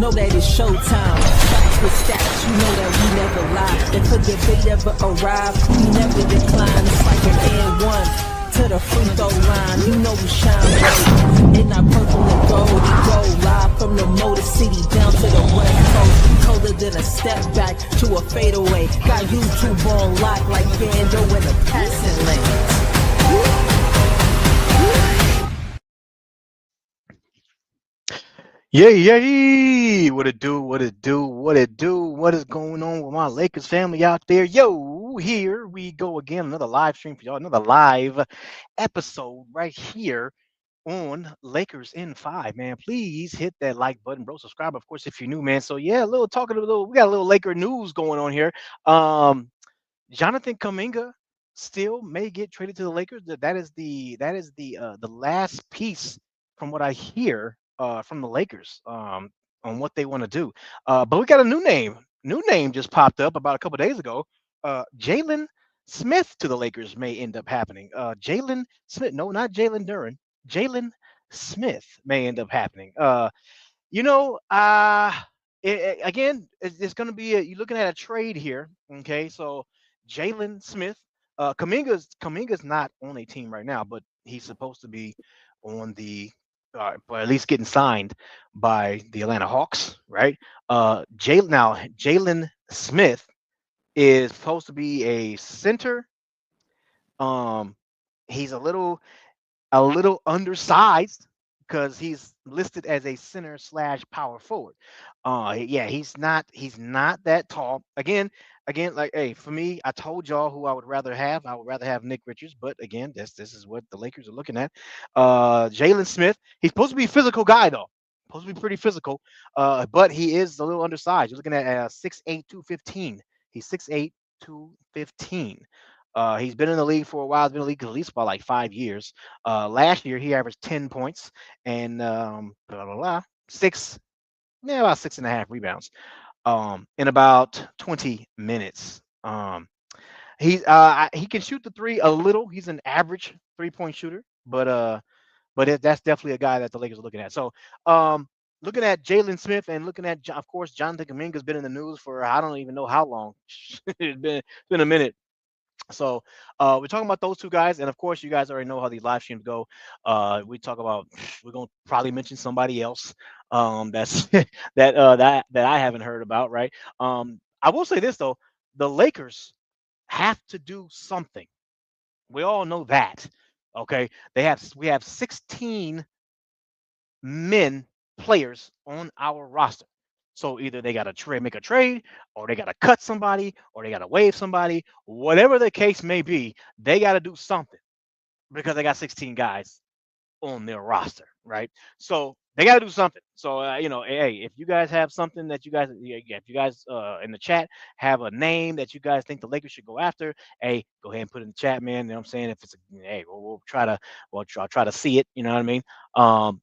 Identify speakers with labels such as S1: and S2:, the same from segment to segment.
S1: know that it's showtime. Facts with stats, you know that we never lie. If a debate ever arrive, we never decline. It's like an and one to the free throw line. You know we shine bright in our purple and gold. We go live from the Motor City down to the West Coast. Colder than a step back to a fadeaway. Got YouTube on lock like Bando in the passing lane.
S2: Yeah. What it do? What is going on with my Lakers family out there? Yo, here we go again. Another live stream for y'all. Another live episode right here on Lakers in 5, man. Please hit that like button, bro. Subscribe, of course, if you're new, man. So yeah, we got a little Laker news going on here. Jonathan Kuminga still may get traded to the Lakers. That is the last piece from what I hear from the Lakers on what they want to do. But we got a new name. New name just popped up about a couple days ago. Jalen Smith to the Lakers may end up happening. Jalen Smith, no, not Jalen Duren. Jalen Smith may end up happening. You know, again, it's going to be you're looking at a trade here. Okay, so Jalen Smith, Kuminga's not on a team right now, but he's supposed to be on the, but at least getting signed by the Atlanta Hawks, right? Jalen Smith is supposed to be a center. He's a little undersized because he's listed as a center / power forward. Yeah, he's not that tall. Again, like, hey, for me, I told y'all who I would rather have. I would rather have Nick Richards, but again, this is what the Lakers are looking at. Jalen Smith, he's supposed to be a physical guy though. Supposed to be pretty physical, but he is a little undersized. You're looking at 6'8", 215. He's 6'8", 215. He's been in the league for a while. He's been in the league at least about like 5 years. Last year, he averaged 10 points and about 6.5 rebounds in about 20 minutes. He can shoot the three a little. He's an average 3-point shooter, but that's definitely a guy that the Lakers are looking at. So looking at Jalen Smith and looking at, of course, Jonathan Kuminga has been in the news for I don't even know how long. It's been a minute. So we're talking about those two guys, and of course, you guys already know how these live streams go. We're gonna probably mention somebody else that's that I haven't heard about, right? I will say this though: the Lakers have to do something. We all know that. Okay, we have 16 men players on our roster. So either they got to make a trade, or they got to cut somebody, or they got to waive somebody. Whatever the case may be, they got to do something because they got 16 guys on their roster, right? So they got to do something. So hey, if you guys have something that if you guys in the chat have a name that you guys think the Lakers should go after, hey, go ahead and put it in the chat, man. You know what I'm saying? If it's hey, we'll try to see it. You know what I mean?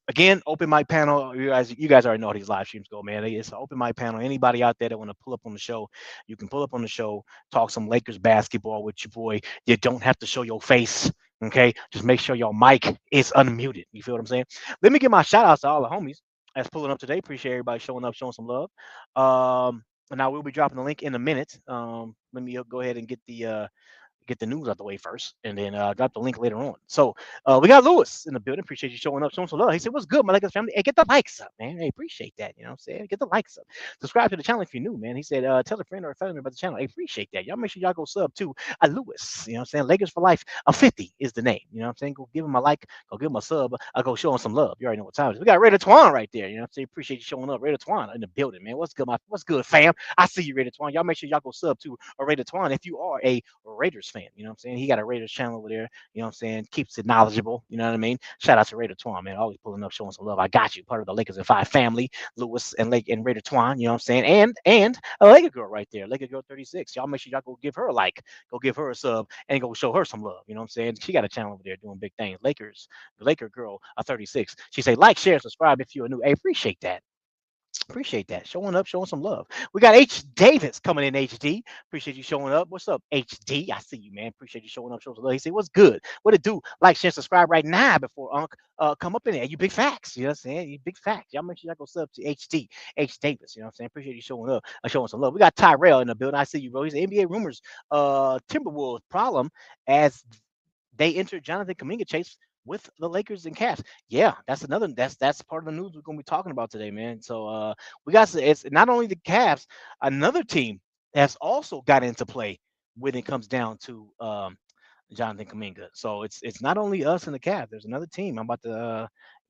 S2: Again, open mic panel. You guys already know how these live streams go, man. It's an open mic panel. Anybody out there that want to pull up on the show, you can pull up on the show, talk some Lakers basketball with your boy. You don't have to show your face. Okay, just make sure your mic is unmuted. You feel what I'm saying? Let me give my shout outs to all the homies that's pulling up today. Appreciate everybody showing up, showing some love. And I will be dropping the link in a minute. Let me go ahead and get the news out the way first, and then drop the link later on. So we got Lewis in the building. Appreciate you showing up, showing some love. He said, "What's good, my Lakers family? Hey, get the likes up, man. Hey, appreciate that. You know what I'm saying? Get the likes up. Subscribe to the channel if you're new, man." He said, "Tell a friend or a family about the channel. Hey, appreciate that. Y'all make sure y'all go sub to Lewis. You know what I'm saying? Lakers for life. 50 is the name. You know what I'm saying? Go give him a like. Go give him a sub. I'll go show him some love. You already know what time it is. We got Raider Twan right there. You know what I'm saying? Appreciate you showing up, Raider Twan in the building, man. What's good, fam? I see you, Raider Twan. Y'all make sure y'all go sub to Raider Twan if you are a Raiders fan. You know what I'm saying? He got a Raiders channel over there, you know what I'm saying? Keeps it knowledgeable, you know what I mean? Shout out to Raider Twan, man. Always pulling up, showing some love. I got you, part of the Lakers in 5 family, Lewis and Raider Twan, you know what I'm saying? And a Laker girl right there, Laker girl 36. Y'all make sure y'all go give her a like, go give her a sub, and go show her some love. You know what I'm saying? She got a channel over there doing big things. The Laker girl 36. She say like, share, subscribe if you're new. Hey, appreciate that. Appreciate that. Showing up, showing some love. We got H. Davis coming in, HD. Appreciate you showing up. What's up, HD? I see you, man. Appreciate you showing up, showing some love. He said, what's good? What it do? Like, share, subscribe right now before Unc come up in there. You big facts. You know what I'm saying? You big facts. Y'all make sure y'all go sub to HD, H. Davis. You know what I'm saying? Appreciate you showing up, showing some love. We got Tyrell in the building. I see you, bro. He's NBA rumors. Timberwolves problem as they entered Jonathan Kuminga chase with the Lakers and Cavs. Yeah, that's another. That's part of the news we're gonna be talking about today, man. So we got it's not only the Cavs, another team has also got into play when it comes down to Jonathan Kuminga. So it's not only us and the Cavs. There's another team. I'm about to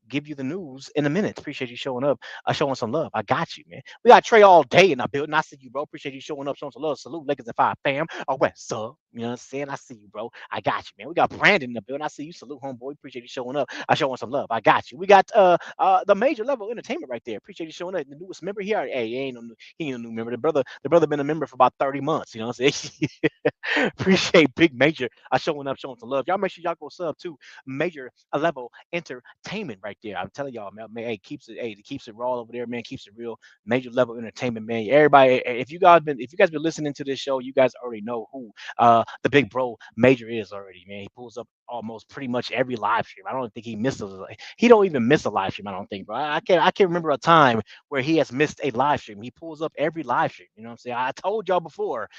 S2: give you the news in a minute. Appreciate you showing up, showing some love. I got you, man. We got Trey all day in our building. I see you, bro. Appreciate you showing up, showing some love. Salute Lakers and Five fam. Oh, what's up? You know what I'm saying? I see you, bro. I got you, man. We got Brandon in the building. I see you. Salute, homeboy. Appreciate you showing up. I showing some love. I got you. We got the major level entertainment right there. Appreciate you showing up. The newest member here. Hey, he ain't a new member. The brother been a member for about 30 months. You know what I'm saying? Appreciate Big Major showing up, showing some love. Y'all make sure y'all go sub to Major Level Entertainment right there. I'm telling y'all, man, hey, it keeps it raw over there, man. Keeps it real. Major Level Entertainment, man. Everybody, if you guys been listening to this show, you guys already know who the big bro Major is already, man. He pulls up almost pretty much every live stream. I don't think he misses. He don't even miss a live stream. I don't think, bro. I can't remember a time where he has missed a live stream. He pulls up every live stream. You know what I'm saying? I told y'all before,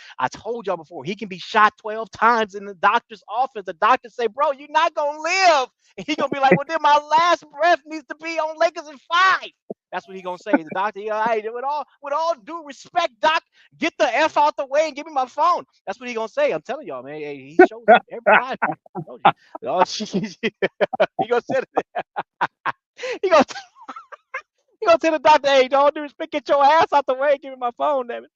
S2: he can be shot 12 times in the doctor's office. The doctor say, bro, you're not going to live. And he going to be like, well, then my last breath needs to be on Lakers in 5. That's what he going to say. The doctor, hey, with all due respect, doc, get the F out the way and give me my phone. That's what he going to say. I'm telling y'all, man. Hey, he shows up every live. I told you. Oh, he going to say that. He going to he gonna tell the doctor, hey, don't do respect, get your ass out the way, give me my phone, damn it.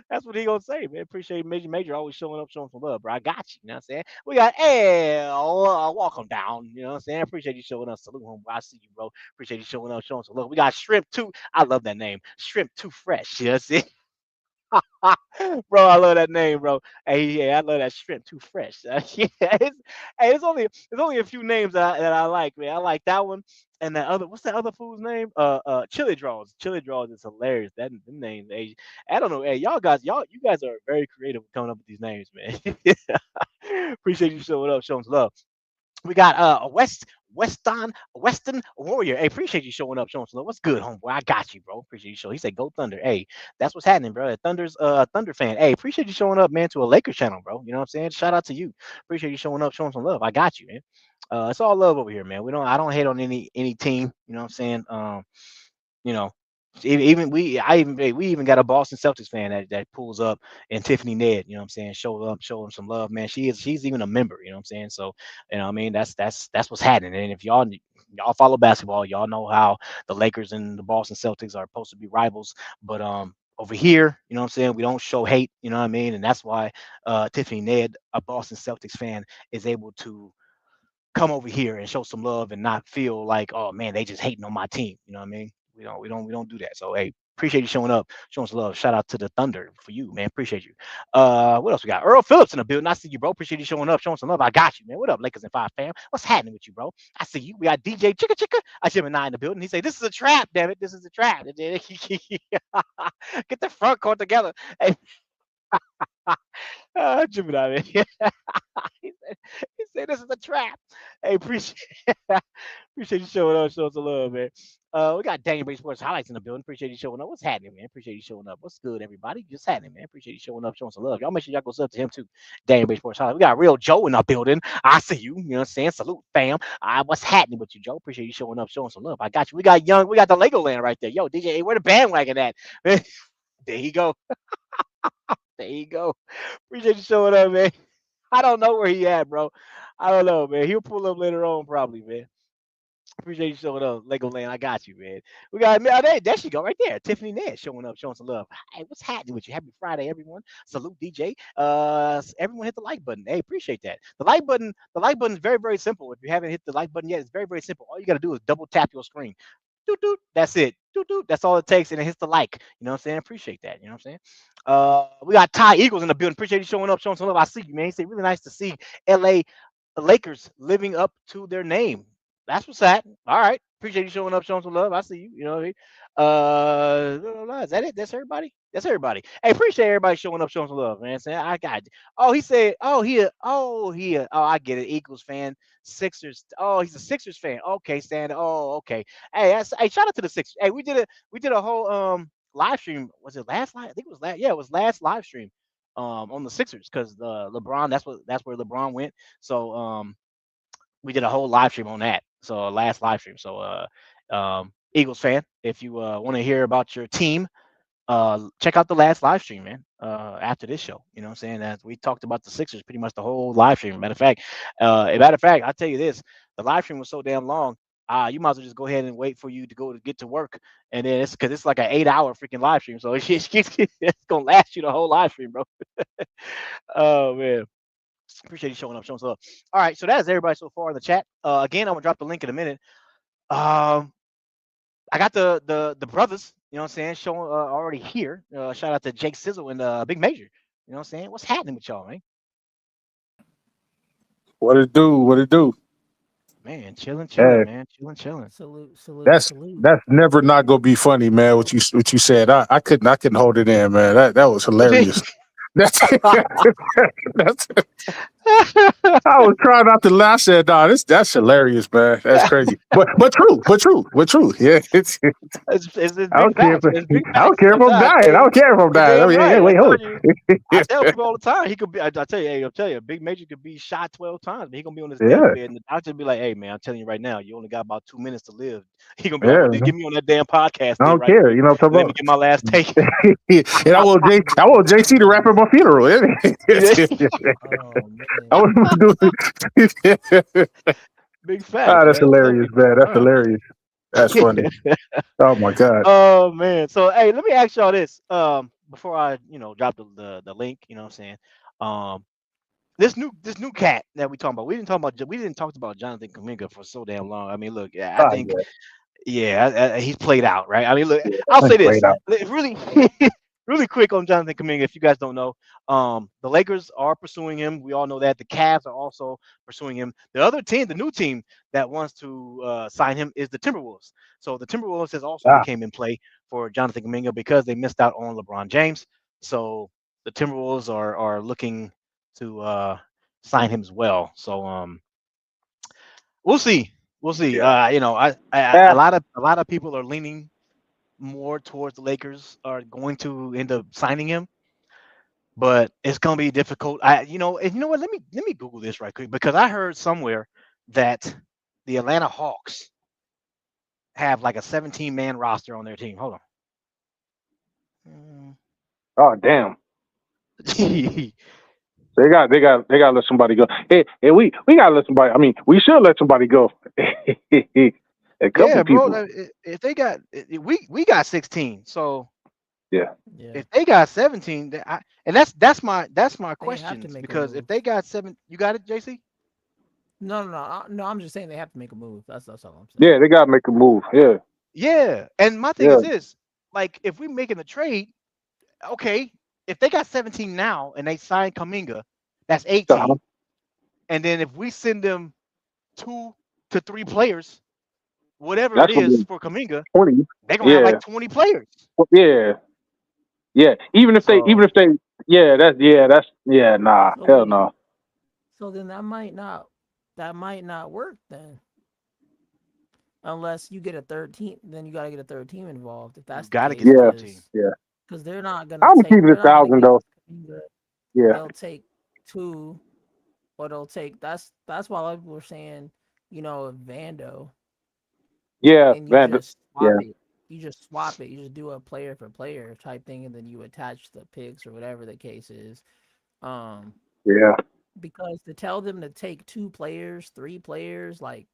S2: That's what he gonna say, man. Appreciate Major always showing up, showing some love, bro. I got you. You know what I'm saying? We got L, walk him down. You know what I'm saying? Appreciate you showing up. Salute home. I see you, bro. Appreciate you showing up, showing some love. We got Shrimp Too. I love that name. Shrimp Too Fresh. You know what I'm saying? Bro, I love that name, bro. Hey, yeah, I love that shrimp too fresh. Yeah, it's only a few names that I like, man. I like that one and that other. What's that other food's name? Chili Draws. Chili Draws is hilarious. That them names. Hey, I don't know. Hey, you guys are very creative with coming up with these names, man. Appreciate you showing up, showing some love. We got a Weston Warrior. Hey, appreciate you showing up, showing some love. What's good, homeboy? I got you, bro. Appreciate you showing. He said, "Go Thunder." Hey, that's what's happening, bro. Thunder's Thunder fan. Hey, appreciate you showing up, man, to a Lakers channel, bro. You know what I'm saying? Shout out to you. Appreciate you showing up, showing some love. I got you, man. It's all love over here, man. I don't hate on any team. You know what I'm saying? You know, we even got a Boston Celtics fan that pulls up and Tiffany Ned, you know what I'm saying, show him some love, man. She's even a member, you know what I'm saying? So, you know what I mean, that's what's happening. And if y'all follow basketball, y'all know how the Lakers and the Boston Celtics are supposed to be rivals. But over here, you know what I'm saying, we don't show hate, you know what I mean? And that's why Tiffany Ned, a Boston Celtics fan, is able to come over here and show some love and not feel like, oh man, they just hating on my team. You know what I mean? We don't do that. So hey, appreciate you showing up, showing some love. Shout out to the Thunder for you, man. Appreciate you. What else we got? Earl Phillips in the building. I see you, bro. Appreciate you showing up, showing some love. I got you, man. What up, Lakers and Five fam? What's happening with you, bro? I see you. We got DJ Chicka Chicka. I Gemini in the building. He say, this is a trap, damn it. This is a trap. Get the front court together. Hey, Gemini, man. He said this is a trap. Hey, appreciate you showing up, showing some love, man. We got Daniel Bay Sports highlights in the building. Appreciate you showing up. What's happening, man? Appreciate you showing up. What's good, everybody? Just happening, man. Appreciate you showing up, showing some love. Y'all make sure y'all go sub to him too. Daniel Bay Sports highlights. We got Real Joe in our building. I see you. You know what I'm saying? Salute, fam. What's happening with you, Joe? Appreciate you showing up, showing some love. I got you. We got the Legoland right there. Yo, DJ, where the bandwagon at? there you go. There you go. Appreciate you showing up, man. I don't know where he at, bro. I don't know, man. He'll pull up later on, probably, man. Appreciate you showing up, Legoland. I got you, man. We got there she go right there. Tiffany Ned showing up, showing some love. Hey, what's happening with you? Happy Friday, everyone. Salute, DJ. Everyone hit the like button. Hey, appreciate that. The like button is very, very simple. If you haven't hit the like button yet, it's very, very simple. All you gotta do is double tap your screen. Doot, doot. That's it. Doot, doot. That's all it takes, and it hits the like. You know what I'm saying? Appreciate that. You know what I'm saying? We got Ty Eagles in the building. Appreciate you showing up, showing some love. I see you, man. He said really nice to see LA Lakers living up to their name. That's what's that. All right. appreciate you showing up, showing some love. I see you. You know what I mean? Is that it? That's everybody. That's everybody. Hey, appreciate everybody showing up, showing some love, man. Saying I got. Oh, he said. Oh, I get it. Eagles fan, Sixers. Oh, he's a Sixers fan. Okay, Stan. Oh, okay. Hey, shout out to the Sixers. Hey, we did a whole live stream. Was it last live? I think it was last. Yeah, it was last live stream. On the Sixers because LeBron. That's where LeBron went. So we did a whole live stream on that. So last live stream. So Eagles fan, if you want to hear about your team, check out the last live stream, man. After this show, you know what I'm saying? As we talked about the Sixers pretty much the whole live stream. Matter of fact, I'll tell you this: the live stream was so damn long. You might as well just go ahead and wait for you to go to get to work, and then it's because it's like an 8 hour freaking live stream, so it's gonna last you the whole live stream, bro. Oh man. Appreciate you showing up, showing us love. All right, so that is everybody so far in the chat. Again, I'm gonna drop the link in a minute. Um, I got the brothers, you know what I'm saying, showing already here. Shout out to Jake Sizzle and Big Major. You know what I'm saying? What's happening with y'all, man?
S3: What it do? What it do?
S2: Man, chilling,
S3: Hey,
S2: man, chilling.
S1: Salute, salute,
S3: that's
S1: salute.
S3: that's never not gonna be funny, man. What you said, I couldn't hold it in, man. That was hilarious. That's that's. I was trying not to laugh. I said, "Nah, that's hilarious, man. That's crazy, but true. Yeah,
S2: It's
S3: I don't
S2: big
S3: care
S2: facts.
S3: if
S2: It's big
S3: I don't
S2: facts.
S3: care if I'm dying. I don't care if I'm dying. I
S2: Damn
S3: mean, hey,
S2: right.
S3: wait,
S2: I
S3: hold
S2: told you.
S3: on.
S2: I tell people all the time he could be. I tell you, hey, I'll tell you, Big Major could be shot 12 times, but he gonna be on his
S3: Yeah,
S2: deathbed, and the doctor be like, "Hey, man, I'm telling you right now, you only got about 2 minutes to live." He gonna be like,
S3: yeah.
S2: "Well, then give me on that damn podcast
S3: I
S2: then,
S3: don't
S2: right
S3: care.
S2: quick.
S3: You know what I'm
S2: Let me
S3: talking
S2: get my last take."
S3: about? And I want JC to rap at my funeral.
S1: Oh man.
S3: I want him to do it.
S2: Big facts,
S3: That's
S2: man. I'm telling
S3: hilarious,
S2: you.
S3: man. That's hilarious. That's funny. Oh my God.
S2: Oh man. So hey, let me ask y'all this. Before I, drop the link, you know what I'm saying? Um, this new cat that we talking about. We didn't talk about Jonathan Kuminga for so damn long. I mean, look, yeah, I
S3: Oh
S2: think,
S3: yeah,
S2: yeah, he's played out, right? I mean, look, I'll
S3: yeah.
S2: say this
S3: Played out.
S2: really, really quick on Jonathan Kuminga. If you guys don't know, the Lakers are pursuing him. We all know that. The Cavs are also pursuing him. The other team, the new team that wants to sign him is the Timberwolves. So the Timberwolves has also
S3: Ah,
S2: became in play for Jonathan Kuminga because they missed out on LeBron James. So the Timberwolves are looking to sign him as well. So we'll see. We'll see.
S3: yeah.
S2: A
S3: Ah,
S2: lot of people are leaning more towards the Lakers are going to end up signing him, but it's gonna be difficult. And you know what? Let me Google this right quick because I heard somewhere that the Atlanta Hawks have like a 17-man roster on their team. Hold on.
S3: oh damn.
S2: Mm.
S3: They got to let somebody go. Hey, we gotta let somebody. I mean, we should let somebody go. A couple
S2: Yeah, bro.
S3: people.
S2: If they got, we got 16. So
S3: Yeah.
S1: Yeah.
S2: if they got 17, and that's my
S1: They have to
S2: questions
S1: make a
S2: because if
S1: move.
S2: they got seven, you got it, JC?
S1: No. I'm just saying they have to make a move. That's all I'm saying.
S3: Yeah, they gotta make a move. Yeah.
S2: Yeah. And my thing
S3: Yeah.
S2: is this, like if we making the trade, okay, if they got 17 now and they sign Kaminga, that's
S3: Uh-huh.
S2: 18. And then if we send them 2 to 3 players, whatever it
S3: That's gonna
S2: is
S3: be
S2: for Kaminga,
S3: 20.
S2: they're gonna have
S3: Yeah.
S2: like 20 players.
S3: Yeah. Yeah. Even if
S2: So
S3: they nah.
S1: So
S3: Hell
S1: then,
S3: no.
S1: that might not work then. Unless you get a third team, then you gotta get a third team involved. If
S2: you
S1: that's the
S2: gotta
S1: case,
S2: get a
S3: Yeah.
S2: third team.
S3: Yeah.
S1: because they're not gonna
S3: I'm gonna keep it
S1: they're not gonna
S3: 1,000
S1: give
S3: though.
S1: Kuminga.
S3: Yeah.
S1: They'll take 2, or they'll take. That's why a lot of people are saying, Vando,
S3: Yeah.
S1: and you
S3: Man.
S1: just
S3: Yeah.
S1: swap it. You just swap it. You just do a player for player type thing, and then you attach the picks or whatever the case is. Um,
S3: Yeah.
S1: because to tell them to take 2 players, 3 players, like,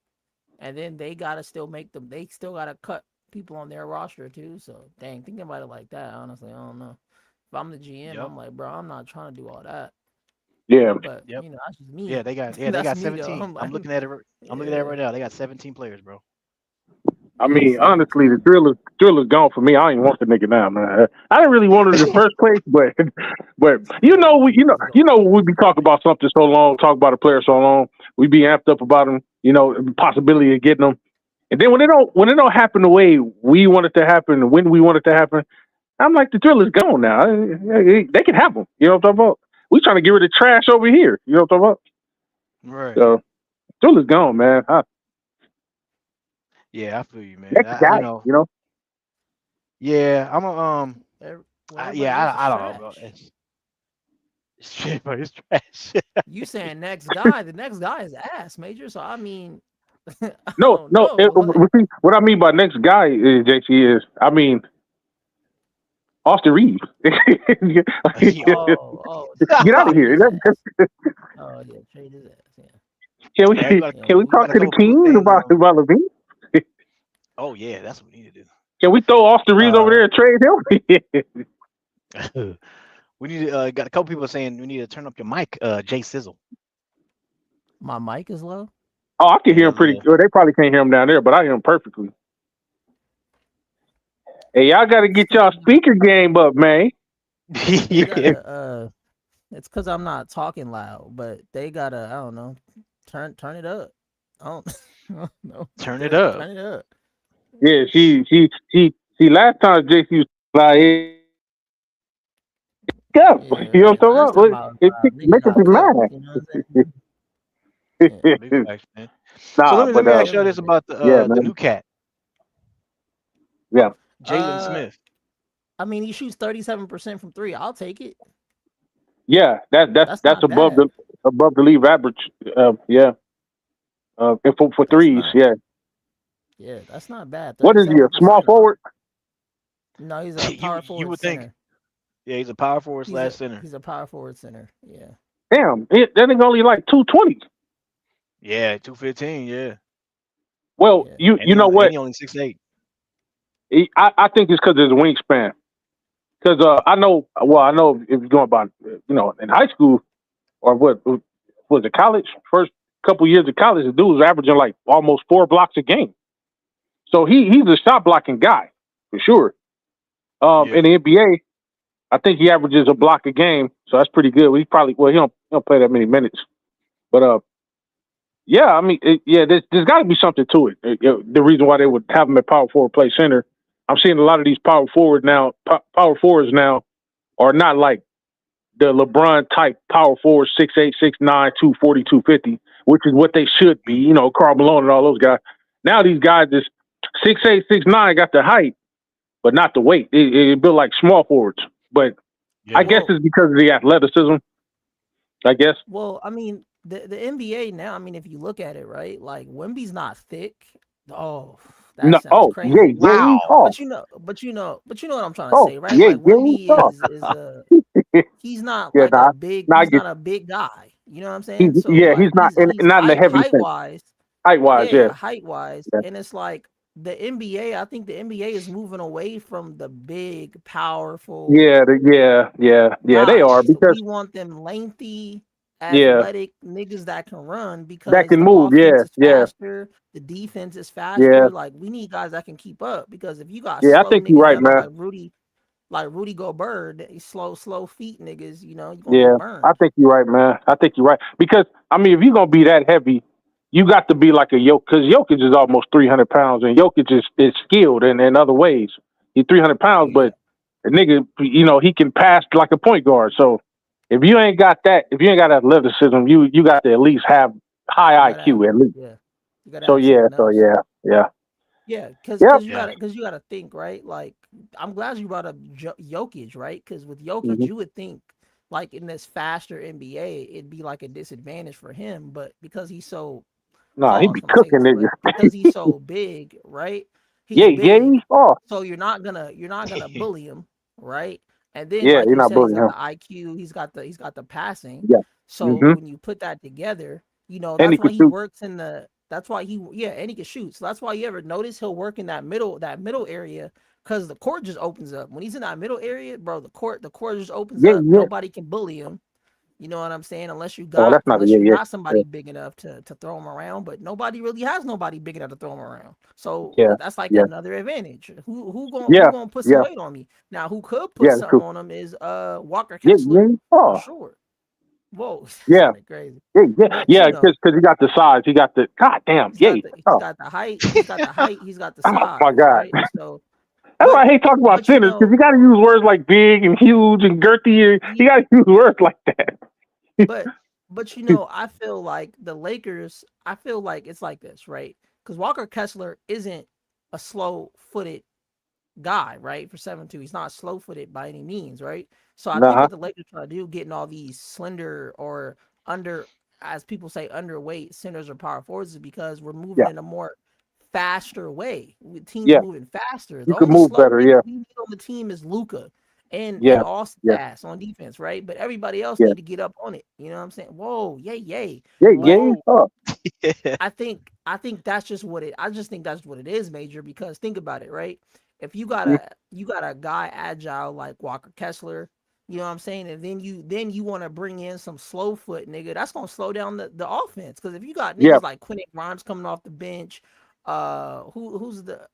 S1: and then they gotta still make them. They still gotta cut people on their roster too. So dang, thinking about it like that, honestly, I don't know. If I'm the GM,
S2: Yep.
S1: I'm like, bro, I'm not trying to do all that.
S3: Yeah.
S1: But
S2: Yep.
S1: that's just me.
S2: Yeah, they
S1: That's
S2: got
S1: me though.
S2: 17.
S1: I'm
S2: I'm
S1: like,
S2: looking at it. I'm looking at it
S1: yeah,
S2: right now. They got 17 players, bro.
S3: I
S1: yeah,
S3: mean, honestly, the
S1: 17.
S3: thrill is gone for me. I don't even want the nigga now, man. I didn't really want it in the first place, but
S1: Yeah,
S3: you know, we be talking about something so long, talk about a player so long, we be amped up about him. You know, the possibility of getting him, And then when it don't happen the way we want it to happen, when we want it to happen, I'm like, the drill is gone now. They can have them. You know what I'm talking about? We trying to get rid of trash over here. You know what I'm talking about?
S2: Right.
S3: So drill is gone, man.
S2: Yeah, I feel you, man.
S3: Next guy, you know.
S2: Yeah, I'm a
S1: Well,
S2: I,
S1: everybody
S2: yeah,
S1: else is
S2: I don't know, bro.
S1: trash.
S2: It's shit, bro. It's trash.
S1: You saying next guy? The next guy is ass, Major. So I mean, I
S3: No.
S1: don't know.
S3: What I mean by next guy is JC is, I mean, Austin Reeves. Get
S1: Oh,
S3: out of here.
S1: oh yeah, trade his ass. Yeah.
S3: Can we talk to the Kings about Levine?
S2: Oh yeah, that's what we need to
S3: Can we throw Austin Reeves over there and trade him?
S2: do. We need to got a couple people saying we need to turn up your mic, Jay Sizzle.
S1: My mic is low.
S3: Oh, I can hear him pretty good. They probably can't hear him down there, but I hear him perfectly. Hey, y'all got to get y'all speaker game up, man.
S2: Yeah.
S1: It's because I'm not talking loud, but they gotta, I don't know, turn it up. I don't know.
S2: Turn it up.
S1: Turn it up.
S3: Yeah, she last time JC was like,
S1: Yeah,
S3: you know what I'm talking about? It makes me mad.
S1: You know what I'm saying?
S2: Big facts, man.
S3: Nah,
S2: So let me ask
S3: but
S2: you this about the new cat.
S3: Yeah.
S2: Jalen Smith.
S1: I mean, he shoots 37% from three. I'll take it.
S3: Yeah, that's
S1: not
S3: above
S1: bad.
S3: the league average. Yeah. And for threes, yeah.
S1: Yeah, that's not bad.
S3: What is he? A small forward?
S1: No, he's a power forward.
S2: You would
S1: center.
S2: think. Yeah, he's a power forward / center.
S1: He's a power forward center. Yeah.
S3: Damn, that nigga only like 220.
S2: Yeah, 215. Yeah.
S3: Well, you know what?
S2: He only 6'8".
S3: I think it's because of his wingspan. Because I know if you're going by, in high school or what was it, college? First couple years of college, the dude was averaging like almost 4 blocks a game. So he's a shot blocking guy for sure. In the NBA, I think he averages a block a game, so that's pretty good. He don't play that many minutes, but yeah, I mean, there's got to be something to it. The reason why they would have him at power forward play center. I'm seeing a lot of these power forwards now are not like the LeBron type power forward, 6'8", 6'9", 240, 250, which is what they should be, Karl Malone and all those guys. Now these guys is 6'8", 6'9", got the height, but not the weight. It built like small forwards. But I guess it's because of the athleticism, I guess.
S1: Well, I mean, the NBA now, I mean, if you look at it, right, like Wemby's not thick. Oh, that sounds crazy.
S3: Yeah, wow.
S1: But you know what I'm trying to say, right? Like Wemby is he's not like a big, he's not a big guy. You know what I'm saying?
S3: He's not in the heavy
S1: height-wise. Height-wise,
S3: yeah.
S1: And it's like the NBA. I think the NBA is moving away from the big, powerful.
S3: Yeah, they are, because
S1: we want them lengthy, athletic niggas that can run, because
S3: that can
S1: the
S3: move.
S1: offense is faster, the defense is faster.
S3: Yeah.
S1: Like, we need guys that can keep up, because if you got
S3: I think you're right, man.
S1: Like Rudy Gobert, slow feet niggas, you're gonna
S3: get
S1: burned.
S3: I think you're right, man. I think you're right, because I mean, if you're gonna be that heavy, you got to be like a Jokic, because Jokic is almost 300 pounds, and Jokic is skilled in other ways. He's 300 pounds, but the nigga, he can pass like a point guard. So if you ain't got that, athleticism, you got to at least have high IQ at least.
S1: Yeah, because you gotta think, right? Like, I'm glad you brought up Jokic, right? Because with Jokic, you would think, like, in this faster NBA, it'd be like a disadvantage for him, but because he's so
S3: he be cooking niggas.
S1: Because he's so big, right?
S3: He's big.
S1: So you're not gonna bully him, right? And then
S3: you're not bullying him.
S1: The IQ, he's got the passing.
S3: Yeah.
S1: So when you put that together, that's why he works in the. That's why and he can shoot. So that's why you ever notice he'll work in that middle area, because the court just opens up. When he's in that middle area, bro, the court just opens up. Nobody can bully him. You know what I'm saying? Unless you got got somebody big enough to throw him around, but nobody really has nobody big enough to throw him around. So that's like another advantage. Who gonna put some weight on me? Now, who could put something on him is Walker Kessler, for sure. Whoa, that
S3: Yeah,
S1: sounded crazy.
S3: yeah, yeah,
S1: But
S3: yeah.
S1: you know,
S3: Because he got the size. He got the god damn. Yay.
S1: he's
S3: Oh,
S1: got the height, he's got the height, he's got the
S3: oh my
S1: size,
S3: god.
S1: right? So,
S3: That's why I
S1: but
S3: hate talking about
S1: but you
S3: centers because
S1: know,
S3: you got to use words like big and huge and girthy. You got to use words like that.
S1: But you know, I feel like the Lakers, I feel like it's like this, right? Because Walker Kessler isn't a slow footed guy, right? For 7'2". He's not slow footed by any means, right? So I think
S3: Nah.
S1: what the Lakers try to do, getting all these slender or under, as people say, underweight centers or power forwards, is because we're moving
S3: Yeah,
S1: in a more faster way. With teams
S3: yeah.
S1: moving faster.
S3: You
S1: The
S3: could
S1: only
S3: move
S1: slow
S3: better.
S1: nigga
S3: Yeah,
S1: we need on the team is Luca and
S3: yeah,
S1: Austin
S3: yeah,
S1: Bass on defense, right? But everybody else
S3: yeah.
S1: need to get up on it. You know what I'm saying? Whoa, yay, yay.
S3: Yeah,
S1: But
S3: yeah. Oh,
S2: Yeah.
S1: I think that's just what it. I just think that's what it is, Major. Because think about it, right? If
S3: mm,
S1: you got a guy agile like Walker Kessler, you know what I'm saying, and then you want to bring in some slow foot nigga, that's gonna slow down the offense. Because if you got
S3: yeah,
S1: niggas like Quentin Grimes coming off the bench, who's the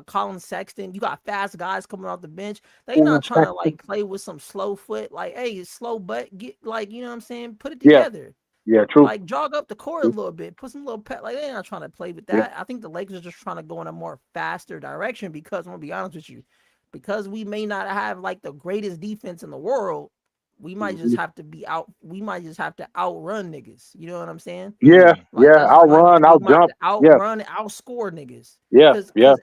S1: Colin Sexton, you got fast guys coming off the bench. They not trying to like play with some slow foot, like hey, slow butt, get like you know what I'm saying, put it
S3: yeah,
S1: together.
S3: yeah. True.
S1: Like jog up the court a
S3: True.
S1: little bit, put some little pet. Like they're not trying to play with
S3: Yeah.
S1: that. I think the Lakers are just trying to go in a more faster direction because I'm gonna be honest with you, because we may not have like the greatest defense in the world. We might just
S3: Mhm.
S1: have to be out. We might just have to outrun niggas. You know what I'm saying?
S3: Yeah,
S2: Mm.
S1: Like
S3: yeah. I'll run.
S1: we
S3: I'll
S1: might have
S3: jump.
S1: to
S3: Yeah,
S1: outrun, outscore niggas.
S3: yeah, yeah,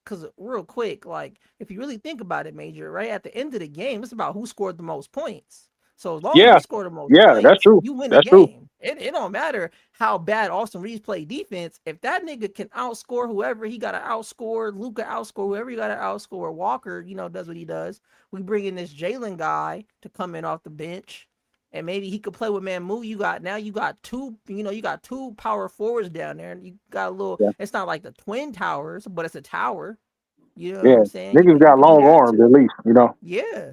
S1: Cause real quick, like if you really think about it, Major, right at the end of the game, it's about who scored the most points. So as long as
S3: yeah,
S1: you score the most
S3: yeah. That's
S1: points,
S3: true.
S1: you win the
S3: That's true.
S1: game. It don't matter how bad Austin Reeves play defense. If that nigga can outscore whoever he got to outscore, Luca outscore whoever he got to outscore, Walker, you know, does what he does. We bring in this Jalen guy to come in off the bench, and maybe he could play with Mamu. You got two, you know, you got two power forwards down there, and you got a little.
S3: Yeah,
S1: It's not like the Twin Towers, but it's a tower. You know what
S3: yeah.
S1: I'm saying?
S3: Niggas
S1: You
S3: got
S1: could do
S3: long
S1: that
S3: arms at
S1: too.
S3: least. You know.
S1: Yeah,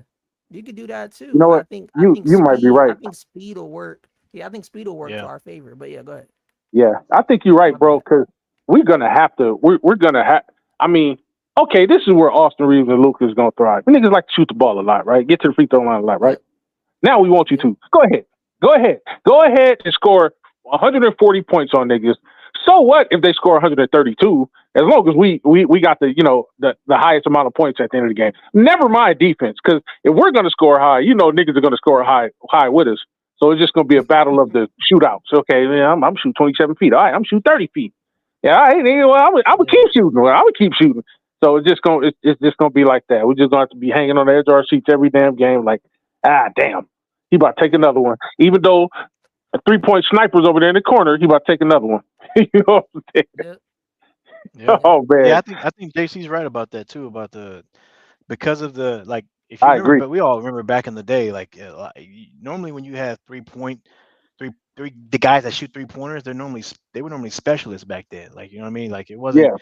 S1: you could do that
S3: You
S1: too.
S3: know
S1: And
S3: what?
S1: I think
S3: You might be
S1: speed. I
S3: right.
S1: think speed will work. Yeah, I think speed will work to
S2: Yeah.
S1: our favor. But yeah, go ahead.
S3: Yeah, I think you're right,
S1: My
S3: bro.
S1: bad.
S3: Because we're gonna have to. We're gonna have. I mean, okay, this is where Austin Reeves and Luka is gonna thrive. Niggas like to shoot the ball a lot, right? Get to the free throw line a lot, right?
S1: Yep.
S3: Now we want you
S1: Yep.
S3: to go ahead, go ahead, go ahead and score 140 points on niggas. So what if they score 132? As long as we got the the highest amount of points at the end of the game. Never mind defense, because if we're gonna score high, niggas are gonna score high with us. So it's just gonna be a battle of the shootouts. Okay, man, I'm shooting 27 feet. All right, I'm shooting 30 feet. Yeah, all right, well, I'm gonna
S1: Yeah.
S3: keep shooting. Well, I'm gonna keep shooting. So it's just gonna be like that. We're just gonna have to be hanging on the edge of our seats every damn game. Like, damn, he about to take another one. Even though a 3-point sniper's over there in the corner, he about to take another one. You know what I'm saying?
S1: Yep.
S2: Yeah.
S3: Oh
S2: Yeah,
S3: man,
S2: I think JC's right about that too, about the because of the like if you
S3: I
S2: remember,
S3: agree.
S2: but we all remember back in the day, like normally when you have 3 point three the guys that shoot 3 pointers, they were normally specialists back then. Like you know what I mean? Like
S3: Yeah,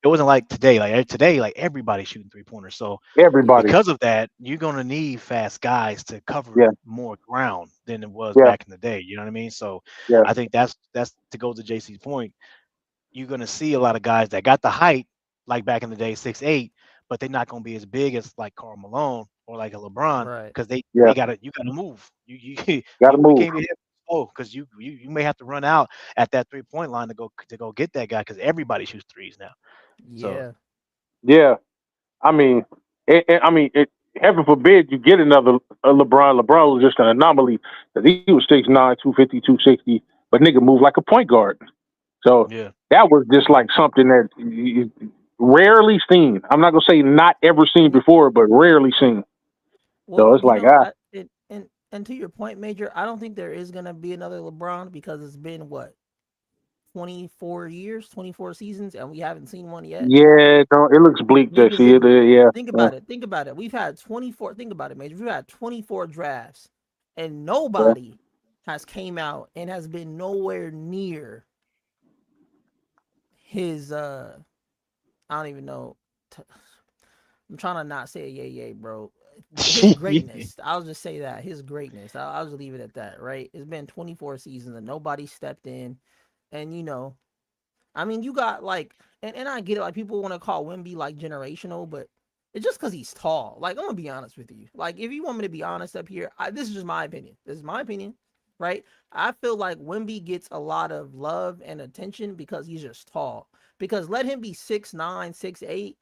S2: it wasn't like today. Like today, like everybody's shooting 3 pointers. So
S3: everybody.
S2: because of that, you're gonna need fast guys to cover
S3: Yeah,
S2: more ground than it was
S3: yeah,
S2: back in the day. You know what I mean? So
S3: yeah,
S2: I think that's to go to JC's point. You're gonna see a lot of guys that got the height like back in the day, 6'8", but they're not gonna be as big as like Karl Malone or like a LeBron
S1: Right.
S2: because
S3: yeah.
S2: they gotta you gotta move.
S3: Got to
S2: We
S3: move.
S2: can't be hit slow because you may have to run out at that 3 point line to go get that guy because everybody shoots threes now. So
S1: Yeah.
S3: Yeah, I mean, heaven forbid you get another LeBron. LeBron was just an anomaly because he was 6'9", 250, 260, but nigga moved like a point guard. So
S2: yeah,
S3: that was just like something that rarely seen. I'm not gonna say not ever seen before, but rarely seen. So
S1: Well,
S3: it's
S1: you
S3: like
S1: know, and to your point, Major, I don't think there is gonna be another LeBron because it's been what 24 years, 24 seasons, and we haven't seen one yet.
S3: yeah, no, it looks bleak,
S1: Niggas
S3: JC.
S1: is
S3: Yeah,
S1: think about it. Think about it. We've had 24. Think about it, Major. We've had 24 drafts, and
S3: yeah,
S1: nobody has came out and has been nowhere near his. I don't even know. I'm trying to not say yay yay, bro. His greatness. I'll just say that his greatness. I'll just leave it at that. Right? It's been 24 seasons and nobody stepped in, and you know, I mean, you got like, and I get it. Like people want to call Wemby like generational, but
S4: It's just because he's tall. Like, I'm gonna be honest with you. Like, if you want me to be honest up here, this is just my opinion. This is my opinion, right? I feel like Wemby gets a lot of love and attention because he's just tall. Because let him be 6'9", 6'8",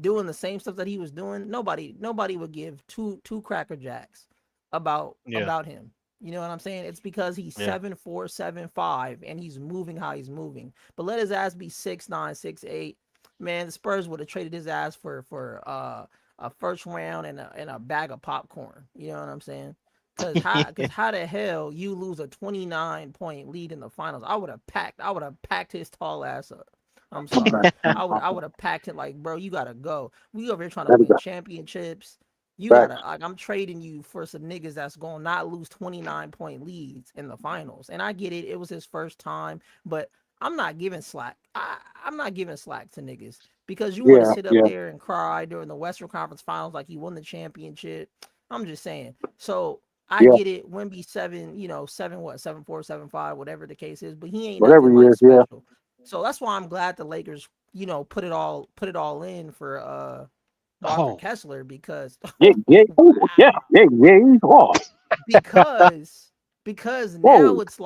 S4: doing the same stuff that he was doing, nobody would give two cracker jacks about
S2: Yeah.
S4: him. You know what I'm saying? It's because he's
S2: Yeah.
S4: 7'4", 7'5", and he's moving how he's moving. But let his ass be 6'9", 6'8". Man, the Spurs would have traded his ass for a first round and a bag of popcorn. You know what I'm saying? Cause how the hell you lose a 29-point lead in the finals? I would have packed his tall ass up. I'm sorry. I would have packed it like, bro, you gotta go. We over here trying to win championships. You gotta, like, I'm trading you for some niggas that's gonna not lose 29-point leads in the finals. And I get it, it was his first time, but I'm not giving slack. I'm not giving slack to niggas because you want to sit up there and cry during the Western Conference Finals like you won the championship. I'm just saying. So I get it. Wemby 7, 7'4", 7'5", whatever the case is, but he ain't nothing like special. So that's why I'm glad the Lakers, put it all in for Walker Kessler because
S3: he's off.
S4: because now it's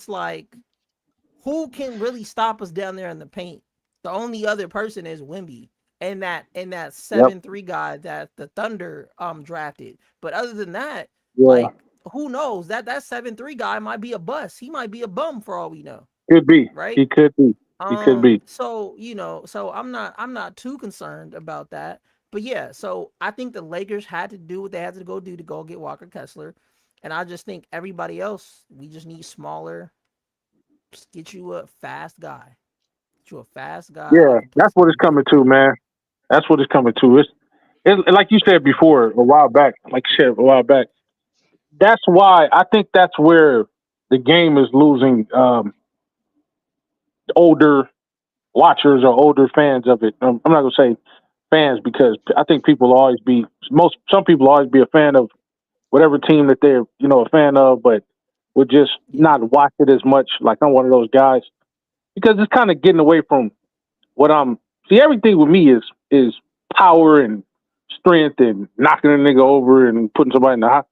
S4: like who can really stop us down there in the paint? The only other person is Wemby and that 7'3" guy that the Thunder drafted. But other than that, like, who knows? That 7'3" guy might be a bust. He might be a bum for all we know.
S3: Could be.
S4: Right?
S3: He could be. He could be.
S4: So, so I'm not too concerned about that. But yeah, so I think the Lakers had to do what they had to go do to go get Walker Kessler. And I just think everybody else, we just need smaller. Just get you a fast guy. Get you a fast guy.
S3: Yeah, that's what it's coming to, man. That's what it's coming to. It's like you said before a while back. That's why I think that's where the game is losing older watchers or older fans of it. I'm not gonna say fans because I think some people always be a fan of whatever team that they're a fan of, but would just not watch it as much. Like, I'm one of those guys because it's kind of getting away from what everything with me is power and strength and knocking a nigga over and putting somebody in the hot,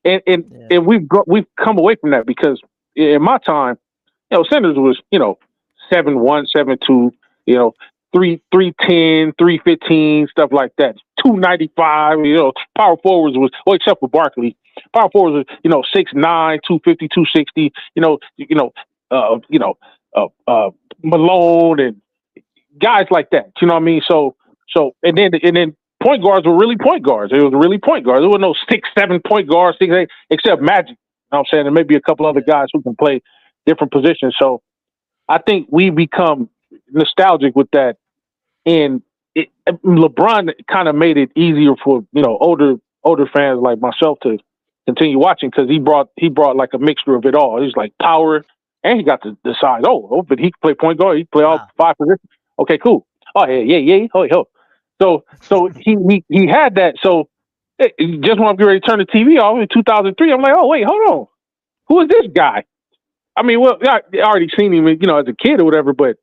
S3: and we've come away from that because in my time, Sanders was 7'1", 7'2", 310, 315, stuff like that. 295, power forwards was, except for Barkley. Power forwards was, 6'9", 250, 260, Malone and guys like that. You know what I mean? So and then point guards were really point guards. It was really point guards. There were no 6'7" point guards, 6'8", except Magic. You know what I'm saying? There may be a couple other guys who can play different positions. So I think we become nostalgic with that, and LeBron kind of made it easier for older fans like myself to continue watching because he brought like a mixture of it all. He's like power, and he got the size. But he can play point guard. He can play all 5 positions. Okay, cool. Oh yeah. So he had that. So just when I'm getting ready to turn the TV off in 2003, I'm like, oh wait, hold on, who is this guy? I mean, well, I already seen him, as a kid or whatever, but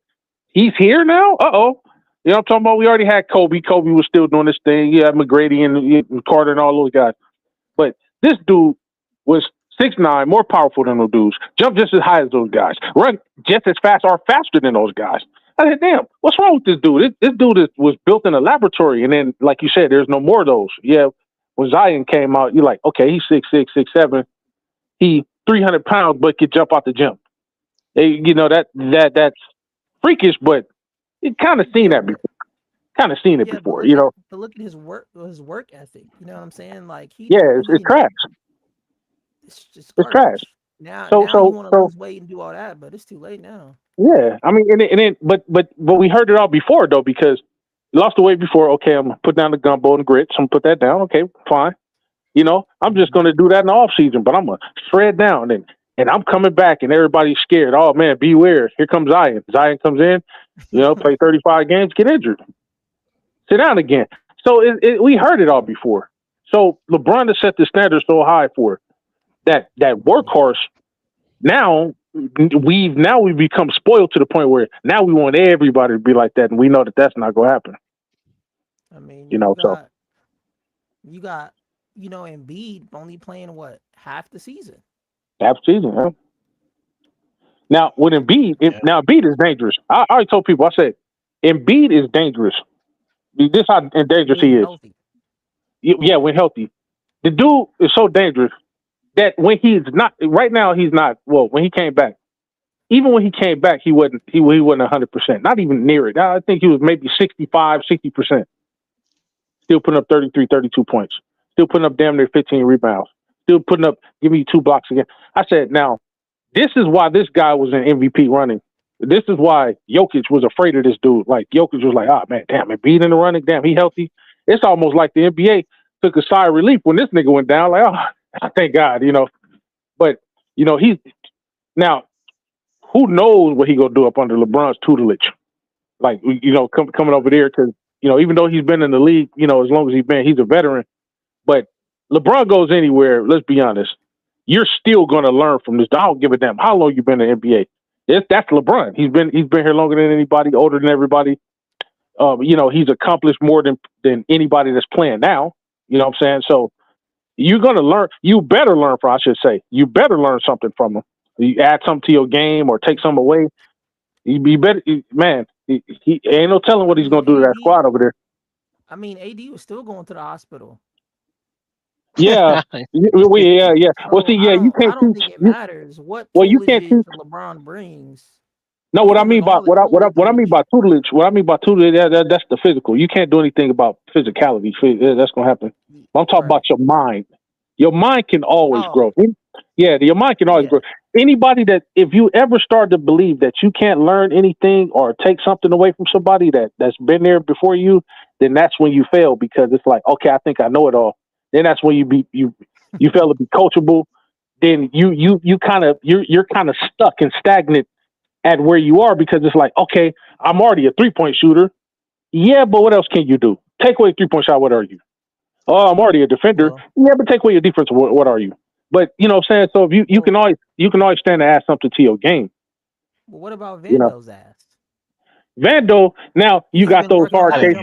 S3: he's here now? Uh-oh. You know what I'm talking about? We already had Kobe. Kobe was still doing this thing. You had McGrady and Carter and all those guys. But this dude was 6'9", more powerful than those dudes. Jumped just as high as those guys. Run just as fast or faster than those guys. I said, damn, what's wrong with this dude? This dude was built in a laboratory. And then, like you said, there's no more of those. Yeah, when Zion came out, you're like, okay, he's 6'6", 6'7". He 300 pounds, but could jump out the gym. That's freakish, but you kind of seen that before.
S4: But look at his work ethic. You know what I'm saying? Like
S3: it's trash.
S4: It's just
S3: it's trash.
S4: Now you want to lose weight and do all that, but it's too late now.
S3: Yeah, I mean, and then, but we heard it all before though because you lost the weight before. Okay, I'm gonna put down the gumbo and grits. I'm gonna put that down. Okay, fine. I'm just going to do that in the off season, but I'm going to shred down and I'm coming back and everybody's scared. Oh man, beware. Here comes Zion. Zion comes in, play 35 games, get injured. Sit down again. So we heard it all before. So LeBron has set the standard so high for that workhorse. Now we've become spoiled to the point where now we want everybody to be like that. And we know that that's not going to happen.
S4: I mean,
S3: You know, so
S4: you got, Embiid only playing what, half the season.
S3: half season. Huh? Now with Embiid,
S2: Yeah.
S3: now Embiid is dangerous. I already told people. I said Embiid is dangerous. This how dangerous he
S4: When
S3: is.
S4: healthy.
S3: Yeah, when healthy, the dude is so dangerous that when he's not right now, he's not. Well, when he came back, even when he came back, he wasn't. He wasn't 100%. Not even near it. I think he was maybe 65, 60%. Still putting up 33, 32 points. Still putting up damn near 15 rebounds. Still putting up, giving you 2 blocks again. I said, now, this is why this guy was in MVP running. This is why Jokic was afraid of this dude. Like, Jokic was like, oh, man, damn, it beat in the running. Damn, he healthy. It's almost like the NBA took a sigh of relief when this nigga went down. Like, oh, thank God, But, he's, now, who knows what he going to do up under LeBron's tutelage? Like, coming over there because, even though he's been in the league, as long as he's a veteran. But LeBron goes anywhere, let's be honest, you're still going to learn from this. I don't give a damn how long you've been in the NBA. That's LeBron. He's been here longer than anybody, older than everybody. He's accomplished more than anybody that's playing now. You know what I'm saying? So you're going to learn. You better learn from, I should say. You better learn something from him. You add something to your game or take something away. You better, man, he ain't no telling what he's going to do to that squad over there.
S4: I mean, AD was still going to the hospital.
S3: Yeah, yeah. Well, see, yeah, you can't
S4: I don't
S3: teach.
S4: think it matters what
S3: You can't
S4: tutelage
S3: teach.
S4: LeBron brings.
S3: No, what I
S4: Given
S3: mean by
S4: all the
S3: what I mean by tutelage, that's the physical. You can't do anything about physicality. That's gonna happen. I'm talking about your mind. Your mind can always grow. Yeah, your mind can always grow. Anybody that, if you ever start to believe that you can't learn anything or take something away from somebody that's been there before you, then that's when you fail, because it's like, okay, I think I know it all. Then that's when you fail to be coachable. Then you're kind of stuck and stagnant at where you are, because it's like, okay, I'm already a 3-point shooter. Yeah, but what else can you do? Take away a 3-point shot. What are you? Oh, I'm already a defender. Yeah, but take away your defense. What are you? But you know what I'm saying? So if you can always stand to add something to your game.
S4: But what about Vando's ass?
S3: Vando, now you got those hard cases.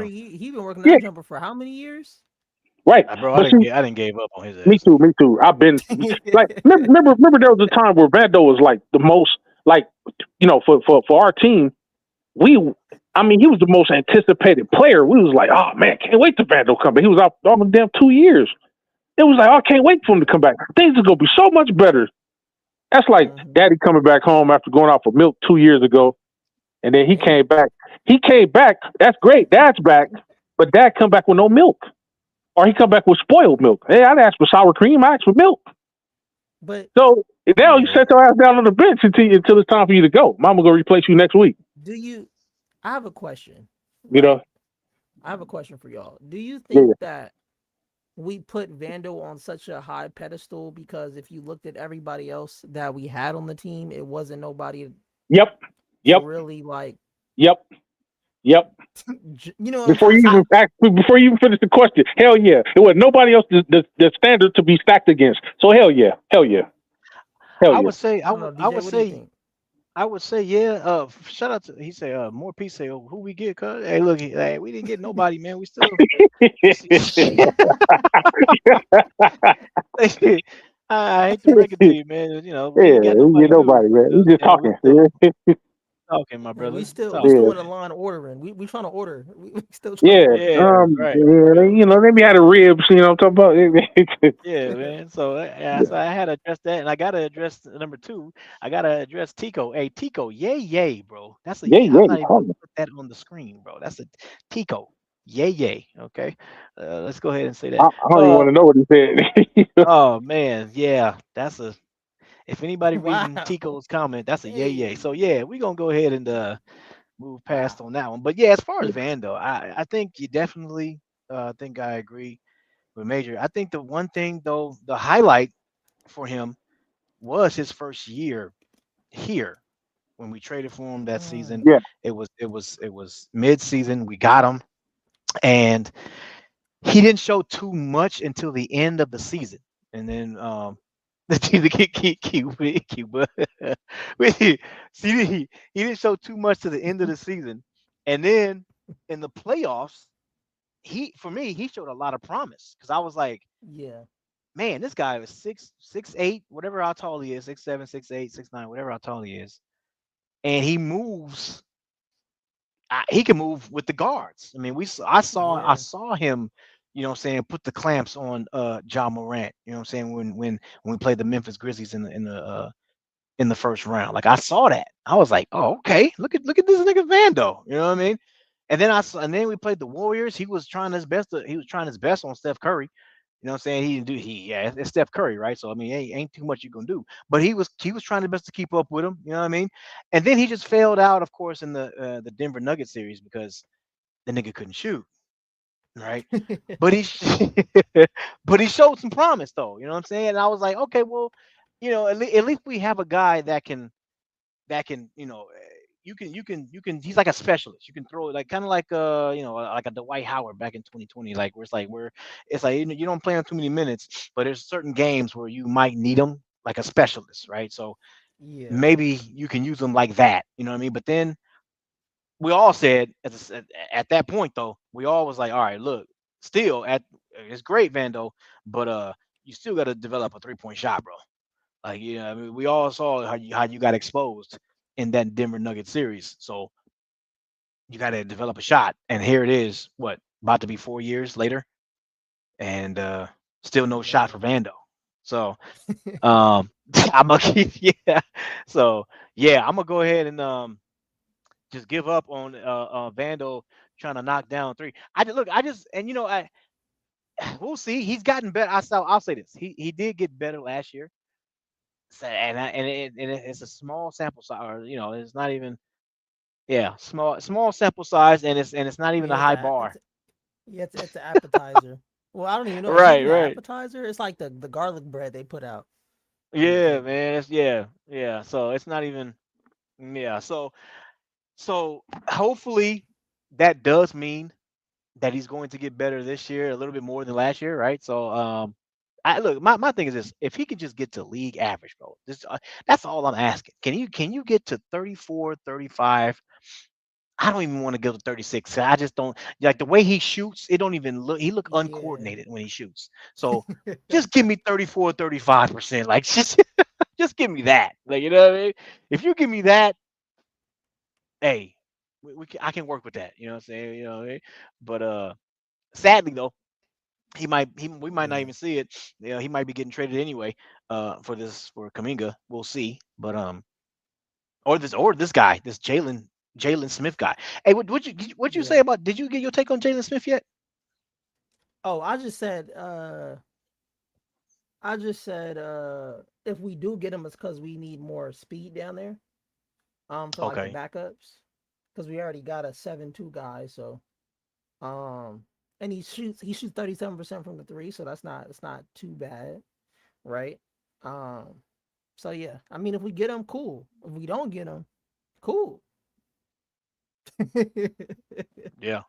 S4: He's been working that jumper for how many years?
S3: Right,
S2: bro. I didn't give up on his ass.
S3: Me too. I've been like, remember there was a time where Vando was like the most, like, for our team, he was the most anticipated player. We was like, oh man, can't wait to Vando come back. He was out almost damn 2 years. It was like, oh, I can't wait for him to come back. Things are gonna be so much better. That's like Daddy coming back home after going out for milk 2 years ago, and then he came back. That's great. Dad's back, but Dad come back with no milk, or he come back with spoiled milk. Hey, I'd ask for sour cream. I asked for milk.
S4: But
S3: so now you set your ass down on the bench until it's time for you to go. Mama gonna replace you next week.
S4: I have a question.
S3: I
S4: have a question for y'all. Do you think that we put Vando on such a high pedestal because if you looked at everybody else that we had on the team, it wasn't nobody.
S3: Yep.
S4: Really like.
S3: Yep. Before you even finish the question, hell yeah, it was nobody else the standard to be stacked against. So hell yeah.
S2: I would say yeah. Shout out to, he said more peace. Say, who we get? Cause hey, look, hey, we didn't get nobody, man. We still. I hate to break it to you, man. We
S3: didn't get nobody, man. We just talking.
S2: Okay, my brother.
S4: We still in the line ordering. We trying to order. We still trying to order.
S2: Right.
S3: They be had a ribs. I'm talking about.
S2: Yeah, man. So I had to address that, and I gotta address number 2. I gotta address Tico. Hey, Tico, yay, bro. That's a yay. I'm not even gonna put that on the screen, bro. That's a Tico. Yay. Okay. Let's go ahead and say that.
S3: I don't even want to know what he said.
S2: Oh man, yeah. That's a. If anybody reading Tico's comment, that's a yay. So yeah, we're gonna go ahead and move past on that one. But yeah, as far as Vando, I think you definitely think I agree with Major. I think the one thing though, the highlight for him was his first year here when we traded for him that season.
S3: Yeah.
S2: It was mid-season. We got him, and he didn't show too much until the end of the season, and then the team to get Cuba. See, he didn't show too much to the end of the season, and then in the playoffs, for me, he showed a lot of promise because I was like,
S4: Yeah.
S2: man, this guy is 6'8", whatever how tall he is, 6'7", 6'8", 6'9", whatever how tall he is, and he moves. He can move with the guards. I mean, I
S4: Yeah.
S2: saw him, you know what I'm saying, put the clamps on John Morant, you know what I'm saying, when we played the Memphis Grizzlies in the first round. Like I saw that. I was like, "Oh, okay. Look at this nigga Vando." You know what I mean? And then we played the Warriors. He was trying his best on Steph Curry. You know what I'm saying? He didn't do he yeah, it's Steph Curry, right? So I mean, ain't too much you gonna do. But he was trying his best to keep up with him, you know what I mean? And then he just failed out, of course, in the Denver Nuggets series because the nigga couldn't shoot, right? But but he showed some promise though, you know what I'm saying? And I was like, okay, well, at least we have a guy that can you can he's like a specialist. You can throw it like kind of like like a Dwight Howard back in 2020, like where it's like you don't play on too many minutes, but there's certain games where you might need him like a specialist, right? So
S4: Yeah.
S2: maybe you can use them like that, you know what I mean? But then we all said at that point though, we all was like, all right, look, still at it's great, Vando, but you still got to develop a 3-point shot, bro. Like, yeah, I mean, we all saw how you got exposed in that Denver Nuggets series. So you got to develop a shot, and here it is. What about to be 4 years later, and still no shot for
S4: Man.
S2: Vando. So I'm gonna keep yeah. So yeah, I'm gonna go ahead and just give up on Vando trying to knock down three. I just and we'll see. He's gotten better. I'll say this. He did get better last year. So, it's a small sample size, or it's not even small sample size, and it's not even a
S4: Yeah,
S2: high bar.
S4: it's an appetizer. Well, I don't even know. Is it
S2: Right,
S4: even an
S2: right.
S4: appetizer? It's like the garlic bread they put out on the
S2: Yeah,
S4: table.
S2: man. Yeah. So it's not even yeah. So hopefully that does mean that he's going to get better this year, a little bit more than last year, right? So I look, my thing is this: if he can just get to league average, bro, that's all I'm asking. Can you get to 34, 35? I don't even want to go to 36. I just don't like the way he shoots. It don't even look. He look
S4: Yeah.
S2: uncoordinated when he shoots. So just give me 34, 35%. Like just give me that. Like what I mean. If you give me that, hey, I can work with that. You know what I'm saying? You know what I mean? But sadly though, we might not
S4: Yeah.
S2: even see it. He might be getting traded anyway. For Kuminga, we'll see. But or this guy, this Jalen Smith guy. Hey, what you say
S4: Yeah.
S2: about? Did you get your take on Jalen Smith yet?
S4: Oh, I just said if we do get him, it's because we need more speed down there. For like the
S2: Okay.
S4: backups, because we already got a 7-2 guy. So and he shoots 37% from the three, so it's not too bad, right? Um, so yeah, I mean, if we get him, cool. If we don't get him, cool.
S2: Yeah.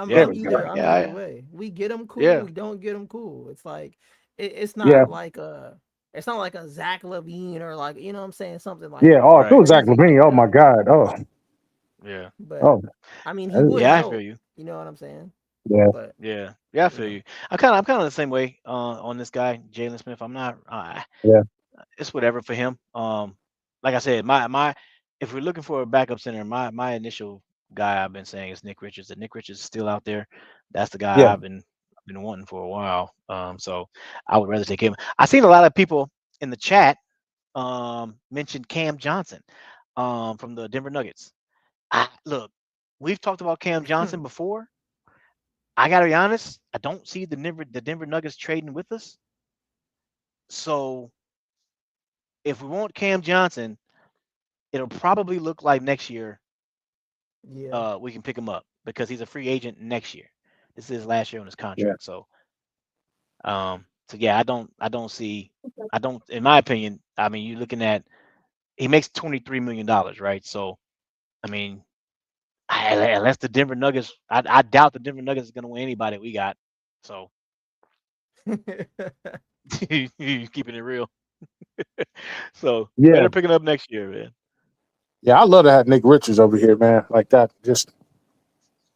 S3: There
S2: Yeah.
S3: we go.
S4: I'm either
S2: Yeah.
S4: way. We get him, cool.
S2: Yeah.
S4: We don't get him, cool. It's like it's
S3: Yeah,
S4: not like a Zach Levine or like you know what I'm saying, something like
S3: yeah. Oh, if it
S2: Right.
S3: was Zach
S4: crazy
S3: Levine,
S4: like
S3: oh my
S4: that.
S3: God. Oh,
S2: Yeah.
S4: But
S3: oh.
S4: I mean, he
S3: uh,
S4: would
S2: Yeah. I feel
S4: help.
S2: you.
S4: You know what I'm saying?
S3: Yeah,
S4: But
S2: Yeah. Yeah. I
S4: you
S2: feel
S4: know,
S2: you. I'm kind of the same way on this guy, Jalen Smith. I'm not.
S3: yeah,
S2: It's whatever for him. Like I said, my if we're looking for a backup center, my initial guy I've been saying is Nick Richards. And Nick Richards is still out there. That's the guy
S3: yeah,
S2: I've been wanting for a while. So I would rather take him. I seen a lot of people in the chat mentioned Cam Johnson from the Denver Nuggets. Look, we've talked about Cam Johnson before. I gotta be honest, I don't see the Denver Nuggets trading with us. So if we want Cam Johnson, it'll probably look like next year
S4: yeah.
S2: we can pick him up because he's a free agent next year. This is his last year on his
S3: yeah,
S2: contract. So yeah, I don't in my opinion, I mean you're looking at he makes $23 million, right? So I mean unless the Denver Nuggets I doubt the Denver Nuggets is gonna win anybody we got. So keeping it real. So
S3: yeah,
S2: better pick it up next year, man.
S3: yeah. I love to have Nick Richards over here, man. Like that. Just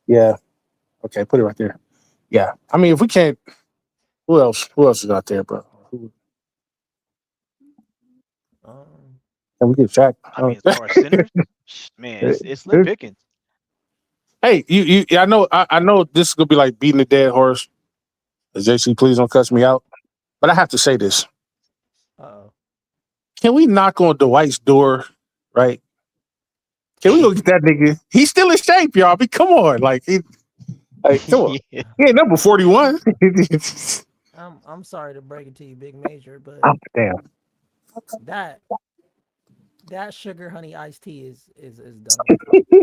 S3: yeah. Okay, put it right there. Yeah. I mean, if we can't, who else? Who else is out there, bro?
S4: Um,
S3: And we get Shaq.
S2: I mean, as far as centers, man, it's slim pickings.
S3: Hey, I know this is gonna be like beating a dead horse. JC, please don't cuss me out. But I have to say this.
S4: uh-oh.
S3: Can we knock on Dwight's door, right? Can we go get that nigga? He's still in shape, y'all. I mean, come on. Like, come on.
S2: Yeah.
S3: He ain't number 41.
S4: I'm sorry to break it to you, Big Major, but
S3: Oh, damn.
S4: that sugar honey iced tea is done.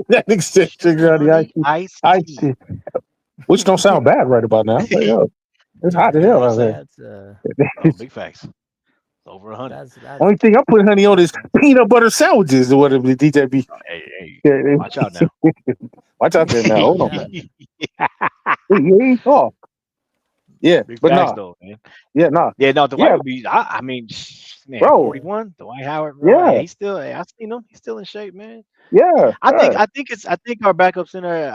S3: That nigga said sugar on the
S2: Iced
S3: ice
S2: tea.
S3: tea. Which don't sound bad right about now. But, yo, it's hot as hell out there.
S4: That's
S2: Oh, big facts. Over 100.
S4: that's
S3: Only thing I put honey on is peanut butter sandwiches or whatever the DJ be.
S2: Hey, watch out now.
S3: Watch out there now. Hold on, man.
S4: Yeah.
S3: He ain't talk. Yeah,
S2: Big
S3: but
S2: facts
S3: nah.
S2: though, man.
S3: Yeah, nah.
S2: Yeah, no, Dwight
S3: Yeah.
S2: would be. I mean, man,
S3: Bro.
S2: 41. Dwight Howard, bro.
S3: Yeah.
S2: Yeah, he's still. I seen him. He's still in shape, man.
S3: Yeah.
S2: I think our backup center.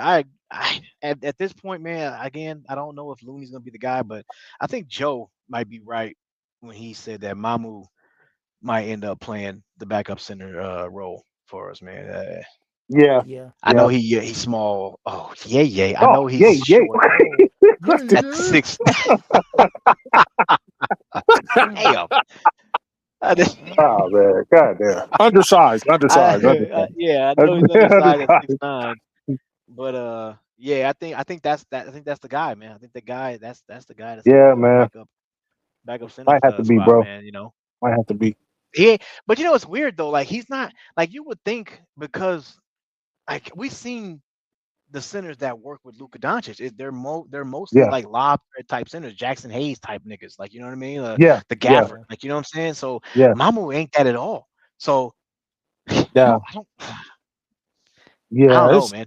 S2: At this point, man. Again, I don't know if Looney's gonna be the guy, but I think Joe might be right when he said that Mamu might end up playing the backup center role for us, man.
S3: Yeah.
S4: Yeah.
S2: I know he's small. Oh yeah. I know he's
S3: yeah.
S2: short at 6. Damn.
S3: Oh man, goddamn. Undersized.
S2: Yeah, I know he's undersized at 6'9". But yeah, I think that's the guy, man. I think the guy that's the guy that's
S3: Yeah, man.
S2: backup center
S3: Might have to be,
S2: spot,
S3: bro.
S2: man. You know.
S3: Might have to be.
S2: Yeah, but you know it's weird though. Like he's not like you would think because like we've seen the centers that work with Luka Doncic. They're mostly
S3: Yeah.
S2: like lob threat type centers, Jackson Hayes type niggas. Like you know what I mean?
S3: Yeah.
S2: The Gafford. Like you know what I'm saying? So
S3: Yeah.
S2: Mamu ain't that at all. So
S3: Yeah.
S2: I don't
S3: Yeah.
S2: know, man.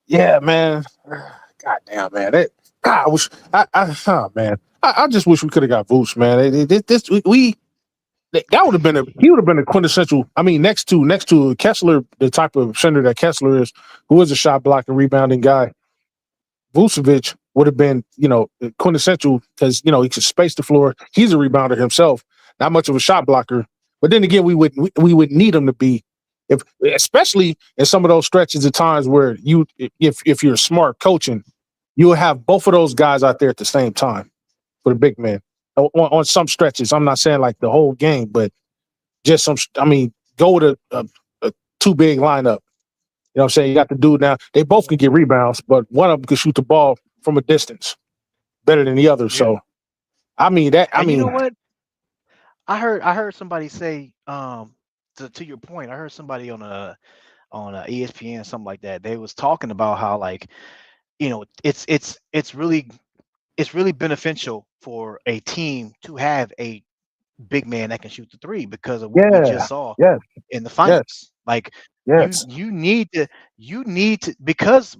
S3: Yeah, man. God damn, man. I wish. Man. I just wish we could have got Vooch, man. That would have been he would have been a quintessential. I mean, next to Kessler, the type of center that Kessler is, who is a shot blocking, rebounding guy. Vucevic would have been, quintessential because he could space the floor. He's a rebounder himself, not much of a shot blocker. But then again, we would need him to be, especially in some of those stretches of times where if you're smart coaching, you will have both of those guys out there at the same time for the big man. On some stretches, I'm not saying like the whole game, but just some. I mean, go with a too big lineup. You know what I'm saying? You got the dude now. They both can get rebounds, but one of them can shoot the ball from a distance better than the other. Yeah. So, I mean that. I mean,
S2: you know what? I heard somebody say to your point. I heard somebody on ESPN something like that. They was talking about how like it's really beneficial for a team to have a big man that can shoot the three because of what we just saw in the finals.
S3: Yes.
S2: Like
S3: yes.
S2: you need to because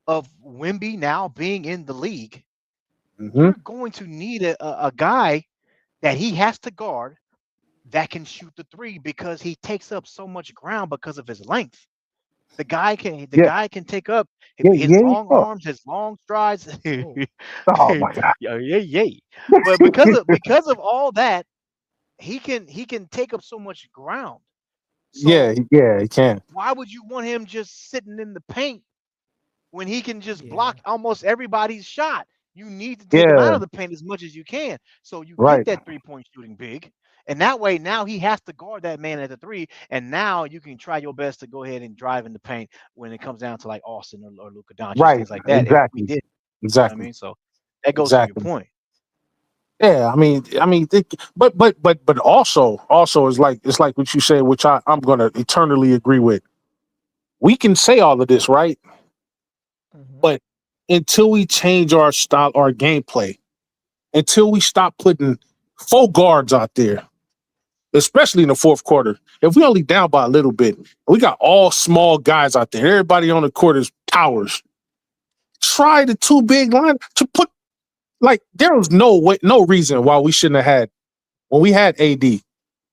S2: of Wemby now being in the league, you're going to need a guy that he has to guard that can shoot the three because he takes up so much ground because of his length. The guy can take up his long arms, his long strides.
S3: Oh my God!
S2: Yeah. But because of all that, he can take up so much ground. So
S3: he can.
S2: Why would you want him just sitting in the paint when he can just block almost everybody's shot? You need to take him out of the paint as much as you can. So you get that 3-point shooting big. And that way, now he has to guard that man at the three, and now you can try your best to go ahead and drive in the paint when it comes down to like Austin or Luka Doncic, things like that.
S3: Exactly.
S2: We did.
S3: Exactly.
S2: You know what I mean, so that goes to your point.
S3: Yeah, I mean, but also it's like what you say, which I'm gonna eternally agree with. We can say all of this, right? But until we change our style, our gameplay, until we stop putting 4 guards out there, especially in the fourth quarter. If we only down by a little bit, we got all small guys out there. Everybody on the court is towers. Try the 2 big line to put there was no reason why we shouldn't have had when we had AD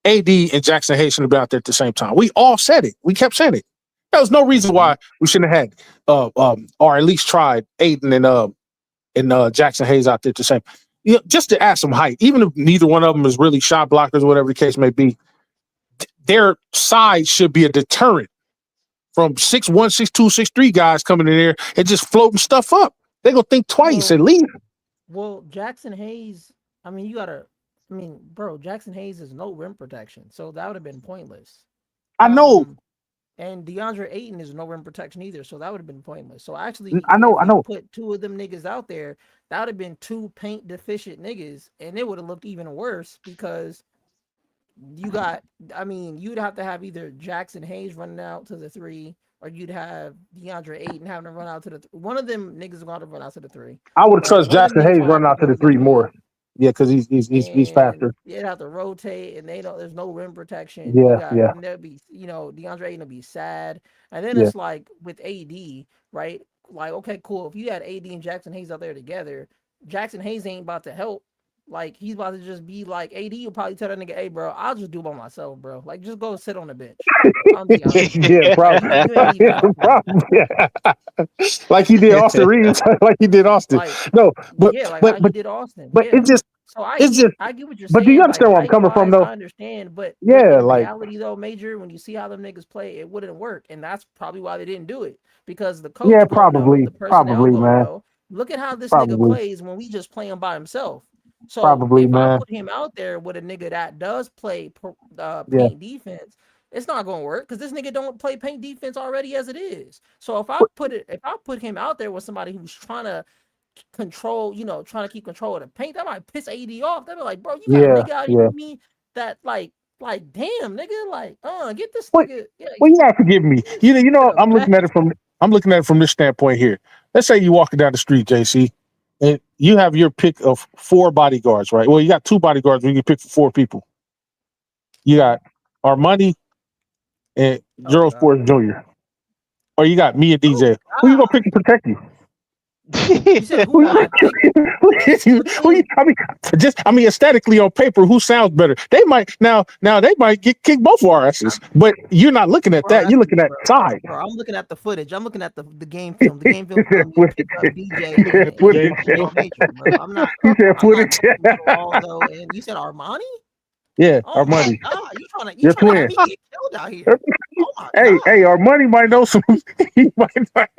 S3: and Jackson Hayes should have been out there at the same time. We all said it. We kept saying it. was no reason why we shouldn't have had or at least tried Aiden and Jackson Hayes out there to say, just to add some height, even if neither one of them is really shot blockers, whatever the case may be, their size should be a deterrent from 6'1", 6'2", 6'3" guys coming in there and just floating stuff up. They're gonna think twice at least.
S4: Well, Jackson Hayes, I mean, bro, Jackson Hayes is no rim protection, so that would have been pointless.
S3: I know.
S4: And DeAndre Ayton is no rim protection either, so that would have been pointless. So actually,
S3: I know.
S4: Put two of them niggas out there, that would have been two paint deficient niggas, and it would have looked even worse because you'd have to have either Jackson Hayes running out to the three, or you'd have DeAndre Ayton having to run out to the one of them niggas is going to run out to the three.
S3: I would trust Jackson Hayes running out to the three more. Yeah, because he's faster.
S4: They'd have to rotate, and there's no rim protection.
S3: Yeah.
S4: And there'll be, DeAndre Ayton will be sad. And then it's like with AD, right? Like, okay, cool. If you had AD and Jackson Hayes out there together, Jackson Hayes ain't about to help. Like, he's about to just be like, AD will probably tell that nigga, hey, bro, I'll just do it by myself, bro. Like, just go sit on the bench.
S3: Yeah, probably. Like he did Austin Reeves. Like he did Austin. But
S4: he did Austin.
S3: But
S4: it's just,
S3: I
S4: get what you're saying.
S3: But do you understand where I'm coming from, though?
S4: I understand, but
S3: in
S4: reality, though, Major, when you see how them niggas play, it wouldn't work. And that's probably why they didn't do it. Because the coach,
S3: probably, man.
S4: Look at how this nigga plays when we just play him by himself. So I put him out there with a nigga that does play paint defense, it's not going to work because this nigga don't play paint defense already as it is. So if I put him out there with somebody who's trying to control, trying to keep control of the paint, that might piss AD off. They'll be like, bro, you got a nigga out here with me that like damn nigga, like get this nigga.
S3: Well, you gotta forgive me. I'm looking at it from this standpoint here. Let's say you're walking down the street, JC. And you have your pick of 4 bodyguards, right? Well, you got 2 bodyguards. You can pick for 4 people. You got Armani and Gerald Sports Jr. Or you got me and DJ. Who you gonna pick to protect you? Aesthetically on paper, who sounds better? They might get kicked both of our asses, but you're not looking at that. You're looking at side.
S4: Bro, I'm looking at the footage. I'm looking at the game film. The game film. DJ. I'm not.
S3: You said footage.
S4: And you said Armani.
S3: Yeah, Armani.
S4: You trying to get killed out here?
S3: Hey, Armani might know some. He might be like,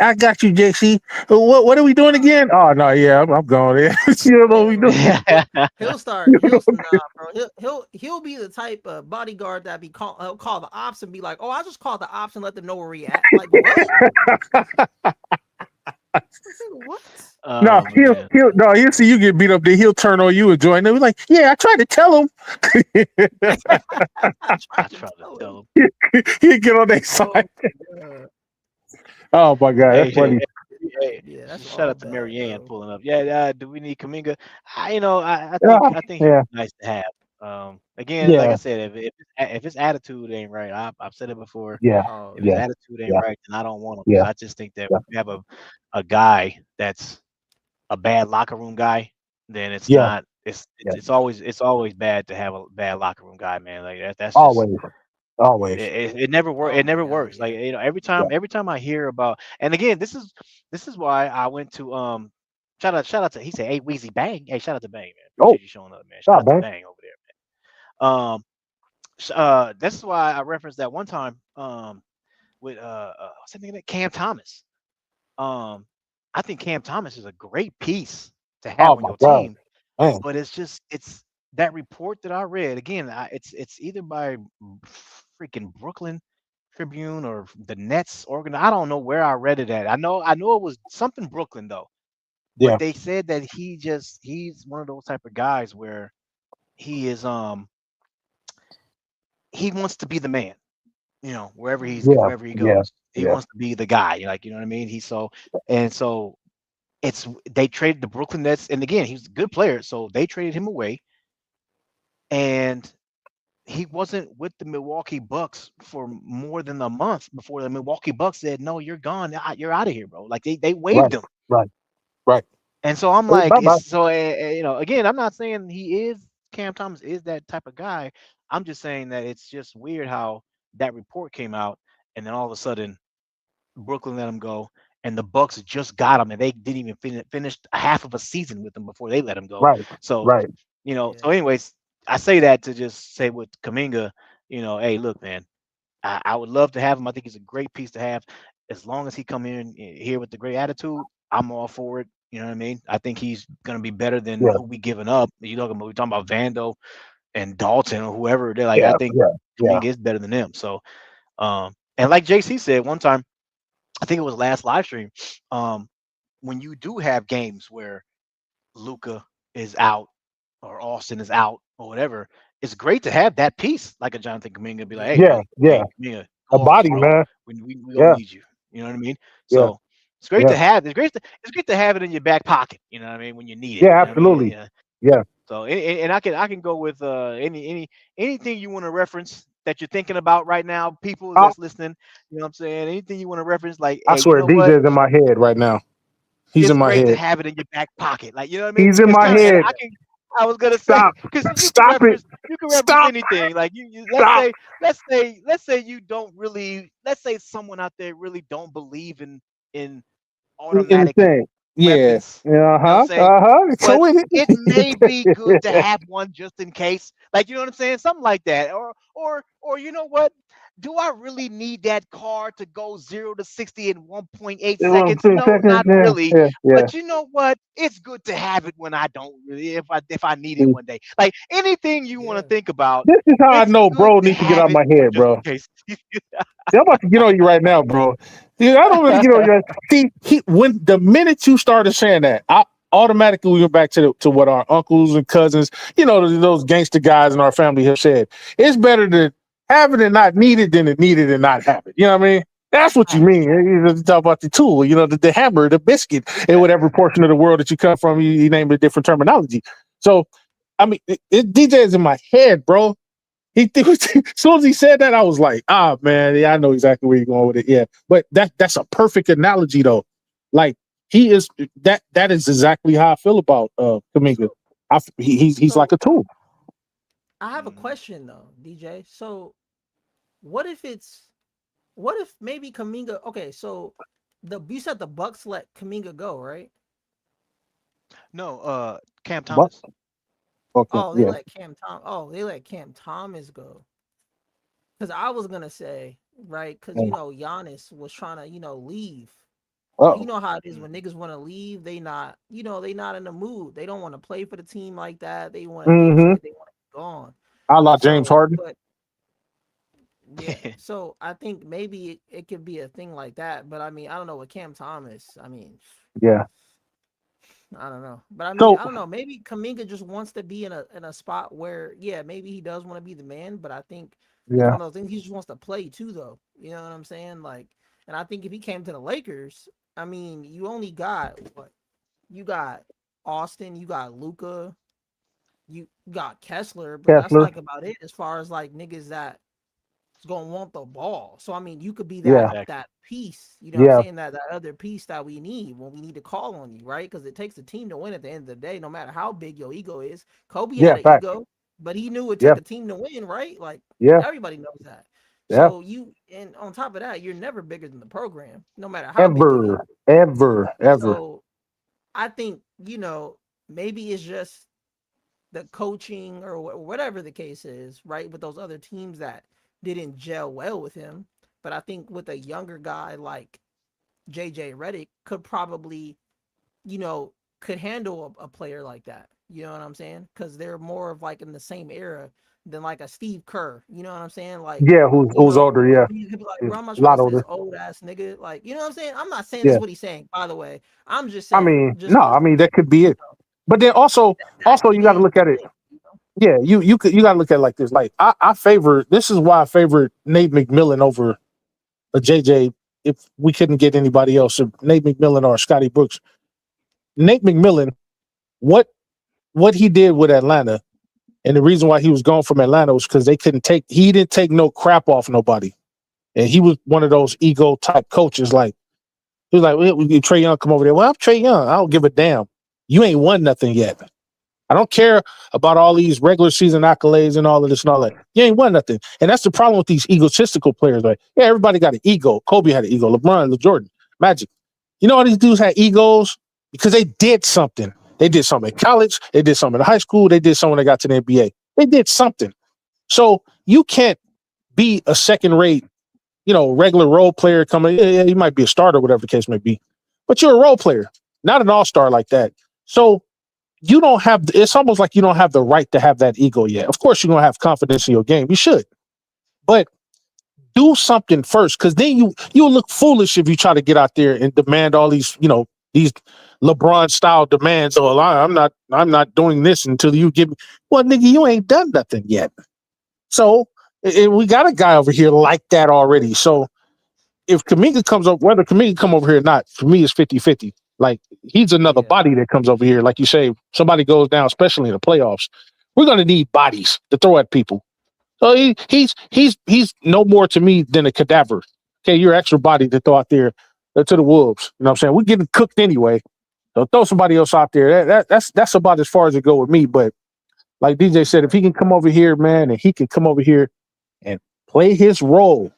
S3: I got you, JC. What are we doing again? Oh no, yeah, I'm going in. You don't know what we doing.
S4: He'll be the type of bodyguard that he'll call the ops and be like, oh, I just called the ops and let them know where we at. Like what?
S3: What? He'll see you get beat up there. He'll turn on you and join them. He's like, yeah, I tried to tell him.
S2: I tried to tell him.
S3: He'll get on their side. Oh my God, that's funny.
S2: Shout out to Marianne pulling up. Do we need Kuminga? I think he's nice to have. Again, like I said, if his attitude ain't right, I've said it before. If his attitude ain't right, then I don't want him. I just think that if we have a guy that's a bad locker room guy, then it's not. It's always bad to have a bad locker room guy, man. Like that's
S3: always.
S2: It never works. It never works. Like every time I hear about, and again, this is why I went to shout out to, he said, hey Weezy Bang, hey, shout out to Bang, man. Appreciate you showing up, man. Shout out to Bang over there, man. This is why I referenced that one time with what's that name, Cam Thomas. I think Cam Thomas is a great piece to have on your team, but it's that report that I read again. It's either by freaking Brooklyn Tribune or the Nets organ. I don't know where I read it at. I know it was something Brooklyn though. But they said that he's one of those type of guys where he is he wants to be the man, wherever he goes. He wants to be the guy, like, you know what I mean? So they traded the Brooklyn Nets, and again, he's a good player, so they traded him away, and he wasn't with the Milwaukee Bucks for more than a month before the Milwaukee Bucks said, no, you're gone, you're out of here, bro. Like they waived him.
S3: Right.
S2: And so I'm like, again, I'm not saying he is Cam Thomas is that type of guy. I'm just saying that it's just weird how that report came out, and then all of a sudden Brooklyn let him go, and the Bucks just got him, and they didn't even finish a half of a season with him before they let him go.
S3: Right.
S2: So,
S3: Right.
S2: so
S4: Yeah.
S2: anyways, I say that to just say with Kaminga, hey, look, man, I would love to have him. I think he's a great piece to have. As long as he come in here with the great attitude, I'm all for it. You know what I mean? I think he's gonna be better than
S3: Yeah.
S2: who we giving up. We're talking about Vando and Dalton or whoever. They're like, I
S3: Yeah.
S2: think
S3: Yeah. Yeah.
S2: Kaminga is better than them. So, and like JC said one time, I think it was last live stream. Um, when you do have games where Luca is out or Austin is out or whatever, it's great to have that piece like a Jonathan Kuminga be like, hey
S3: Yeah.
S2: man,
S3: Yeah.
S2: hey Kuminga,
S3: A
S2: go off,
S3: body,
S2: bro.
S3: man.
S2: We gonna
S3: Yeah.
S2: need you. You know what I mean?
S3: Yeah.
S2: So it's great
S3: Yeah.
S2: to have. It's great to have it in your back pocket. You know what I mean? When you need it.
S3: Yeah.
S2: You know what I mean?
S3: Absolutely.
S2: Yeah.
S3: Yeah.
S2: So and I can go with anything you want to reference that you're thinking about right now, people
S3: I,
S2: that's listening. You know what I'm saying? Anything you want to reference, like,
S3: I
S2: hey, you
S3: swear,
S2: know what?
S3: DJ's in my head right now. He's
S2: It's
S3: in my
S2: great to
S3: head.
S2: have it in your back pocket. Like, you know what I mean?
S3: He's in
S2: It's
S3: my
S2: kind of, and
S3: head.
S2: I was gonna say,
S3: Stop.
S2: because
S3: Stop it.
S2: you can reference
S3: Stop.
S2: anything. Like let's
S3: Stop.
S2: say, you don't really, let's say someone out there really don't believe in
S3: In the
S2: automatic
S3: thing. Yeah.
S2: weapons. You know what I'm
S3: Uh-huh.
S2: saying?
S3: Uh-huh.
S2: But
S3: So it
S2: it may be good to have one just in case. Like, you know what I'm saying? Something like that. Or you know what? Do I really need that car to go 0 to 60 in 1.8
S3: in one
S2: seconds? No,
S3: seconds.
S2: not
S3: Yeah.
S2: really.
S3: Yeah. Yeah.
S2: But you know what? It's good to have it when I don't really, if I need it one day. Like anything you want to
S4: Yeah.
S2: think about,
S3: This is how I
S2: it's
S3: know
S2: good
S3: bro
S2: to
S3: needs to get out
S2: have
S3: of
S2: it
S3: my
S2: for
S3: head,
S2: just
S3: bro.
S2: in case.
S3: See, I'm about to get on you right now, bro. Dude, I don't really get on you. See, when the minute you started saying that, I automatically went back to what our uncles and cousins, those gangster guys in our family have said. It's better to have it and not need it than to need it and not have it. You know what I mean? That's what you mean. You talk about the tool, the hammer, the biscuit, in whatever portion of the world that you come from, you name it a different terminology. So, I mean, DJ is in my head, bro. As soon as he said that, I was like, man, yeah, I know exactly where you're going with it. Yeah. But that's a perfect analogy though. Like he is that is exactly how I feel about Kuminga.
S4: So
S3: He's like
S4: so
S3: a tool.
S4: I have a
S2: Mhm.
S4: question though, DJ. So what if what if maybe Kaminga? Okay, so you said the Bucks let Kaminga go, right?
S2: No, Cam
S3: But
S2: Thomas.
S3: okay,
S4: Oh,
S3: yeah.
S4: they let Cam Thomas go. Because I was gonna say, right, because Giannis was trying to, leave. But you
S3: Oh.
S4: know how it is when
S2: Mhm.
S4: niggas want to leave, they not in the mood. They don't want to play for the team like that. They want to get to
S3: Mm-hmm.
S4: it. They want to be gone.
S3: I like James
S4: So,
S3: Harden.
S4: but yeah, so I think maybe it could be a thing like that. But I mean, I don't know with Cam Thomas. I mean,
S3: Yeah.
S4: I don't know. But I mean,
S3: So
S4: I don't know. Maybe Kaminga just wants to be in a spot where, yeah, maybe he does want to be the man. But I think it's
S3: yeah,
S4: one of those things he just wants to play too, though. You know what I'm saying? Like, and I think if he came to the Lakers, I mean, you only got what? You got Austin, you got Luca, you got Kessler, but that's
S3: Kessler.
S4: like about it as far as like niggas that is gonna want the ball. So I mean, you could be
S3: Yeah.
S2: Exactly.
S4: that piece, you know what I'm
S3: Yeah.
S4: saying? That other piece that we need when we need to call on you, right? Because it takes a team to win at the end of the day, no matter how big your ego is. Kobe
S3: Yeah.
S4: had an
S3: Fact.
S4: ego, but he knew it
S3: Yeah.
S4: took a team to win, right? Like
S3: Yeah.
S4: everybody knows that.
S3: Yeah.
S4: So and on top of that, you're never bigger than the program, no matter how big your ego.
S3: Ever. Ever. Ever.
S4: So I think, maybe it's just the coaching or whatever the case is, right? With those other teams that didn't gel well with him. But I think with a younger guy like JJ Redick could probably, you know, could handle a player like that. You know what I'm saying? Because they're more of like in the same era than like a Steve Kerr. You know what I'm saying? Like,
S3: Yeah. Who's older? Yeah.
S4: he'd be like,
S3: Yeah.
S4: bro, I'm not
S3: A
S4: trying
S3: lot
S4: to listen to
S3: older.
S4: this old ass nigga. Like, you know what I'm saying? I'm not saying this
S3: Yeah.
S4: is what he's saying, by the way. I'm just
S3: I
S4: saying,
S3: mean,
S4: just
S3: no. I mean, that could be
S4: you
S3: it. But then also,
S4: that could
S3: you got to
S4: be
S3: look
S4: the
S3: at it.
S4: thing. You know?
S3: Yeah, you got to look at it like this. Like I favor. This is why I favor Nate McMillan over a JJ. If we couldn't get anybody else, if Nate McMillan or Scotty Brooks. Nate McMillan, what he did with Atlanta, and the reason why he was gone from Atlanta was because he didn't take no crap off nobody, and he was one of those ego type coaches. Like he was like, well, Trey Young come over there. Well, I'm Trey Young. I don't give a damn. You ain't won nothing yet. I don't care about all these regular season accolades and all of this and all that. You ain't won nothing. And that's the problem with these egotistical players. Like, yeah, everybody got an ego. Kobe had an ego. LeBron, Jordan, Magic. You know all these dudes had egos? Because they did something. They did something in college. They did something in high school. They did something when they got to the NBA. They did something. So you can't be a second-rate, regular role player coming. Yeah, you might be a starter, whatever the case may be. But you're a role player, not an all-star like that. So you don't have, it's almost like you don't have the right to have that ego yet. Of course, you're going to have confidence in your game. You should. But do something first, because then you'll look foolish if you try to get out there and demand all these, these LeBron-style demands. Oh, I'm not doing this until you give me. Well, nigga, you ain't done nothing yet. So we got a guy over here like that already. So if Kuminga comes up, whether Kuminga come over here or not, for me, it's 50-50. Like, he's another body that comes over here. Like you say, somebody goes down, especially in the playoffs. We're going to need bodies to throw at people. So he's no more to me than a cadaver. Okay, you're extra body to throw out there to the wolves. You know what I'm saying? We're getting cooked anyway. So throw somebody else out there. That's about as far as it go with me. But like DJ said, if he can come over here, man, and he can come over here and play his role,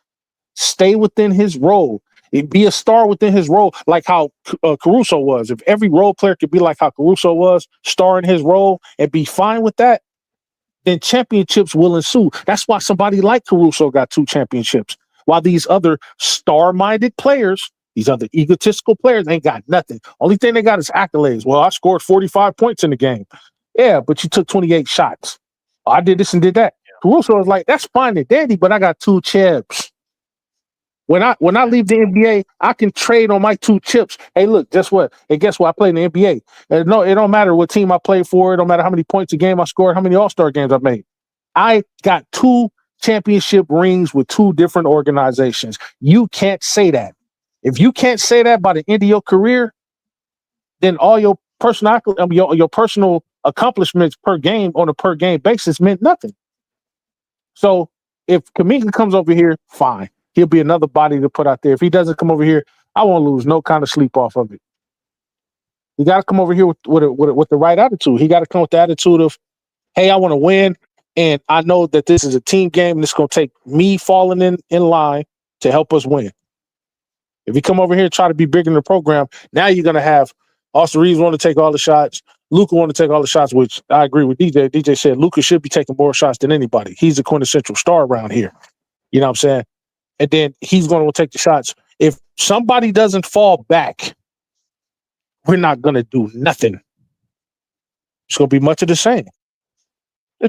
S3: stay within his role, and be a star within his role, like how Caruso was. If every role player could be like how Caruso was, star in his role, and be fine with that, then championships will ensue. That's why somebody like Caruso got 2 championships, while these other star-minded players, these other egotistical players, ain't got nothing. Only thing they got is accolades. Well, I scored 45 points in the game. Yeah, but you took 28 shots. Oh, I did this and did that. Caruso was like, that's fine and dandy, but I got 2 chips. When I leave the NBA, I can trade on my 2 chips. Hey, look, guess what? Hey, guess what? I play in the NBA. No, it don't matter what team I play for. It don't matter how many points a game I scored, how many All-Star games I made. I got 2 championship rings with 2 different organizations. You can't say that. If you can't say that by the end of your career, then all your personal your personal accomplishments per game on a per game basis meant nothing. So if Kuminga comes over here, fine. He'll be another body to put out there. If he doesn't come over here, I won't lose no kind of sleep off of it. He got to come over here with the right attitude. He got to come with the attitude of, hey, I want to win, and I know that this is a team game, and it's going to take me falling in line to help us win. If you come over here and try to be bigger in the program, now you're going to have Austin Reeves want to take all the shots. Luka want to take all the shots, which I agree with DJ. DJ said Luka should be taking more shots than anybody. He's a quintessential star around here. You know what I'm saying? And then he's going to take the shots. If somebody doesn't fall back, we're not going to do nothing. It's going to be much of the same.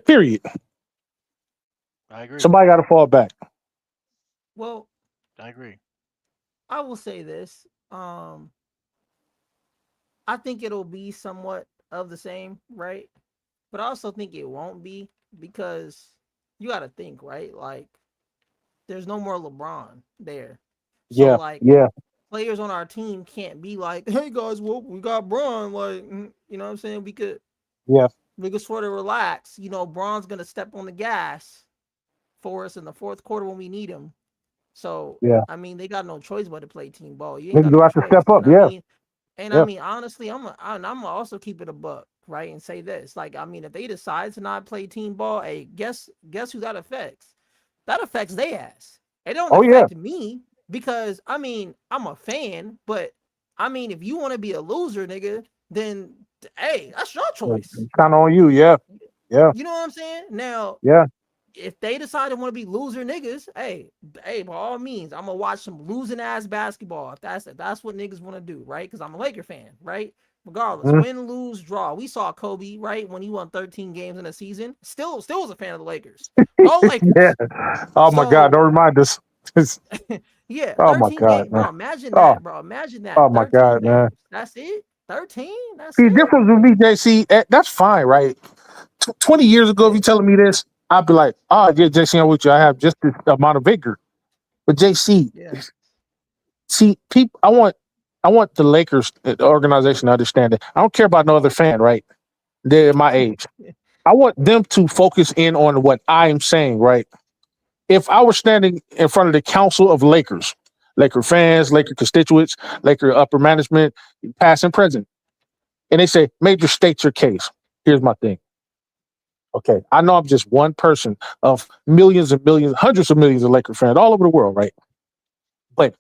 S3: Period.
S2: I agree.
S3: Somebody got to fall back.
S4: Well,
S2: I agree.
S4: I will say this. I think it'll be somewhat of the same, right? But I also think it won't be, because you got to think, right? Like, there's no more LeBron there. So, players on our team can't be like, hey guys, well, we got Bron. Like, you know what I'm saying? We could sort of relax. Bron's gonna step on the gas for us in the fourth quarter when we need him. So I mean, they got no choice but to play team ball. You ain't got no choice,
S3: step up,
S4: I mean, honestly, I'm gonna also keep it a buck, right? And say this. Like, I mean, if they decide to not play team ball, hey, guess who that affects? That affects their ass. It don't affect me, because I mean, I'm a fan, but I mean, if you want to be a loser, nigga, then hey, that's your choice.
S3: It's kind of on you, yeah.
S4: You know what I'm saying? Now, if they decide to want to be loser niggas, hey, by all means, I'm gonna watch some losing ass basketball. If that's what niggas want to do, right? Because I'm a Laker fan, right? Regardless, win, lose, draw. We saw Kobe, right, when he won 13 games in a season. Still was a fan of the Lakers. All Lakers.
S3: Oh my God! Don't remind us.
S4: Yeah.
S3: Oh my God,
S4: games,
S3: man.
S4: Bro. Imagine that, bro. Imagine that.
S3: Oh my God, man.
S4: That's it. 13. That's
S3: See,
S4: it.
S3: the difference with me, JC, that's fine, right? 20 years ago, if you telling me this, I'd be like, oh, yeah, JC, I'm with you. I have just this amount of vigor. But JC, see, people, I want the Lakers organization to understand that I don't care about no other fan, right? They're my age. I want them to focus in on what I'm saying, right? If I were standing in front of the council of Lakers, Laker fans, Laker constituents, Laker upper management, past and present, and they say, Major, state your case. Here's my thing. Okay, I know I'm just one person of millions and millions, hundreds of millions of Laker fans all over the world, right? But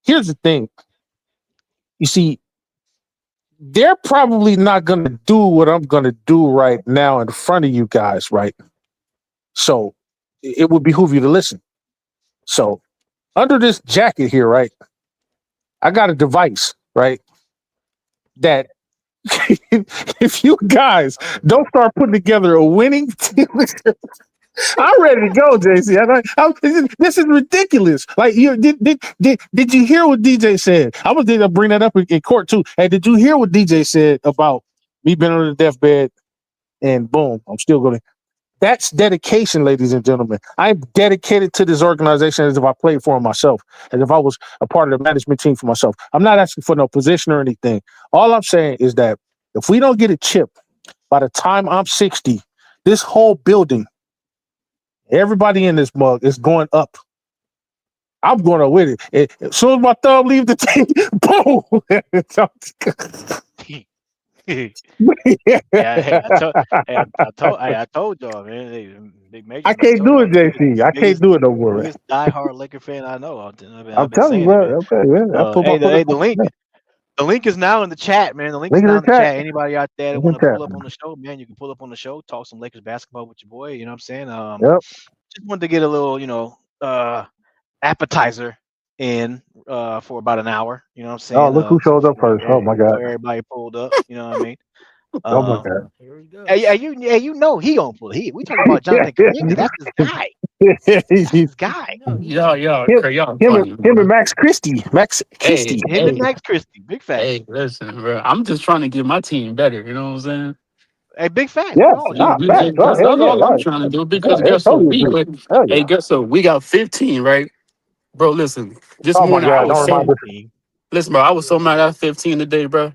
S3: here's the thing. You see, they're probably not going to do what I'm going to do right now in front of you guys, right? So it would behoove you to listen. So under this jacket here, right, I got a device, right, that if you guys don't start putting together a winning team, I'm ready to go, JC. This is ridiculous. Like, did you hear what DJ said? I was going to bring that up in court too. Hey, did you hear what DJ said about me being on the deathbed? And boom, I'm still going to. That's dedication, ladies and gentlemen. I'm dedicated to this organization as if I played for myself, as if I was a part of the management team for myself. I'm not asking for no position or anything. All I'm saying is that if we don't get a chip by the time I'm 60, this whole building, everybody in this mug is going up. I'm going up with it. As soon as my thumb leaves the thing, boom.
S2: I told y'all, man. Big Major.
S3: I can't do it, JC. I can't do it no more.
S2: Biggest diehard Laker fan I know.
S3: I'm telling you, bro.
S2: The link is now in the chat, man. The link is now in the chat. Anybody out there that want to pull up on the show, man, you can pull up on the show, talk some Lakers basketball with your boy. You know what I'm saying? Just wanted to get a little, appetizer in for about an hour. You know what I'm saying?
S3: Oh, look who shows up first. Oh my God.
S2: Everybody pulled up. You know what I mean?
S3: Oh my God.
S4: Here we go.
S2: You know he on pull. We talking about Jonathan Kuminga. That's his guy. That's his guy.
S3: Him and Max Christie.
S2: Him and Max Christie. Big fact.
S5: Hey, listen, bro. I'm just trying to get my team better. You know what I'm saying?
S2: Hey, big fact.
S3: Yeah,
S5: that's all I'm trying to do. Because guess what? Guess what? We got 15, right? Bro, listen. This morning I was so listen, bro. I was so mad at 15 today, bro.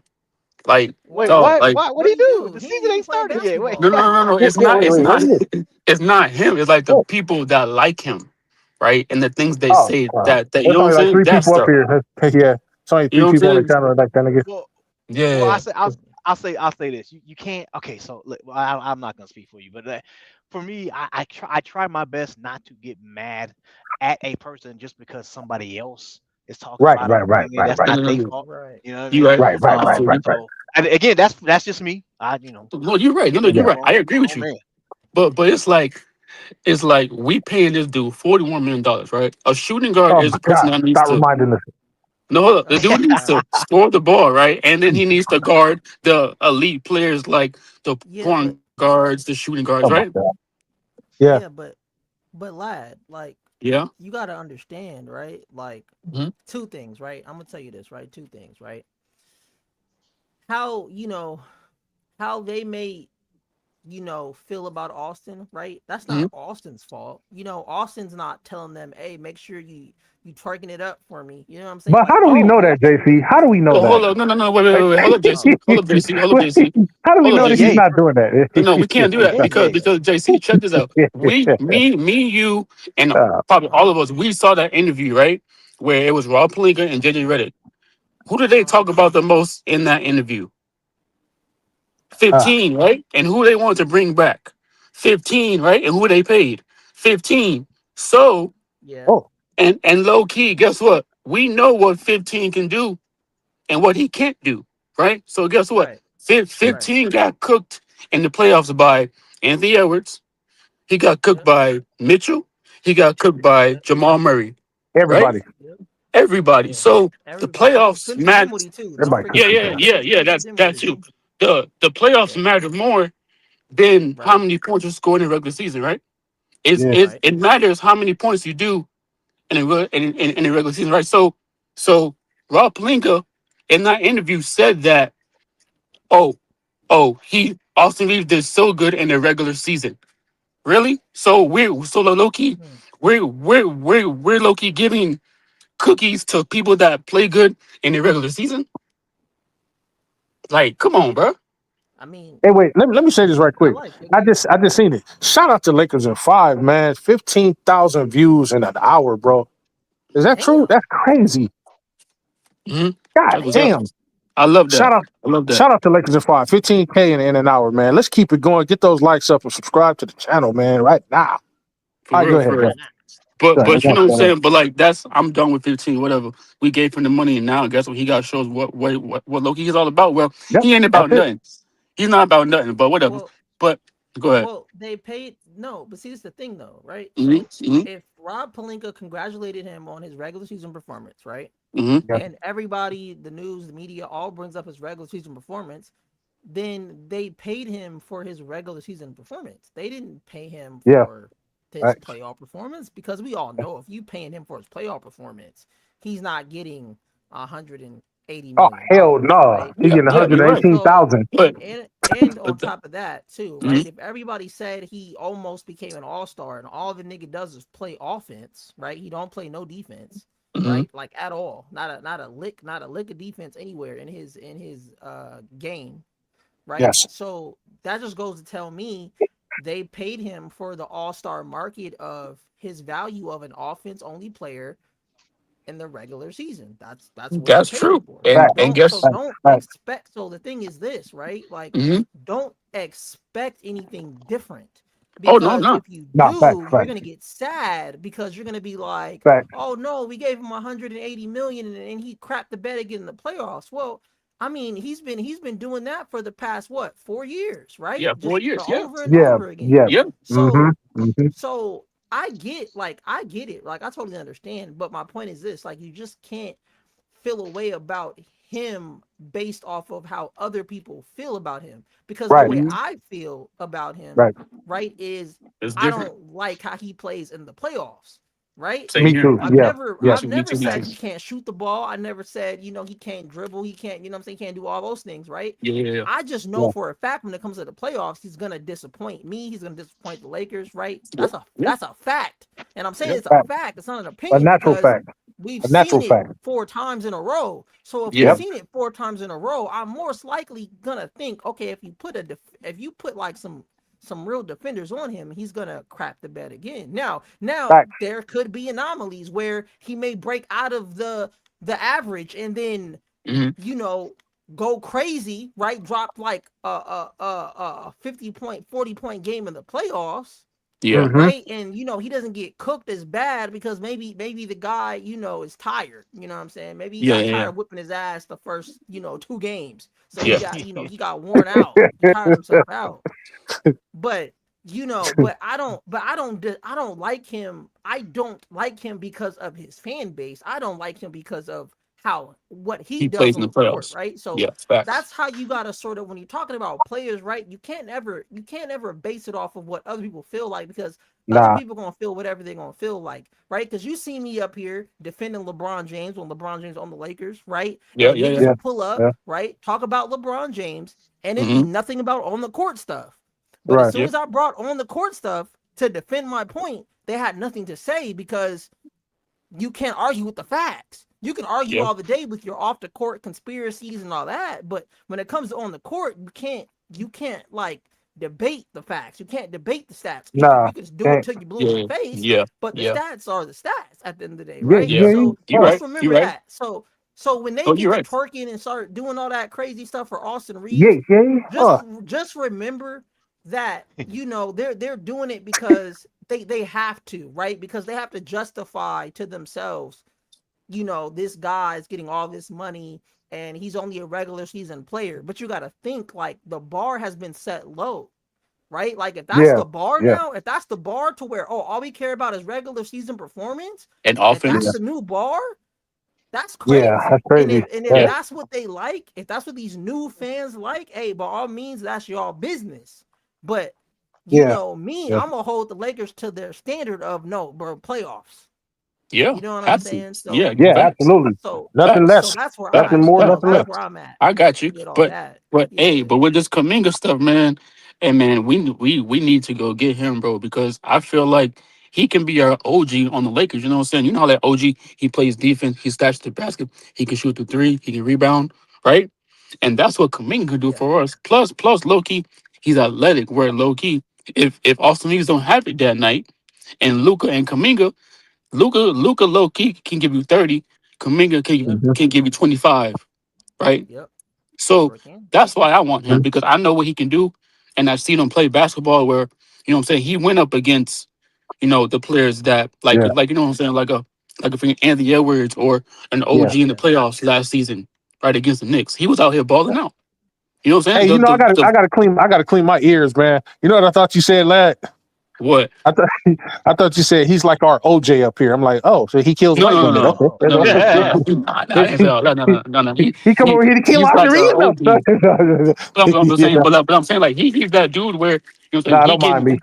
S5: Like,
S2: wait,
S5: what?
S2: Like, what do you do? The season ain't started yet. Wait.
S5: No. It's not. It's not him. It's like the people that like him, right? And the things they say that you know what I'm saying.
S3: Three people up here. Yeah, it's only three people on the channel like that nigga.
S2: Well, I'll say this. You can't. Okay, so look, I'm not gonna speak for you, but for me, I try my best not to get mad at a person just because somebody else is talking about it.
S3: Right.
S2: That's not their fault.
S4: Right.
S2: You know what I mean?
S3: Right.
S2: And again, that's just me.
S5: No, you're right. No, you're right. I agree with you. Man. But it's like we paying this dude $41 million, right? A shooting guard is a person that needs to.
S3: Reminding us.
S5: No, the dude needs to score the ball, right? And then he needs to guard the elite players like the point guards, the shooting guards, right?
S3: Yeah,
S4: but lad, like,
S5: you
S4: got to understand, right? Like, two things, right? I'm gonna tell you this, right? Two things, right? How they may feel about Austin, right? That's not Austin's fault. Austin's not telling them, hey, make sure you twerking it up for me. You know what I'm saying?
S3: But how do we know that, JC? How do we know that?
S5: Hold on, no, wait. Hold up, JC.
S3: How do we know that he's not doing that?
S5: No, we can't do that because JC, check this out. Me, you, and probably all of us, we saw that interview, right? Where it was Rob Pelinka and JJ Redick. Who did they talk about the most in that interview? 15, right? And who they wanted to bring back? 15, right? And who they paid? 15. So, and low key, guess what? We know what 15 can do and what he can't do, right? So guess what? 15 got cooked in the playoffs by Anthony Edwards. He got cooked by Mitchell. He got cooked by Jamal Murray.
S3: Everybody.
S5: Right? Everybody. So the playoffs matter. Yeah. That's too. The playoffs matter more than how many points you scored in the regular season, right? It matters how many points you do in the regular season, right? So Rob Pelinka in that interview said that, Austin Reeves did so good in the regular season. Really? So we're low key. We're low key giving cookies to people that play good in the regular season. Like, come on, bro.
S4: I mean,
S3: hey, wait. Let me say this right quick. I just seen it. Shout out to Lakers in 5, man. 15,000 views in an hour, bro. Is that true? That's crazy.
S5: Mm-hmm.
S3: God damn.
S5: I love
S3: Shout
S5: that.
S3: out,
S5: I love that.
S3: shout out to Lakers in 5. 15K in an hour, man. Let's keep it going. Get those likes up and subscribe to the channel, man. Right now.
S5: For
S3: All right, go
S5: real,
S3: ahead,
S5: for
S3: bro.
S5: real. But
S3: Go ahead.
S5: but you know what I'm
S3: Go ahead.
S5: saying. But like that's I'm done with 15. Whatever we gave him the money, and now guess what? He got to show us what Loki is all about. Well,
S3: Yep,
S5: he ain't
S3: that's
S5: about
S3: it.
S5: nothing. He's not about nothing. But whatever.
S4: Well,
S5: But go ahead.
S4: well, they paid no, but see, this is the thing though, right? So
S5: Mm-hmm.
S4: if Rob Pelinka congratulated him on his regular season performance, right?
S5: Mm-hmm.
S3: Yeah,
S4: And everybody, the news, the media, all brings up his regular season performance, then they paid him for his regular season performance. They didn't pay him
S3: yeah.
S4: for his
S3: Right.
S4: playoff performance because we all know if you paying him for his playoff performance, he's not getting
S3: Oh, hell
S4: $180 million,
S3: no.
S4: right?
S3: He
S5: Yeah,
S3: getting
S5: yeah, you're right.
S4: So
S3: 118,000.
S5: But
S4: and on
S5: mm-hmm.
S4: top of that too, right? If everybody said he almost became an all-star and all the nigga does is play offense, right? He don't play no defense,
S5: Mm-hmm.
S4: right? Like at all. Not a lick of defense anywhere in his game, right?
S3: Yes.
S4: So that just goes to tell me they paid him for the all-star market of his value of an offense only player in the regular season. That's what they
S5: That's
S4: paid him
S5: true.
S4: for. So
S3: Fact,
S5: And
S4: don't
S5: guess.
S4: so
S3: fact,
S4: don't
S3: fact.
S4: expect. So the thing is this, right? Like,
S5: Mm-hmm.
S4: don't expect anything different.
S5: Oh no, I'm
S4: Because
S5: not.
S4: if you
S3: No, fact,
S4: do, you're
S3: fact,
S4: gonna get sad because you're gonna be like,
S3: fact.
S4: "Oh no, we gave him 180 million and he crapped the bed again in the playoffs." Well, I mean, he's been doing that for the past what 4 years, right?
S5: Yeah,
S4: Just
S5: 4 years. Yeah,
S4: over and
S3: Yeah,
S4: over again.
S3: yeah.
S5: yeah.
S3: Mm-hmm.
S4: So
S3: Mm-hmm.
S4: so I get it. Like I totally understand. But my point is this: like you just can't feel a way about him based off of how other people feel about him. Because the
S3: Right,
S4: way
S5: Mm-hmm.
S4: I feel about him,
S3: right.
S4: right, is
S5: It's
S4: I
S5: different.
S4: don't like how he plays in the playoffs. Right?
S5: Same
S3: Me
S5: here.
S3: too.
S4: I've
S3: Yeah,
S4: never
S3: yeah.
S4: I've
S5: Me
S4: never
S5: too. Me
S4: said
S5: too.
S4: he can't shoot the ball. I never said, he can't dribble, he can't, what I'm saying, he can't do all those things, right?
S5: Yeah, yeah, yeah.
S4: I just know
S3: Yeah.
S4: for a fact when it comes to the playoffs, he's gonna disappoint me, he's gonna disappoint the Lakers, right?
S5: Yep. Yep.
S4: That's a fact. And I'm saying
S5: Yep.
S4: it's a
S3: Fact.
S4: fact, it's not an
S3: A
S4: opinion
S3: natural
S4: because
S3: fact.
S4: we've
S3: A natural
S4: seen it
S3: fact.
S4: 4 times in a row. So if we've
S5: Yeah.
S3: Yep.
S4: seen it 4 times in a row, I'm most likely gonna think, okay, if you put like some real defenders on him, he's gonna crap the bed again. Now
S3: Fact.
S4: there could be anomalies where he may break out of the average and then
S5: Mm-hmm.
S4: go crazy, right? Drop like a 50-point, 40-point game in the playoffs,
S5: Yeah.
S3: Mm-hmm.
S4: right? And he doesn't get cooked as bad because maybe the guy is tired. You know what I'm saying? Maybe he
S5: Yeah.
S4: got
S5: Yeah.
S4: tired
S5: Yeah.
S4: of whipping his ass the first 2 games, so he
S5: Yeah.
S4: got he got worn out, he tired himself out. But I don't like him. I don't like him because of his fan base. I don't like him because of what he
S5: He
S4: does
S5: plays in
S4: on
S5: the
S4: the court,
S5: playoffs.
S4: right? So
S5: Yeah. Facts.
S4: that's how you gotta sort of, when you're talking about players, right? You can't ever base it off of what other people feel like, because other
S3: Nah.
S4: people gonna feel whatever they're gonna feel like, right? Because you see me up here defending LeBron James when LeBron James on the Lakers, right?
S5: Yeah.
S4: And
S5: Yeah.
S4: niggas
S5: Yeah.
S3: Yeah.
S4: will pull up,
S3: Yeah.
S4: right? Talk about LeBron James, and it'd be
S5: Mm-hmm.
S4: nothing about on the court stuff. But as
S3: Right.
S4: soon
S5: Yeah.
S4: as I brought on the court stuff to defend my point, they had nothing to say because you can't argue with the facts. You can argue
S5: Yeah.
S4: all the day with your off the court conspiracies and all that, but when it comes to on the court, you can't like debate the facts. You can't debate the stats.
S3: Nah.
S4: You can just do it
S3: Can't.
S4: till you blue in the
S5: Yeah.
S4: face,
S5: Yeah.
S4: but the
S5: Yeah.
S4: stats are the stats at the end of the day,
S3: Yeah.
S4: right?
S5: Yeah.
S3: Yeah.
S4: So
S5: You're
S3: Oh,
S4: just
S5: right. You're
S4: remember
S5: right.
S4: that. So when they
S5: Oh,
S4: get
S5: you're
S4: to
S5: right.
S4: twerking and start doing all that crazy stuff for Austin
S3: yeah.
S4: Reeves,
S3: Yeah.
S4: just remember that they're doing it because they have to, right? Because they have to justify to themselves, this guy is getting all this money and he's only a regular season player. But you got to think, like, the bar has been set low, right? Like, if that's
S3: Yeah.
S4: the bar
S3: Yeah.
S4: now, if that's the bar to where, all we care about is regular season performance,
S5: And
S4: if that's
S3: Yeah.
S5: offense.
S4: the new bar, that's
S3: Yeah.
S4: crazy.
S3: That's
S4: And
S3: crazy.
S4: if
S3: Yeah.
S5: Yeah.
S4: that's what they like, if that's what these new fans like, hey, by all means, that's y'all business. But
S3: Yeah.
S4: me,
S3: Yeah.
S4: I'm gonna hold the Lakers to their standard of, no, bro, playoffs.
S5: Yeah.
S4: You know what I'm
S5: Absolutely.
S4: saying?
S5: Yeah.
S4: So
S3: Yeah.
S5: Facts.
S3: Absolutely.
S4: so
S3: Nothing
S5: Facts.
S4: so
S3: less.
S4: that's where
S3: Nothing
S5: Facts.
S3: more.
S5: Facts.
S3: Nothing
S4: that's
S3: less.
S5: Facts.
S4: where I'm at
S5: I got you.
S4: with all
S5: But
S4: that.
S5: hey,
S4: Yeah.
S5: but with this Kuminga stuff, man, and man, we need to go get him, bro, because I feel like he can be our OG on the Lakers. You know what I'm saying? You know how that OG, he plays defense, he stashes the basket, he can shoot the three, he can rebound, right? And that's what Kuminga can do
S4: Yeah.
S5: for us. Plus low key, he's athletic. Where low key, if Austin Reeves don't have it that night, and Luca and Kuminga, Luca low key can give you 30, Kuminga
S4: Yep.
S3: Mhm.
S5: can give you 25, right?
S4: Yep.
S5: So
S4: Sure can.
S5: that's why I want him
S3: Mhm.
S5: because I know what he can do, and I've seen him play basketball where you know what I'm saying he went up against the players that
S3: Yeah,
S5: like you know what I'm saying like a freaking Anthony Edwards or an
S3: yeah.
S5: OG in the playoffs last season right against the Knicks. He was out here balling out. You know what I'm
S3: Hey,
S5: saying?
S3: I gotta clean my ears, man. You know what I thought you said, lad?
S5: What?
S3: I thought I thought you said he's like our OJ up here. I'm like, oh, so he kills
S5: No,
S3: white
S5: no,
S3: women.
S5: no,
S3: Okay,
S4: Oh,
S5: no, no, no,
S2: Yeah.
S5: no. I didn't say all that. No, no, no, no.
S3: he come over here to kill
S5: He's
S3: our
S5: like a
S3: Serena.
S5: OG. I'm just saying, but I'm saying like he's that dude where what I'm saying
S3: Nah, don't mind me.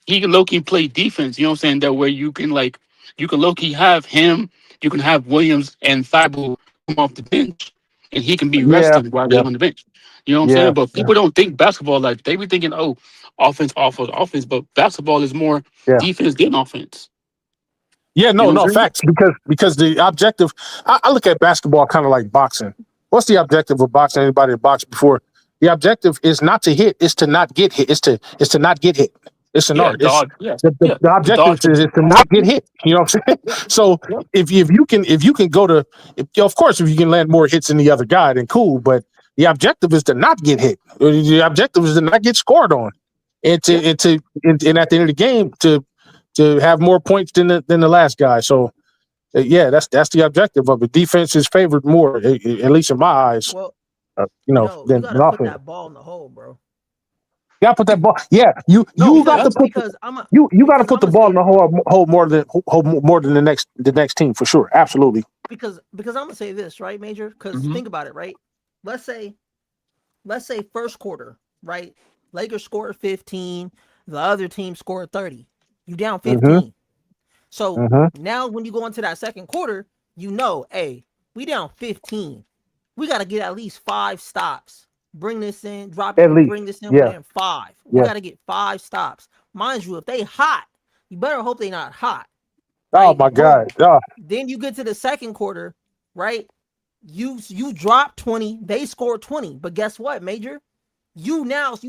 S5: he can low key play defense. You know what I'm saying? That where you can low key have him, you can have Williams and Thibault come off the bench, and he can be
S3: Yeah,
S5: resting while
S3: yeah,
S5: they're on the bench. You know what I'm
S3: yeah,
S5: saying? But
S3: yeah,
S5: people don't think basketball like they be thinking, oh, offense, offense, offense. But basketball is more
S3: yeah.
S5: defense than offense.
S3: Yeah,
S5: You
S3: no,
S5: know what
S3: no
S5: I'm saying?
S3: facts. Because the objective, I look at basketball kind of like boxing. What's the objective of boxing? Anybody that boxed before? The objective is not to hit. It's to not get hit. It's to not get hit. It's an
S5: Yeah,
S3: art. It's
S5: dodge. Yes,
S3: the,
S5: yeah,
S3: the objective
S5: dodge.
S3: is to not get hit. You know what I'm saying?
S5: Yeah,
S3: So
S5: yeah,
S3: if you can go to, of course, if you can land more hits than the other guy, then cool. But the objective is to not get hit. The objective is to not get scored on, and
S5: yeah.
S3: and at the end of the game to have more points than the last guy. So yeah, that's the objective of it. Defense is favored more, at least in my eyes,
S4: well, you
S3: than
S4: gotta put
S3: offense.
S4: that ball in the hole, bro.
S3: You got to put that ball. Yeah, you
S4: No,
S3: you got to put
S4: because I'm a
S3: you got to
S4: because
S3: put
S4: I'm
S3: the
S4: gonna
S3: ball
S4: say
S3: in the hole more than the next team for sure. Absolutely.
S4: because I'm gonna say this, right, Major? Because
S5: Mm-hmm.
S4: think about it, right? Let's say first quarter, right? Lakers scored 15, the other team scored 30. You down
S3: Mm-hmm.
S4: 15. So
S3: Mm-hmm.
S4: now when you go into that second quarter, hey, we down 15. We got to get at least 5 stops. Bring this in, drop
S3: At
S4: it,
S3: least.
S4: bring this in
S3: Yeah.
S4: within 5. We
S3: Yeah.
S4: got to get 5 stops. Mind you, if they hot, you better hope they not hot.
S3: Oh
S4: Right?
S3: my
S4: Boom.
S3: God. Oh.
S4: Then you get to the second quarter, right? You drop 20, they scored 20. But guess what, Major? You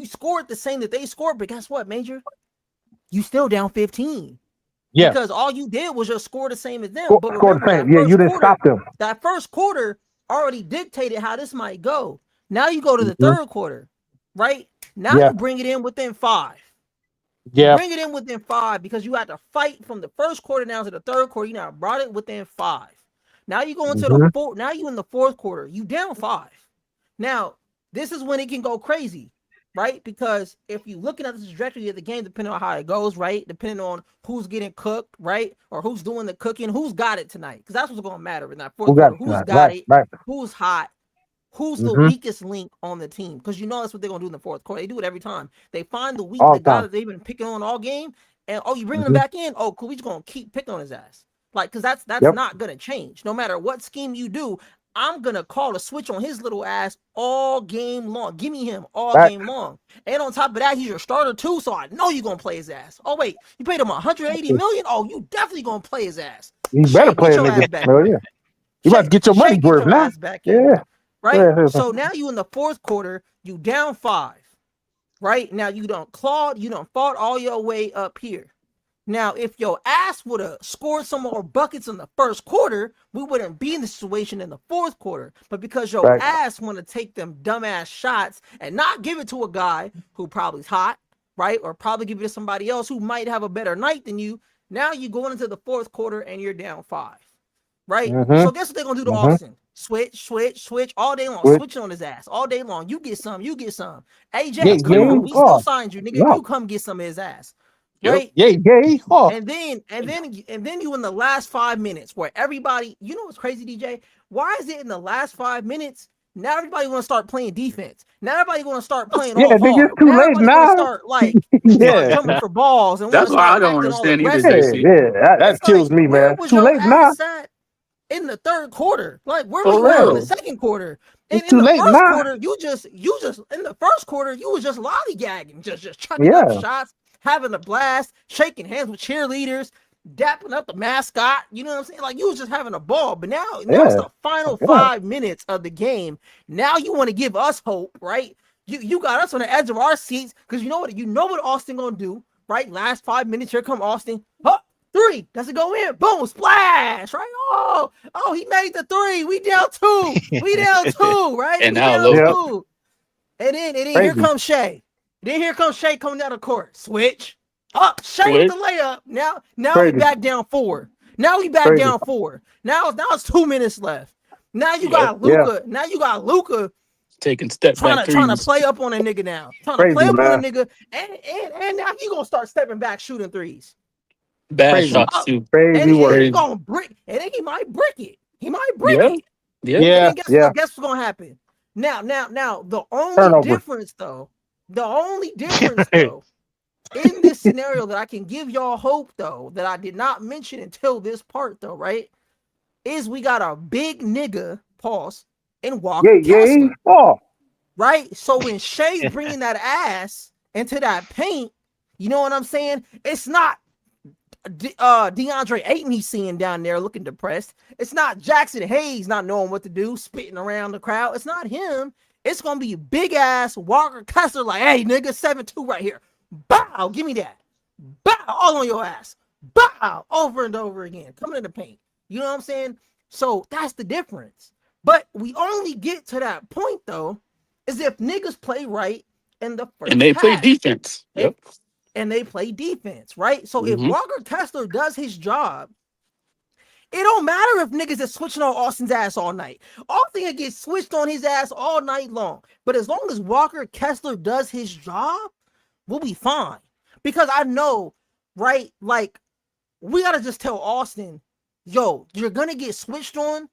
S4: scored the same that they scored, but guess what, Major? You still down 15.
S3: Yeah.
S4: Because all you did was just score the same as them. But
S3: Score the
S4: remember,
S3: same. Yeah, you didn't stop them.
S4: that first quarter already dictated how this might go. Now you go to the
S3: Mm-hmm.
S4: third quarter, right? Now
S3: Yeah.
S4: you bring it in within 5.
S3: Yeah.
S4: Bring it in within 5 because you had to fight from the first quarter down to the third quarter. You now brought it within 5. Now you go into
S3: Mm-hmm.
S4: the fourth. Now you in the fourth quarter. You down 5. Now this is when it can go crazy, right? Because if you're looking at the trajectory of the game, depending on how it goes, right? Depending on who's getting cooked, right? Or who's doing the cooking, who's got it tonight? Because that's what's going to matter in that fourth quarter. Who's got it?
S3: Right.
S4: Who's hot? Who's the
S3: Mm-hmm.
S4: weakest link on the team? Because that's what they're going to do in the fourth quarter. They do it every time. They find the guy that they've been picking on all game, and you bring him back in. Oh, cool. We just going to keep picking on his ass. Like, because that's not going to change. No matter what scheme you do, I'm going to call a switch on his little ass all game long. Give me him all game long. And on top of that, he's your starter too, so I know you're going to play his ass. Oh, wait. You paid him $180 million? Oh, you definitely going to play his ass.
S3: You better play a nigga. Hell yeah. You about to get your money worth now. Yeah.
S4: Right?
S3: Yeah.
S4: So now you in the fourth quarter, you down 5. Right? Now you don't fought all your way up here. Now, if your ass would have scored some more buckets in the first quarter, we wouldn't be in the situation in the fourth quarter. But because your ass want to take them dumbass shots and not give it to a guy who probably's hot, right? Or probably give it to somebody else who might have a better night than you. Now you going into the fourth quarter and you're down 5. Right?
S3: Mm-hmm.
S4: So guess what they're going to do to Austin? Switch all day long. Switching on his ass all day long. You get some. AJ, come on. We still signed you, nigga. Yeah. You come get some of his ass. Right?
S3: Oh.
S4: And then you in the last 5 minutes where everybody, you know what's crazy, DJ? Why is it in the last 5 minutes? Now everybody want to start playing defense. Now everybody want to start playing all hard.
S3: It's too late now.
S4: Start jumping for balls. And
S5: that's why I don't understand either.
S3: That kills me, man. Too late now.
S4: In the third quarter, like where was you in the second quarter? And in the first quarter, you just in the first quarter, you was just lollygagging, just chucking up shots, having a blast, shaking hands with cheerleaders, dapping up the mascot. You know what I'm saying? Like you was just having a ball. But now it's the final 5 minutes of the game. Now you want to give us hope, right? You got us on the edge of our seats because you know what Austin gonna do, right? Last 5 minutes, here come Austin. Huh, Three. Does it go in? Boom, splash, right? Oh, he made the three. We down two. We down two, right?
S5: And
S4: We
S5: now
S4: down
S3: Yep.
S5: Loki.
S4: two. And then here
S3: Crazy.
S4: comes Shea. Then here comes Shea coming down the court. Switch. Up, Shea with the layup. Now we
S3: Crazy.
S4: back down 4. Now we back
S3: Crazy.
S4: down 4. Now it's 2 minutes left. Now you
S5: Yep.
S4: got Luka. Now you got Luka
S5: Taking step back
S4: trying to
S5: threes.
S4: play up on a nigga now. Trying to
S3: Crazy,
S4: play up
S3: man.
S4: on a nigga. And now he gonna start stepping back shooting threes.
S5: Bad
S3: Crazy.
S5: shots too.
S3: Crazy
S4: And
S3: work.
S4: he
S5: Crazy.
S4: gonna brick. And then he might brick it. He might brick
S5: Yeah.
S4: it.
S5: Yeah.
S4: And
S3: Yeah.
S4: then guess
S3: Yeah.
S4: what? Guess what's gonna happen? Now, the only
S3: Turnover.
S4: difference though, in this scenario that I can give y'all hope though, that I did not mention until this part though, right? Is we got a big nigga, pause, in Walker
S3: Yeah.
S4: Kessler,
S3: Oh.
S4: right? So when Shea's bringing that ass into that paint, you know what I'm saying? It's not DeAndre Ayton he's seeing down there looking depressed. It's not Jackson Hayes not knowing what to do, spitting around the crowd. It's not him. It's gonna be big ass Walker Kessler, like, hey nigga, 7-2 right here. Bow, give me that. Bow, all on your ass. Bow, over and over again. Coming in the paint. You know what I'm saying? So that's the difference. But we only get to that point though, is if niggas play right in the first
S5: And they play
S4: half.
S5: defense. Yep.
S4: And they play defense, right? So if
S5: Mhm.
S4: Walker Kessler does his job, it don't matter if niggas is switching on Austin's ass all night. Austin can get switched on his ass all night long. But as long as Walker Kessler does his job, we'll be fine. Because I know, right? Like, we gotta just tell Austin, yo, you're gonna get switched on.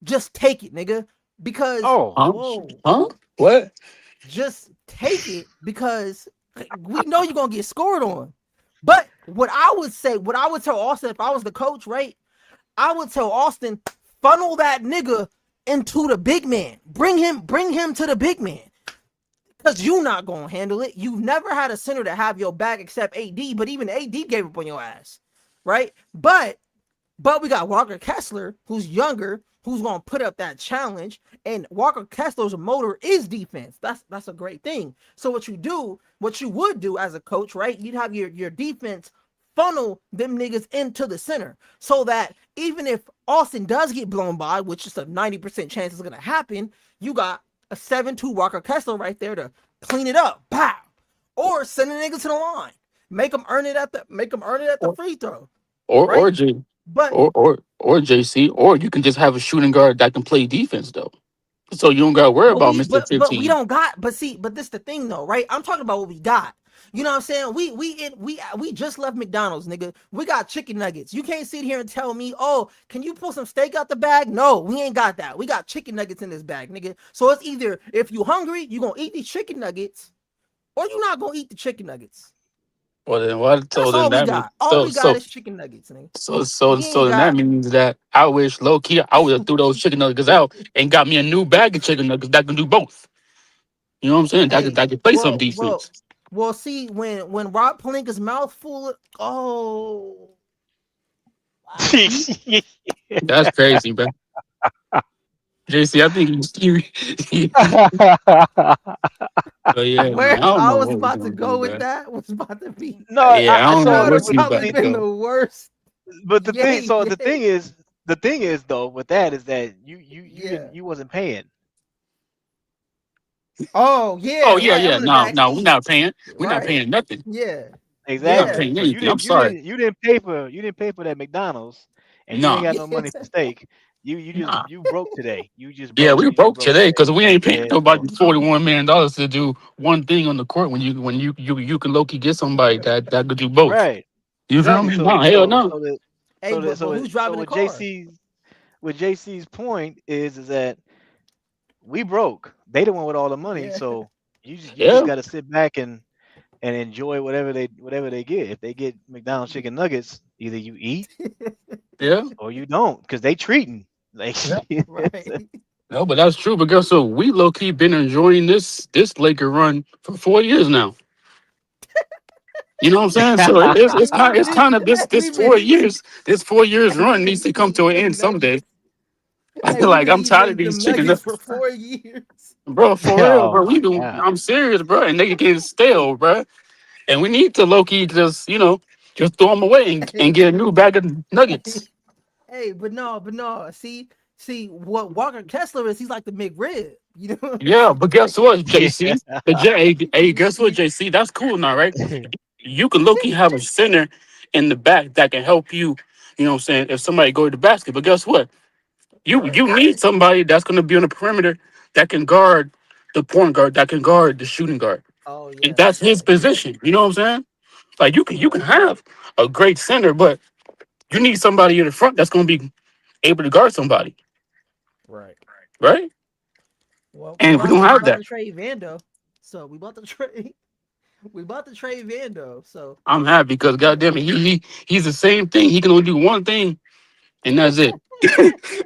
S4: Just take it, nigga. Because
S5: Huh? What?
S4: just take it because we know you're gonna get scored on. But what I would tell Austin if I was the coach, right? I would tell Austin, funnel that nigga into the big man. Bring him to the big man. Because you're not gonna handle it. You've never had a center to have your back except AD, but even AD gave up on your ass. Right? But we got Walker Kessler, who's younger, who's gonna put up that challenge, and Walker Kessler's motor is defense. That's a great thing. So what you would do as a coach, right? You'd have your defense funnel them niggas into the center, so that even if Austin does get blown by, which is a 90% chance is gonna happen, you got a 7-2 Walker Kessler right there to clean it up. Pow! Or send a nigga to the line, make them earn it at the free throw.
S5: Or
S4: Right?
S5: J
S4: But
S5: or JC, or you can just have a shooting guard that can play defense though. So you don't gotta worry about Mr.
S4: but
S5: 15.
S4: we don't got. But this is the thing though, right? I'm talking about what we got. You know what I'm saying? We just left McDonald's, nigga. We got chicken nuggets. You can't sit here and tell me, oh, can you pull some steak out the bag? No, we ain't got that. We got chicken nuggets in this bag, nigga. So it's either if you hungry, you gonna eat these chicken nuggets, or you not gonna eat the chicken nuggets.
S5: Well then what?
S4: That's
S5: So then
S4: all we
S5: that
S4: got.
S5: means
S4: All we got is chicken nuggets, nigga.
S5: so
S4: We
S5: so
S4: ain't
S5: then that
S4: got.
S5: means that I wish low key I would have threw those chicken nuggets out and got me a new bag of chicken nuggets that can do both. You know what I'm saying?
S4: Hey,
S5: That could play some defense.
S4: Well, see, when Rob Palinka's mouth full of, oh,
S5: That's crazy, bro. JC, I think he but yeah,
S4: where
S5: man, I don't
S4: I
S5: know
S4: was
S5: what we're
S4: about to
S5: gonna
S4: go
S5: do,
S4: with
S5: bro.
S4: that was about to be
S2: No,
S5: Yeah, I don't
S2: so
S5: know
S4: that would
S5: what
S4: have
S5: you
S4: probably
S5: about
S4: been
S5: to
S4: the worst.
S2: but the thing,
S4: Yeah.
S2: the thing is though with that is that
S4: Yeah.
S2: you wasn't paying.
S4: Oh yeah,
S5: Oh yeah,
S4: right. I'm
S5: yeah.
S4: in the
S5: No,
S4: back
S5: no, we're
S4: seat.
S5: not paying. We're not
S4: Right.
S5: paying nothing.
S4: Yeah.
S5: We're not
S4: Yeah.
S5: paying
S2: So
S5: anything. I'm sorry.
S2: you didn't pay for that McDonald's, and you ain't
S5: No.
S2: got no money for steak.
S5: Nah.
S2: You broke today. You just
S5: Yeah,
S2: broke.
S5: we
S2: You
S5: broke
S2: broke
S5: today
S2: today.
S5: because we ain't paying
S2: Yeah.
S5: nobody
S2: So
S5: $41 million to do one thing on the court when you can low key get somebody that could do both.
S2: right,
S5: You feel
S2: exactly.
S5: me? No, hell no.
S4: Hey, but who's driving the
S2: with
S4: car?
S2: JC's point is that we broke. They the one with all the money,
S4: Yeah.
S2: so you
S5: Yeah.
S2: just got to sit back and enjoy whatever they get. If they get McDonald's chicken nuggets, either you eat
S5: Yeah.
S2: or you don't, because they treating like
S4: Right.
S5: No, but that's true. But guess what? We low key been enjoying this Laker run for 4 years now. You know what I'm saying? So it's kind of this
S4: We've
S5: 4
S4: been
S5: years. This 4 years run needs to come to an end someday.
S4: Hey, we've
S5: Like
S4: been
S5: I'm tired
S4: eating
S5: of these
S4: them
S5: chicken
S4: nuggets
S5: nuggets.
S4: for 4 years.
S5: Bro, for real,
S2: oh
S5: bro.
S2: my god.
S5: I'm serious, bro. And they getting stale, bro. And we need to low key just, Just throw them away and get a new bag of nuggets.
S4: Hey, but no. See what Walker Kessler is. He's like the McRib. You know.
S5: Yeah, but guess what,
S2: Yeah.
S5: JC? Hey, guess what, JC? That's cool now, right? You can low key have a center in the back that can help you. You know what I'm saying? If somebody go to the basket, but guess what? You need somebody that's going to be on the perimeter that can guard the point guard, that can guard the shooting guard,
S4: Oh
S5: and
S4: yeah,
S5: that's his
S4: yeah,
S5: position. You know what I'm saying? Like you can have a great center, but you need somebody in the front that's going to be able to guard somebody,
S4: right.
S5: right?
S4: Well,
S5: And we don't
S4: we
S5: have
S4: about
S5: that.
S4: to trade Vando, so we about to trade we about to trade Vando. So
S5: I'm happy because
S4: you
S5: goddamn it, he's the same thing. He can only do one thing, and that's it.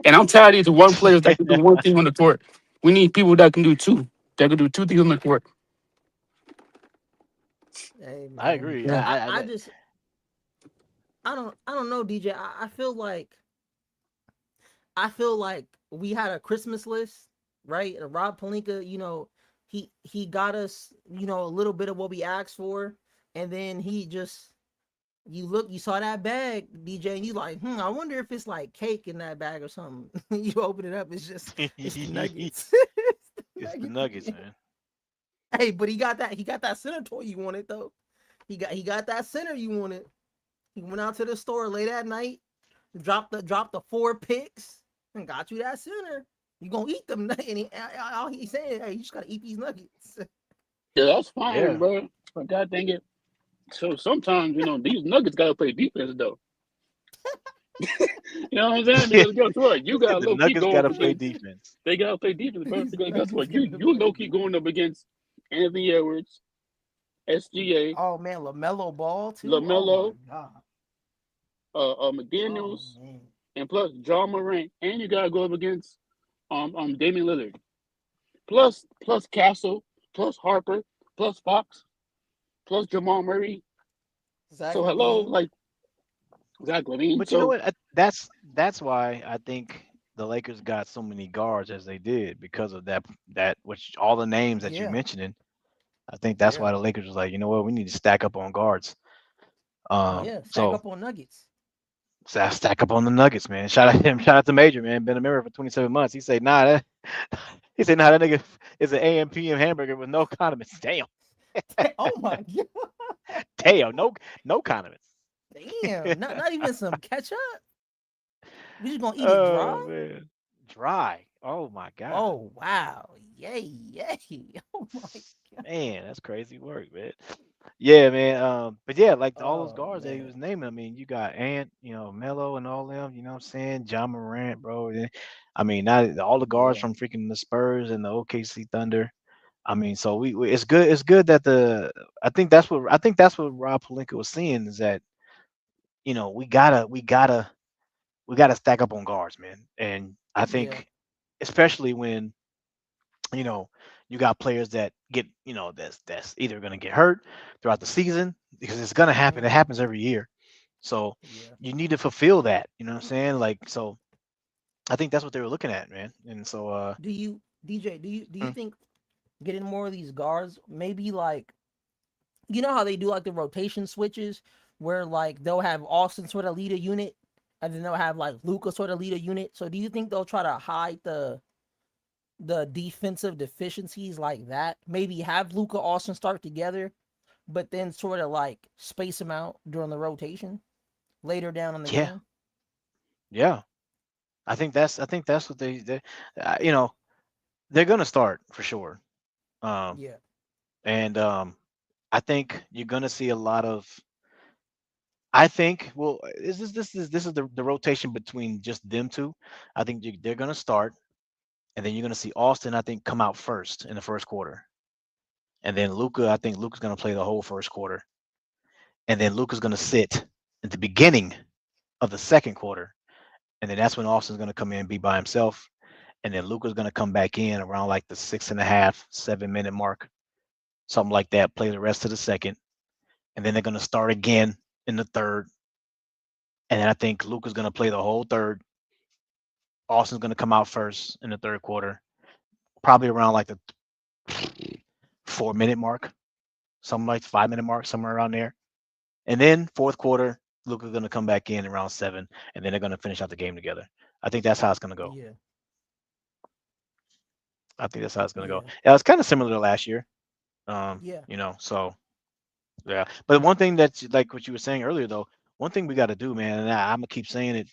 S5: And I'm tired of these one players that can do one thing on the court. We need people that can do two. That can do two things on the court.
S4: hey
S2: I
S4: man,
S2: agree.
S5: Yeah.
S4: I just I don't know, DJ. I feel like we had a Christmas list, right? And Rob Palinka, he got us, a little bit of what we asked for, and then he just you saw that bag, DJ, and you like, I wonder if it's like cake in that bag or something. You open it up, it's the nuggets.
S2: It's the Nuggets,
S4: Nuggets.
S2: man.
S4: Hey, but he got that center toy you wanted though. He got that center you wanted. He went out to the store late at night, dropped the 4 picks, and got you that center. You gonna eat them? And all he's saying, hey, you just gotta eat these nuggets.
S5: Yeah, that's fine,
S2: Yeah.
S5: bro. But god dang it. So sometimes, these nuggets gotta play defense though. You know what I'm saying? Because guess what? You got
S2: The
S5: low key
S2: Nuggets
S5: going
S2: got
S5: up
S2: to play
S5: against
S2: defense.
S5: they gotta play defense, bro.
S4: These
S5: Because guess
S4: nuggets
S5: what? You
S4: gotta
S5: you
S4: play
S5: low key
S4: defense.
S5: going up against Anthony Edwards, SGA,
S4: Oh man, LaMelo Ball too. Oh my
S5: LaMelo,
S4: god. Oh
S5: McDaniels,
S4: man.
S5: and plus John Morant, and you gotta go up against Damian Lillard. Plus Castle, plus Harper, plus Fox, plus Jamal Murray.
S4: Zach
S5: So hello,
S4: Levine.
S5: like Zach Levine.
S2: But you know
S5: So
S2: what? That's why I think the Lakers got so many guards as they did because of that which all the names that you
S4: Yeah.
S2: mentioning. I think that's
S4: Yeah.
S2: why the Lakers was like, you know what, we need to stack up on guards.
S4: Yeah. Stack
S2: So
S4: up on nuggets.
S2: stack up on the Nuggets, man. Shout out him. Shout out to Major, man. Been a member for 27 months. He said, nah, he said, nah, that nigga is an AM PM hamburger with no condiments. Damn,
S4: Oh my god.
S2: damn, no condiments.
S4: Damn. Not even some ketchup. We just gonna eat it
S2: Oh
S4: dry?
S2: man, dry. Oh my god,
S4: Oh wow. Yay, yay. Oh my god.
S2: man, that's crazy work, man. Yeah, man. But yeah, like all those
S4: Oh
S2: guards that he
S4: man.
S2: was naming. I mean, you got Ant, Melo and all them. You know what I'm saying? John Morant, bro. I mean, not all the guards
S4: Yeah.
S2: from freaking the Spurs and the OKC Thunder. I mean, so we it's good. It's good that I think that's what Rob Pelinka was seeing is that we gotta stack up on guards, man. And I
S4: Yeah.
S2: think especially when you know you got players that get that's either gonna get hurt throughout the season because it's gonna happen. It
S4: Hmm.
S2: happens every year. So
S4: Yeah.
S2: you need to fulfill that. You know what I'm saying? Like so, I think that's what they were looking at, man. And so,
S4: Do you DJ, do you
S2: mm,
S4: think getting more of these guards, maybe like how they do like the rotation switches where like they'll have Austin sort of lead a unit and then they'll have like Luca sort of lead a unit. So do you think they'll try to hide the defensive deficiencies like that? Maybe have Luca Austin start together, but then sort of like space them out during the rotation later down in the
S2: yeah,
S4: game.
S2: yeah. I think that's what they you know they're gonna start for sure. Um,
S4: Yeah.
S2: and I think you're gonna see a lot of. I think well, this is the rotation between just them two. I think they're gonna start, and then you're gonna see Austin. I think come out first in the first quarter, and then Luca. I think Luca's gonna play the whole first quarter, and then Luca's gonna sit at the beginning of the second quarter, and then that's when Austin's gonna come in and be by himself, and then Luca's gonna come back in around like the 6.5, 7 minute mark, something like that. Play the rest of the second, and then they're gonna start again in the third, and then I think Luca's gonna play the whole third. Austin's gonna come out first in the third quarter, probably around like the 4 minute mark, something like 5 minute mark, somewhere around there. And then fourth quarter, Luka's gonna come back in around 7, and then they're gonna finish out the game together. I think that's how it's gonna go.
S4: Yeah.
S2: I think that's how it's gonna go.
S4: Yeah.
S2: Yeah, it's kind of similar to last year.
S4: Yeah.
S2: So yeah. But one thing that's like what you were saying earlier though, one thing we got to do, man, and I'm gonna keep saying it.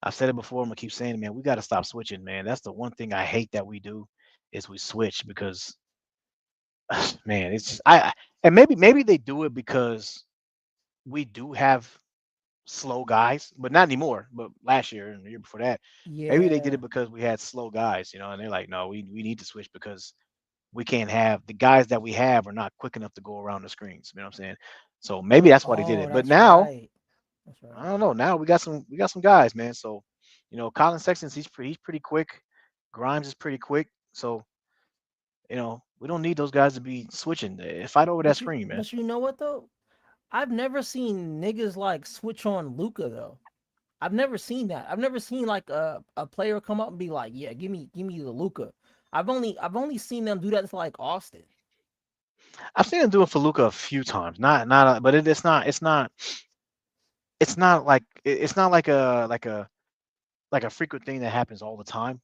S2: I've said it before. I'm gonna keep saying it, man. We got to stop switching, man. That's the one thing I hate that we do is we switch because, man, it's just, and maybe they do it because we do have slow guys, but not anymore. But last year and the year before that, maybe they did
S4: Yeah.
S2: it because we had slow guys, and they're like, no, we need to switch because we can't have the guys that we have are not quick enough to go around the screens. You know what I'm saying? So maybe that's why they did
S4: Oh,
S2: it. But
S4: that's
S2: now
S4: right. That's right.
S2: I don't know. Now we got some guys, man. So Colin Sexton, he's pretty quick. Grimes is pretty quick. So we don't need those guys to be switching. Fight over that screen, man.
S4: But you know what though? I've never seen niggas like switch on Luca though. I've never seen that. I've never seen like a player come up and be like, "Yeah, give me the Luca." I've only seen them do that to like Austin.
S2: I've seen him do it for Luca a few times. Not, but it's not like a frequent thing that happens all the time.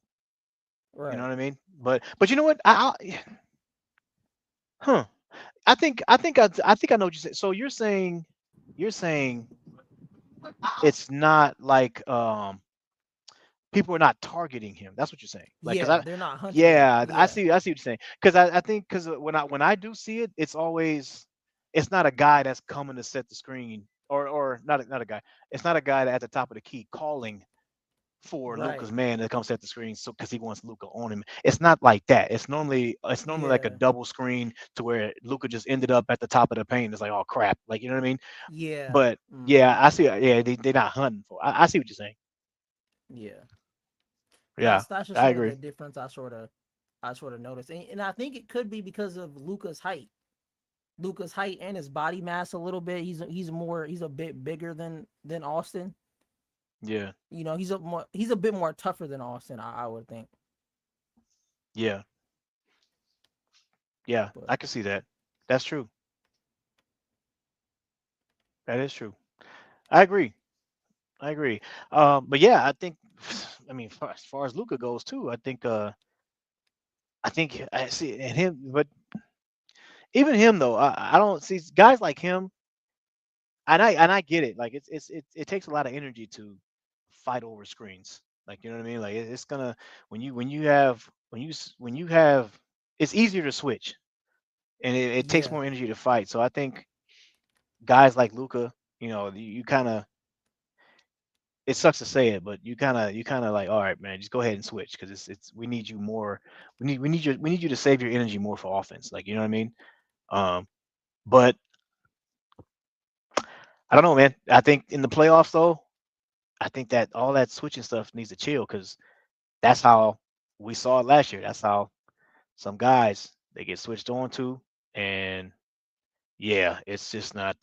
S2: You know
S4: Right.
S2: what I mean? But you know what? Huh? I think I know what you said. So you're saying it's not like people are not targeting him. That's what you're saying. Like, cause
S4: Yeah, they're not hunting him.
S2: yeah, I
S4: Yeah.
S2: see, I see what you're saying. Cause I think, cause when I do see it, it's not a guy that's coming to set the screen, or not a guy. It's not a guy that at the top of the key calling for Luca's
S4: Right.
S2: man that comes set the screen, so because he wants Luca on him. It's not like that. It's normally like a
S4: Yeah.
S2: double screen to where Luca just ended up at the top of the paint. It's like, oh crap, like, you know what I mean?
S4: Yeah.
S2: But
S4: Hmm.
S2: yeah, I see. Yeah, they're not hunting for. I see what you're saying.
S4: Yeah.
S2: Yeah,
S4: That's just
S2: I
S4: sort of
S2: agree.
S4: the difference I sort of noticed, and I think it could be because of Luca's height. Luca's height and his body mass a little bit. He's a bit bigger than Austin.
S2: Yeah,
S4: He's a bit more tougher than Austin. I would think,
S2: yeah, yeah.
S4: but
S2: I can see that. That's true. That is true. I agree. I agree. But yeah, I think. I mean, as far as Luca goes too, I think. I think I see and him, but even him though, I don't see guys like him. And I get it. Like it takes a lot of energy to fight over screens. Like, you know what I mean? Like it's gonna when you have it's easier to switch, and it takes
S4: yeah,
S2: more energy to fight. So I think guys like Luca, you kind of it sucks to say it, but you kind of like, all right, man, just go ahead and switch because it's we need you more. We need you to save your energy more for offense. Like, you know what I mean? Um, but I don't know, man. I think in the playoffs though, I think that all that switching stuff needs to chill because that's how we saw it last year. That's how some guys they get switched on to, and yeah, it's not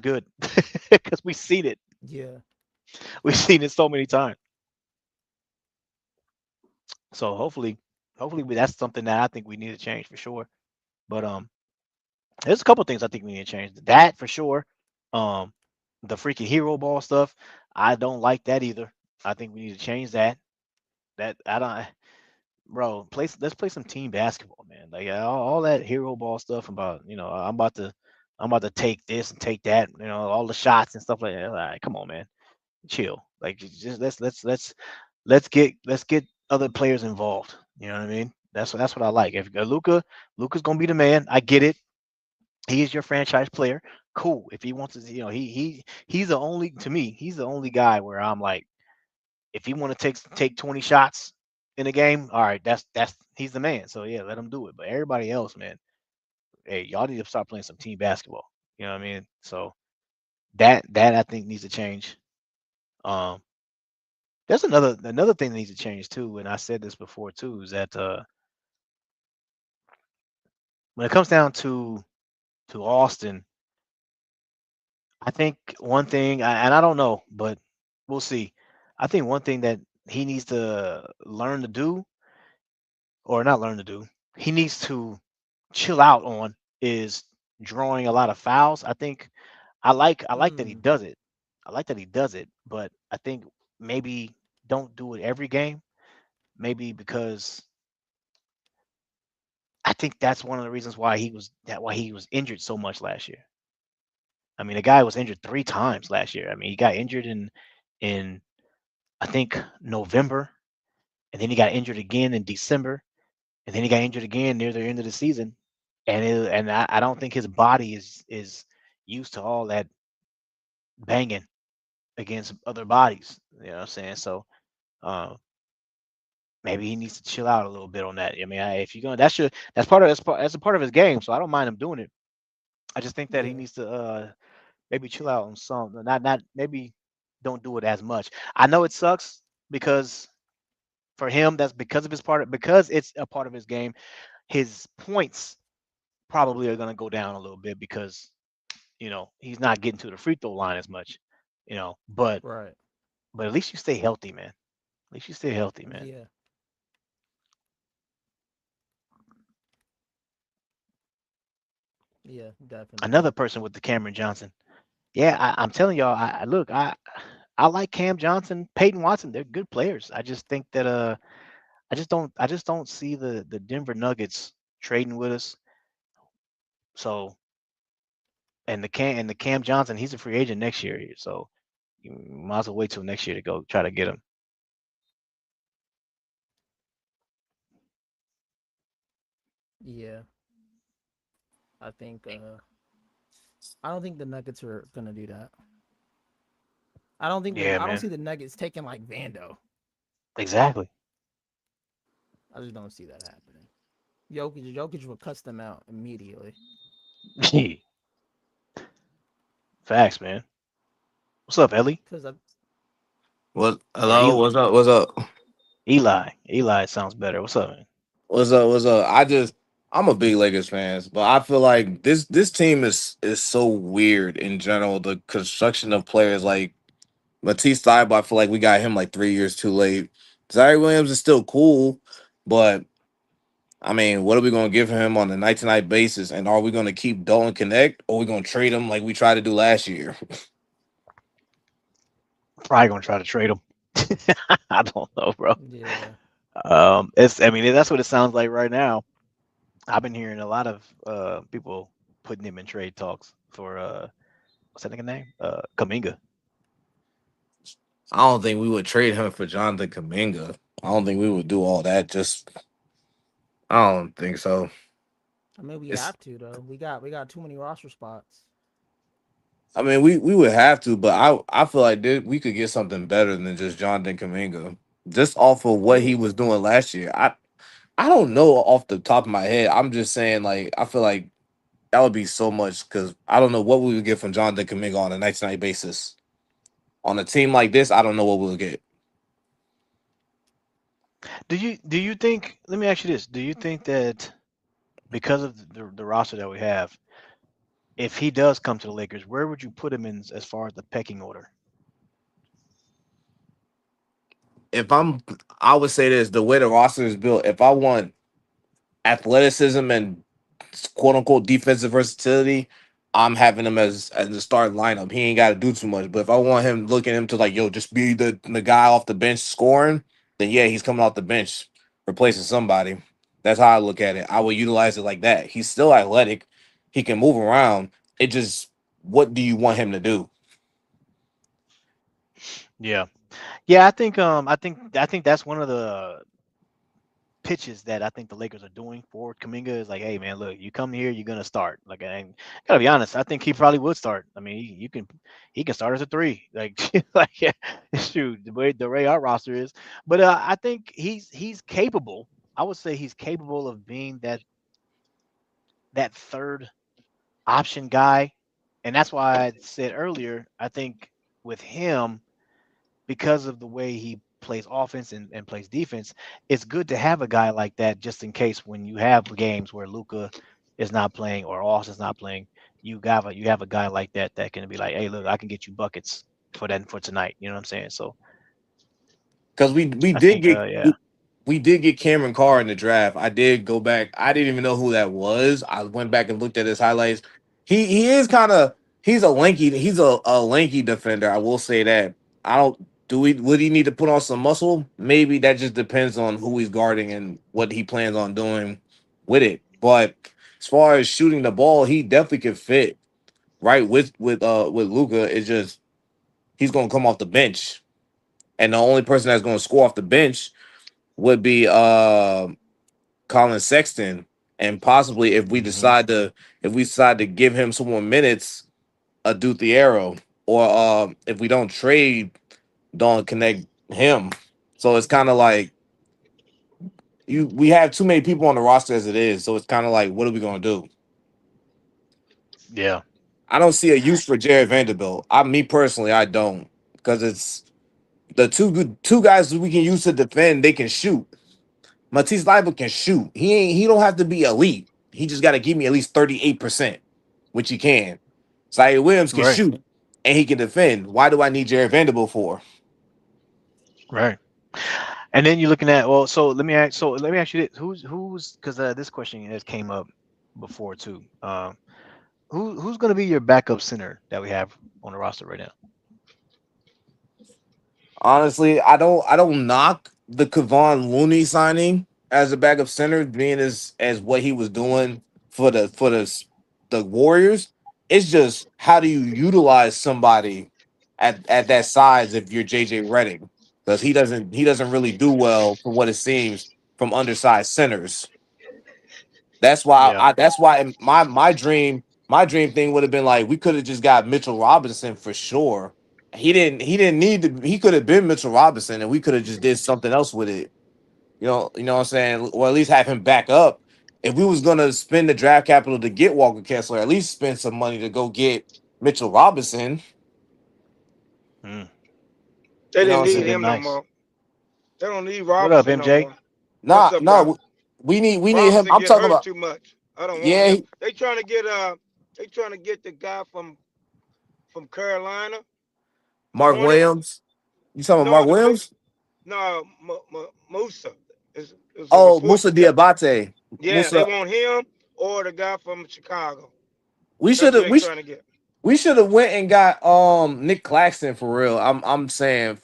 S2: good because we've seen it.
S4: yeah,
S2: We've seen it so many times. So hopefully that's something that I think we need to change for sure. But there's a couple things I think we need to change. That for sure. Um, the freaking hero ball stuff, I don't like that either. I think we need to change that. That I don't. Bro, let's play some team basketball, man. Like, all that hero ball stuff about, I'm about to take this and take that, all the shots and stuff like that. Like, come on, man, chill. Like, just let's get other players involved. You know what I mean? That's what I like. If Luca's gonna be the man. I get it. He is your franchise player. Cool. If he wants to, he's the only to me. He's the only guy where I'm like, if he want to take 20 shots in a game, all right, that's he's the man. So yeah, let him do it. But everybody else, man, hey, y'all need to start playing some team basketball. You know what I mean? So that I think needs to change. Um, there's another thing that needs to change too, and I said this before too, is that when it comes down to Austin, I think one thing, and I don't know, but we'll see. I think one thing that he needs to learn to do, or not learn to do, he needs to chill out on is drawing a lot of fouls. I think I like that he
S4: Mm,
S2: does it. I like that he does it, but I think maybe don't do it every game. Maybe because I think that's one of the reasons why he was injured so much last year. I mean, the guy was injured 3 times last year. I mean, he got injured in I think November, and then he got injured again in December, and then he got injured again near the end of the season. And I don't think his body is used to all that banging against other bodies. You know what I'm saying? So uh, maybe he needs to chill out a little bit on that. I mean, if you're gonna, that's a part of his game. So I don't mind him doing it. I just think that he
S4: yeah,
S2: needs to maybe chill out on some, not maybe don't do it as much. I know it sucks because for him, that's because of his part, because it's a part of his game. His points probably are gonna go down a little bit because he's not getting to the free throw line as much. But
S4: right.
S2: at least you stay healthy, man. At least you stay healthy, man.
S4: Yeah, yeah, definitely.
S2: Another person with the Cameron Johnson. Yeah, I'm telling y'all. Look. I like Cam Johnson, Peyton Watson. They're good players. I just think that I just don't see the Denver Nuggets trading with us. So and the Cam Johnson, he's a free agent next year. So you might as well wait till next year to go try to get him.
S4: Yeah, I think. I don't think the Nuggets are gonna do that.
S2: Yeah,
S4: I don't
S2: man.
S4: see the Nuggets taking like Vando.
S2: Exactly.
S4: I just don't see that happening. Jokic will cuss them out immediately.
S2: Facts, man. What's up, Ellie?
S4: Cause I,
S6: What?
S2: Or
S6: Hello? What's up? What's up?
S2: Eli? Eli sounds better. What's up, man?
S6: What's up? What's up? I'm a big Lakers fan, but I feel like this team is so weird in general. The construction of players like Matisse Thybulle, I feel like we got him like 3 years too late. Zaire Williams is still cool, but I mean, what are we going to give him on a night to night basis? And are we going to keep Dalton Connect, or are we going to trade him like we tried to do last year?
S2: Probably gonna try to trade him. I don't know, bro.
S4: yeah,
S2: I mean, that's what it sounds like right now. I've been hearing a lot of people putting him in trade talks for what's that nigga name? Kuminga.
S6: I don't think we would trade him for Jonathan Kuminga. I don't think we would do all that. I don't think so.
S4: I mean we
S6: It's
S4: have to though. We got too many roster spots.
S6: I mean, we would have to, but I feel like we could get something better than just Jonathan Kuminga, just off of what he
S4: Yeah,
S6: was doing last year. I don't know off the top of my head. I'm just saying, like, I feel like that would be so much because I don't know what we would get from Jonathan Kuminga on a night to night basis. On a team like this, I don't know what we'll get.
S2: Do you think? Let me ask you this: do you think that because of the roster that we have, if he does come to the Lakers, where would you put him in as far as the pecking order?
S6: If I would say this: the way the roster is built, if I want athleticism and quote unquote defensive versatility, I'm having him as the starting lineup. He ain't got to do too much. But if I want him looking him to like, yo, just be the guy off the bench scoring, then yeah, he's coming off the bench, replacing somebody. That's how I look at it. I would utilize it like that. He's still athletic. He can move around. It just what do you want him to do?
S2: Yeah, yeah. I think that's one of the pitches that I think the Lakers are doing for Kuminga is like, hey man, look, you come here, you're gonna start. Like, I gotta be honest, I think he probably would start. I mean, he can start as a three, like like yeah, shoot, the way our roster is. But I think he's capable. I would say he's capable of being that third option guy, and that's why I said earlier. I think with him, because of the way he plays offense and plays defense, it's good to have a guy like that just in case when you have games where Luca is not playing or Austin's not playing, you have a guy like that can be like, hey, look, I can get you buckets for tonight. You know what I'm saying? So
S6: Because we
S2: I
S6: did
S2: think,
S6: get
S2: yeah,
S6: we did get Cameron Carr in the draft. I did go back. I didn't even know who that was. I went back and looked at his highlights. He is kind of. He's a lanky defender. I will say that. I don't. Would he need to put on some muscle? Maybe that just depends on who he's guarding and what he plans on doing with it. But as far as shooting the ball, he definitely could fit right with Luca. It's just he's gonna come off the bench, and the only person that's gonna score off the bench would be Colin Sexton, and possibly if we decide to give him some more minutes, a Duthiero, or if we don't trade, don't connect him. So it's kind of like we have too many people on the roster as it is. So it's kind of like, what are we gonna do?
S2: Yeah.
S6: I don't see a use for Jared Vanderbilt. Me personally, I don't, because it's the two guys we can use to defend. They can shoot. Matisse Thybulle can shoot. He don't have to be elite. He just got to give me at least 38%, which he can. Zaire Williams can
S2: Right.
S6: shoot and he can defend. Why do I need Jared Vanderbilt for?
S2: Right. And then you're looking at, well, so let me ask you this. Who's because this question has came up before too. Who's going to be your backup center that we have on the roster right now?
S6: Honestly, I don't knock the Kevon Looney signing as a backup center, being as what he was doing for the Warriors. It's just, how do you utilize somebody at that size if you're JJ Redick? Because he doesn't really do well, for what it seems, from undersized centers. That's why
S2: Yeah.
S6: that's why my dream thing would have been like, we could have just got Mitchell Robinson for sure. He didn't need to. He could have been Mitchell Robinson, and we could have just did something else with it. You know what I'm saying, or at least have him back up. If we was gonna spend the draft capital to get Walker Kessler, at least spend some money to go get Mitchell Robinson.
S2: Mm.
S7: They
S6: You know
S7: didn't
S6: what I'm
S7: need
S6: saying?
S7: him no
S2: Nice.
S7: more. They don't need
S2: What up,
S7: Robinson no
S2: MJ?
S7: more. What's up,
S6: No,
S7: Doc?
S6: we need him.
S7: Robinson
S6: I'm
S7: get
S6: talking
S7: hurt
S6: about,
S7: too much. I don't want
S6: yeah,
S7: him. They trying to get the guy from Carolina.
S6: Mark
S7: Hornets.
S6: Williams. You talking about
S7: No,
S6: Mark Williams?
S7: No, Musa. It's a
S6: Oh,
S7: report.
S6: Musa Diabate.
S7: Yeah, they
S6: Musa.
S7: want him or the guy from Chicago.
S6: We should
S7: That's what
S6: have
S7: they trying to get.
S6: we should have went and got Nick Claxton for real. I'm saying,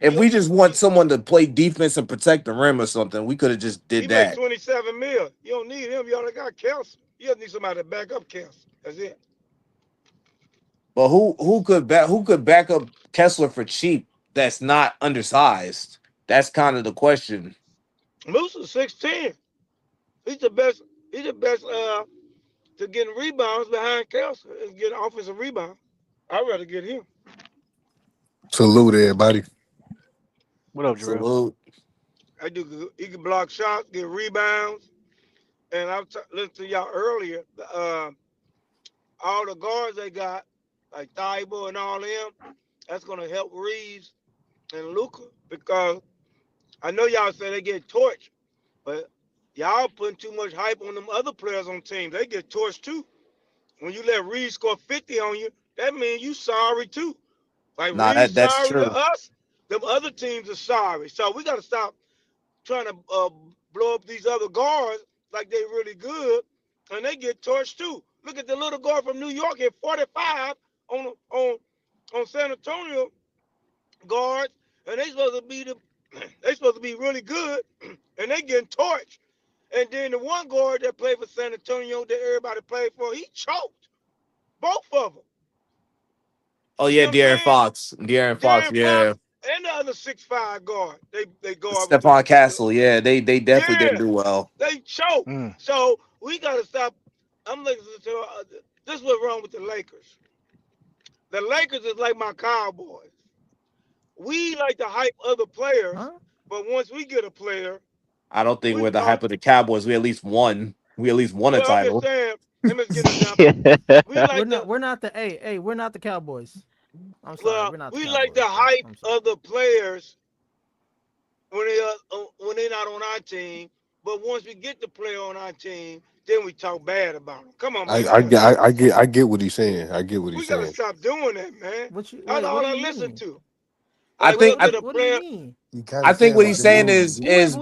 S6: if we just want someone to play defense and protect the rim or something, we could have just
S7: He
S6: did
S7: makes
S6: that.
S7: 27 mil. You don't need him. You already got Kelsey. You just need somebody to back up Kelsey. That's it.
S6: But who could back up Kessler for cheap? That's not undersized. That's kind of the question.
S7: Musa's 6'10". He's the best. He's the best to getting rebounds behind Kelsey and getting offensive rebound. I'd rather get him.
S8: Salute everybody.
S2: What up, Jarrell?
S6: Salute.
S7: He can block shots, get rebounds. And I was listening to y'all earlier. All the guards they got, like Thibault and all them, that's gonna help Reeves and Luka, because I know y'all say they get torched, but y'all putting too much hype on them other players on teams. They get torched too. When you let Reeves score 50 on you, that means you sorry too. Like
S6: Nah,
S7: Reeves
S6: that's
S7: sorry to
S6: true.
S7: us, them other teams are sorry. So we got to stop trying to blow up these other guards like they really good, and they get torched too. Look at the little guard from New York at 45 on San Antonio guards, and they supposed to be really good, and they getting torched. And then the one guard that played for San Antonio that everybody played for, he choked both of them.
S6: Oh
S7: You
S6: yeah,
S7: know what I'm
S6: De'Aaron
S7: saying?
S6: Fox. De'Aaron Fox,
S7: Darren
S6: yeah.
S7: Fox and the other 6'5" guard, they guard with
S6: Stephon Castle, yeah. They definitely
S7: yeah,
S6: didn't do well.
S7: they choke.
S2: Mm.
S7: So we gotta stop. I'm listening to this is what's wrong with the Lakers. The Lakers is like my Cowboys. We like to hype other players, but once we get a player,
S6: I don't think
S7: we
S6: we're the
S7: talk.
S6: hype of the Cowboys. We at least won a
S7: Well, I'm just
S6: title.
S7: saying. Let me get an example. We like
S4: We're not the Cowboys. I'm sorry,
S7: well,
S4: we're not.
S7: we
S4: The
S7: like to
S4: Cowboys.
S7: hype
S4: I'm sorry.
S7: other players when they're not on our team. But once we get the player on our team, then we talk bad about them. Come on, man.
S8: I get what he's saying. I get what
S7: We
S8: he's
S7: gotta
S8: saying.
S7: stop doing that, man.
S4: What you?
S7: That's
S4: Wait,
S7: all
S4: what do
S7: I
S4: you
S7: listen
S4: mean?
S7: to.
S6: I
S7: Like
S6: think
S7: we'll get a
S4: What do you
S7: player.
S4: mean?
S8: You
S6: I think what he's saying is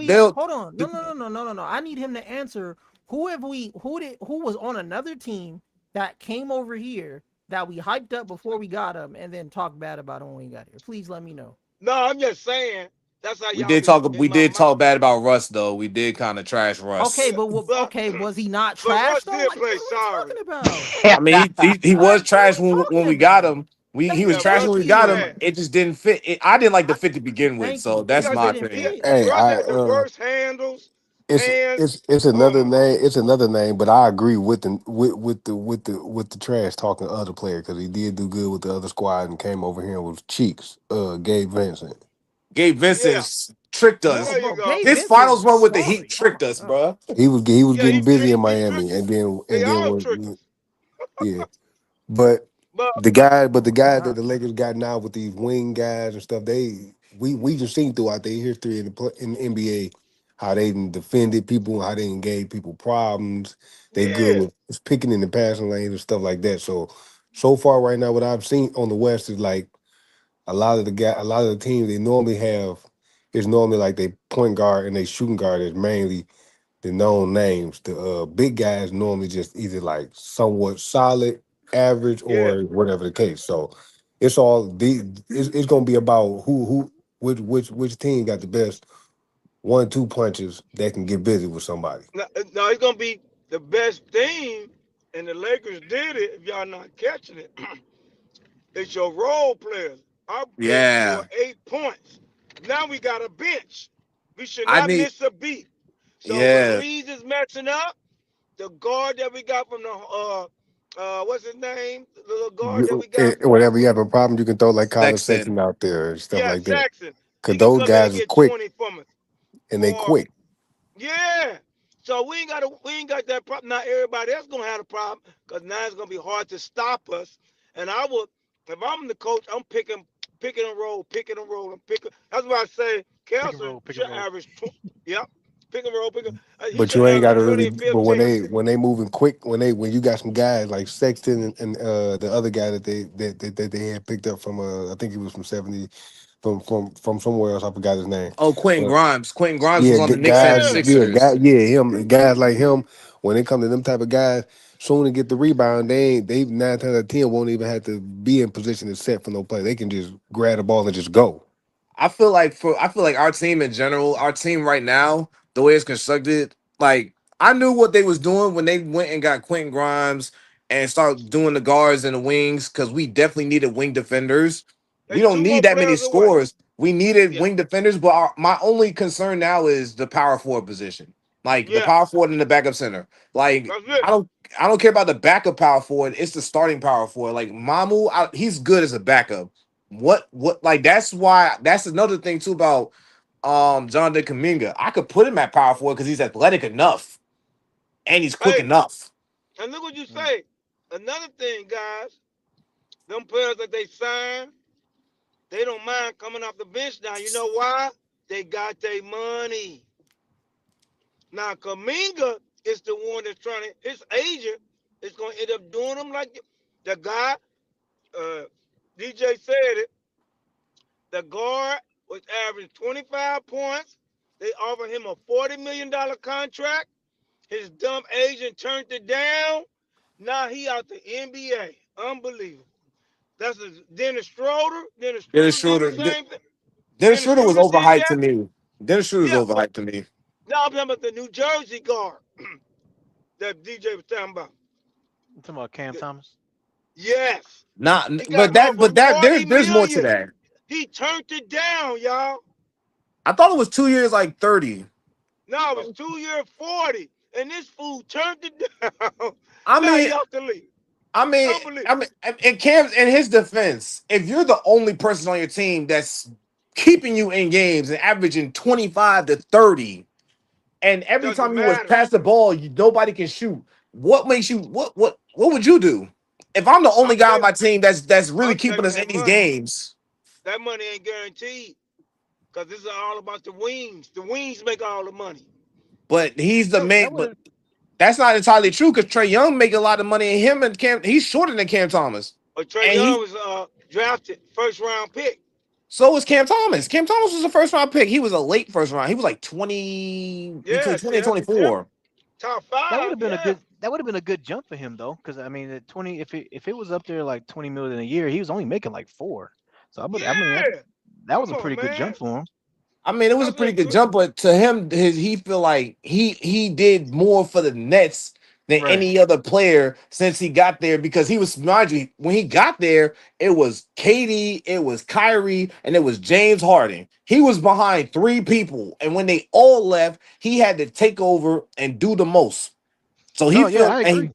S6: built.
S4: Hold on. No. I need him to answer. Who was on another team that came over here that we hyped up before we got him, and then talk bad about him when we got here? Please let me know.
S7: No, I'm just saying that's how
S6: We
S7: y'all
S6: did
S7: be
S6: talk.
S7: in
S6: We
S7: my
S6: did
S7: mouth.
S6: talk bad about Russ, though. We did kind of trash Russ.
S4: Okay,
S7: Yeah, but
S4: okay, was he not
S7: but
S4: trash
S7: Russ
S4: though?
S7: did
S4: Like,
S7: play
S4: what are we
S7: sorry.
S4: talking about?
S6: I mean, he was
S4: Like, what are
S6: trash
S4: we
S6: when we
S4: talking
S6: got
S4: about?
S6: him. He was
S7: Yeah,
S6: trash when
S7: Russ
S6: we
S7: was
S6: got him.
S4: Thank
S7: trash.
S6: It just didn't fit. I didn't like the fit to begin with, so
S4: you. It
S6: that's
S4: just
S6: my
S4: didn't
S6: opinion.
S4: fit.
S8: Hey,
S7: Russ
S8: I
S7: had the worst handles,
S8: it's
S7: hands.
S8: it's
S7: Oh
S8: another
S7: my.
S8: name. It's another name, but I agree with the trash talking other player because he did do good with the other squad and came over here with cheeks. Gabe Vincent.
S6: Gabe
S7: Yeah,
S6: Vincent tricked
S4: No,
S7: there
S6: us.
S7: you
S4: bro,
S7: go.
S4: Gabe
S6: His
S4: Vincent
S6: finals run with the Heat
S4: sorry.
S6: tricked us, bro.
S8: He was
S7: Yeah,
S8: getting busy in
S7: he
S8: Miami,
S7: tricked us.
S8: and then
S7: They all tricked
S8: when
S7: us.
S8: yeah. But
S7: But
S8: the guys that
S4: Nah.
S8: the Lakers got now with these wing guys and stuff, we just seen throughout their history in the NBA how they done defended people, how they done gave people problems. They good
S7: yeah,
S8: with picking in the passing lane and stuff like that. So far right now, what I've seen on the West is like a lot of the teams they normally have is normally like they point guard and they shooting guard is mainly the known names. The big guys normally just either like somewhat solid, average,
S7: yeah.
S8: or whatever the case. So it's all it's gonna be about which team got the best 1-2 punches that can get busy with somebody.
S7: Now it's gonna be the best team, and the Lakers did it. If y'all not catching it, it's your role players. Our bench
S6: Yeah,
S7: scored 8 points. Now we got a bench. We should
S6: I
S7: not
S6: need.
S7: miss a beat. So when
S6: Yeah,
S7: Reeves is messing up, the guard that we got from the what's his name? The little guard that we got from
S8: Whenever you have a problem, you can throw like College
S6: Sexton.
S8: Sexton out there and stuff
S7: yeah,
S8: like that.
S7: Saxon.
S8: Cause
S7: He can
S8: those
S7: come in and
S8: guys are
S7: get
S8: quick
S7: 20 from us.
S8: and they
S7: Or
S8: quick.
S7: yeah. So we ain't got that problem. Now everybody else gonna have a problem because now it's gonna be hard to stop us. And I would, if I'm the coach, I'm picking picking and roll, and picking. That's why I say
S2: Pick and
S7: Kelson
S2: roll, pick and
S7: should
S2: roll.
S7: average. Yep, pick and roll, he
S8: But
S7: should
S8: you ain't got
S7: average
S8: to
S7: 20
S8: really.
S7: and
S8: But when
S7: 15.
S8: they moving quick, when you got some guys like Sexton and the other guy that they had picked up from I think he was from 70 from somewhere else. I forgot his name.
S6: Oh, Quentin
S8: But
S6: Grimes. Quentin Grimes was
S8: yeah,
S6: on the Knicks and the
S8: guys,
S7: Yeah,
S8: yeah,
S6: Sixers.
S8: him guys like him. When it comes to them type of guys, soon to get the rebound, they 9 times out of 10 won't even have to be in position to set for no play. They can just grab the ball and just go.
S6: I feel like our team in general, our team right now, the way it's constructed, like I knew what they was doing when they went and got Quentin Grimes and started doing the guards and the wings because we definitely needed wing defenders.
S7: they
S6: We don't
S7: two more
S6: need that many
S7: players away.
S6: scores. We needed
S7: Yeah,
S6: wing defenders, but my only concern now is the power forward position, like the
S7: yeah,
S6: power forward and the backup center. Like
S7: that's it.
S6: I don't. I don't care about the backup power forward. It's the starting power forward. Like Mamu, he's good as a backup. What like that's another thing too about Jonathan Kuminga. I could put him at power forward because he's athletic enough and he's quick
S7: Hey,
S6: enough.
S7: and look what you
S2: Mm.
S7: say. Another thing, guys, them players that they signed, they don't mind coming off the bench now. You know why? They got their money. Now Kuminga is the one that's trying to. His agent is going to end up doing him like the guy. Uh, DJ said it. The guard was averaging 25 points. They offered him a $40 million contract. His dumb agent turned it down. Now he out the NBA. Unbelievable. That's a Dennis Schroeder. Dennis
S6: Dennis
S7: Schroeder did the
S6: Schroeder.
S7: same thing.
S6: Dennis
S7: Dennis
S6: Schroeder was
S7: Schroeder did
S6: overhyped to
S7: that.
S6: me. Dennis Schroeder
S7: Yeah,
S6: was
S7: but
S6: overhyped to me.
S7: now I'm talking about the New Jersey guard that DJ was talking about.
S2: You talking about Cam Thomas?
S7: Yes.
S6: Not,
S7: He got
S6: but that,
S7: offered
S6: but that,
S7: 40
S6: there's more to
S7: million.
S6: that.
S7: He turned it down, y'all.
S6: I thought it was 2 years, like 30.
S7: No, it was
S2: Oh,
S7: 2 year 40. And this fool turned it down.
S6: I
S7: Now
S6: mean,
S7: he off the league.
S6: I mean,
S7: Unbelievable.
S6: I mean, in Cam's in his defense, if you're the only person on your team that's keeping you in games and averaging 25 to 30, and every
S7: Doesn't
S6: time you was
S7: matter.
S6: pass the ball, nobody can shoot. What makes you what would you do? If I'm the only
S7: I'm
S6: guy on
S7: take
S6: my team that's really
S7: I'm
S6: keeping
S7: taking
S6: us in
S7: that
S6: these
S7: money.
S6: games,
S7: That money ain't guaranteed. Because this is all about the wings. The wings make all the money.
S6: but he's the
S2: that
S6: man,
S2: would
S6: but
S2: have
S6: that's not entirely true because Trey Young make a lot of money, and him and Cam, he's shorter than Cam Thomas.
S7: But Trey
S6: And
S7: Young
S6: he
S7: was drafted first round pick.
S6: so was Cam Thomas. Cam Thomas was a first round pick. He was a late first round. He was like 20 between
S7: Yeah,
S6: 20 and
S7: yeah.
S6: 24.
S7: Top
S2: that would
S7: five,
S2: have been a
S7: yeah.
S2: good that would have been a good jump for him though, because I mean, at 20, if it was up there like 20 million a year, he was only making like four. So I mean
S7: Yeah.
S2: that was
S7: Come
S2: a
S7: on,
S2: pretty good
S7: man.
S2: jump for him.
S6: I mean, it was a
S7: That's
S6: pretty
S7: what
S6: good jump, but to him, he feel like he did more for the Nets than
S2: Right.
S6: any other player since he got there because he was, mind you, when he got there, it was Katie, it was Kyrie, and it was James Harden. He was behind three people, and when they all left, he had to take over and do the most. So he
S2: No, yeah,
S6: feel
S2: I agree.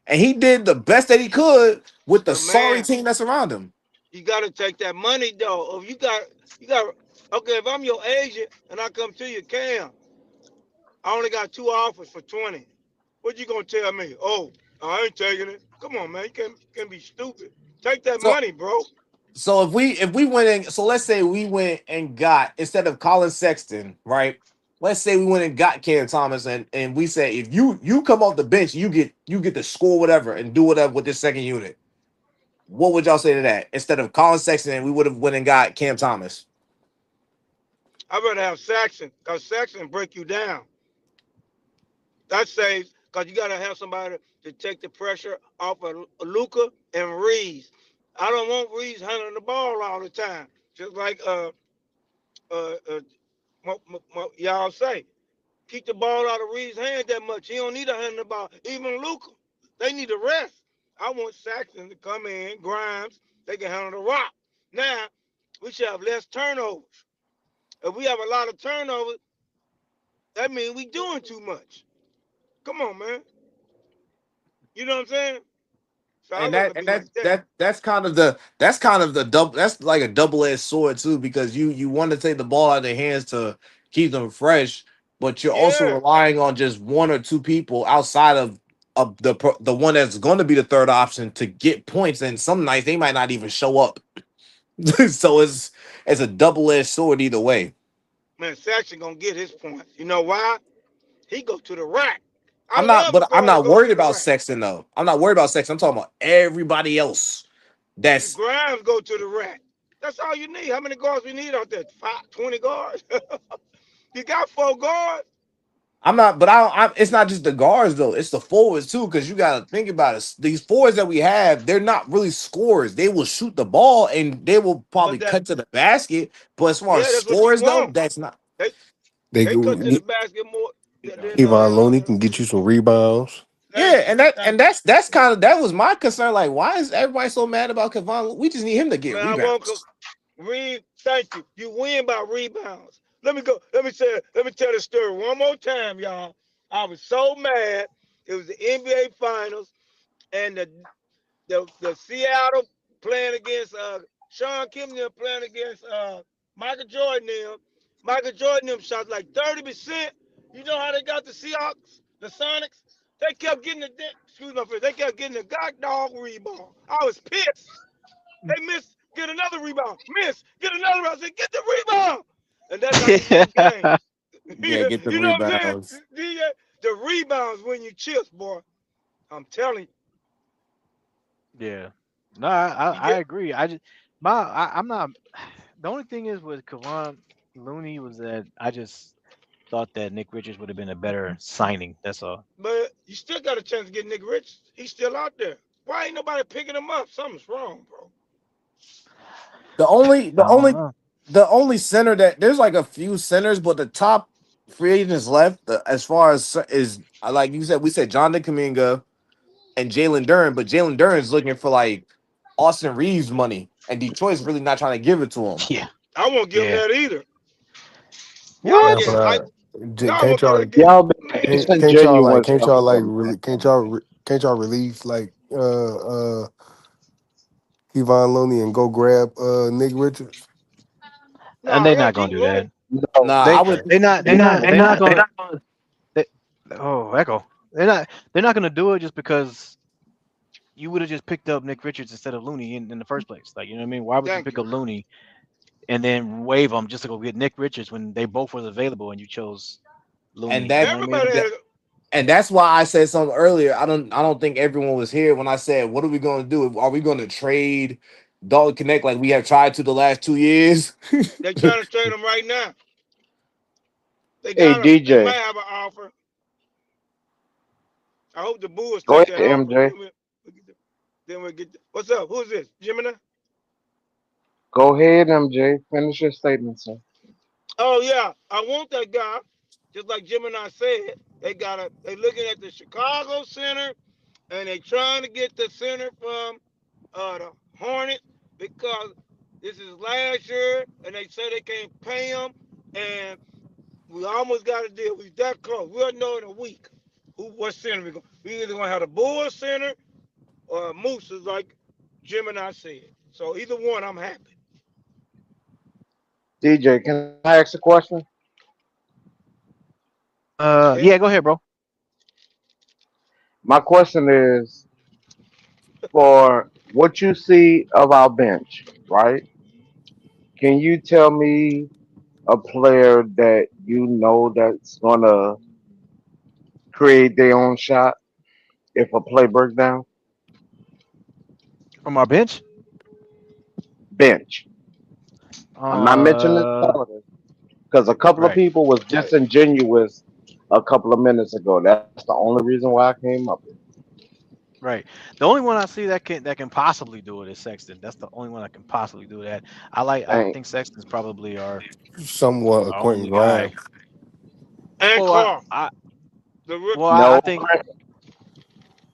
S6: and he did the best that he could with the
S7: But
S6: sorry
S7: man,
S6: team that's around him.
S7: you gotta take that money though. If you got okay, if I'm your agent and I come to you, Cam, I only got two offers for 20. What you gonna tell me? Oh, I ain't taking it. Come on, man. You can't be stupid. Take that
S6: So
S7: money, bro.
S6: So if we went in, so let's say we went and got instead of Colin Sexton, right? Let's say we went and got Cam Thomas, and we say if you come off the bench, you get to score whatever and do whatever with this second unit. What would y'all say to that? Instead of Colin Sexton, we would have went and got Cam Thomas.
S7: I'd rather have Saxon, because Saxon break you down. That saves, because you gotta have somebody to take the pressure off of Luca and Reeves. I don't want Reeves handling the ball all the time. Just like uh, uh y'all say. Keep the ball out of Reed's hand that much. He don't need to handle the ball. Even Luca, they need to rest. I want Saxon to come in, Grimes, they can handle the rock. Now, we should have less turnovers. If we have a lot of turnovers, that means we doing too much. Come on, man. You know what I'm saying? So I'd
S6: And
S7: rather
S6: that and
S7: be
S6: that
S7: like that.
S6: that that's kind of the double that's like a double-edged sword too because you want to take the ball out of their hands to keep them fresh, but you're also
S7: Yeah.
S6: relying on just one or two people outside of the one that's going to be the third option to get points, and some nights they might not even show up. So it's a double-edged sword either way.
S7: Man, Saxon gonna get his points. You know why? He go to the rack. I
S6: I'm not,
S7: love a
S6: but I'm
S7: guard that
S6: not
S7: goes
S6: worried
S7: to the
S6: about
S7: rack.
S6: Sexton though. I'm not worried about Sexton. I'm talking about everybody else. That's
S7: Grimes go to the rack. That's all you need. How many guards we need out there? 20 guards? You got 4 guards?
S6: I'm not, but it's not just the guards though. It's the forwards too, because you got to think about it. These forwards that we have, they're not really scorers. They will shoot the ball and they will
S7: But
S6: probably
S7: that,
S6: cut to the basket. But as far as
S7: yeah, that's what you
S6: scores though,
S7: want.
S6: that's not.
S7: They
S8: They
S7: they cut
S8: go.
S7: to the basket more than
S8: Kevon Looney can get you some rebounds.
S6: Yeah,
S7: thank you.
S6: and that
S7: Thank
S6: and that's kind of that was my concern. Like, why is everybody so mad about Kevon? We just need him to
S7: you.
S6: get
S7: Man, I want to
S6: rebounds.
S7: read. Thank you. You win by rebounds. Let me go. Let me tell the story one more time, y'all. I was so mad. It was the NBA Finals, and the Seattle playing against Sean Kim them playing against Michael Jordan them. Michael Jordan them shot like 30%. You know how they got the Seahawks, the Sonics? They kept getting excuse my friend, they kept getting the god dog rebound. I was pissed. They missed, get another rebound, miss, get another rebound. I said, get the rebound. And that's how you win games.
S6: Yeah, get the
S7: You know what I'm
S6: rebounds.
S7: saying? The rebounds win you chips, boy. I'm telling
S2: Yeah. No, I
S7: you.
S2: I agree. I'm not. The only thing is with Kevon Looney was that I just thought that Nick Richards would have been a better signing. That's all.
S7: But you still got a chance to get Nick Rich. He's still out there. Why ain't nobody picking him up? Something's wrong, bro.
S6: The only
S2: I
S6: the
S2: don't
S6: only
S2: know.
S6: the only center that there's like a few centers, but the top free agents left as far as is like you said, we said John Kuminga and Jalen Duren, but Jalen Duren's looking for like Austin Reeves money, and Detroit's really not trying to give it to him.
S2: Yeah.
S7: I won't give him
S2: Yeah.
S7: that either. Y'all
S8: Yeah,
S2: What?
S7: getting
S8: but
S7: hyped. Y'all
S8: can't
S7: want me
S8: y'all
S7: to get
S9: Y'all been
S7: man.
S8: can't y'all like
S9: disingenuous
S8: can't
S9: from
S8: y'all like
S9: him, man.
S8: really can't y'all release like Kevon Looney and go grab Nick Richards?
S2: And
S7: No,
S2: they're
S7: we gotta
S2: not
S7: keep
S2: gonna do
S7: Looney.
S2: that.
S6: Nah,
S9: No,
S6: I
S2: They
S6: would.
S2: they're not they're not they're not
S9: they're
S2: gonna.
S9: not gonna.
S2: They, oh, echo. They're not gonna do it just because you would have just picked up Nick Richards instead of Looney in the first place. Like, you know what I mean? Why would you
S7: Thank
S2: pick
S7: you.
S2: up Looney and then waive him just to go get Nick Richards when they both was available and you chose
S6: and
S2: Looney? You
S6: that
S2: know what I mean?
S7: Everybody
S6: that
S7: has
S6: and that's why I said something earlier. I don't think everyone was here when I said, "What are we going to do? Are we going to trade Dalton Connect like we have tried to the last 2 years?"
S7: they trying to trade him right now. They
S9: Hey
S7: got him. They might
S9: DJ,
S7: have an offer. I hope the Bulls
S9: Go
S7: take
S9: ahead,
S7: that offer.
S9: MJ.
S7: Then we'll get. What's up? Who's this? Gemini?
S9: Go ahead, MJ. Finish your statement, sir.
S7: Oh yeah, I want that guy. Just like Gemini said, they looking at the Chicago center and they trying to get the center from the Hornets because this is last year and they say they can't pay him and we almost got a deal. We that close. We'll know in a week what center we going. We either gonna have the Bulls center or Moose is like Gemini said. So either one, I'm happy.
S9: DJ, can I ask a question?
S2: Yeah, go ahead, bro.
S9: My question is for what you see of our bench, right? Can you tell me a player that you know that's gonna create their own shot if a play breaks down?
S2: From our bench.
S9: Bench. I'm not mentioning
S2: Uh,
S9: starters because a couple of
S2: right,
S9: people was
S2: right,
S9: disingenuous a couple of minutes ago. That's the only reason why I came up here.
S2: right. The only one I see that can possibly do it is Sexton. That's the only one that can possibly do that. I
S9: Dang.
S2: think Sexton's probably
S8: Somewhat a
S2: our
S8: Quentin
S2: only guy.
S8: Grimes.
S7: And
S2: Well,
S7: Carr,
S2: I
S7: the
S2: well,
S7: rookie.
S2: I
S9: No,
S2: think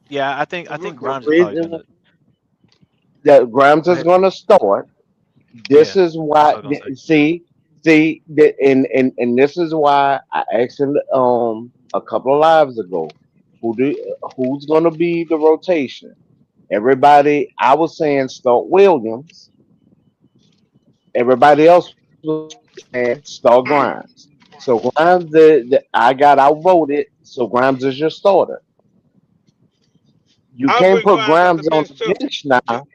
S2: yeah,
S7: The
S2: I think
S7: rookie.
S9: the
S2: Grimes is probably
S9: reason
S2: gonna
S9: that Grimes
S2: go
S9: is
S2: ahead.
S9: going to start. This
S2: Yeah,
S9: is
S2: that's
S9: why.
S2: what I was gonna say.
S9: And this is why I asked him, a couple of lives ago, who's going to be the rotation? Everybody, I was saying start Williams. Everybody else was saying start Grimes. So Grimes, I got outvoted. So Grimes is your starter. You
S7: I
S9: can't
S7: bring
S9: put
S7: Grimes off the
S9: Grimes on
S7: bench
S9: the
S7: too.
S9: bench now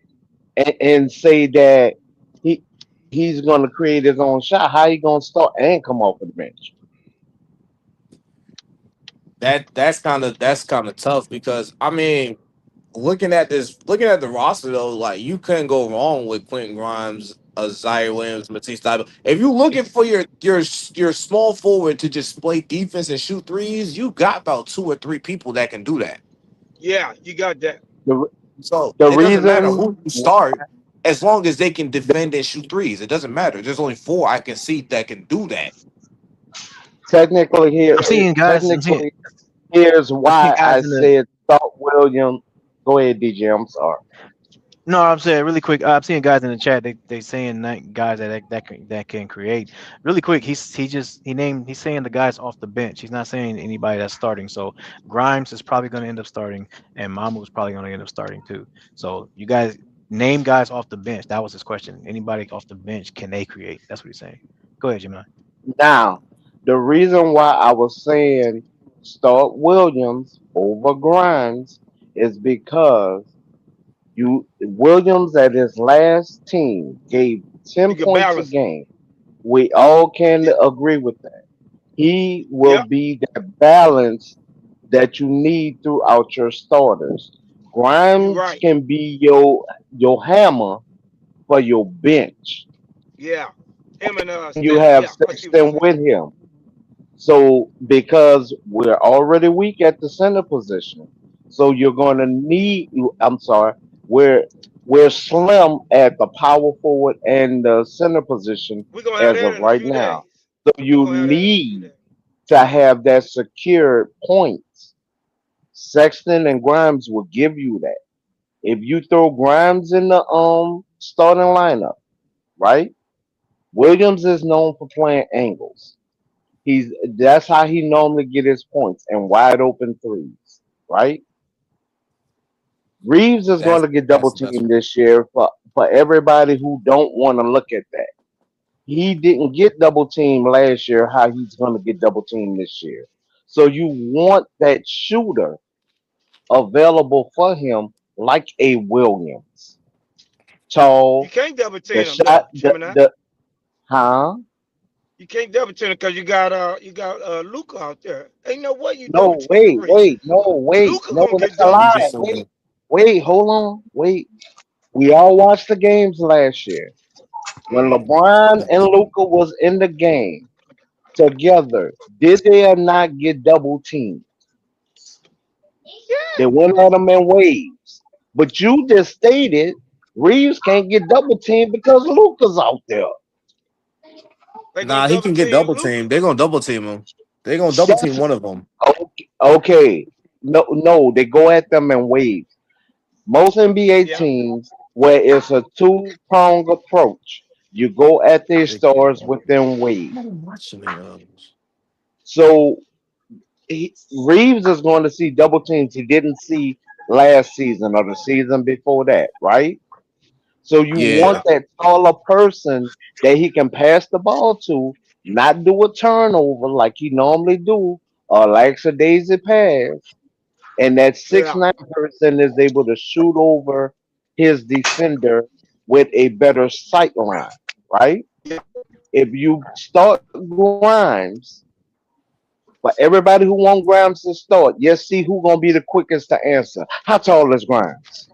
S9: and say that he's going to create his own shot. How he going to start and come off of the bench?
S6: That's kind of tough because I mean, looking at the roster though, like you couldn't go wrong with Quentin Grimes, Zaire Williams, Matisse Thybulle. If you're looking for your small forward to just play defense and shoot threes, you got about two or three people that can do that.
S7: Yeah, you got that.
S9: The
S6: So
S9: the
S6: it doesn't matter
S9: reason
S6: who you start as long as they can defend and shoot threes. It doesn't matter. There's only four I can see that can do that.
S9: technically here,
S2: I'm seeing guys.
S9: technically here's
S2: I'm seeing
S9: why
S2: guys
S9: I
S2: in the
S9: said start Williams. Go ahead, DJ. I'm sorry.
S2: No, I'm saying really quick. I'm seeing guys in the chat. They saying that guys that can create really quick. He's saying the guys off the bench. He's not saying anybody that's starting. So Grimes is probably going to end up starting, and Mamu is probably going to end up starting too. So you guys name guys off the bench. That was his question. Anybody off the bench, can they create? That's what he's saying. Go ahead, Jimmy.
S9: Now, the reason why I was saying start Williams over Grimes is because you Williams at his last team gave
S7: You
S9: 10
S7: can
S9: points a
S7: balance.
S9: game. We all can
S7: Yeah,
S9: agree with that. He will
S7: yeah,
S9: be that balance that you need throughout your starters.
S7: you're
S9: Grimes
S7: right.
S9: can be your hammer for your bench.
S7: Yeah, him and
S9: You
S7: Stetson.
S9: have
S7: Yeah, I see what you're
S9: Sexton
S7: saying.
S9: with him. So because we're already weak at the center position, so you're going to need. I'm sorry, we're we're slim at the power forward and the center position
S7: We're gonna have
S9: as
S7: that
S9: of
S7: in a
S9: right
S7: few
S9: now.
S7: days.
S9: So
S7: We're
S9: you
S7: gonna have that in a few
S9: need
S7: days.
S9: to have that secure points. Sexton and Grimes will give you that. If you throw Grimes in the starting lineup, right? Williams is known for playing angles. That's how he normally get his points and wide open threes, right? Reeves is going to get double
S6: That's
S9: teamed this year for everybody who don't want to look at that. He didn't get double teamed last year. How he's going to get double teamed this year? So you want that shooter available for him, like a Williams,
S7: You
S9: tall,
S7: can't double
S9: the
S7: team him
S9: shot,
S7: though, Gemini.
S9: the huh?
S7: You can't double team him because you got Luca out there. Ain't no way you double
S9: No,
S7: teaming
S9: wait,
S7: Reese.
S9: wait, no, wait,
S7: Luca
S9: no,
S7: gonna
S9: that's
S7: get
S9: a
S7: double
S9: lie.
S6: he's just
S7: teamed.
S6: so good.
S9: Wait, hold on, wait. We all watched the games last year when
S7: Hmm.
S9: LeBron and Luca was in the game together. Did they or not get double teamed? They went at him in waves. But you just stated Reeves can't get double teamed because Luca's out there.
S7: They gonna
S6: Nah, he
S7: double
S6: can get
S7: team
S6: double
S7: Luca.
S6: team. They're gonna double team him. They're gonna double team
S9: That's
S6: one of them.
S9: okay. Okay. No, no, they go at them in waves. Most NBA
S7: Yeah,
S9: teams, where it's a two-pronged approach, you go at their
S6: They
S9: stars within waves.
S6: I'm watching the others.
S9: So Reeves is going to see double teams he didn't see last season or the season before that, right? So you want
S6: Yeah,
S9: that taller person that he can pass the ball to, not do a turnover like he normally do, or like a daisy pass, and that six
S7: yeah,
S9: nine person is able to shoot over his defender with a better sight line, right?
S7: yeah.
S9: If you start Grimes, but everybody who want Grimes to start, yes, see who gonna be the quickest to answer. How tall is Grimes?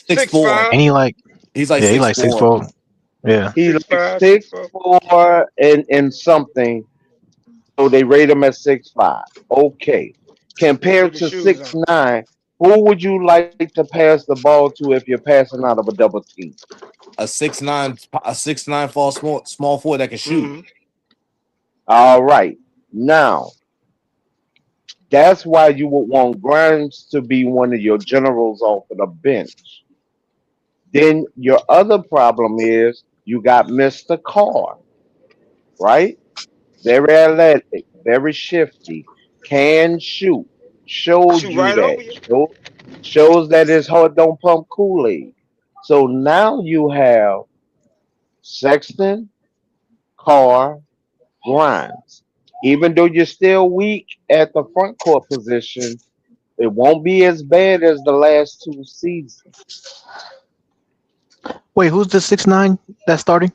S6: 6'4".
S7: 6'5",
S2: And he like,
S6: He's like
S2: yeah, he
S6: six
S2: like six
S6: four.
S2: four. Yeah.
S9: He
S7: six
S9: like
S7: five,
S9: six
S7: 6'4".
S9: four and something. So they rate him at 6'5". Okay.
S7: With
S9: Compared
S7: the
S9: to
S7: shoes
S9: six
S7: on.
S9: nine, who would you like to pass the ball to if you're passing out of a double team?
S6: A 6'9" small forward that can shoot.
S7: Mm-hmm.
S9: All right. Now, that's why you would want Grimes to be one of your generals off of the bench. Then your other problem is you got Mr. Carr, right? Very athletic, very shifty, can shoot. Showed
S7: Shoot
S9: you
S7: right
S9: that.
S7: over you.
S9: Shows that his heart don't pump Kool-Aid. So now you have Sexton, Carr, Grimes. Even though you're still weak at the front court position, it won't be as bad as the last two seasons.
S2: Wait, who's the 6'9" that's starting?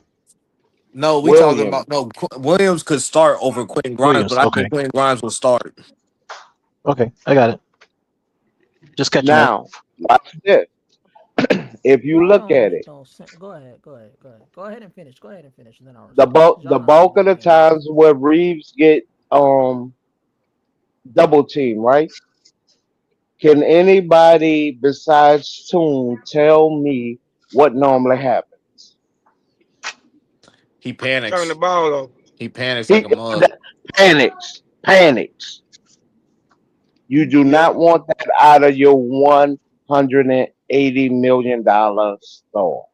S6: No, we talking
S9: William.
S6: about no. Williams could start over Quentin Grimes, but
S2: Williams.
S6: I
S2: Okay.
S6: think Quentin Grimes will start.
S2: Okay, I got it. Just catching up.
S9: Now, watch this. If you
S4: Y'all
S9: look
S4: don't
S9: at
S4: make
S9: it,
S4: no sense. Go ahead, go ahead, go ahead. Go ahead and finish. Go ahead and finish, and then I'll
S9: the
S4: respond.
S9: bulk
S4: 'Cause y'all
S9: the
S4: not
S9: bulk
S4: making
S9: of
S4: no
S9: the
S4: damn sense.
S9: times where Reeves get double team, right? Can anybody besides Toon tell me what normally happens?
S6: He
S7: Turn the
S6: panics.
S7: ball over.
S6: He panics like
S9: He
S6: a mug.
S9: panics. You do
S7: Yeah.
S9: not want that out of your $180 million store.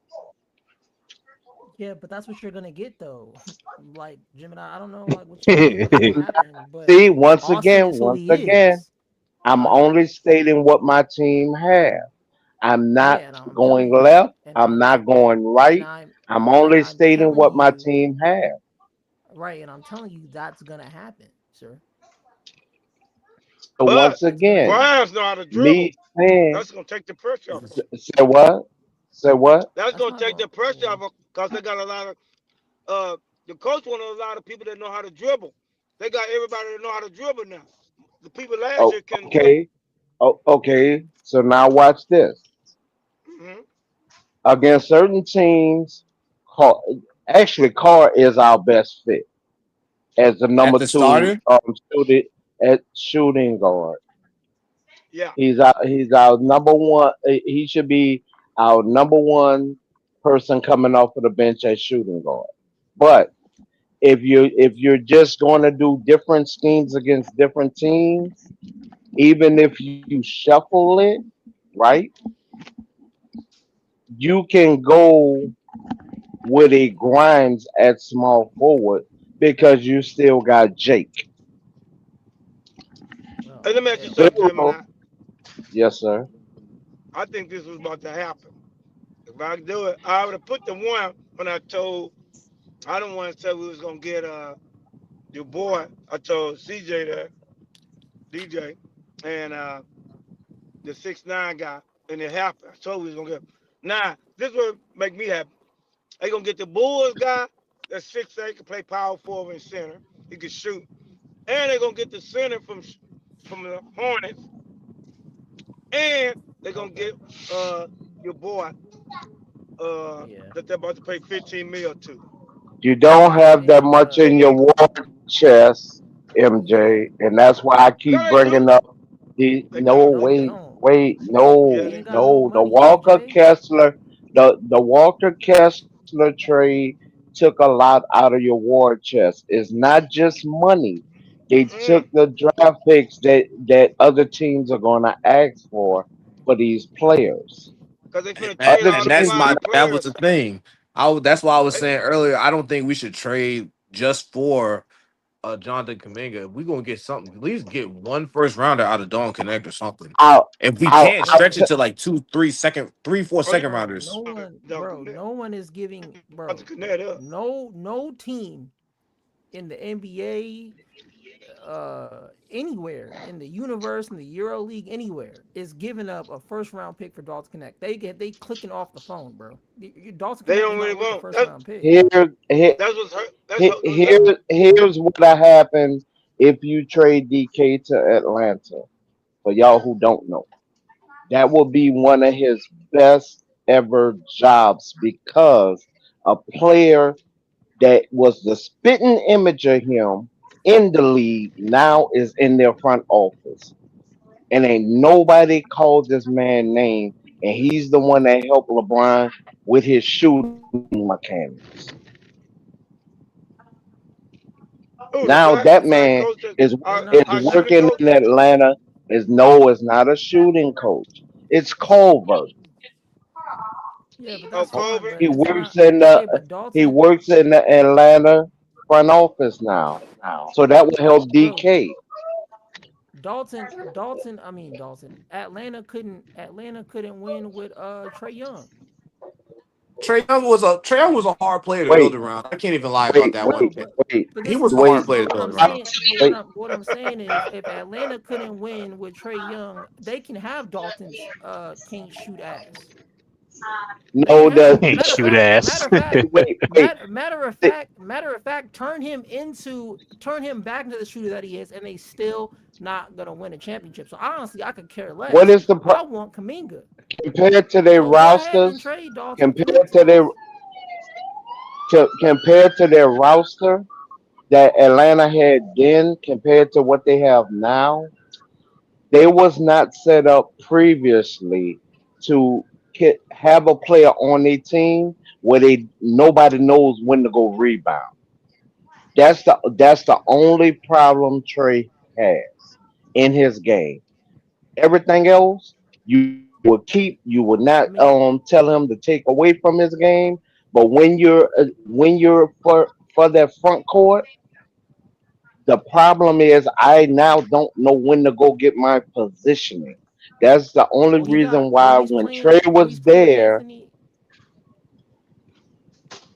S4: Yeah, but that's what you're gonna get though. Like Jim and I don't know like what you think is gonna happen, but
S9: See,
S4: Austin is who
S9: once
S4: he
S9: again,
S4: is.
S9: I'm
S4: Like,
S9: only stating what my team have. I'm not
S4: yeah, and I'm telling
S9: going
S4: you,
S9: left. I'm not going
S4: and
S9: right.
S4: I'm
S9: I'm
S4: and
S9: only
S4: I'm
S9: stating
S4: telling
S9: what my
S4: you,
S9: team have.
S4: right, and I'm telling you that's gonna happen, sir.
S9: So
S7: But
S9: once
S4: That's gonna
S9: again,
S4: happen.
S7: Grimes know how to dribble.
S9: me saying,
S7: That's gonna take the pressure off.
S9: say what? Say what?
S7: That's
S4: That's
S7: gonna
S4: not
S7: take
S4: going.
S7: the pressure off because they got a lot of the coach wanted a lot of people that know how to dribble. They got everybody that know how to dribble now. The people last
S9: Oh,
S7: year couldn't dribble.
S9: okay. Oh, okay. So now watch this.
S7: Hmm.
S9: Against certain teams, Carr, actually, Carr is our best fit as the
S6: At
S9: number
S6: the
S9: two
S6: starter,
S9: shooting guard.
S7: Yeah.
S9: He's our number one. He should be our number one person coming off of the bench at shooting guard. But if you're just going to do different schemes against different teams, even if you shuffle it, right, you can go with a Grimes at small forward because you still got Jake.
S7: Hey,
S4: Oh
S7: let me ask you
S4: hell
S7: something,
S4: no.
S7: Gemini.
S9: Pharaoh, yes, sir.
S7: I think this was about to happen. If I could do it, I would have put the one when I told I don't want to say we was gonna get your boy. I told CJ that DJ and the 6'9" guy, and it happened. I told we was gonna get. Now this would make me happy. They gonna get the Bulls guy that's 6'8", can play power forward and center. He can shoot, and they gonna get the center from the Hornets, and they gonna
S4: Okay.
S7: get your boy
S4: Yeah.
S7: that they're about to pay 15 mil to.
S9: You don't have that
S4: And
S9: much in your
S7: Kuminga.
S9: war chest, MJ, and that's why I keep
S7: Yeah, they
S9: bringing
S7: do.
S9: up.
S7: They got
S9: No,
S7: him.
S4: No, they
S9: wait,
S4: don't.
S9: wait,
S7: Yeah,
S4: They
S9: no,
S4: ain't got no
S9: no. The
S4: money yet,
S9: Walker
S4: Jay.
S9: Kessler, the Walker Kessler trade took a lot out of your war chest. It's not just money. They took
S7: Mm-mm.
S9: the draft picks that other teams are gonna ask for these players.
S7: Because they finna
S6: And,
S7: trade
S9: Other
S7: all
S6: and
S7: the
S6: that's
S9: teams
S6: my
S7: fine
S6: that was
S7: players.
S6: the thing. That's why I was
S7: They,
S6: saying earlier. I don't think we should trade just for Jonathan Kuminga. If we gonna get something, at least get one first rounder out of Dawn Connect or something.
S9: out,
S6: If we
S9: out,
S6: can't
S9: out.
S6: stretch it to like 4
S7: oh, you
S6: second
S4: Bro, no
S6: rounders.
S4: one, bro,
S7: Duncan,
S4: no one is giving,
S7: Duncan
S4: bro,
S7: Connect up.
S4: no team in the NBA, anywhere in the universe, in the Euro League, anywhere is giving up a first round pick for Dalton Connect. They clicking off the phone, bro. Dalton
S7: They
S4: Connect is
S7: don't really
S4: not worth a
S7: want.
S4: first round pick.
S9: Here, here,
S7: That's what's hurt. That's
S9: here's what happens if you trade DK to Atlanta. For y'all who don't know, that will be one of his best ever jobs because a player that was the spitting image of him in the league now is in their front office. And ain't nobody called this man name, and he's the one that helped LeBron with his shooting mechanics.
S7: who the
S9: Now
S7: black
S9: that
S7: black
S9: man
S7: coach that
S9: is
S4: They
S9: is
S4: not
S7: our
S4: black.
S7: shooting
S9: working
S7: coach.
S9: in Atlanta. Is no, it's not a shooting coach. It's Culver.
S4: Yeah, but
S7: Oh,
S4: that's fine.
S7: Colbert.
S4: But
S9: He
S4: it's
S9: works
S4: not
S9: in
S4: okay.
S9: the
S4: But
S9: he
S4: Dalton,
S9: works in the Atlanta front office now. So that will help
S4: bro,
S9: DK.
S4: Dalton. Atlanta couldn't win with Trey Young.
S6: Trey Young was a hard player to build
S9: Wait,
S6: around. I can't even lie about
S9: wait,
S6: that one
S4: No,
S9: wait,
S6: thing.
S4: but
S9: wait,
S6: He
S4: this is
S6: was a
S4: but
S6: hard
S9: wait,
S4: this is
S6: player to
S4: what
S6: build
S4: I'm
S6: around.
S4: saying. But
S9: wait.
S4: what I'm saying is if Atlanta couldn't win with Trey Young, they can have Dalton's can't shoot ass. They can
S9: No,
S4: have it.
S9: the
S2: Can't shoot ass.
S9: wait.
S4: Matter of fact, turn him back into the shooter that he is, and they still not gonna win a championship. So honestly, I could care
S9: What
S4: less.
S9: is the
S4: I want Kaminga.
S9: compared to their
S4: So go ahead and
S9: rosters?
S4: trade Dalton
S9: Compared
S4: Connect
S9: to
S4: for
S9: their
S4: him.
S9: compared to their roster that Atlanta had then, compared to what they have now, they was not set up previously to have a player on their team where they nobody knows when to go rebound. That's the only problem Trey has in his game. Everything else you will keep. You will not
S4: I mean,
S9: tell him to take away from his game. But when you're for that front court, the problem is I now don't know when to go get my positioning. That's the only reason why when Trey
S4: Well,
S9: was
S4: he's playing with
S9: there,
S4: Anthony.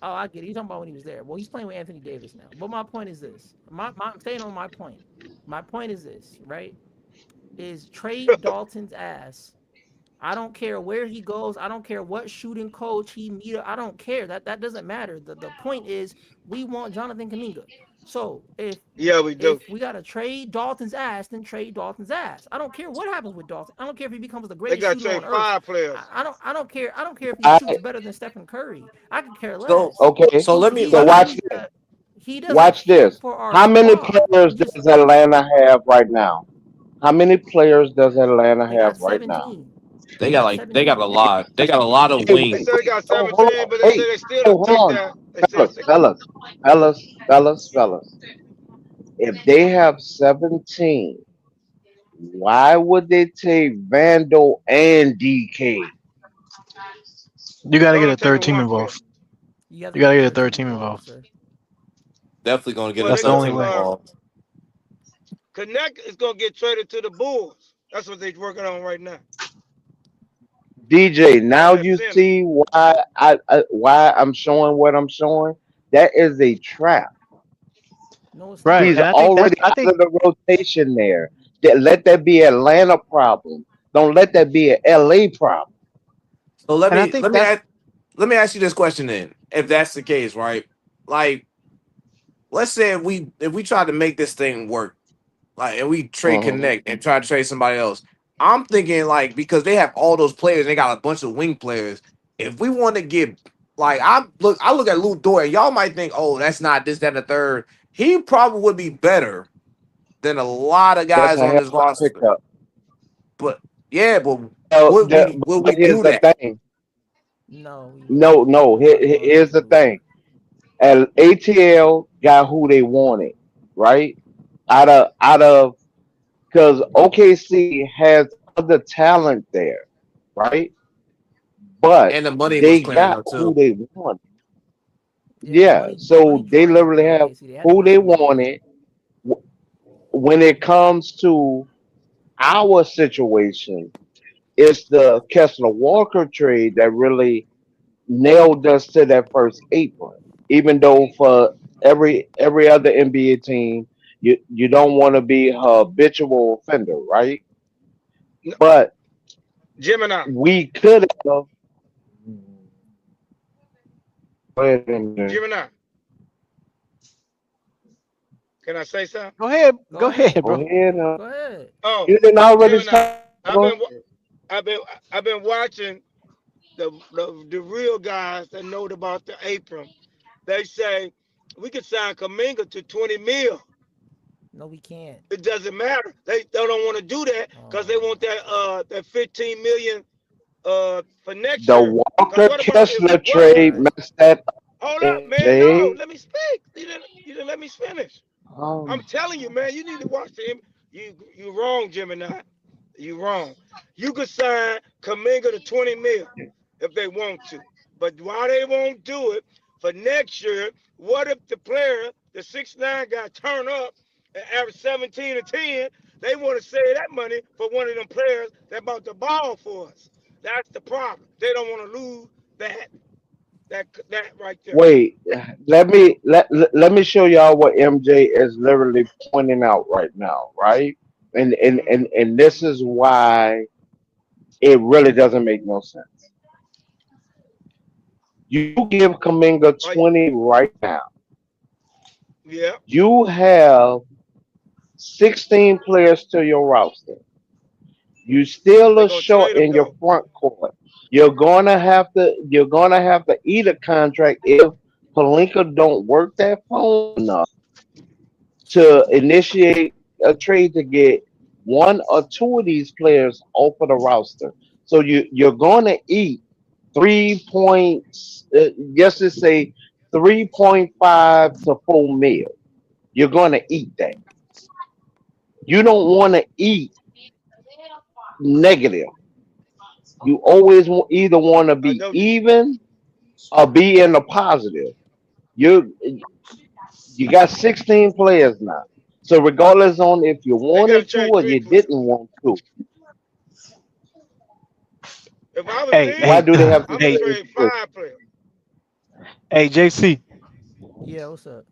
S4: Oh, I get it. You're talking about when he was there. Well, he's playing with Anthony Davis now. But my point is this. I'm staying on my point. My point is this, right? Is trade Dalton's ass. I don't care where he goes. I don't care what shooting coach he meet. I don't care. That doesn't matter. The point is we want Jonathan Kaminga. So
S7: Yeah, we do.
S4: if we gotta trade Dalton's ass, then trade Dalton's ass. I don't care what happens with Dalton. I don't care if he becomes the
S7: They
S4: greatest
S7: got to
S4: shooter
S7: trade
S4: on earth.
S7: five players.
S4: I don't care. I don't care if he
S9: I
S4: shoots better than Stephen Curry. I could care
S6: So
S4: less.
S9: okay.
S6: so let me
S9: So
S6: let me
S4: He doesn't
S9: watch
S4: fit
S9: this.
S4: for our
S9: How many
S4: squad.
S9: players does Atlanta have right now? How many players does Atlanta
S4: They
S9: have
S4: got
S9: right now?
S4: 17.
S6: they
S4: They
S6: got
S4: got
S6: like they got a
S4: 17.
S6: lot. They got a lot of
S9: Hey,
S7: They
S9: wait,
S7: said they
S6: wings.
S9: wait.
S7: got
S9: Oh, hold
S7: 17,
S9: on.
S7: but they
S9: Hey,
S7: say they still
S9: oh,
S7: don't
S9: hold
S7: take
S9: on.
S7: that. They said
S9: Fellas. If they have 17, why would they take Vandal and DK?
S2: You got to
S7: they're
S2: get
S7: only
S2: a third
S7: taking
S2: team
S7: one player.
S2: involved.
S4: You have to
S2: You got
S4: get
S2: to
S4: a
S2: get a
S4: third
S2: third
S4: team
S2: team
S4: involved,
S2: involved.
S4: sir.
S6: Definitely gonna get
S7: Well,
S6: a
S2: That's
S7: they're
S2: the
S6: third
S7: gonna
S2: only
S6: team
S2: way.
S6: involved.
S7: Connect is gonna get traded to the Bulls. That's what they're working on right now.
S9: DJ,
S7: Out
S9: now
S7: in that
S9: you
S7: center.
S9: see why I'm showing what I'm showing. That is a trap.
S4: No, it's
S2: Right,
S9: He's
S4: not.
S2: and
S9: already
S2: I
S9: out
S2: think
S9: of the rotation there. Let that be Atlanta problem. Don't let that be an LA problem.
S6: So
S2: and I think that's
S6: let me ask you this question then. If that's the case, right? Like, let's say if we tried to make this thing work, like, and we trade
S9: Hmm.
S6: Connect and try to trade somebody else. I'm thinking like because they have all those players, they got a bunch of wing players. If we want to get like I look at Lou Dort, y'all might think, oh, that's not this, that, and the third. He probably would be better than a lot of
S9: That's
S6: guys
S9: a
S6: on
S9: hell
S6: this
S9: of a
S6: roster.
S9: pickup.
S6: But yeah, but would we
S9: but here's
S6: do
S9: the
S6: that?
S9: thing.
S4: No, we wouldn't.
S9: No.
S4: We're not going
S9: Here's the
S4: to.
S9: thing. And ATL got who they wanted, right? Out of because OKC has other talent there, right? But
S6: And the money was
S9: they
S6: clear
S9: got
S6: enough
S9: who
S6: too.
S9: they wanted.
S4: Yeah, the
S9: Yeah,
S4: money
S9: so they
S4: drawing is
S9: literally
S4: there.
S9: have
S4: OKC, they had to
S9: who
S4: put
S9: they
S4: some money in.
S9: wanted. When it comes to our situation, it's the Kessler Walker trade that really nailed us to that first apron. Even though for every other NBA team, you don't want to be a habitual offender, right?
S7: No,
S9: But
S7: Gemini,
S9: we could have. Wait a minute.
S7: Gemini. Can I say something?
S2: Go ahead.
S4: Go
S2: Go
S4: ahead.
S2: ahead,
S9: Go
S2: bro.
S9: ahead.
S4: Go ahead.
S7: Oh,
S9: You didn't already
S7: Gemini.
S9: start.
S7: I've been wa- I've been I've been watching the real guys that know about the apron. They say we could sign Kuminga to 20 mil.
S4: No, we can't.
S7: It doesn't matter. They don't want to do that because they
S4: Oh,
S7: want that 15 million for next
S9: The
S7: year. Because
S9: Walker
S7: what about if
S9: Kessler
S7: what if
S9: trade
S4: right.
S9: messed that up,
S7: hold up, man, no,
S9: MJ.
S7: let me speak. You didn't let me finish. I'm
S9: Um,
S7: telling you, man, you need to watch him. You wrong, Gemini. You wrong. You could sign Kuminga to 20 mil if they want to. But why they won't do it for next year, what if the player, the 6'9" guy turn up and average 17 and 10? They want to save that money for one of them players that bought the ball for us. That's the problem. They don't want to lose that right there.
S9: wait, let me show y'all what MJ is literally pointing out right now, right? And and
S7: Mm-hmm.
S9: and and this is why it really doesn't make no sense. You give Kaminga
S7: Right?
S9: 20 right now.
S7: Yeah.
S9: You have 16 players to your roster. You still
S7: They're
S9: are
S7: gonna
S9: short
S7: trade him
S9: in your
S7: though.
S9: front court. You're gonna have to eat a contract if Palinka don't work that phone enough to initiate a trade to get one or two of these players off of the roster. So you're gonna eat 3 points. Just to say 3.5 to 4 mil. You're gonna eat that. You don't want to eat negative. You always either want to
S7: I
S9: be
S7: know you.
S9: even or be in the positive. You you got 16 players now. So regardless on if you
S7: They got to
S9: wanted to
S7: trade
S9: or
S7: three
S9: you
S7: players.
S9: didn't want to,
S7: If I was
S2: Hey,
S9: why
S7: them,
S2: hey,
S9: do they have to
S7: I'm gonna
S2: hey,
S9: trade
S7: trade
S9: three?
S7: 5 players.
S2: hey, JC.
S4: Yeah, what's up?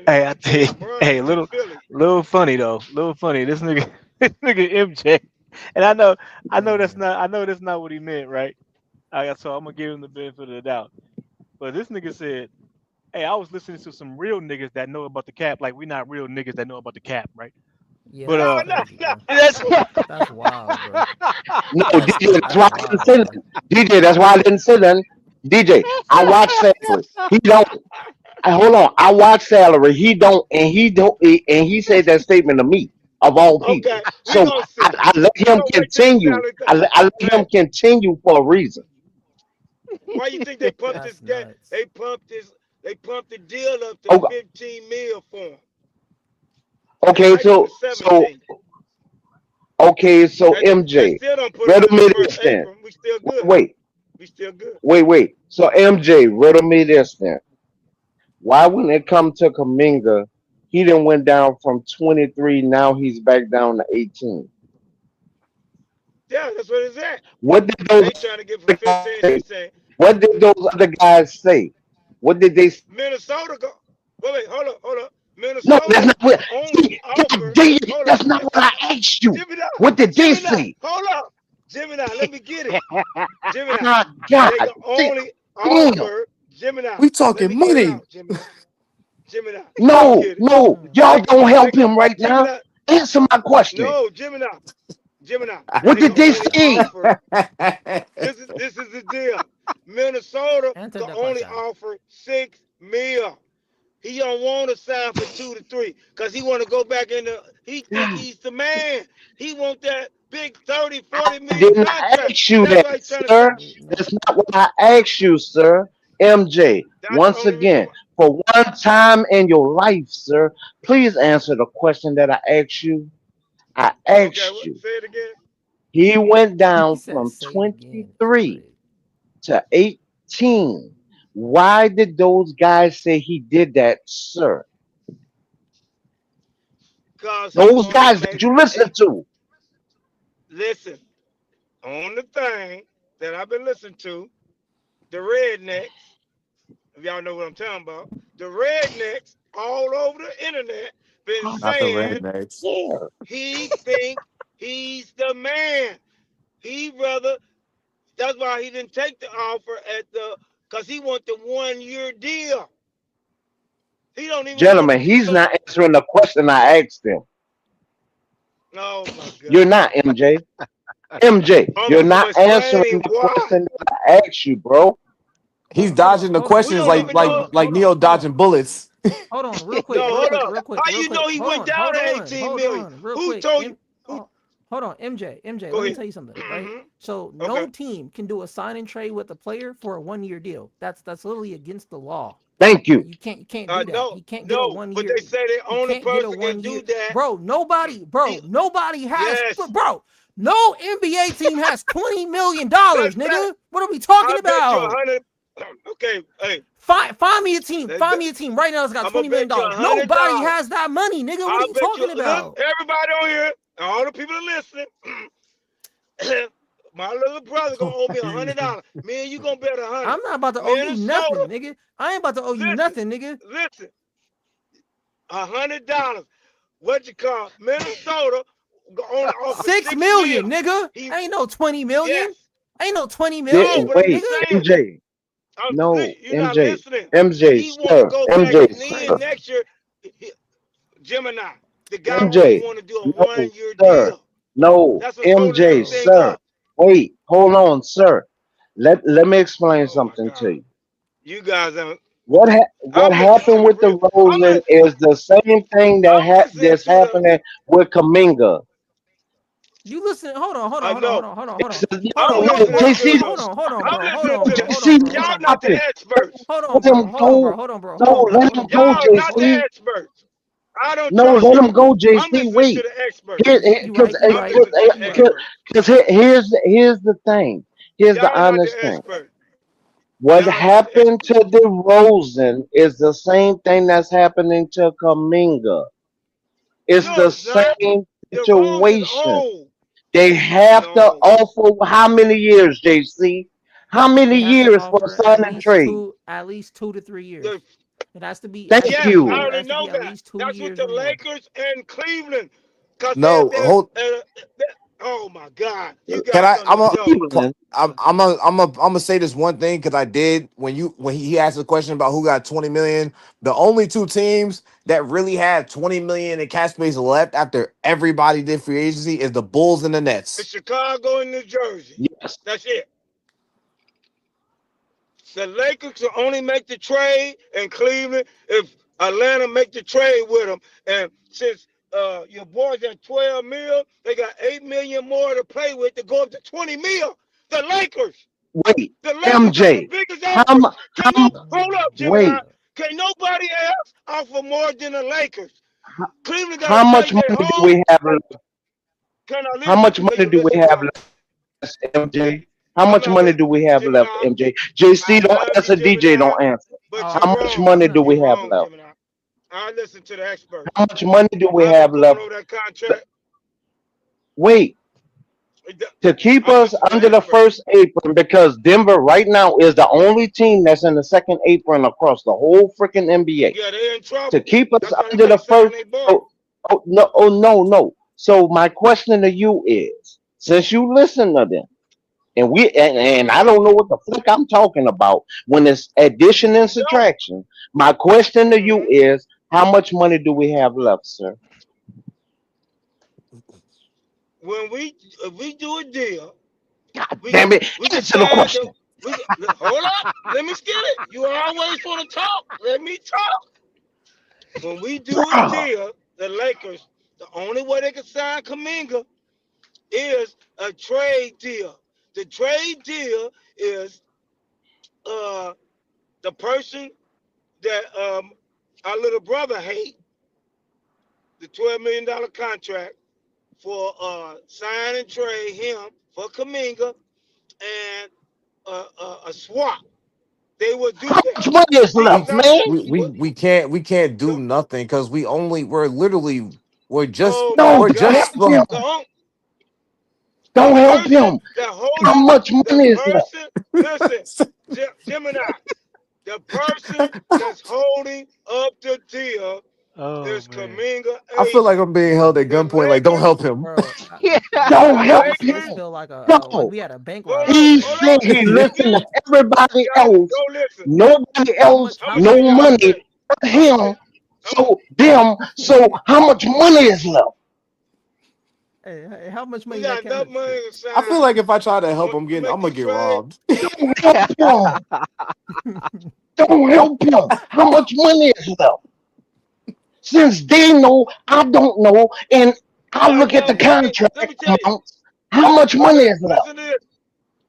S2: Hey, I
S7: I'm
S2: tell you,
S7: trading Bron
S2: hey,
S7: to
S2: little,
S7: Philly.
S2: little funny though, little funny. This nigga, this nigga MJ, and
S4: Man.
S2: I know that's not what he meant, right? So I'm gonna give him the benefit of the doubt. But this nigga said, "Hey, I was listening to some real niggas that know about the cap. Like we not real niggas that know about the cap, right?
S4: Yeah,
S2: But
S4: that's
S7: No,
S4: crazy,
S7: no,
S4: bro.
S2: that's
S7: no.
S4: That's wild, bro.
S9: No, DJ, that's
S4: That's
S9: why I didn't
S4: wild,
S9: say
S4: bro.
S9: that. DJ, that's why I didn't say that. DJ, I watch salary. He don't. Hold on. I watch salary. He said that statement to me of all people.
S7: Okay, we
S9: So
S7: gonna
S9: I,
S7: see.
S9: I let
S7: We
S9: him
S7: gonna wait till the
S9: continue.
S7: salary.
S9: I let him
S7: Hey,
S9: continue for a reason.
S7: why you think they pumped this
S4: That's
S7: guy?
S4: nuts.
S7: They pumped this. They pumped the deal up to
S9: Okay,
S7: 15 mil for him. It
S9: okay,
S7: might go to
S9: so
S7: 17. That
S9: MJ,
S7: still don't put us
S9: riddle
S7: in the
S9: me
S7: first
S9: this then.
S7: apron. We still good.
S9: Wait,
S7: We still good.
S9: wait. So MJ, riddle me this then. Why when it come to Kuminga, he didn't went down from 23, now he's back down to 18.
S7: Yeah, that's what it's at.
S9: What did those
S7: They trying to get for
S9: other guys
S7: 15. They
S9: say?
S7: saying
S9: What did those other guys say? What did they say?
S7: Minnesota go. Wait, hold up.
S9: No, that's
S7: Minnesota
S9: not what.
S7: only
S9: See,
S7: offer. Hold up,
S9: that's not what I asked you.
S7: Jimmy. Now,
S9: What did they
S7: Jimmy. Now,
S9: say?
S7: hold up, Jimmy. Now, let me get it. Jimmy. Now,
S9: Ah,
S7: they
S9: God,
S7: can only
S9: damn.
S7: offer. Jimmy. Now,
S5: We
S7: let
S5: talking
S7: me get it
S5: money.
S7: out. Jimmy. Now, Jimmy. Now, let me
S9: No,
S7: get it.
S9: no,
S4: Hmm.
S9: y'all
S7: They can.
S9: don't
S7: They
S9: help
S7: can.
S9: him right
S7: Jimmy.
S9: now.
S7: Now,
S9: Answer my question.
S7: no, Jimmy. Now, Jimmy. Now,
S9: What
S7: they
S9: did
S7: can
S9: they
S7: only
S9: say?
S7: offer. This is the deal. Minnesota
S4: Answer
S7: can
S4: the
S7: only
S4: question.
S7: offer 6 mil. He don't want to sign for 2 to 3 because he want to go back in the. He think he's the man. He want that big 30,
S9: did not
S7: contract.
S9: ask you
S7: That's why
S9: that,
S7: he's trying to
S9: sir.
S7: sign.
S9: That's not what I asked you, sir. MJ,
S7: That's the
S9: once
S7: only reason
S9: again,
S7: why.
S9: for one time in your life, sir, please answer the question that I asked you. I
S7: Okay,
S9: asked you.
S7: say it again.
S9: He went
S4: He
S9: down
S4: said,
S9: from
S4: "Say it again." It's
S9: 23
S4: crazy.
S9: to 18. Why did those guys say he did that, sir?
S7: Because he
S9: Those
S7: want to
S9: guys that
S7: make
S9: you listen to.
S7: listen on the thing that I've been listening to. The rednecks, if y'all know what I'm talking about, the rednecks all over the internet been
S6: Not the
S7: saying
S6: rednecks.
S9: Yeah.
S7: he think he's the man. He rather that's why he didn't take the offer at the because he want the 1 year deal. He don't even want to
S9: Gentlemen, he's
S7: look.
S9: not answering the question I asked him.
S7: Oh my
S9: You're
S7: God.
S9: not, MJ. MJ, you're
S7: I'm
S9: not answering
S7: explaining
S9: the
S7: why.
S9: question that I asked you, bro.
S6: He's
S4: Hold on,
S6: dodging the
S4: hold on,
S7: We
S6: questions
S7: don't
S4: hold
S6: like
S4: on,
S7: even know
S6: like
S4: hold
S7: it.
S4: on,
S6: like
S4: hold
S6: Neo
S4: on, hold
S6: dodging
S4: on.
S6: bullets.
S4: Hold on, real
S7: No,
S4: quick, real
S7: hold
S4: quick,
S7: up.
S4: real quick,
S7: How
S4: real
S7: you
S4: quick.
S7: know he
S4: Hold
S7: went
S4: on,
S7: down
S4: hold
S7: to
S4: on,
S7: 18
S4: hold
S7: million?
S4: on, real
S7: Who
S4: quick.
S7: told you? Who,
S4: Hold on, MJ.
S7: go
S4: Let me
S7: ahead.
S4: tell you something, right?
S7: Hmm.
S4: So
S7: Okay.
S4: no team can do a sign and trade with a player for a 1 year deal. That's literally against the law.
S9: Thank
S4: Right?
S9: you.
S4: You can't do that.
S7: No,
S4: He can't get a
S7: no,
S4: one
S7: but
S4: year.
S7: they say the
S4: He
S7: only
S4: can't get a
S7: person can
S4: 1 year.
S7: do that. He,
S4: Nobody has,
S7: yes,
S4: no NBA team has $20 million,
S7: that's better.
S4: nigga. What are we talking
S7: I bet you a
S4: about?
S7: hundred. Okay, hey,
S4: Find me a team.
S7: let's
S4: Find
S7: bet.
S4: me a team right now that's got
S7: I'm gonna
S4: $20 million.
S7: bet you
S4: Nobody
S7: $100.
S4: has that money, nigga. What are
S7: I'll
S4: you
S7: bet you.
S4: talking
S7: Look,
S4: about?
S7: everybody on here, all the people listening. My little brother gonna owe me $100. Me and you gonna bet 100.
S4: I'm not about to owe you
S7: Minnesota,
S4: nothing, nigga. I ain't about to owe you
S7: listen,
S4: nothing, nigga.
S7: listen. $100. What you call Minnesota only offer 6
S4: 6 million,
S7: mil.
S4: nigga.
S7: He
S4: Ain't no 20 million.
S7: yes.
S4: Ain't no 20
S7: No,
S4: million,
S7: but I'm
S9: Wait,
S4: nigga.
S7: saying
S9: MJ.
S7: listen,
S9: No,
S7: you're not
S9: MJ.
S7: listening.
S9: MJ,
S7: He want to
S9: sir.
S7: go back
S9: MJ,
S4: It's
S7: then
S9: sir.
S4: crazy.
S7: next year. Gemini, the guy only
S9: MJ.
S7: want to do a
S9: No,
S7: 1 year
S9: sir.
S7: deal.
S9: No,
S7: That's what's holding
S9: MJ,
S4: Bro,
S7: everything
S9: sir.
S7: up.
S9: Wait, hold on, sir. Let me explain
S7: Oh my
S9: something to
S7: God,
S9: you.
S7: you guys are.
S9: What
S7: I'm listening to
S9: happened
S7: the
S9: with
S7: real.
S9: the Rosen is the same thing
S7: I'm listening
S9: that's
S7: to the.
S9: happening with Kaminga.
S4: you listen. Hold on, hold on,
S7: I
S4: hold on,
S7: know.
S4: hold on, hold on, hold on. Hold
S7: I'm
S4: on,
S9: No,
S4: hold on,
S7: listening
S4: hold on,
S7: to
S9: JC,
S7: the.
S9: don't
S4: hold on,
S9: stop
S7: I'm
S4: bro.
S9: it.
S4: Hold
S7: listening
S4: on,
S7: to
S4: bro.
S7: the.
S4: Hold on,
S9: JC,
S4: bro. Hold
S7: Y'all
S4: on,
S7: not
S9: stop
S7: the
S4: bro.
S9: it.
S7: experts.
S4: Hold
S9: Let
S4: on, bro.
S9: him
S4: Hold on, bro.
S9: go.
S4: Hold on, bro. Hold
S9: No,
S4: on, bro.
S9: let
S4: Hold
S9: him
S4: on, bro.
S9: go,
S7: Y'all
S4: Hold on,
S7: not
S4: hold
S7: the
S4: on.
S9: JC.
S7: experts. I don't
S9: No,
S7: trust
S9: let
S7: y'all.
S9: him go,
S7: I'm
S9: JC.
S7: listening to
S9: Wait.
S7: the experts.
S4: You right. You
S7: I'm
S4: right.
S7: listening to the
S4: You right.
S7: experts.
S9: Here's the thing. Here's the
S7: Y'all not the
S9: honest thing.
S7: experts.
S9: What
S7: Y'all not the
S9: happened to
S7: experts.
S9: DeRozan is the same thing that's happening to Kaminga. It's
S7: No,
S9: the
S7: it's not.
S9: same
S7: The Rose is
S9: situation.
S7: old.
S9: They have to
S7: No.
S9: offer how many years, JC? How many
S4: They have to
S9: years for a
S4: offer
S9: sign and trade?
S4: at least 2 to 3 years.
S7: The,
S4: It has to be. It has to
S9: Thank
S7: yes,
S4: be
S7: I
S9: you.
S4: more. It
S7: already
S4: has to
S7: know
S4: be at
S7: that.
S4: least two
S7: That's with
S4: years
S7: the
S4: or more.
S7: Lakers and Cleveland. Because they have
S6: No,
S7: that,
S6: hold.
S7: oh my God. You
S6: Can
S7: guys
S6: I?
S7: don't even know.
S9: Cleveland.
S6: I'm gonna say this one thing because I did when he asked a question about who got 20 million. The only two teams that really had 20 million in cap space left after everybody did free agency is the Bulls and the
S7: It's
S6: Nets.
S7: Chicago and New Jersey.
S9: Yes.
S7: That's it. The Lakers will only make the trade in Cleveland if Atlanta make the trade with them. And since your boys at 12 mil, they got 8 million more to play with to go up to 20 mil. The Lakers.
S9: Wait.
S7: The Lakers got the
S9: MJ.
S7: biggest
S9: How
S7: offer.
S9: much?
S7: Can no hold up, Gemini?
S9: Wait.
S7: Can nobody else offer more than the Lakers? Cleveland got
S9: How
S7: to
S9: much
S7: play their
S9: money do
S7: home.
S9: we have left?
S7: Can I
S9: How
S7: listen?
S9: much
S7: Can
S9: money
S7: you
S9: do we
S7: listen
S9: have
S7: to me?
S9: left, MJ? How
S7: I'm
S9: much
S7: not
S9: money
S7: listening.
S9: do we have
S7: Gemini,
S9: left, MJ? JC
S7: I
S9: don't
S7: love you,
S9: answer. DJ
S7: Gemini,
S9: don't answer.
S7: but
S4: Oh,
S7: you're
S9: How much
S7: wrong.
S9: money
S4: I'm
S9: do
S4: not.
S9: we
S7: You're
S9: have
S7: wrong,
S9: left?
S7: Gemini. I listen to the
S9: How
S7: experts.
S9: much money do we
S7: I've been
S9: have
S7: going
S9: left?
S7: over that contract.
S9: Wait. To keep
S7: I'm
S9: us
S7: listening to the
S9: under the
S7: experts.
S9: first apron because Denver right now is the only team that's in the second apron across the whole freaking NBA.
S7: Yeah, they're in
S9: To
S7: trouble.
S9: keep us
S7: That's why they
S9: under
S7: got
S9: the
S7: to sign
S9: first,
S7: their boy.
S9: So my question to you is, since you listen to them, and I
S7: Uh-huh.
S9: don't know what the fuck I'm talking about when it's addition and
S7: You don't.
S9: subtraction, my question to you
S7: Mm-hmm.
S9: is, how much money do we have left, sir?
S7: When if we do a deal,
S9: God
S7: we
S9: damn
S7: can
S9: it!
S7: we can
S9: Answer the
S7: sign
S9: question.
S7: the hold up. Let me get it. You always want to talk. Let me talk. When we do a
S9: Bruh.
S7: deal, the Lakers, the only way they can sign Kuminga is a trade deal. The trade deal is the person that our little brother hate, the $12 million contract for sign and trade him for Kuminga and a swap. They will do
S9: How
S7: that.
S9: much money is
S7: These
S9: left,
S7: are
S9: man?
S6: We can't do
S7: the,
S6: nothing because we're literally
S7: oh my
S9: No,
S6: we're
S9: don't
S7: God.
S6: just
S9: help him.
S7: The
S9: Don't help
S7: person
S9: him.
S7: that
S9: How
S7: holding
S9: much
S7: the
S9: money is left?
S7: person, listen, Gemini, the person that's holding up the deal
S2: Oh
S7: is
S2: man.
S7: Kuminga
S6: I feel like
S7: agent.
S6: I'm being held at
S7: The
S6: gunpoint. Like, don't
S7: Lakers,
S6: help him.
S4: Bro,
S2: Yeah.
S9: Don't
S7: the
S9: help
S4: this
S7: Lakers,
S9: him.
S4: feel like like
S9: No.
S4: we had a bank
S7: hold
S4: robbery
S7: on,
S9: He
S4: right
S7: hold
S4: now.
S9: said
S7: on.
S9: he
S7: Let me
S9: listened to
S7: finish.
S9: everybody
S7: Y'all
S9: else.
S7: don't listen.
S9: Nobody
S4: How
S9: else,
S4: much?
S7: I'm
S4: How
S7: gonna
S9: no
S7: tell
S4: much?
S7: y'all
S9: money
S7: something.
S9: but
S7: I'm gonna tell.
S9: him.
S7: I'm gonna,
S9: So them. So how much money is left?
S4: Hey, how much
S7: we
S4: money that
S7: got enough
S4: Kevin
S7: money
S4: spent?
S7: to
S6: I feel
S7: sign
S6: like if I try to help
S7: to
S6: I'm
S7: make
S6: gonna
S7: this
S6: get
S7: trade.
S6: robbed.
S9: Don't help him. Don't help him. How much money is left? Since they know, I don't know, and
S7: We
S9: I
S7: got
S9: look at the
S7: enough money.
S9: contract
S7: Let me tell you.
S9: amounts. How much money is left?
S7: Listen to this.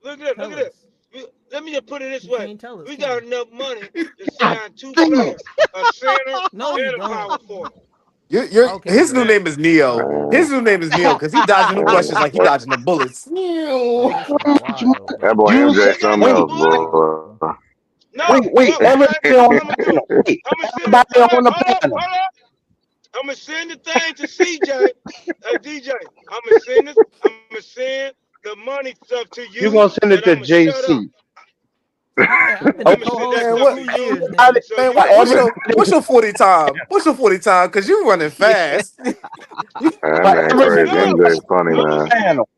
S7: Look at this. Look
S4: Tell
S7: at this.
S4: us.
S7: Let me just put it this
S4: You
S7: way.
S4: can't tell us,
S7: We
S4: can
S7: got
S4: you?
S7: enough money to
S9: God
S7: sign two
S9: damn.
S7: players, a center
S4: No, you
S7: and a
S4: don't.
S7: power forward.
S4: Okay,
S6: His new
S4: bro.
S7: Hey,
S6: name is Neo.
S8: Man,
S6: His new name is Neo because he dodging them questions like he
S8: that,
S6: dodging the bullets.
S4: Hey,
S6: Neo.
S4: this is
S9: How much money?
S4: wild,
S8: that
S4: bro.
S8: boy
S9: You
S7: we
S9: said,
S8: MJ
S7: ain't got
S8: something
S7: no
S9: wait,
S8: else,
S7: bullets.
S8: boy.
S7: No,
S9: wait.
S7: what we
S9: Everybody
S7: what
S9: on
S7: I'm
S9: the
S7: gonna do?
S9: panel. Wait,
S7: I'm gonna send it.
S9: everybody on the
S7: Hold up,
S9: panel.
S7: hold up. I'm gonna send the thing to CJ. Hey DJ, I'm gonna send this. I'm gonna send the money stuff to
S9: You
S7: you,
S9: gonna send
S7: and
S9: it
S7: I'm
S9: to
S7: gonna shut up.
S9: JC?
S4: Yeah, I've been
S7: I'm
S4: a
S7: gonna send
S4: co-host
S7: that
S6: Man,
S4: for
S7: stuff
S6: what?
S4: 2
S7: to you,
S4: years
S9: Everybody,
S4: now.
S7: so
S6: Man,
S7: you
S9: for
S7: can
S6: what's
S7: do it.
S6: your
S9: everybody,
S6: what's your 40 time? What's your 40 time? Cause you running
S2: Yeah.
S6: fast.
S8: Man, that
S9: for
S8: man
S9: everybody
S8: crazy.
S7: No,
S8: MJ is funny,
S7: I'm gonna
S8: man.
S9: on the
S7: send it.
S9: panel,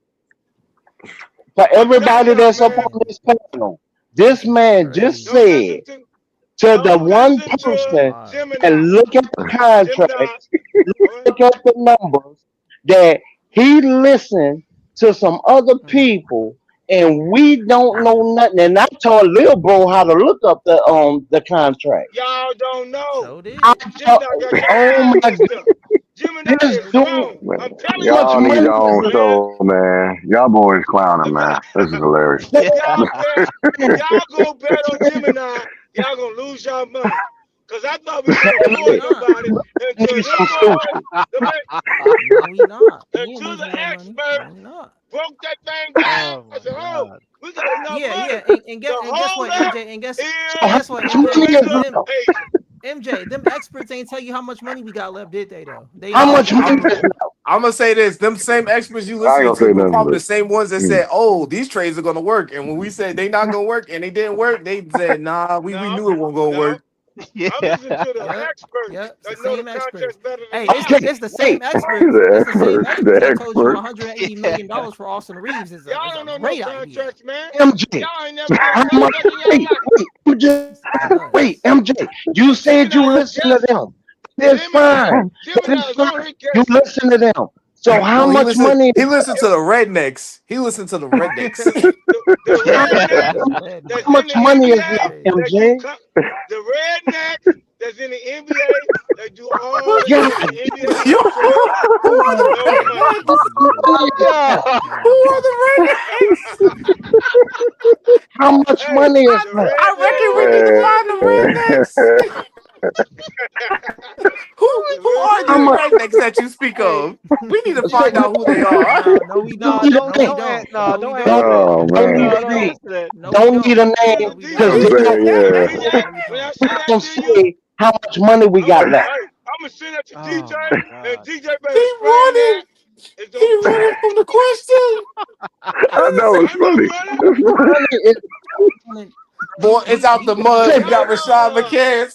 S9: for
S7: I'm telling
S9: everybody
S7: y'all,
S9: that's up
S7: man.
S9: on this panel, this
S4: This is
S9: man just
S4: crazy.
S7: Don't listen
S9: said
S7: to.
S9: to the
S7: Don't
S9: one
S7: listen to
S4: This is
S9: person
S4: wild.
S9: and
S7: Gemini.
S9: look at the
S7: Gemini.
S9: contract,
S7: All right.
S9: look at the numbers that he listened to some other
S4: Mm.
S9: people and we don't know nothing. And I taught Lil Bro how to look up the contract.
S7: Y'all don't know.
S4: So
S9: I
S4: did.
S9: taught,
S7: Gemini got
S9: oh
S7: all
S9: my
S7: this
S9: God,
S7: stuff. Gemini
S9: this
S7: is
S4: So
S9: dude,
S4: did.
S7: grown.
S8: Man,
S7: I'm telling
S9: how much
S8: y'all
S7: y'all,
S8: need
S9: money
S8: your
S9: is
S8: own
S9: left?
S7: man.
S8: show, man. Y'all boys clowning, man. This is hilarious.
S9: Say
S7: Y'all bet. If
S9: it
S7: y'all go bet on
S9: again.
S7: Gemini, y'all gonna lose y'all money. Cause I thought we couldn't
S9: Man,
S4: No, we
S7: afford
S9: look,
S4: not.
S7: nobody until
S9: niggas so
S7: them boys,
S9: stupid.
S7: them,
S4: No, we not. We ain't
S7: until the
S4: losing no money.
S7: expert
S4: No, we not.
S7: broke that thing down.
S2: Oh
S7: I
S2: my
S7: said, oh,
S2: God.
S7: we got enough
S4: Yeah,
S7: money.
S4: yeah,
S7: The
S4: and guess what,
S7: holder
S4: MJ, and guess
S9: So how
S7: is
S4: what,
S9: much
S4: MJ,
S9: money is
S7: Kuminga
S4: them
S9: left?
S7: agent.
S4: MJ, them experts ain't tell you how much money we got left, did they? Though they
S9: How
S4: know we
S9: much
S4: got
S9: money
S6: I'm
S4: more
S9: is
S4: money.
S9: left?
S6: I'm gonna say this: them same experts you
S8: I ain't
S6: listening
S8: gonna
S6: to
S8: say
S6: were
S8: nothing,
S6: probably the
S8: but
S6: same ones that said, "Oh, these trades are gonna work," and when we said they not gonna work and they didn't work, they said, "Nah, we
S7: No,
S6: knew it wasn't gonna
S7: no.
S6: work."
S7: I'm
S2: Yeah.
S7: listening to the
S4: Yep,
S7: experts
S4: yep, it's the
S7: that know the
S4: same experts.
S7: contracts better than
S4: Hey,
S7: y'all.
S9: Okay,
S4: it's the
S9: wait.
S4: same experts.
S8: the
S4: It's the same
S8: experts, the
S4: experts that told you
S8: experts.
S4: 180 million dollars for Austin Reeves is
S7: Y'all
S4: a
S7: don't know no
S4: great idea.
S7: contracts, man.
S9: MJ,
S7: Y'all ain't never did a
S9: how much?
S7: contract in y'all
S9: Wait,
S7: life.
S9: wait, MJ,
S4: It's
S9: wait,
S4: nuts.
S9: MJ. You said
S7: Gemini
S9: you
S7: is
S9: listen to
S7: guessing.
S9: them. That is fine. That
S7: Gemini
S9: is
S7: is
S9: fine.
S7: on here
S9: You
S7: guessing.
S9: listen to them. So how
S6: No,
S9: much money
S6: he
S9: is
S6: listened to
S9: left?
S6: the rednecks. He listened to the rednecks.
S7: The
S9: How,
S7: rednecks that's
S9: how
S4: Rednecks.
S7: in
S9: much
S7: the
S9: money is
S4: That's
S7: NBA
S9: left,
S4: crazy.
S7: that do
S9: MJ?
S7: the rednecks that's in the NBA that do all
S9: God
S7: the NBA
S6: Yo,
S7: contracts
S6: who are
S9: damn.
S6: the
S7: know the money.
S9: How
S6: rednecks?
S9: much money is
S2: Yo.
S9: left?
S6: Who
S4: Oh
S6: are
S4: my
S6: the
S4: god.
S6: rednecks?
S9: How much
S7: Hey,
S9: money is
S7: the
S9: left?
S6: I reckon
S7: rednecks,
S6: we need to
S8: Man,
S6: find the rednecks. Who
S7: the
S6: are
S9: How
S6: these
S9: much?
S7: rednecks.
S6: rednecks that you speak
S7: Hey,
S6: of? We need to
S9: Say
S6: find out who they
S9: no.
S6: are.
S4: No, we
S2: No,
S4: don't.
S9: Need a
S2: don't
S4: No, we
S9: name.
S2: don't
S4: don't.
S2: no,
S4: No, we
S2: don't
S4: don't.
S2: answer that.
S8: oh
S9: Don't
S4: No,
S9: need
S8: man,
S4: we
S2: No,
S9: a
S2: don't
S9: name.
S4: don't.
S2: answer that.
S4: No, we
S9: Don't need
S4: don't.
S9: a name
S4: No,
S7: listen,
S4: we
S7: DJ,
S9: because
S4: don't.
S9: they
S8: MJ,
S9: don't.
S7: and
S8: yeah.
S7: DJ,
S4: No, we
S7: when I
S4: don't.
S7: send
S9: Let
S7: that
S9: them
S7: to you,
S9: say how much money we got left.
S7: I'm gonna send that to DJ,
S2: Oh my
S7: and
S2: God.
S7: DJ better
S6: He
S7: explain that.
S6: running.
S7: It's
S6: He
S7: on
S6: running
S7: TV.
S6: from the question.
S8: I know it's
S7: I'm not
S8: funny.
S7: running.
S8: It's funny.
S9: Money is.
S4: Wanna-
S6: Boy, it's out
S4: You
S6: the
S4: want
S6: mud.
S9: Say,
S6: We
S9: but
S7: Y'all
S6: got Rashad
S7: know,
S6: McCants.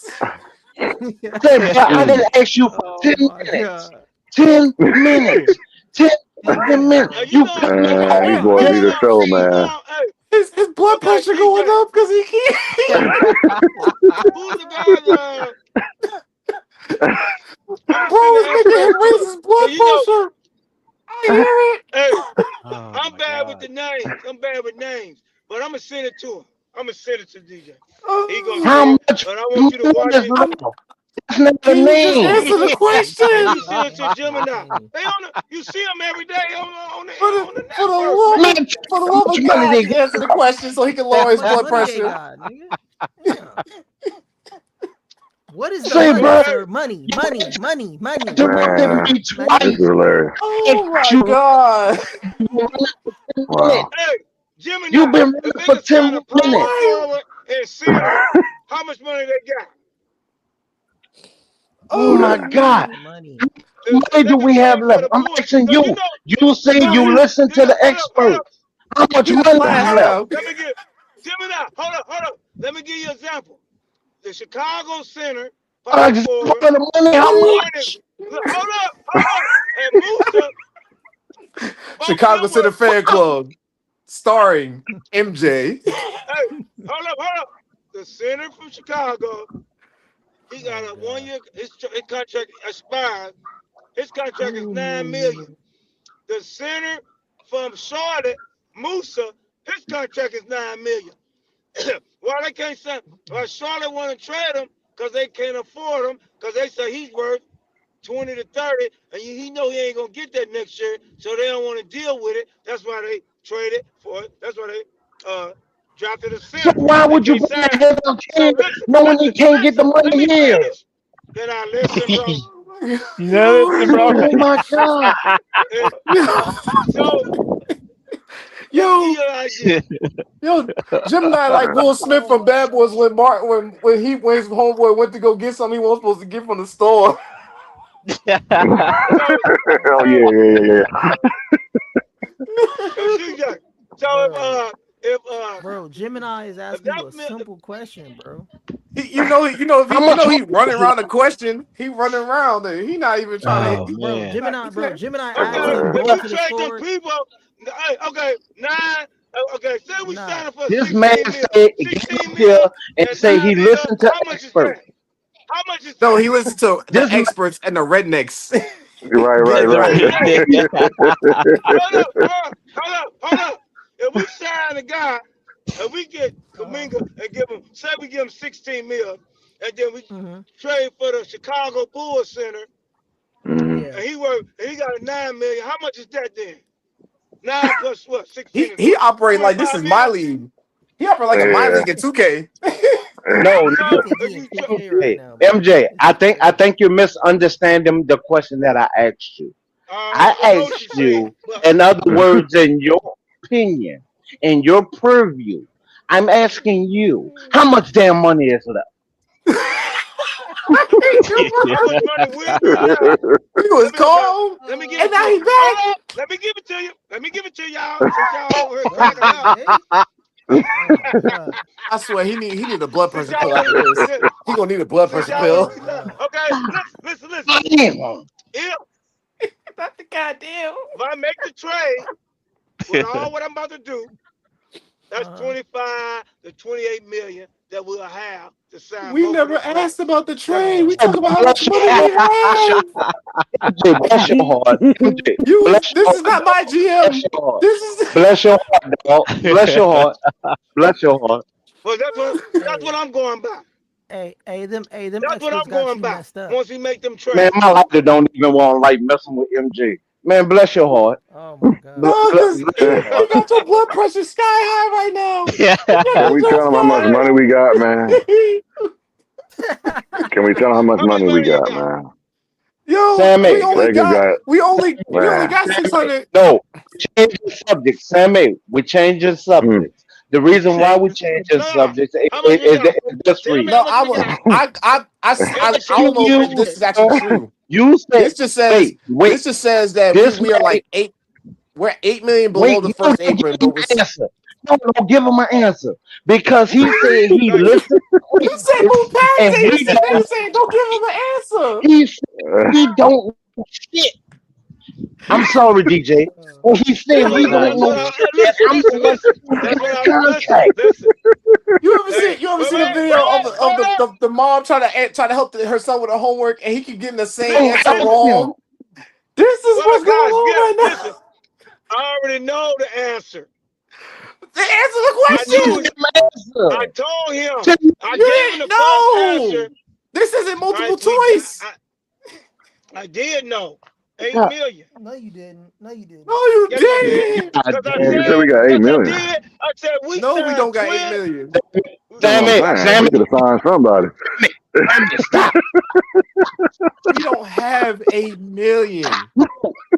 S9: say, but I didn't ask you for
S4: Oh
S9: 10
S4: my
S9: minutes.
S4: god.
S9: 10 minutes. 10
S4: 10
S9: fucking
S4: minutes,
S9: minutes.
S7: now
S4: bro.
S7: you
S9: You
S7: gonna,
S9: cut me
S7: okay,
S9: off.
S8: These
S7: now
S8: boys
S9: Just
S8: need a show,
S7: you
S8: man.
S7: gonna, hey,
S6: His blood
S7: okay,
S6: pressure going
S7: DJ,
S6: up because he can't.
S7: who's the guy? I'm gonna send
S6: Bro
S7: the
S6: is making
S7: experts
S6: him
S7: to
S6: raise
S7: it,
S6: his
S7: cause
S6: blood
S7: you know,
S6: pressure. I hear it.
S7: hey,
S2: Oh
S7: I'm
S2: my
S7: bad with
S2: God.
S7: the names. I'm bad with names, but I'm gonna send it to him. I'm gonna send it to DJ. He gonna
S6: Oh,
S7: say
S9: how
S7: it,
S9: much
S7: but I want
S9: money
S7: you to watch
S9: is
S7: it.
S6: I'm
S9: left? That's not the
S5: Can you just
S9: name.
S5: answer the
S7: And
S5: question?
S7: you see it to Gemini. They you see them every day on the
S5: For the
S7: network,
S5: love
S7: man.
S9: Man,
S5: of
S9: tell
S5: for the
S9: me how
S5: love
S9: much
S5: of
S9: money
S5: God,
S9: they
S5: to
S9: got.
S5: answer the question so he can
S4: How
S5: lower his
S4: much
S5: blood
S4: money they
S5: pressure.
S4: got, nigga? Yeah. What is the
S9: Say,
S4: money,
S9: bro,
S4: sir? Money, money, money, money,
S9: to
S4: money,
S9: mention
S10: Man,
S9: me
S4: money.
S10: this is
S9: twice.
S10: hilarious.
S5: Oh
S9: Ask
S5: my
S9: you,
S5: God.
S9: you've been running for 10 minutes.
S10: Wow.
S7: Hey, Gemini,
S9: You've been
S7: if
S9: running
S7: they
S9: for
S7: can
S9: 10
S7: sign a power
S9: minutes.
S5: Why?
S7: forward and center, how much money they got?
S9: Oh
S10: Who
S9: my
S10: that?
S9: God.
S4: Money, money.
S9: How much money
S7: They
S9: do
S7: can
S9: we have
S7: trade for
S9: left?
S7: the
S9: I'm
S7: bull.
S9: asking
S7: Cause
S9: you.
S7: you know,
S9: You say
S7: no,
S9: you listen to the
S7: hold up.
S9: experts. How much
S5: He got
S9: money is
S5: class
S9: left?
S5: now.
S7: Let me give Gemini. Hold up. Let me give you an example. The Chicago center, power
S9: Example
S7: forward.
S9: of the money, how
S7: One is
S9: much?
S7: hold up. And Musa, both of
S5: Chicago
S7: them
S5: City
S7: were.
S5: Fan Club, starring MJ.
S7: Hey, hold up. The center from Chicago, he got
S4: Oh
S7: a
S4: God.
S7: 1 year. His contract expires. His contract is $9 million. The center from Charlotte, Musa, his contract is $9 million. Why they can't sign? Why Charlotte want to trade him? Because they can't afford him. Because they say he's worth 20 to 30, and he know he ain't gonna get that next year, so they don't want to deal with it. That's why they traded for it. That's why they drafted a
S9: So
S7: center.
S9: why
S7: They
S9: would you
S7: can't
S9: bring
S7: sign
S9: that
S7: him.
S9: head
S7: So
S9: kid knowing he can't get the
S7: Let
S9: money
S7: me
S9: here?
S7: finish. Can I listen, bro?
S2: No, listen, bro.
S9: Oh my God.
S7: And
S5: Yo,
S7: so let me give
S5: yo,
S7: you an idea.
S5: yo, Gemini like Will Smith
S4: Oh
S5: from
S4: my
S5: Bad Boys when when his homeboy went to go get something he wasn't supposed to get from the store.
S7: So
S10: Oh
S7: so
S10: yeah.
S7: CJ. So
S4: bro.
S7: if
S4: Bro, Gemini is
S7: if
S4: asking
S7: that
S4: you a
S7: if,
S4: simple question, bro.
S9: How much
S5: He
S9: money?
S5: running around the question. He running around there. He not even trying to.
S2: Oh
S4: Bro,
S2: man.
S4: Gemini asked
S7: okay,
S4: him
S10: Man.
S7: if
S4: going
S7: we
S4: to the
S7: trade them
S4: store.
S7: people, okay, nine. Okay, say we
S4: Nah,
S7: sign up for
S9: This man
S7: 16 mil,
S9: said, get
S7: 16
S9: up
S7: mil,
S9: here and
S7: and
S9: say
S7: 9
S9: he
S7: mil.
S9: listened to
S7: How much is
S9: experts.
S7: that? How much is
S5: No,
S7: that?
S5: he listened to the
S9: This man,
S5: experts and the rednecks.
S10: Right,
S7: How much is that?
S10: right.
S7: Hold up. If we sign a guy, and we get
S4: uh,
S7: Kuminga and say we give him 16 mil, and then we
S4: mm-hmm.
S7: trade for the Chicago Bulls center,
S10: Mhm.
S4: Yeah.
S7: and he got a 9 million. How much is that then? 9 plus what? 16 is
S5: He
S7: what?
S5: operate like this
S7: 25
S5: is my
S7: mil.
S5: league. He operate like a my
S10: Yeah.
S5: league in 2K.
S9: no,
S4: He
S7: So
S4: think
S7: if
S4: he in
S7: you
S4: 2K right
S9: MJ,
S4: now, bro.
S9: MJ,
S4: This
S9: I
S4: is
S9: think I
S4: crazy.
S9: think you're misunderstanding the question that I asked you. I
S7: I know what you're
S9: asked
S7: saying,
S9: you,
S7: but
S9: in other words, in your opinion, in your purview, I'm asking you, how much damn money is left?
S7: how much money will be left?
S5: He was cold,
S7: Let me give
S5: and
S7: it to
S5: now
S7: you.
S5: he back.
S7: Hold up. Let me give it to you. Let me give it to y'all since y'all over here
S4: Bro,
S7: cracking up.
S4: DJ. Oh my God.
S5: I swear he need a blood
S7: Since
S5: pressure
S7: y'all
S5: pill
S7: want
S5: after this.
S7: to,
S5: He gonna need a blood
S7: since
S5: pressure
S7: y'all want
S4: Oh
S5: pill.
S7: to
S4: my
S7: be left.
S4: God.
S7: Okay, listen.
S9: Damn.
S7: If
S5: Not the goddamn.
S7: if I make the trade with all what I'm about to do, that's
S4: Uh-huh.
S7: 25 to 28 million that we'll have to sign
S5: We
S7: both of
S5: never
S7: them
S5: asked
S7: players.
S5: about the
S7: That's
S5: trade. We
S4: Oh
S9: Hey,
S5: talk
S4: my
S5: about how much
S9: bless your
S5: money
S4: God.
S5: we
S9: heart. Bless your
S5: have.
S9: MJ, bless your heart. MJ, bless
S5: This
S9: your
S5: is
S9: heart,
S5: not my
S9: dog. Bless
S5: GM.
S9: your heart.
S5: This is
S9: Bless your heart, dog. Bless your heart. Bless your heart.
S7: well, that's what
S4: Hey,
S7: I'm going by.
S4: them
S7: That's what
S4: experts
S7: I'm
S4: got
S7: going
S4: you
S7: by.
S4: messed up.
S7: Once we make them
S9: Man,
S7: trades.
S9: my lighter don't even want to like messing with MJ. Man, bless your heart.
S4: Oh my God.
S5: no, because
S9: Bless your
S5: he
S9: heart.
S5: got your blood pressure sky high right now. Your blood
S10: Can we
S5: pressure
S10: tell
S5: is
S10: them how much
S5: sky
S10: money we got, man?
S5: high.
S10: Can we tell them how much
S7: How much
S10: money we
S7: money they
S10: got,
S7: got?
S10: man?
S5: Yo,
S7: How much
S9: Sammy,
S7: they got?
S10: Lakers got,
S5: we only
S10: man.
S5: got six
S9: Sammy,
S5: hundred.
S9: no, change the subject. Sammy, we're changing
S10: Hmm.
S9: subjects. The reason why
S2: Change
S9: we
S2: the subject.
S9: changing
S7: No.
S9: subjects
S7: How much we got?
S9: is this
S7: Tell me how
S9: reason.
S5: No,
S7: much we got.
S5: I
S7: MJ,
S5: don't
S9: Asking
S5: know
S9: you,
S5: if this is
S7: MJ.
S5: actually
S9: sir,
S5: true.
S9: you said,
S5: This just
S9: wait,
S5: says
S9: wait,
S5: that
S9: this
S5: we are
S9: man,
S5: like eight. We're 8 million below
S9: wait,
S5: the
S9: no,
S5: first
S9: no, give
S5: apron,
S9: him
S5: but we're
S9: an answer. No, no, give him an answer. Because he said he
S7: Thank you.
S9: listened
S5: he
S9: to
S5: said
S9: experts
S5: move past
S9: and
S5: it.
S9: we
S5: He
S9: don't,
S5: said don't give him an answer.
S9: he said we don't know shit. I'm sorry, DJ.
S4: Uh,
S9: When he said we don't
S7: That's
S9: know
S7: what I
S9: shit, and
S7: listen,
S9: I'm the one
S7: listen.
S9: who
S7: That's
S9: got
S7: what
S9: the
S7: I
S9: contract.
S7: listen. Hey,
S5: You ever seen a video of the mom trying to help her son with her homework and he keep getting the same
S9: Oh,
S5: answer
S7: listen.
S9: damn.
S5: wrong? This is
S7: Well,
S5: what's going
S7: guys,
S5: on
S7: yeah,
S5: right
S7: listen.
S5: now.
S7: I already know the answer.
S5: The answer the
S7: I
S9: Tell
S7: knew
S9: him
S7: it.
S5: question.
S9: answer.
S7: I told him.
S9: Tell him,
S7: I
S5: You
S7: gave him
S5: didn't
S7: the false answer.
S5: know.
S6: This isn't multiple
S7: I
S6: choice.
S7: I did know. 8
S9: God,
S7: million.
S4: No, you didn't. No, you didn't.
S6: No, you
S7: Yes, I did.
S6: didn't.
S9: God
S7: Because I
S10: Man, you
S9: damn
S10: said
S9: it.
S10: we
S7: said,
S10: got 8
S7: yes, I
S10: million.
S7: did. I said we
S6: No, we don't
S7: signed
S6: got 8
S7: twin.
S6: million.
S10: That's
S9: Damn
S10: what
S9: it.
S10: I'm saying.
S9: Damn
S10: We
S9: it.
S10: could have signed somebody.
S9: Damn it. Stop.
S6: We don't have 8 million.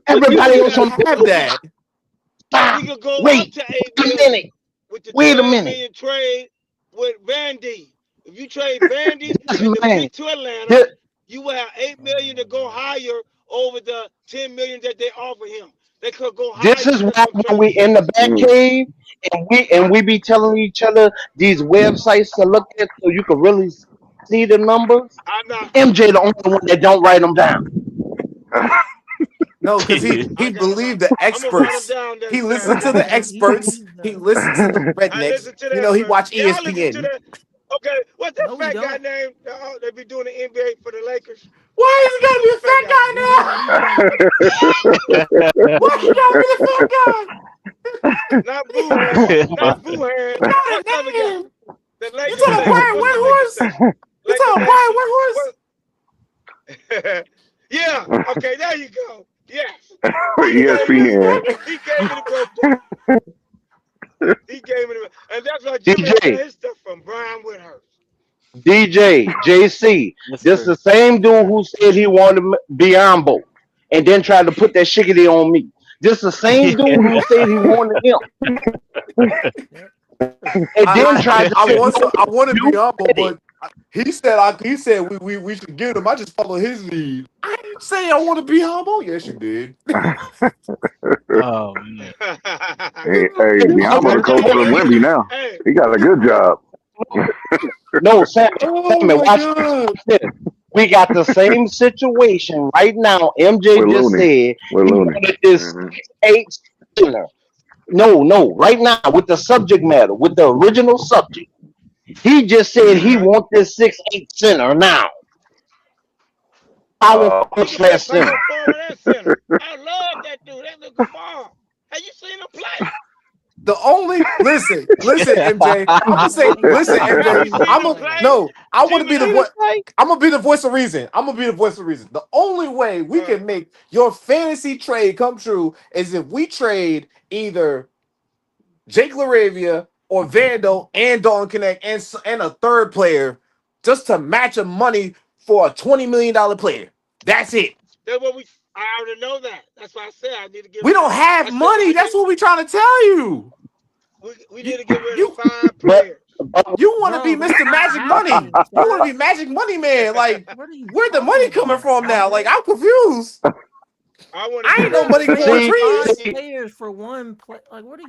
S9: Everybody
S6: We
S9: else
S6: don't
S9: on
S7: But
S6: have that.
S9: stop.
S7: we could go up
S9: Wait
S7: to 8
S9: a
S7: million
S9: minute.
S7: with the
S9: Wait a
S7: 12
S9: minute.
S7: million trade with Vandy. If you trade Vandy
S9: This
S7: and the
S9: man.
S7: pick to Atlanta,
S9: This,
S7: you will have 8 million to go higher over the 10 million that they offer him. They could go
S9: this
S7: higher
S9: is
S7: with
S9: why
S7: them
S9: when we
S7: trades.
S9: in the back
S10: Mm.
S9: cave and we be telling each other these websites to look at so you can really see the numbers.
S7: I'm not.
S9: MJ the only one that don't write them down.
S6: No, because he
S7: I
S6: he
S7: got them.
S6: believed the
S7: I'm gonna write them
S6: experts.
S7: down
S6: He
S7: next time.
S6: listened to the experts.
S4: He's
S6: He
S4: the
S6: listened to the
S7: I
S6: rednecks.
S7: listen to
S6: You
S7: the
S6: know, he
S7: experts.
S6: watched
S7: Y'all listen to
S6: ESPN.
S7: that. Okay, what's that
S4: no, we
S7: fat guy
S4: don't.
S7: name? They be doing the NBA for the Lakers.
S6: Why is he gotta
S7: What's
S6: be
S7: the
S6: a
S7: fat
S6: fat
S7: guy
S6: guy
S7: name?
S4: We don't.
S6: now?
S4: We don't.
S6: Why he gotta be the fat guy?
S7: Not Boohan. Not Boohan.
S6: He got
S7: What's the other
S6: a
S7: guy?
S6: name.
S7: The
S6: You
S7: Lakers
S6: talking
S7: Nation.
S6: Brian
S7: What's the Lakers
S6: Windhorse?
S7: Nation?
S6: You
S7: Laker
S6: talking Brian
S7: Nation.
S6: Windhorse?
S7: What? Yeah. Okay, there you go. Yes.
S6: Why
S7: He
S6: you gotta
S7: gave
S6: be
S7: me
S6: a
S7: the
S10: ESPN.
S6: fat
S7: he gave me the breakdown. He gave me the and that's why Jimmy got
S9: DJ,
S7: his stuff from Brian Whitehurst.
S9: DJ, JC.
S2: Yes,
S9: This
S2: sir.
S9: the same dude who said he wanted Biombo and then tried to put that shiggity on me. This the same dude who said he wanted him
S4: Yep.
S9: and then tried to say no,
S6: I want to be
S9: you
S6: humble,
S9: said it.
S6: but he said we should get him. I just follow his lead. I didn't say I want to be humble. Yes, you did.
S2: Oh man.
S10: Hey,
S9: I'm
S10: Diamo the
S9: gonna
S10: coach
S9: tell
S10: for Wimby
S9: you.
S10: now.
S7: Hey,
S10: He got a good job.
S9: No, Sammy,
S6: Oh
S9: Sammy,
S6: my
S9: watch this.
S6: god.
S9: Watch this. We got the same situation right now. MJ
S10: With
S9: just
S10: Looney.
S9: said
S10: With
S9: he
S10: Looney.
S9: wanted this
S10: Hmm
S9: 6'8" center. No, no, right now with the subject matter, with the original subject. He just said he
S7: uh-huh.
S9: want this 6'8" center now. Power
S7: He
S9: forward
S7: can play
S9: slash center.
S7: power forward and center. I love that dude. That nigga ball. Have you seen him play?
S6: The only listen, MJ. I'm gonna say,
S4: Hey,
S6: listen,
S7: Have
S6: MJ.
S7: you seen
S6: I'm
S7: him
S6: a
S7: play?
S6: no. I want to be the
S7: Gemini.
S6: voice. I'm gonna be the voice of reason. I'm gonna be the voice of reason. The only way we
S7: Uh,
S6: can make your fantasy trade come true is if we trade either Jake LaRavia or Vando and Dalton Connect and a third player just to match a money for a $20 million player. That's it.
S7: that's what we. I already know that. That's why I said I need to get
S6: We
S7: rid
S6: don't
S7: of.
S6: have
S7: I said
S6: money.
S7: I
S6: That's
S7: need.
S6: what we're trying to tell you.
S7: We
S6: You
S7: need to get rid of
S6: you
S9: 'But
S7: five players.
S6: You want to be
S4: bro, but
S6: Mr.
S4: we don't
S6: Magic
S4: have
S6: Money.
S4: any,
S6: You want to
S4: Sam.
S6: be Magic Money Man. Like,
S4: What are you
S6: where'd the
S4: talking
S6: money coming
S4: about,
S6: from now? Like,
S4: MJ?
S6: I'm confused.
S7: I want to
S6: I
S7: get
S6: ain't no
S7: rid
S4: Not
S7: of
S6: money growing
S4: trading
S9: see,
S4: five
S6: trees.
S9: see,
S4: players for one play. Like, what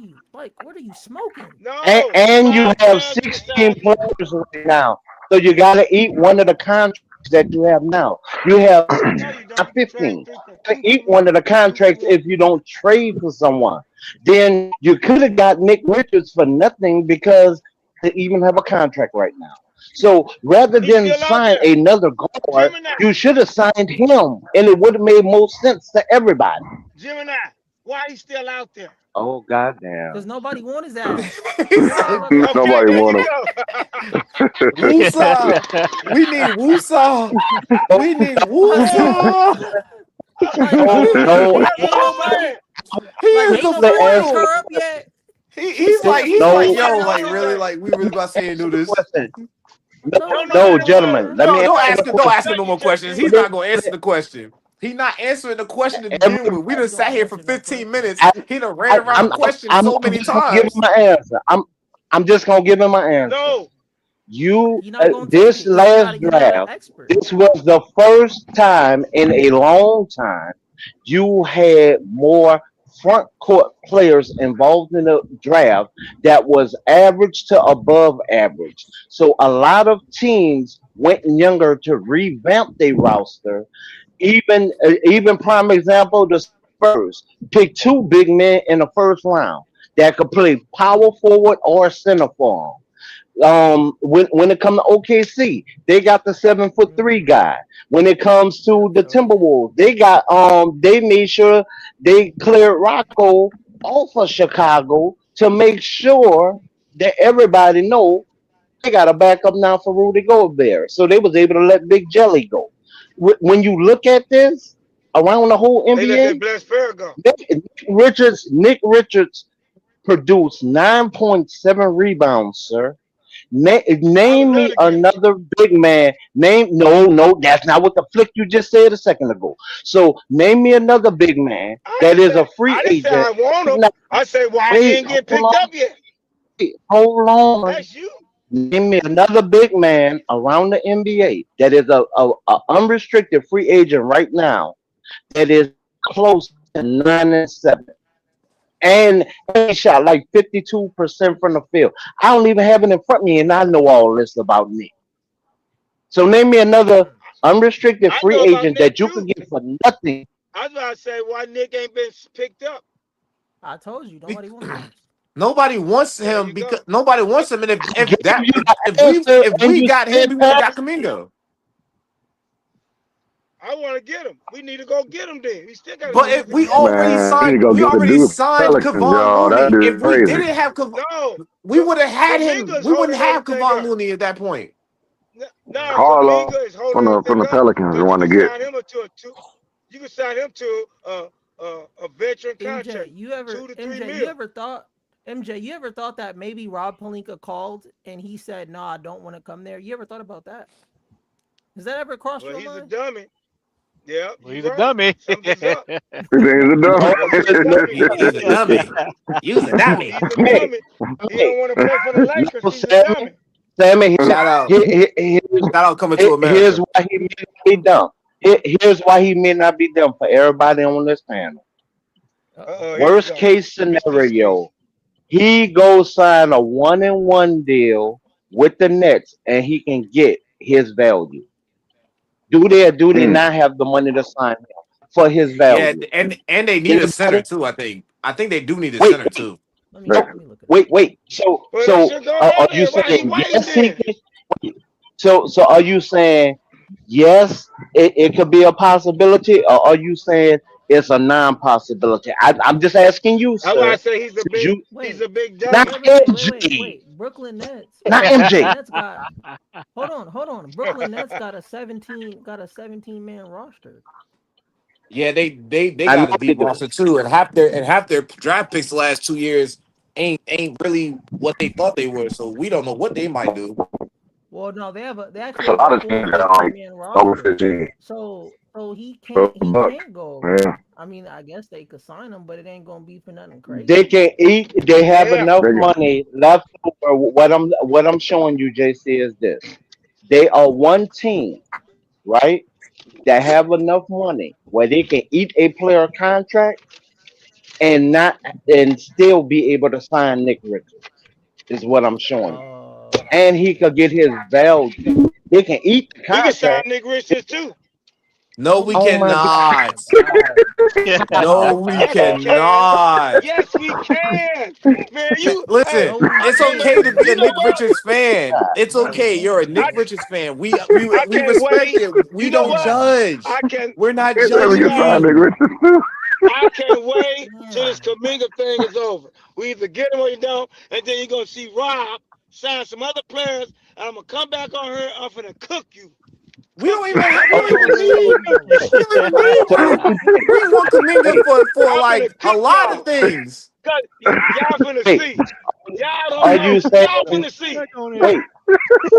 S4: are you smoking?
S7: no
S9: and you
S7: five
S9: have
S7: players to
S9: 16
S7: decide.
S9: players right now. So you got to eat one of the contracts that you have now. You have
S7: No, you
S9: 16, not
S7: don't. You trade
S9: 15.
S7: three for
S9: You
S7: two for
S9: eat one
S7: one.
S9: of the
S7: Two for
S9: contracts
S7: one.
S9: if you don't trade for someone. Then you could have got Nick Richards for nothing because they even have a contract right now. So rather
S7: He's
S9: than
S7: still out
S9: sign
S7: there.
S9: another guard,
S7: Gemini.
S9: you should have signed him, and it would have made more sense to everybody.
S7: Gemini. Why he's still out there?
S9: Oh goddamn!
S4: Because nobody want his ass.
S6: He
S4: Nobody
S6: said,
S4: want that
S7: Okay,
S10: Nobody
S4: shit.
S7: there
S10: want
S7: you
S10: him.
S7: go.
S6: Woosa. We need Woosa. We need
S4: like,
S6: Woosa.
S4: like,
S9: No, no,
S4: ain't
S7: Oh
S4: nobody,
S7: man.
S6: He
S4: like,
S6: is
S4: ain't
S6: the
S4: nobody picked
S9: answer.
S6: foil.
S4: her up yet.
S6: He's
S4: Like,
S6: like,
S4: the
S6: he's
S4: fuck
S6: like,
S9: No,
S4: is
S6: yo,
S4: going
S7: Answer
S6: like,
S7: the
S4: on?
S6: really,
S7: question.
S6: like, we really about to see him
S9: answer
S6: do
S9: the
S6: this.
S9: question.
S7: Don't
S9: No,
S7: nobody want
S9: gentlemen,
S7: him.
S9: let me
S6: No,
S9: answer the
S6: don't
S9: question.
S6: ask him
S7: Thank
S6: no
S7: you,
S6: more questions.
S7: JC.
S6: He's
S9: Let me-
S6: not gonna answer the question. He's not answering the question to begin
S9: Every,
S6: with. We
S4: How
S6: done
S4: you
S6: sat
S4: gonna
S6: here for
S4: answer no
S6: 15
S4: question?
S6: minutes.
S9: I,
S6: He done ran around the question so
S9: I'm
S6: many
S9: just gonna give him
S6: times.
S9: my answer. I'm just gonna give him my answer.
S7: No.
S9: You,
S4: You're not gonna take
S9: this
S4: it because
S9: last
S4: you're not an
S9: draft,
S4: expert.
S9: this was the first time in a long time you had more front court players involved in the draft that was average to above average. So a lot of teams went younger to revamp their roster. Even prime example, the Spurs picked two big men in the first round that could play power forward or center for 'em. When it comes to OKC, they got the 7'3" guy. When it comes
S4: Yeah,
S9: to the
S4: sure did.
S9: Timberwolves, they made sure they cleared Rocco off of Chicago to make sure that everybody know. they got a backup now for Rudy Gobert, so they was able to let Big Jelly go. When you look at this around the whole
S7: They let that
S9: NBA,
S7: blessed pair go.
S9: Nick Richards produced 9.7 rebounds, sir.
S7: I would
S9: Name
S7: love
S9: me
S7: to get him.
S9: another big man. No, that's not what the flick you just said a second ago. So name me another big man that is a free
S7: I didn't say
S9: agent.
S7: I want him.
S9: Now,
S7: I say why he
S9: wait,
S7: ain't get
S9: hold
S7: picked
S9: on,
S7: up yet.
S9: hold on.
S7: That's you.
S9: Name me another big man around the NBA that is a unrestricted free agent right now that is close to 9-7. And he shot like 52% from the field. I don't even have it in front of me, and I know all this about Nick. So name me another unrestricted
S7: I
S9: free
S7: know about
S9: agent
S7: Nick
S9: that you could
S7: too.
S9: get for nothing.
S7: I was about to say why Nick ain't been picked up.
S4: I told you,
S6: Be-
S4: nobody wants him.
S6: Nobody wants
S7: There
S6: him
S7: you go.
S6: because nobody wants him. And
S9: I gave you the answer,
S6: if
S9: and
S6: we
S9: you
S6: got him,
S9: said
S6: we would have got
S9: pass.
S6: Kaminga.
S7: I want to get him. We need to go get him then. We still got to
S6: But
S7: see
S6: if
S7: if we can
S6: we
S7: get him.
S6: already
S10: Man, you need to
S6: signed,
S10: go
S6: we
S10: get the
S6: already
S10: dude from
S6: signed
S10: Pelicans,
S6: Kevon
S10: y'all. That
S6: Looney.
S10: is
S6: If we
S10: crazy.
S6: didn't have
S7: No,
S6: we would have had him.
S7: Kaminga is
S6: We wouldn't
S7: holding
S6: have
S7: everything
S6: Kevon
S7: up.
S6: Looney at that point.
S7: No,
S10: Harlow
S7: Kaminga is
S10: from
S7: holding
S10: the
S7: everything up
S10: Pelicans
S7: because you
S10: want to
S7: can
S10: get.
S7: sign him to a two. You can sign him to a veteran
S4: MJ,
S7: contract,
S4: you ever
S7: 2 to 3
S4: MJ, you
S7: mil.
S4: ever thought MJ, you ever thought that maybe Rob Pelinka called and he said, "No, I don't want to come there." You ever thought about that? Has that ever crossed
S7: Well,
S4: your
S7: he's a
S4: mind?
S7: dummy. Yeah,
S2: Well,
S7: you're
S2: he's a
S7: right.
S2: dummy.
S7: Something's up.
S10: He thinks he's a
S9: No,
S7: He's a dummy.
S6: He's a dummy. He's a dummy.
S7: He's a
S9: hey,
S7: dummy. He
S9: hey,
S7: don't want to play for the Lakers.
S9: no,
S7: He's a dummy.
S9: Sammy.
S6: Shout out. Shout out coming to
S9: Here's
S6: America.
S9: why he may not be dumb. Here's why he may not be dumb for everybody on this panel.
S4: Uh-oh.
S7: Here we
S9: Worst
S7: go.
S9: case
S7: Mr. Excuse.
S9: scenario, he goes sign a 1-and-1 deal with the Nets, and he can get his value. Do they
S10: Mm.
S9: not have the money to sign him for his
S6: Yeah,
S9: value?
S6: and they need a center
S9: Anybody?
S6: too. I think they do need a
S9: Wait,
S6: center too.
S4: Let me
S10: That-
S4: let me look it up.
S9: wait. So,
S7: Well, they should go
S9: are you
S7: earlier. Why he
S9: saying
S7: waiting
S9: yes? He
S7: then?
S9: can. So are you saying yes? It could be a possibility, or are you saying it's a non-possibility? I'm just asking you,
S7: That's why I
S9: sir.
S7: say
S9: Since you
S7: he's a
S4: Wait,
S7: big
S9: not
S7: dummy.
S9: MJ, not
S4: Brooklyn
S9: MJ.
S4: Nets got hold on. Brooklyn Nets got a 17 man roster.
S6: Yeah, they
S9: I know
S6: got a
S9: they
S6: deep
S9: do.
S6: roster too, and half their draft picks the last 2 years ain't really what they thought they were. So we don't know what they might do.
S4: Well, no, they
S10: That's
S4: actually
S10: a
S4: have a
S10: lot of
S4: full
S10: teams that are
S4: 15
S10: like
S4: man
S10: over
S4: roster.
S10: 15.
S4: So he
S10: $12
S4: can't
S10: bucks.
S4: go over
S10: Yeah.
S4: there. I mean, I guess they could sign him, but it ain't gonna be for nothing
S9: They
S4: crazy.
S9: can eat. They have
S7: Yeah.
S9: enough
S10: They get,
S9: money left over. What I'm showing you, JC, is this: they are one team, right? That have enough money where they can eat a player contract and not and still be able to sign Nick Richards. Is what I'm showing you, and he could get his value. They can eat the
S7: We can sign
S9: contract.
S7: Nick Richards too.
S6: No, we
S9: Oh my
S4: Oh
S9: God!
S4: my
S6: cannot.
S4: god.
S6: No, we
S7: Yes, we
S9: Oh,
S7: can.
S6: cannot.
S7: Yes, we can. Man, you hey,
S6: Listen,
S4: No, we
S7: I
S6: it's
S7: can't
S6: okay
S7: wait.
S6: to
S4: can't.
S6: be a
S7: You know
S6: Nick
S7: what?
S6: Richards fan. It's
S4: No, we
S6: okay. You're a
S4: can't.
S6: Nick
S7: I
S6: Richards fan.
S7: I
S6: We
S7: can't
S6: respect
S7: wait.
S6: it. We
S7: You know
S6: don't
S7: what?
S6: judge.
S7: I can
S6: We're not
S10: they said we
S7: listen,
S10: can
S6: judging
S10: sign
S7: guys.
S10: Nick
S6: you.
S10: Richards too.
S7: I can't wait till this
S4: Yeah.
S7: Kuminga thing is over. We either get him or you don't, and then you're gonna see Rob sign some other players, and I'm gonna come back on here. I'm gonna cook you.
S6: We
S7: Cook
S6: don't
S7: you.
S6: even
S7: I'm
S6: we
S7: gonna
S6: don't
S7: do
S9: okay.
S7: it
S6: even
S7: to you.
S6: need
S4: No.
S6: we don't even
S7: I'm
S6: need
S9: So
S7: gonna
S6: you. We want Kuminga
S9: wait,
S6: for
S7: I'm
S6: like
S7: gonna
S6: a
S7: cook
S6: lot of
S7: y'all.
S6: things.
S7: Cause y'all finna
S9: wait.
S7: see. Y'all don't
S9: Are
S7: know.
S9: you
S7: Y'all
S9: saying?
S7: finna see.
S2: Back on him.
S9: Wait,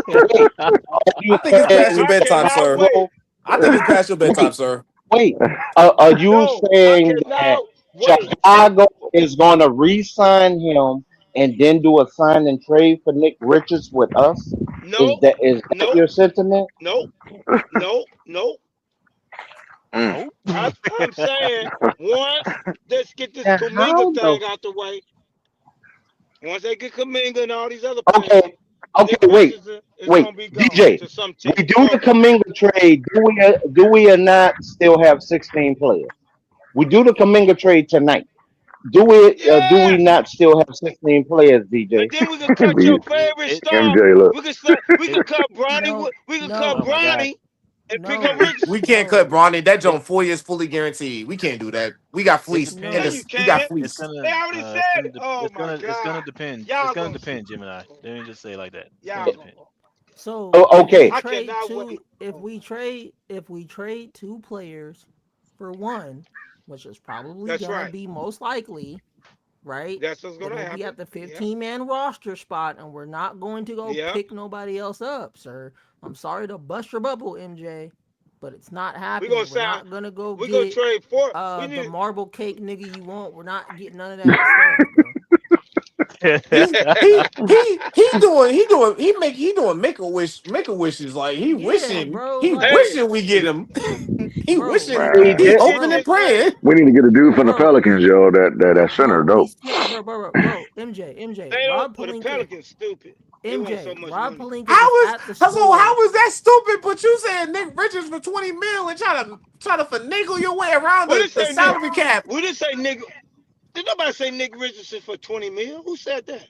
S9: wait. Are you
S6: I think it's past your
S9: saying
S7: I
S6: bedtime,
S7: cannot
S6: sir.
S7: wait.
S9: Chicago?
S6: I think it's past your bedtime,
S9: Wait,
S6: sir.
S9: wait. Are you
S7: No, I
S9: saying that
S7: cannot wait.
S9: Chicago is going to re-sign him and then do a sign and trade for Nick Richards with us?
S7: No,
S9: Is that
S7: no,
S9: your sentiment?
S7: no, no.
S10: Mm.
S2: Nope.
S7: I, I'm saying once let's get this
S9: Now,
S7: Kuminga
S9: how the
S7: thing out the way. Once they get Kuminga and all these other players,
S9: okay?
S7: Nick
S9: Okay, wait,
S7: Richardson is
S9: wait.
S7: gonna be gone
S9: DJ,
S7: to some
S9: we
S7: team
S9: do the
S7: somewhere.
S9: Kuminga trade. Do we or not still have 16 players? We do the Kuminga trade tonight. Do we
S7: Yeah,
S9: not still have 16 players,
S7: and
S9: DJ?
S7: then we could cut your
S2: It,
S7: favorite
S2: it,
S7: star.
S10: MJ, look.
S7: We could
S2: it,
S7: cut Bronny.
S4: No,
S7: We could cut
S2: oh
S4: no.
S2: my God.
S7: Bronny. and pick up
S4: No,
S6: We
S7: Richardson.
S6: can't cut
S4: no,
S6: Bronny. That
S2: It
S6: joint 4 years fully guaranteed. We can't do that. We got
S2: it
S6: fleece in
S7: Yeah,
S4: no.
S7: you
S6: this. We got
S7: can.
S2: it's
S6: fleece.
S7: They
S2: gonna
S7: already said it. Oh my
S2: it's gonna
S7: God.
S2: depend. It's
S7: Y'all
S2: gonna
S7: gonna see.
S2: depend, Gemini. Let me just say it like that. It's gonna
S7: Y'all
S2: depend.
S7: gonna.
S4: So
S9: Oh, okay.
S7: I cannot wait.
S4: if we trade two players for one, which is probably
S7: That's
S4: gonna
S7: right.
S4: be most likely, right?
S7: That's what's
S4: Then
S7: gonna
S4: we'll be
S7: happen.
S4: at the
S7: Yeah.
S4: 15-man roster spot, and we're not going to go
S7: Yeah.
S4: pick nobody else up, sir. I'm sorry to bust your bubble, MJ, but it's not
S7: We gonna
S4: happening. We're
S7: sign.
S4: not gonna go
S7: We gonna
S4: get
S7: trade for. We
S4: the
S7: need.
S4: marble cake nigga you want. We're not getting none of that stuff, bro.
S6: He doing make a wishes like
S4: Yeah, bro.
S6: he
S4: Like,
S7: Hey,
S6: wishing we get him. He
S4: bro,
S6: wishing
S9: Hey,
S10: Man,
S6: he
S9: there,
S7: let's get
S6: open and
S7: this
S6: praying.
S7: thing.
S10: we need to get a dude from the
S4: bro.
S10: Pelicans, yo. That center
S4: Bro,
S10: dope.
S4: we still, bro, MJ,
S7: They don't.
S4: Rob
S7: Well, the
S4: Palinka,
S7: Pelicans stupid. They want so
S4: MJ,
S7: much
S4: Rob
S7: money.
S4: Palinka
S6: How
S4: is
S6: was
S4: at the
S6: so how
S4: store.
S6: was that stupid? But you said Nick Richards for 20 mil and try to finagle your way around
S7: We didn't
S6: the
S7: say Nick.
S6: salary cap.
S7: We didn't say Nick. Did nobody say Nick Richardson for 20 mil? Who said that?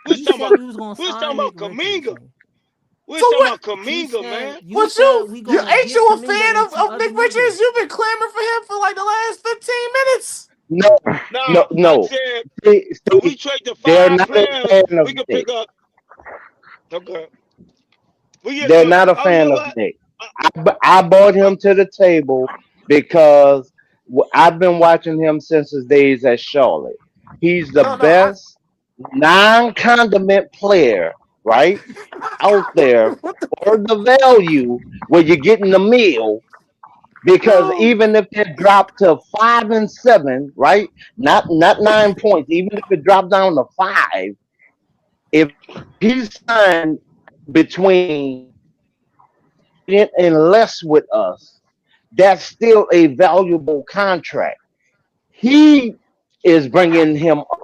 S7: We was
S4: You
S7: talking
S4: said
S7: about.
S4: we was gonna
S7: We was talking
S4: sign
S7: about
S4: Nick
S7: Kaminga.
S4: Richardson.
S7: We
S6: So
S7: was talking
S6: what?
S7: about
S4: You
S7: Kaminga, man.
S4: you
S6: What
S4: said we
S6: you
S4: gonna
S6: ain't
S4: get
S6: you a
S4: Kuminga
S6: fan
S4: and some
S6: of
S4: other
S6: Nick Richards?
S4: niggas.
S6: You've been clamoring for him for like the last 15 minutes.
S9: no,
S7: No,
S9: no,
S7: I
S9: no.
S7: said if we
S9: See,
S7: trade the
S9: they're
S7: 5
S9: not a
S7: players,
S9: fan of
S7: we could
S9: Nick.
S7: pick up. Okay. We get.
S9: They're not a
S7: Oh, you know
S9: fan of
S7: what?
S9: Nick.
S7: Uh,
S9: I brought
S7: uh,
S9: him to the table because I've been watching him since his days at Charlotte. He's the
S6: No, I
S9: best non-condiment player, right, out there
S6: what the
S9: for the value where you're getting the meal. Because
S6: yo?
S9: even if it dropped to 5 and 7, right, not 9 points, even if it dropped down to 5, if he signed between 8 and less with us, that's still a valuable contract. He is bringing him up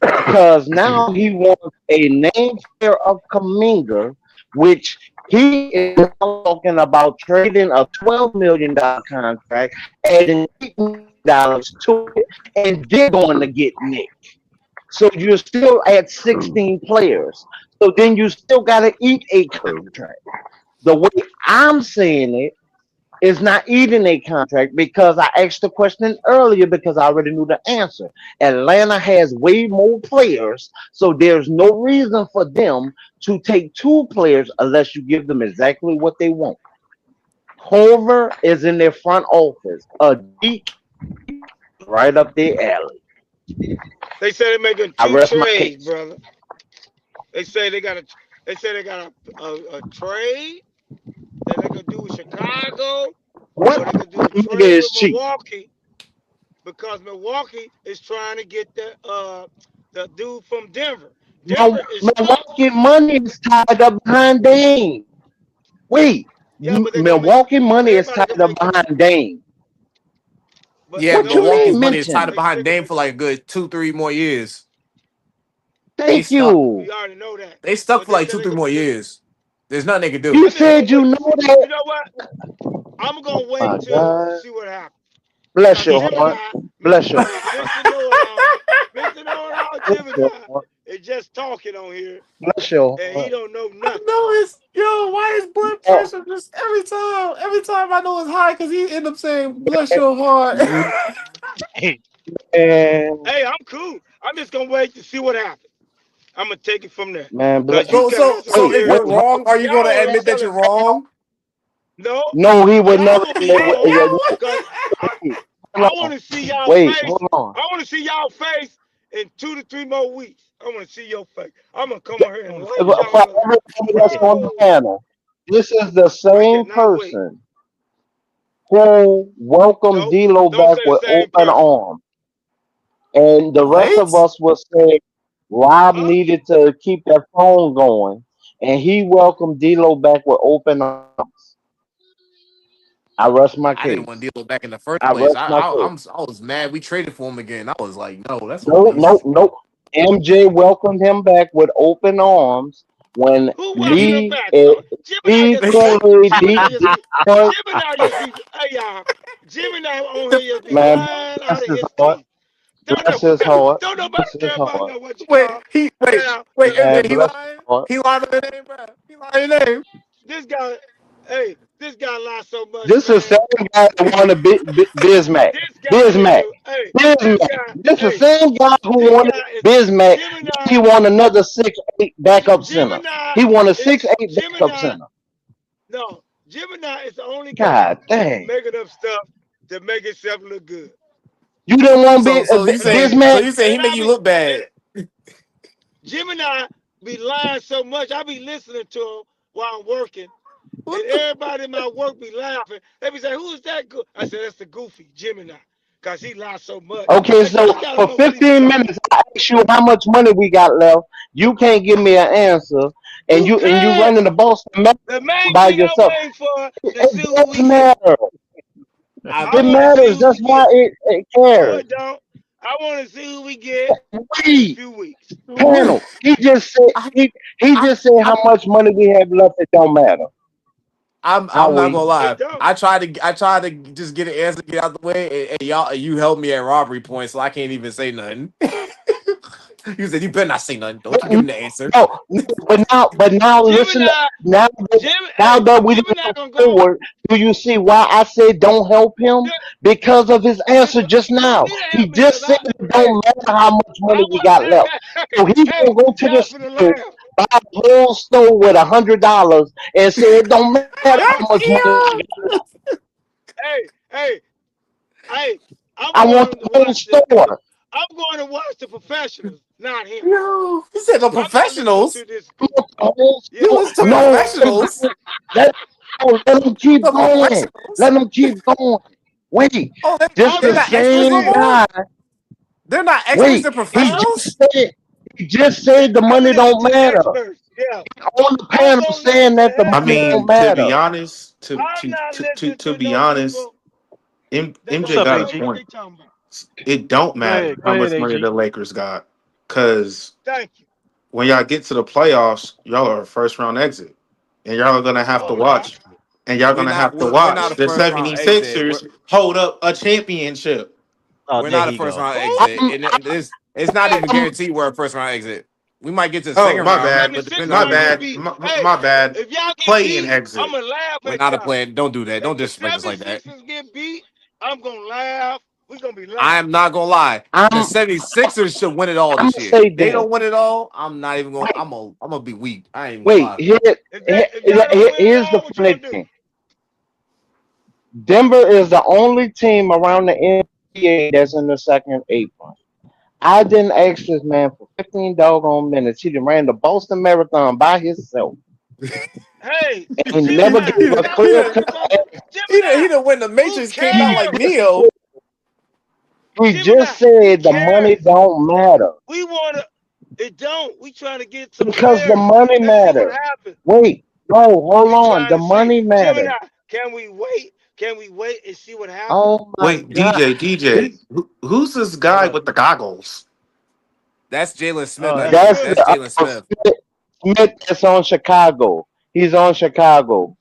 S9: because now he wants a name player of Kuminga, which he is now talking about trading a $12 million contract, adding $8 million to it, and then going to get Nick. So you're still at 16 players. So then you still got to eat a contract. The way I'm saying it is not eating a contract because I asked the question earlier because I already knew the answer. Atlanta has way more players, so there's no reason for them to take two players unless you give them exactly what they want. Culver is in their front office. A DK is right up their alley.
S7: they say they're making
S9: I
S7: 2
S9: rest my
S7: trades,
S9: case.
S7: brother. They say they got a. They say they got a trade that they could do with Chicago,
S9: What
S7: or they could do a
S9: nigga
S7: trade
S9: is
S7: with
S9: cheap?
S7: Milwaukee because Milwaukee is trying to get the dude from Denver. Denver is tough.
S9: Milwaukee money is tied up behind Dame. Wait,
S7: Yeah, but they're gonna make.
S9: Milwaukee money is
S7: Everybody
S9: tied
S7: can
S9: up
S7: make it.
S9: behind Dame.
S7: But
S6: Yeah,
S7: you
S9: What
S7: know
S9: you
S7: what?
S6: Milwaukee's
S9: mean
S6: money is tied
S9: mention?
S6: up
S7: They
S6: behind
S7: still can
S6: Dame
S7: make
S6: for
S7: it.
S6: like a good 2-3 more years. They
S9: Thank
S6: stuck.
S9: you.
S7: We already know that.
S6: They stuck
S7: But
S6: for
S7: they
S6: like
S7: said
S6: two,
S7: they
S6: three
S7: could
S6: more
S7: make it.
S6: years. There's nothing they can do.
S9: You
S7: I'm just gonna
S9: said you
S7: wait
S9: know
S7: to see.
S9: that.
S7: You know what? I'm gonna wait
S9: My
S7: to
S9: God.
S7: see what happens.
S9: Bless
S7: Cause
S9: your heart.
S7: Gemini,
S9: Bless your
S7: Mr. Know-it-all, Mr. Know-it-all,
S9: bless your
S7: Gemini
S9: heart.
S7: is just talking on here,
S9: Bless your
S7: and he
S9: heart.
S7: don't know
S6: I
S7: nothing.
S6: know it's yo. Why is blood
S9: Oh,
S6: pressure just every time I know it's high because he end up saying bless your heart.
S9: man,
S7: Hey, I'm cool. I'm just gonna wait to see what happens. I'm gonna take it from there.
S9: man,
S7: Cause you
S6: so so
S7: guys on
S6: so
S9: wait,
S6: if
S7: here,
S9: wait,
S6: you're
S9: hold
S6: wrong, are you
S7: y'all
S6: going to
S7: on here
S6: admit that
S7: telling.
S6: you're wrong?
S7: No,
S9: no, he would
S7: y'all
S9: never
S7: gonna be
S9: admit
S7: wrong. Cause I,
S9: wait,
S7: I
S9: hold
S7: want
S9: on.
S7: to see y'all
S9: Wait, hold
S7: face.
S9: on.
S7: I want to see y'all face in 2 to 3 more weeks. I want to see your face. I'm gonna come on here and light
S9: For
S7: y'all up.
S9: everybody that's on the
S7: Whoa!
S9: panel, this is the
S7: I
S9: same
S7: cannot wait.
S9: person who welcomed
S7: Nope.
S9: D'Lo
S7: Don't
S9: back
S7: say the
S9: with
S7: same
S9: open
S7: person.
S9: arms. And the rest of
S6: What?
S9: us will say Rob
S7: Huh?
S9: needed to keep that phone going, and he welcomed D'Lo back with open arms. I rest my
S6: I didn't want
S9: case.
S6: to deal back in the first
S9: I
S6: place.
S9: rest my case.
S6: I was mad we traded for him again. I was like, no, that's a
S9: No, no,
S6: waste.
S9: no. MJ welcomed him back with open arms when
S7: Who welcomed him
S9: Lee,
S7: back? Gemini
S9: Lee
S7: yesterday.
S9: Kool Aid,
S7: Gemini
S9: D
S7: yesterday.
S9: Point,
S7: Gemini just be. Hey y'all. Gemini on here just be
S9: man,
S7: lying out
S9: bless
S7: of
S9: his
S7: his
S9: heart.
S7: teeth. Don't know.
S9: Bless his heart.
S7: Don't nobody
S9: Bless his
S7: care about
S9: heart.
S7: no what you
S6: Wait,
S7: call.
S6: he
S7: You know.
S6: wait,
S9: Man,
S6: MJ, he
S9: bless his
S6: lying?
S9: heart.
S6: He lying on your name, bro. He lying on your name.
S7: This guy. Hey, this guy lies so much,
S9: This is
S7: man.
S9: the same guy that wanted Bismack.
S7: This guy
S9: Bismack.
S7: here, hey, this
S9: Bismack.
S7: guy,
S9: This is the
S7: hey,
S9: same guy who
S7: this
S9: wanted
S7: guy is
S9: Bismack. He
S7: Gemini.
S9: won another 6'8" backup center.
S7: Gemini
S9: He won a
S7: is
S9: 6'8" backup
S7: Gemini.
S9: center.
S7: No, Gemini is the only guy
S9: God dang.
S7: making up stuff to make himself look good.
S9: You didn't want
S6: So you
S7: And I
S6: saying
S7: be,
S6: so
S9: Bismack?
S6: you saying he
S7: and
S6: make
S7: I
S6: you
S7: be,
S6: look bad?
S7: and Gemini be lying so much. I be listening to him while I'm working, and
S6: What the?
S7: everybody in my work be laughing. They be saying, "Who's that?" I said, "That's the goofy Gemini, cause he lies so much."
S9: Okay,
S7: They say,
S9: so
S7: "He gotta
S9: for
S7: know what he be
S9: 15
S7: talking
S9: minutes,
S7: about."
S9: I asked you how much money we got left. You can't give me an answer, and
S7: Who
S9: you
S7: cares?
S9: running the Boston
S7: The
S9: Marathon
S7: main
S9: by
S7: thing I'm
S9: yourself.
S7: waiting for to see
S9: It
S7: who
S9: does
S7: we get.
S9: matter.
S6: I
S7: I
S9: It
S7: want to see
S9: matters.
S7: who we
S9: That's why
S7: get.
S9: it
S7: No,
S9: cares.
S7: it don't. I want to see who we get in a
S9: Wait,
S7: few weeks.
S9: panel.
S6: I,
S9: He
S6: I,
S9: just said
S6: I,
S9: how much money we have left. It don't matter.
S6: I'm
S9: How
S6: not gonna
S9: we?
S6: lie.
S7: It don't.
S6: I tried to just get an answer, get out the way, and y'all you held me at robbery point, so I can't even say nothing. You said you better not say nothing. Don't you give
S9: No,
S6: him the answer.
S9: no, but now listen.
S7: Gemini,
S9: Now now
S7: hey,
S9: that we didn't
S7: Gemini
S9: move
S7: gonna go.
S9: forward, do you see why I said don't help him? Because of his answer just
S7: You don't
S9: now.
S7: need to
S9: He
S7: help me because
S9: just said it
S7: hey,
S9: don't matter how much money
S7: I
S9: we
S7: want,
S9: got left.
S7: hey,
S9: So he
S7: hey,
S9: gonna go to the
S7: y'all finna
S9: store,
S7: laugh.
S9: buy a whole store with $100, and say it don't matter how much money we
S6: Yeah.
S9: got left.
S7: Hey, hey, I'm
S9: I want
S7: going to
S9: the whole
S7: watch the.
S9: store.
S7: I'm going to watch the professionals, not him.
S6: Yo, he said the
S7: I'm not listening
S6: professionals.
S7: to this
S9: I
S7: goofy.
S9: want the whole
S7: Yeah,
S6: You
S9: store.
S6: listen to
S7: professionals.
S9: No,
S6: professionals.
S9: let, let him keep
S6: The
S9: going.
S6: professionals.
S9: Let him keep going. Wait,
S6: Oh,
S9: this
S7: I'm
S6: they're
S9: the
S6: not
S7: listening to
S6: extras no
S9: same
S7: him.
S6: more.
S9: guy.
S6: They're not extras.
S9: Wait,
S6: They're professionals.
S9: he just said the
S7: I'm
S9: money
S7: listening
S9: don't
S7: to the
S9: matter.
S7: experts. Yeah,
S9: On the
S7: I'm
S9: panel
S7: gonna listen
S9: saying
S7: to
S9: that the
S7: the
S11: I
S9: money
S7: experts.
S9: don't
S11: mean, to be
S9: matter.
S11: honest,
S7: I'm not listening
S11: to
S7: to
S11: be
S7: no
S11: honest,
S7: people that
S2: What's
S11: MJ
S7: don't
S2: up,
S11: got
S7: even
S11: a
S7: know
S2: AG?
S7: what
S11: point.
S7: they talking about.
S11: It don't matter
S2: Go
S11: how
S2: ahead,
S11: much money
S2: AG.
S11: the Lakers got, because
S7: Thank you.
S11: when y'all get to the playoffs, y'all are a first round exit, and y'all are gonna have
S7: No,
S11: to
S7: we're not.
S11: watch, and y'all
S6: We're
S11: gonna
S6: not.
S11: have to
S6: We're not
S7: We're
S6: a
S11: watch the
S6: first round exit.
S11: 76ers hold up a championship.
S2: Oh,
S6: We're
S2: there
S6: not a
S2: he
S6: first
S2: go.
S6: round
S7: who?
S6: exit,
S9: I'm,
S6: and it's not
S7: Hey,
S6: even guaranteed we're a first round exit. We might get to the
S11: Oh,
S6: second
S11: my
S7: the
S6: round,
S11: bad,
S6: but
S7: 76ers
S6: depending on
S11: my
S6: who we
S7: might get
S6: get,
S11: bad,
S7: beat.
S11: my,
S7: Hey,
S11: my bad.
S7: if y'all get
S11: Play in
S7: beat, I'm
S11: exit.
S7: gonna laugh
S6: we're
S7: at
S6: not a
S7: y'all.
S6: plan. Don't do that.
S7: If
S6: Don't
S7: the
S6: disrespect us like that.
S7: 76ers get beat, I'm gonna laugh. We're gonna be
S6: I
S7: laughing.
S6: am not gonna lie. The
S9: I'm
S6: 76ers should win it all
S9: I'm
S6: this
S9: gonna
S6: year.
S9: say
S6: If they
S9: this.
S6: don't win it all, I'm not even gonna.
S9: Wait,
S6: I'm gonna be weak. I ain't even gonna
S9: wait.
S6: lie.
S7: If y'all don't win it
S9: Here's the
S7: all, what you
S9: funny
S7: gonna do?
S9: thing. Denver is the only team around the NBA that's in the second apron. I didn't ask this man for 15 doggone minutes. He done ran the Boston Marathon by himself
S7: Hey,
S9: and he never
S7: Gemini,
S9: gave a
S7: can I say
S9: clear
S7: something
S9: cut
S7: before?
S9: answer.
S6: He
S7: Gemini,
S6: done when the
S7: who
S6: Matrix came out like
S7: cares?
S6: Neo.
S9: He
S7: Gemini,
S9: just
S7: who
S9: said the money
S7: cares?
S9: don't matter
S7: We wanna. It don't. We trying to get some
S9: because the
S7: clarity.
S9: money
S7: Let's see what
S9: matter.
S7: happens.
S9: Wait, no, hold
S7: We
S9: on.
S7: trying
S9: The
S7: to see.
S9: money matter.
S7: Gemini, can we wait? Can we wait and see what happens?
S9: Oh my
S11: Wait,
S9: God.
S11: DJ,
S9: This
S11: who's this
S7: Hold
S11: guy
S7: on.
S11: with the goggles?
S6: That's Jalen Smith,
S2: Oh,
S6: I
S7: That's
S6: think.
S9: that's
S7: Smith.
S6: That's Jalen Smith.
S9: Smith that's on Chicago. He's on Chicago.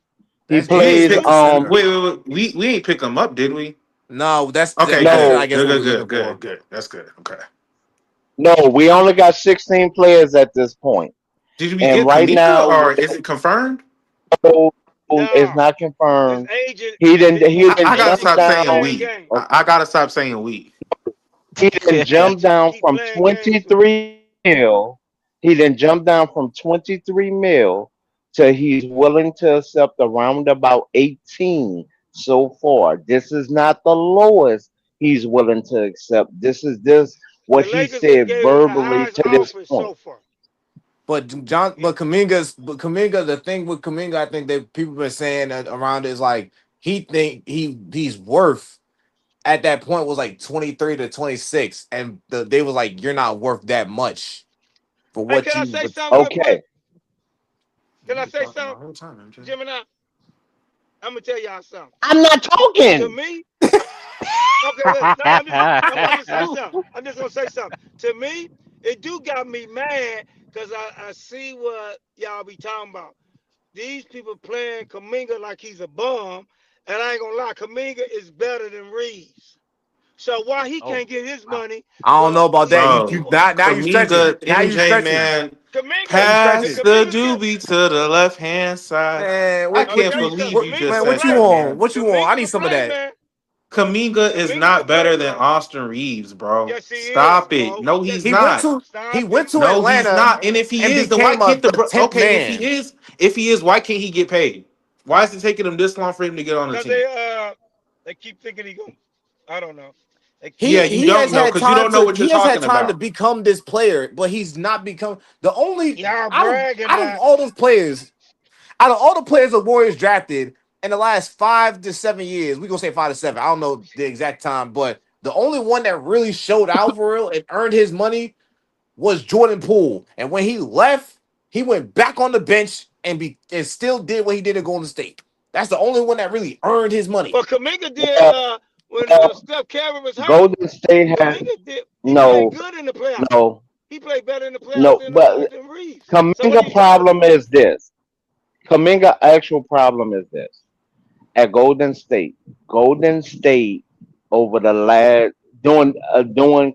S9: He
S6: That's
S11: We
S6: Jalen
S11: ain't
S9: plays
S6: Smith,
S11: pick.
S6: the
S11: Wait,
S6: center.
S11: we ain't pick him up, did we?
S6: No, that's
S11: Okay,
S6: that's
S11: good,
S6: I
S9: no,
S6: guess
S11: good,
S6: what
S11: good,
S6: we're looking
S11: good,
S6: for.
S11: good, good. That's good. Okay.
S9: no, we only got 16 players at this point.
S11: Did we
S9: And
S11: get
S9: right
S11: Kuminga,
S9: now
S11: or is it confirmed?
S9: it's
S7: No,
S9: not
S7: his
S9: confirmed.
S7: agent,
S9: He
S7: his
S11: I
S9: didn't
S11: gotta
S7: agent
S9: jump
S11: stop
S7: keep
S11: saying
S9: down.
S7: playing
S11: we.
S7: games.
S9: Okay.
S11: I gotta stop saying we.
S9: He didn't
S7: His
S9: jump
S7: agent
S9: down
S7: keep
S9: from
S7: playing games with him.
S9: 23 mil. He didn't jump down from 23 mil to he's willing to accept around about 18 so far. This is not the lowest he's willing to accept. This
S7: The
S9: what he
S7: Lakers just
S9: said
S7: gave him the
S9: verbally
S7: highest
S9: to this
S7: offer
S9: point.
S7: so far. Yeah.
S6: But Kuminga, the thing with Kuminga, I think that people been saying that around is like he's worth at that point was like 23 to 26, and they was like you're not worth that much for
S7: Hey,
S6: what
S7: can I
S6: you.
S7: say something real quick?
S9: Okay.
S7: Can I
S11: You've been
S7: say
S11: talking the
S7: something,
S11: whole time, MJ.
S7: Gemini? I'm gonna tell y'all something.
S9: I'm not
S7: To
S9: talking.
S7: me, okay, look, no, I'm just say something. I'm just gonna say something. To me, it do got me mad because I see what y'all be talking about. These people playing Kuminga like he's a bum, and I ain't gonna lie, Kuminga is better than Reeves. So why he
S2: oh,
S7: can't get his
S2: wow.
S7: money?
S6: I don't
S7: Well,
S6: know about that.
S7: he
S6: You
S11: Bro,
S6: now you stretching.
S11: Kuminga,
S6: Now you
S11: MJ,
S6: stretching.
S11: man.
S7: Kaminga,
S8: Heavy
S7: the
S11: Pass
S8: scratches.
S11: the
S7: Kaminga cat.
S11: doobie to the left hand side.
S8: Man,
S11: I
S7: I'm gonna
S11: can't
S7: tell you
S11: believe
S7: something.
S11: you
S7: Kaminga
S11: just
S8: man,
S7: can
S11: said
S8: what you
S7: play.
S11: that,
S8: on?
S11: man.
S8: What you on? I
S7: Kaminga
S8: need
S7: can
S8: some of
S7: play,
S8: that.
S7: man.
S11: Kaminga is
S7: Kaminga can
S11: not
S7: play,
S11: better than
S7: bro.
S11: Austin Reeves, bro.
S7: Yes, he is,
S11: Stop it.
S7: bro.
S11: No,
S7: Yes,
S11: he's
S8: He
S7: he
S8: went
S11: not.
S7: is.
S8: to he
S7: Stop it.
S8: went to
S11: No, he's
S8: Atlanta
S11: not. And if he
S8: and
S11: is, then why
S8: became
S11: can't
S8: a tenth
S11: okay?
S8: man.
S11: If he is, why can't he get paid? Why is it taking him this long for him to get on the
S7: Cause
S11: team?
S7: they keep thinking he gonna. I don't know. They keep
S8: He
S11: Yeah,
S7: thinking
S11: you
S8: he
S7: he
S8: has
S11: don't know
S7: gonna.
S8: had
S11: because you
S8: time
S11: don't know
S8: to
S11: what you're
S8: he has had
S11: talking
S8: time to
S11: about.
S8: become this player, but he's not become the only
S7: Y'all bragging
S8: out of
S7: now.
S8: all those players, out of all the players the Warriors drafted in the last 5 to 7 years, we gonna say 5 to 7. I don't know the exact time, but the only one that really showed out for real and earned his money was Jordan Poole. And when he left, he went back on the bench and still did what he did at Golden State. That's the only one that really earned his money.
S7: But Kaminga did
S9: Well,
S7: when
S9: well,
S7: Steph Curry was hurt.
S9: Golden State has
S7: Kaminga did. He played
S9: no,
S7: good in the playoffs.
S9: no,
S7: He played better in the playoffs
S9: no. But
S7: than Reeves. So what are
S9: Kaminga
S7: you trying to
S9: problem
S7: do?
S9: is this. Kaminga actual problem is this. At Golden State over the last doing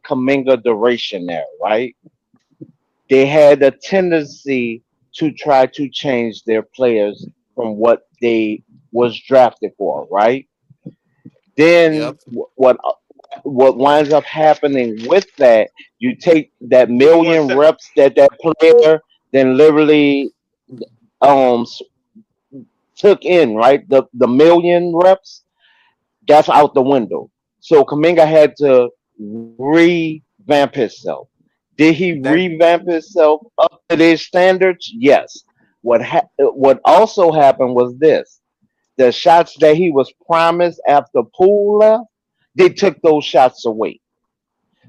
S9: Kaminga duration there, right? They had a tendency to try to change their players from what they was drafted for, right? Then
S8: Yep.
S9: what winds up happening with that, you take that
S7: Give me one
S9: million
S7: second.
S9: reps that that player then literally um s- took in, right? The million reps, that's out the window. So Kaminga had to revamp himself. Did he
S8: That
S9: revamp himself up to their standards? Yes. What also happened was this: the shots that he was promised after Poole left, they took those shots away.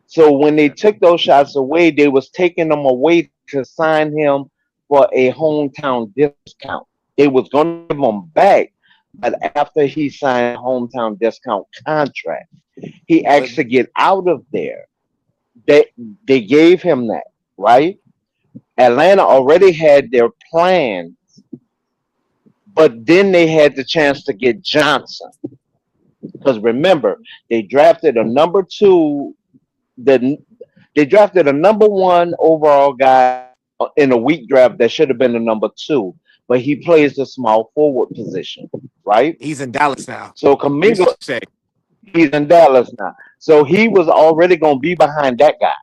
S9: So when they took those shots away, they was taking them away to sign him for a hometown discount. They was gonna give him back, but after he signed a hometown discount contract, he
S8: but
S9: asked to get out of there. They they gave him that, right? Atlanta already had their plan, but then they had the chance to get Johnson. Because remember, they drafted a number two, the they drafted a number one overall guy in a weak draft that should have been the number two, but he plays the small forward position, right?
S8: he's in Dallas now.
S9: So Kaminga,
S8: Say
S9: he's in Dallas now. So he was already going to be behind that guy,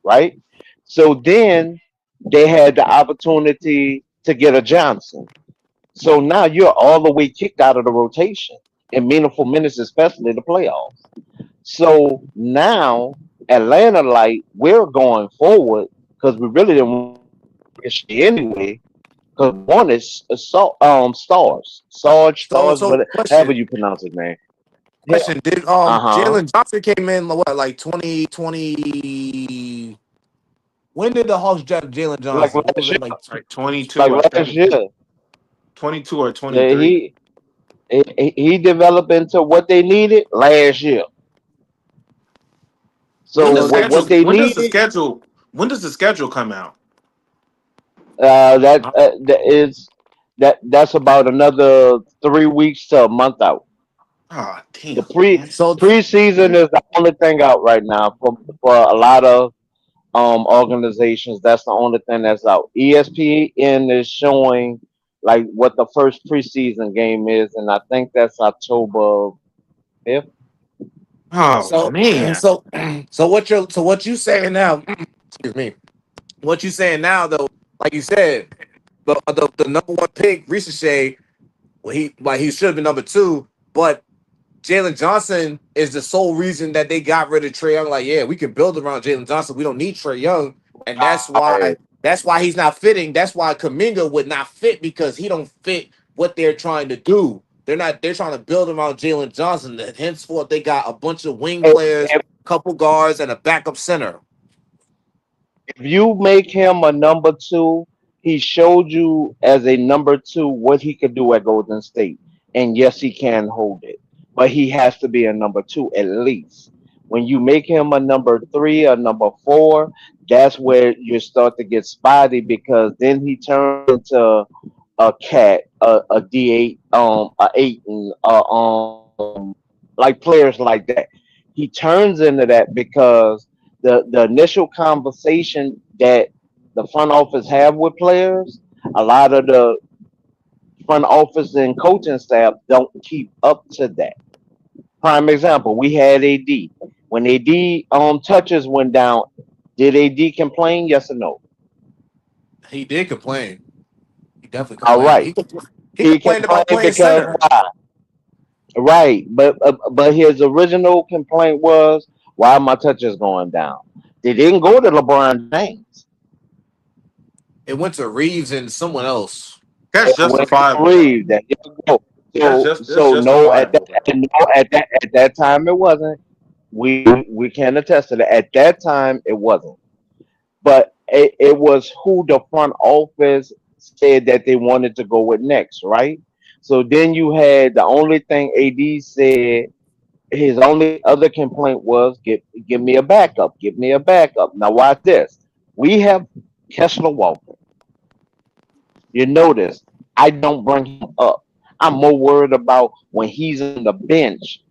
S9: right? So then they had the opportunity to get a Johnson. So now you're all the way kicked out of the rotation in meaningful minutes, especially the playoffs. So now Atlanta, like, we're going forward because we really didn't want Ricochet anyway. Because one is
S8: so
S9: stars,
S8: so
S9: whatever
S8: question.
S9: you pronounce his name. Yeah.
S8: Question. Did
S9: Uh huh.
S8: Jalen Johnson came in what like 2020? When did the Hawks draft Jalen
S9: Like
S8: Johnson? What was
S9: last year.
S8: that like?
S11: Like 22,
S9: Like
S11: I
S9: last
S11: think.
S9: year.
S11: 22 or
S9: Yeah,
S11: 23.
S9: he developed into what they needed last year.
S11: When
S9: So
S11: the
S8: So
S9: what
S11: schedule?
S9: what they
S11: When does the
S9: needed,
S11: schedule? When does the schedule come out?
S9: that is that's about another 3 weeks to a month out.
S11: Ah,
S9: The
S11: damn, man.
S8: so
S9: preseason is the only thing out right now for a lot of organizations. That's the only thing that's out. ESPN is showing like what the first preseason game is, and I think that's October 5th.
S11: Oh
S8: so
S11: man.
S8: so so what you saying now? Excuse me. What you saying now though? Like you said, the number one pick, Ricochet, well, he should have been number two, but Jalen Johnson is the sole reason that they got rid of Trey Young. Like, yeah, we can build around Jalen Johnson. We don't need Trey Young, and
S9: Right.
S8: that's why he's not fitting. That's why Kuminga would not fit because he don't fit what they're trying to do. They're not. They're trying to build around Jalen Johnson. And henceforth, they got a bunch of wing
S9: If,
S8: players,
S9: if
S8: couple guards, and a backup center.
S9: if you make him a number two, he showed you as a number two what he could do at Golden State. And yes, he can hold it. But he has to be a number two at least. When you make him a number three or number four, that's where you start to get spotty because then he turns into a cat, a D8, a eight, and like players like that. He turns into that because the initial conversation that the front office have with players, a lot of the front office and coaching staff don't keep up to that. Prime example, we had AD. When AD touches went down, did AD complain? Yes or no?
S6: He did complain. He definitely
S9: All
S6: complained.
S9: right.
S6: He
S9: He
S6: complained about
S9: complained
S6: playing
S9: because
S6: center.
S9: why? Right, but his original complaint was, why are my touches going down? They didn't go to LeBron James.
S6: It went to Reeves and someone else.
S11: That's
S9: It went to
S11: justifiable though.
S9: Reeves. There you go.
S11: That's
S9: So no,
S11: justifiable though.
S9: at that time it wasn't. We can attest to that. At that time it wasn't. But it was who the front office said that they wanted to go with next, right? So then you had the only thing AD said. His only other complaint was, give me a backup, give me a backup. Now watch this. We have Kessler Walker. You notice I don't bring him up. I'm more worried about when he's on the bench,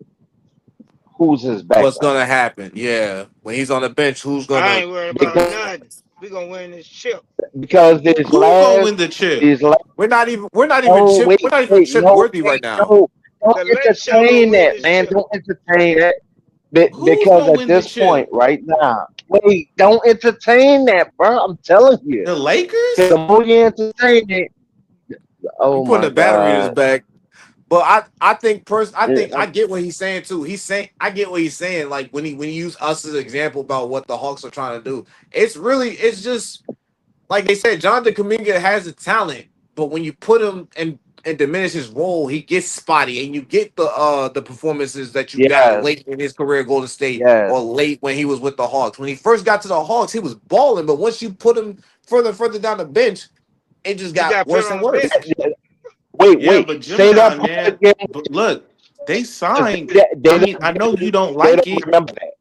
S9: who's his
S6: What's
S9: backup.
S6: gonna happen? Yeah, when he's on the bench, who's
S7: I
S6: gonna?
S7: ain't worried about
S9: Because
S7: nothing. We gonna win this chip.
S9: because these
S11: Who gonna
S9: last
S11: win the chip?
S9: these last no
S6: We're
S9: wait
S6: not even
S9: wait
S6: chip
S9: no
S6: worthy right
S9: wait
S6: now.
S9: no don't
S7: The Lakers gonna
S9: entertain
S7: win
S9: that,
S7: this
S9: man.
S7: chip.
S9: Don't entertain that.
S11: Who's
S9: Because
S11: gonna
S9: at
S11: win the
S9: this point
S11: chip?
S9: right now, wait, don't entertain that, bro. I'm telling you.
S11: The
S9: Because the
S11: Lakers?
S9: more you entertain it,
S6: I'm
S9: oh
S6: putting
S9: my
S6: the battery in his
S9: God.
S6: back. But I
S9: Yeah,
S6: think I get what he's saying too. He's saying I get what he's saying. Like when he used us as an example about what the Hawks are trying to do. It's just like they said, Jonathan Kuminga has the talent, but when you put him and diminish his role, he gets spotty, and you get the performances that you got
S9: yes,
S6: late in his career at Golden State
S9: yes.
S6: or late when he was with the Hawks. When he first got to the Hawks, he was balling, but once you put him further down the bench, it just
S7: He
S6: got
S7: got put
S6: worse
S7: on
S6: and
S7: the
S6: worse.
S7: bench.
S11: Yeah, but
S9: Say
S11: Gemini,
S9: that part
S11: man.
S9: again.
S11: But look, they
S9: 'Cause
S11: signed.
S9: they
S11: I mean, I know you don't
S9: they
S11: like
S9: don't
S11: it.
S9: remember that.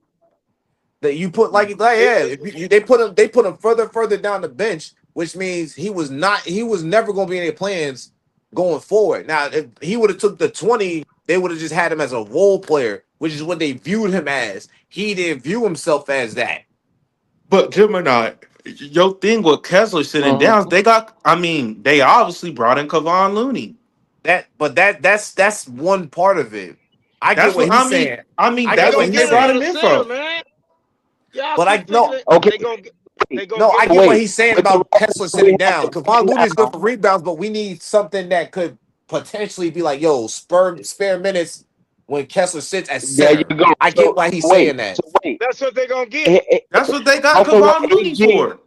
S6: That you put like
S7: They,
S6: yeah, they put him further down the bench, which means he was never going to be in their plans going forward. Now, if he would have took the 20, they would have just had him as a role player, which is what they viewed him as. He didn't view himself as that.
S11: But Gemini, your thing with Kessler sitting
S9: Mhm.
S11: down, they got. I mean, they obviously brought in Kevon Looney.
S6: That's one part of it. I get
S11: That's
S6: what
S11: what
S6: he's
S11: I mean.
S6: saying.
S11: I mean,
S6: I
S7: they
S6: get
S11: that's
S6: what
S7: gonna
S11: what
S6: he's
S11: they
S7: get
S11: brought
S6: saying.
S11: him
S7: another
S11: in
S7: center,
S11: for.
S7: man. Y'all
S6: But
S7: keep
S6: I
S7: thinking
S6: no
S7: that
S9: Okay,
S7: they
S9: wait,
S7: gonna
S6: No, I
S7: get
S6: get what
S9: wait.
S6: he's saying
S9: With the
S6: about Kessler
S9: roster we
S6: sitting down.
S9: have
S6: Kevon
S9: right
S6: Looney is good
S9: now,
S6: for rebounds, but we need something that could potentially be like, yo, spare minutes when Kessler sits at
S9: there you
S6: center.
S9: go.
S6: I get
S9: So
S6: why he's
S9: wait,
S6: saying that.
S9: so wait.
S7: that's what they gonna get.
S9: Eh, eh,
S11: That's what they got
S9: Talking
S11: Kevon
S9: about
S11: Looney
S9: AG.
S11: for.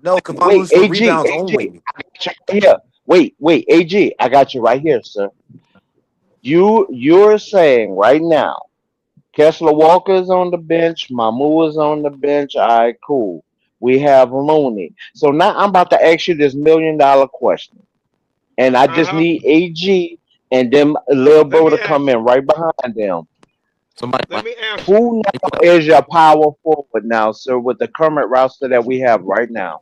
S6: No, Kevon
S9: Wait,
S6: Looney's for rebounds
S9: AG,
S6: only.
S9: I got you right here. Wait, AG, I got you right here, sir. You're saying right now, Kessler Walker's on the bench, Mamu is on the bench. All right, cool. We have Looney. So now I'm about to ask you this $1 million question, and I just
S7: Uh-huh.
S9: need AG and them little
S7: Let
S9: bro
S7: me
S9: to come
S7: answer.
S9: in right behind them.
S6: Somebody
S7: Let me answer.
S9: Who now is your power forward now, sir, with the current roster that we have right now?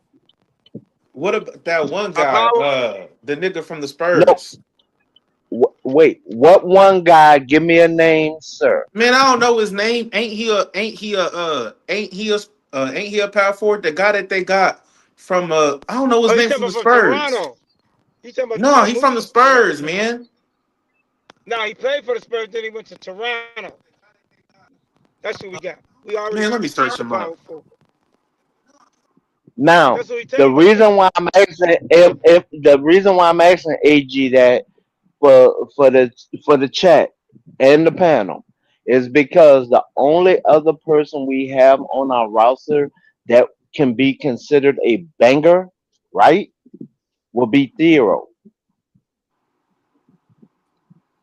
S11: What about that one
S7: A
S11: guy,
S7: power
S11: the nigga from the
S9: No,
S11: Spurs?
S9: wait. What one guy? Give me a name, sir.
S11: Man, I don't know his name. Ain't he a power forward? The guy that they got from I don't know his
S7: Oh, you
S11: name
S7: talking
S11: from the
S7: about from
S11: Spurs.
S7: Toronto. He talking about
S11: No,
S7: Toronto.
S11: he
S7: Who
S11: from
S7: you
S11: the
S7: talking about?
S11: Spurs, man.
S7: Nah, he played for the Spurs, then he went to Toronto. That's who we got. We already
S11: Man, let me
S7: got
S11: search
S7: a
S11: him up.
S7: power forward.
S9: Now,
S7: That's what he
S9: the
S7: talking about.
S9: reason why I'm asking, if the reason why I'm asking AG that for the chat and the panel is because the only other person we have on our roster that can be considered a banger, right, will be Theo.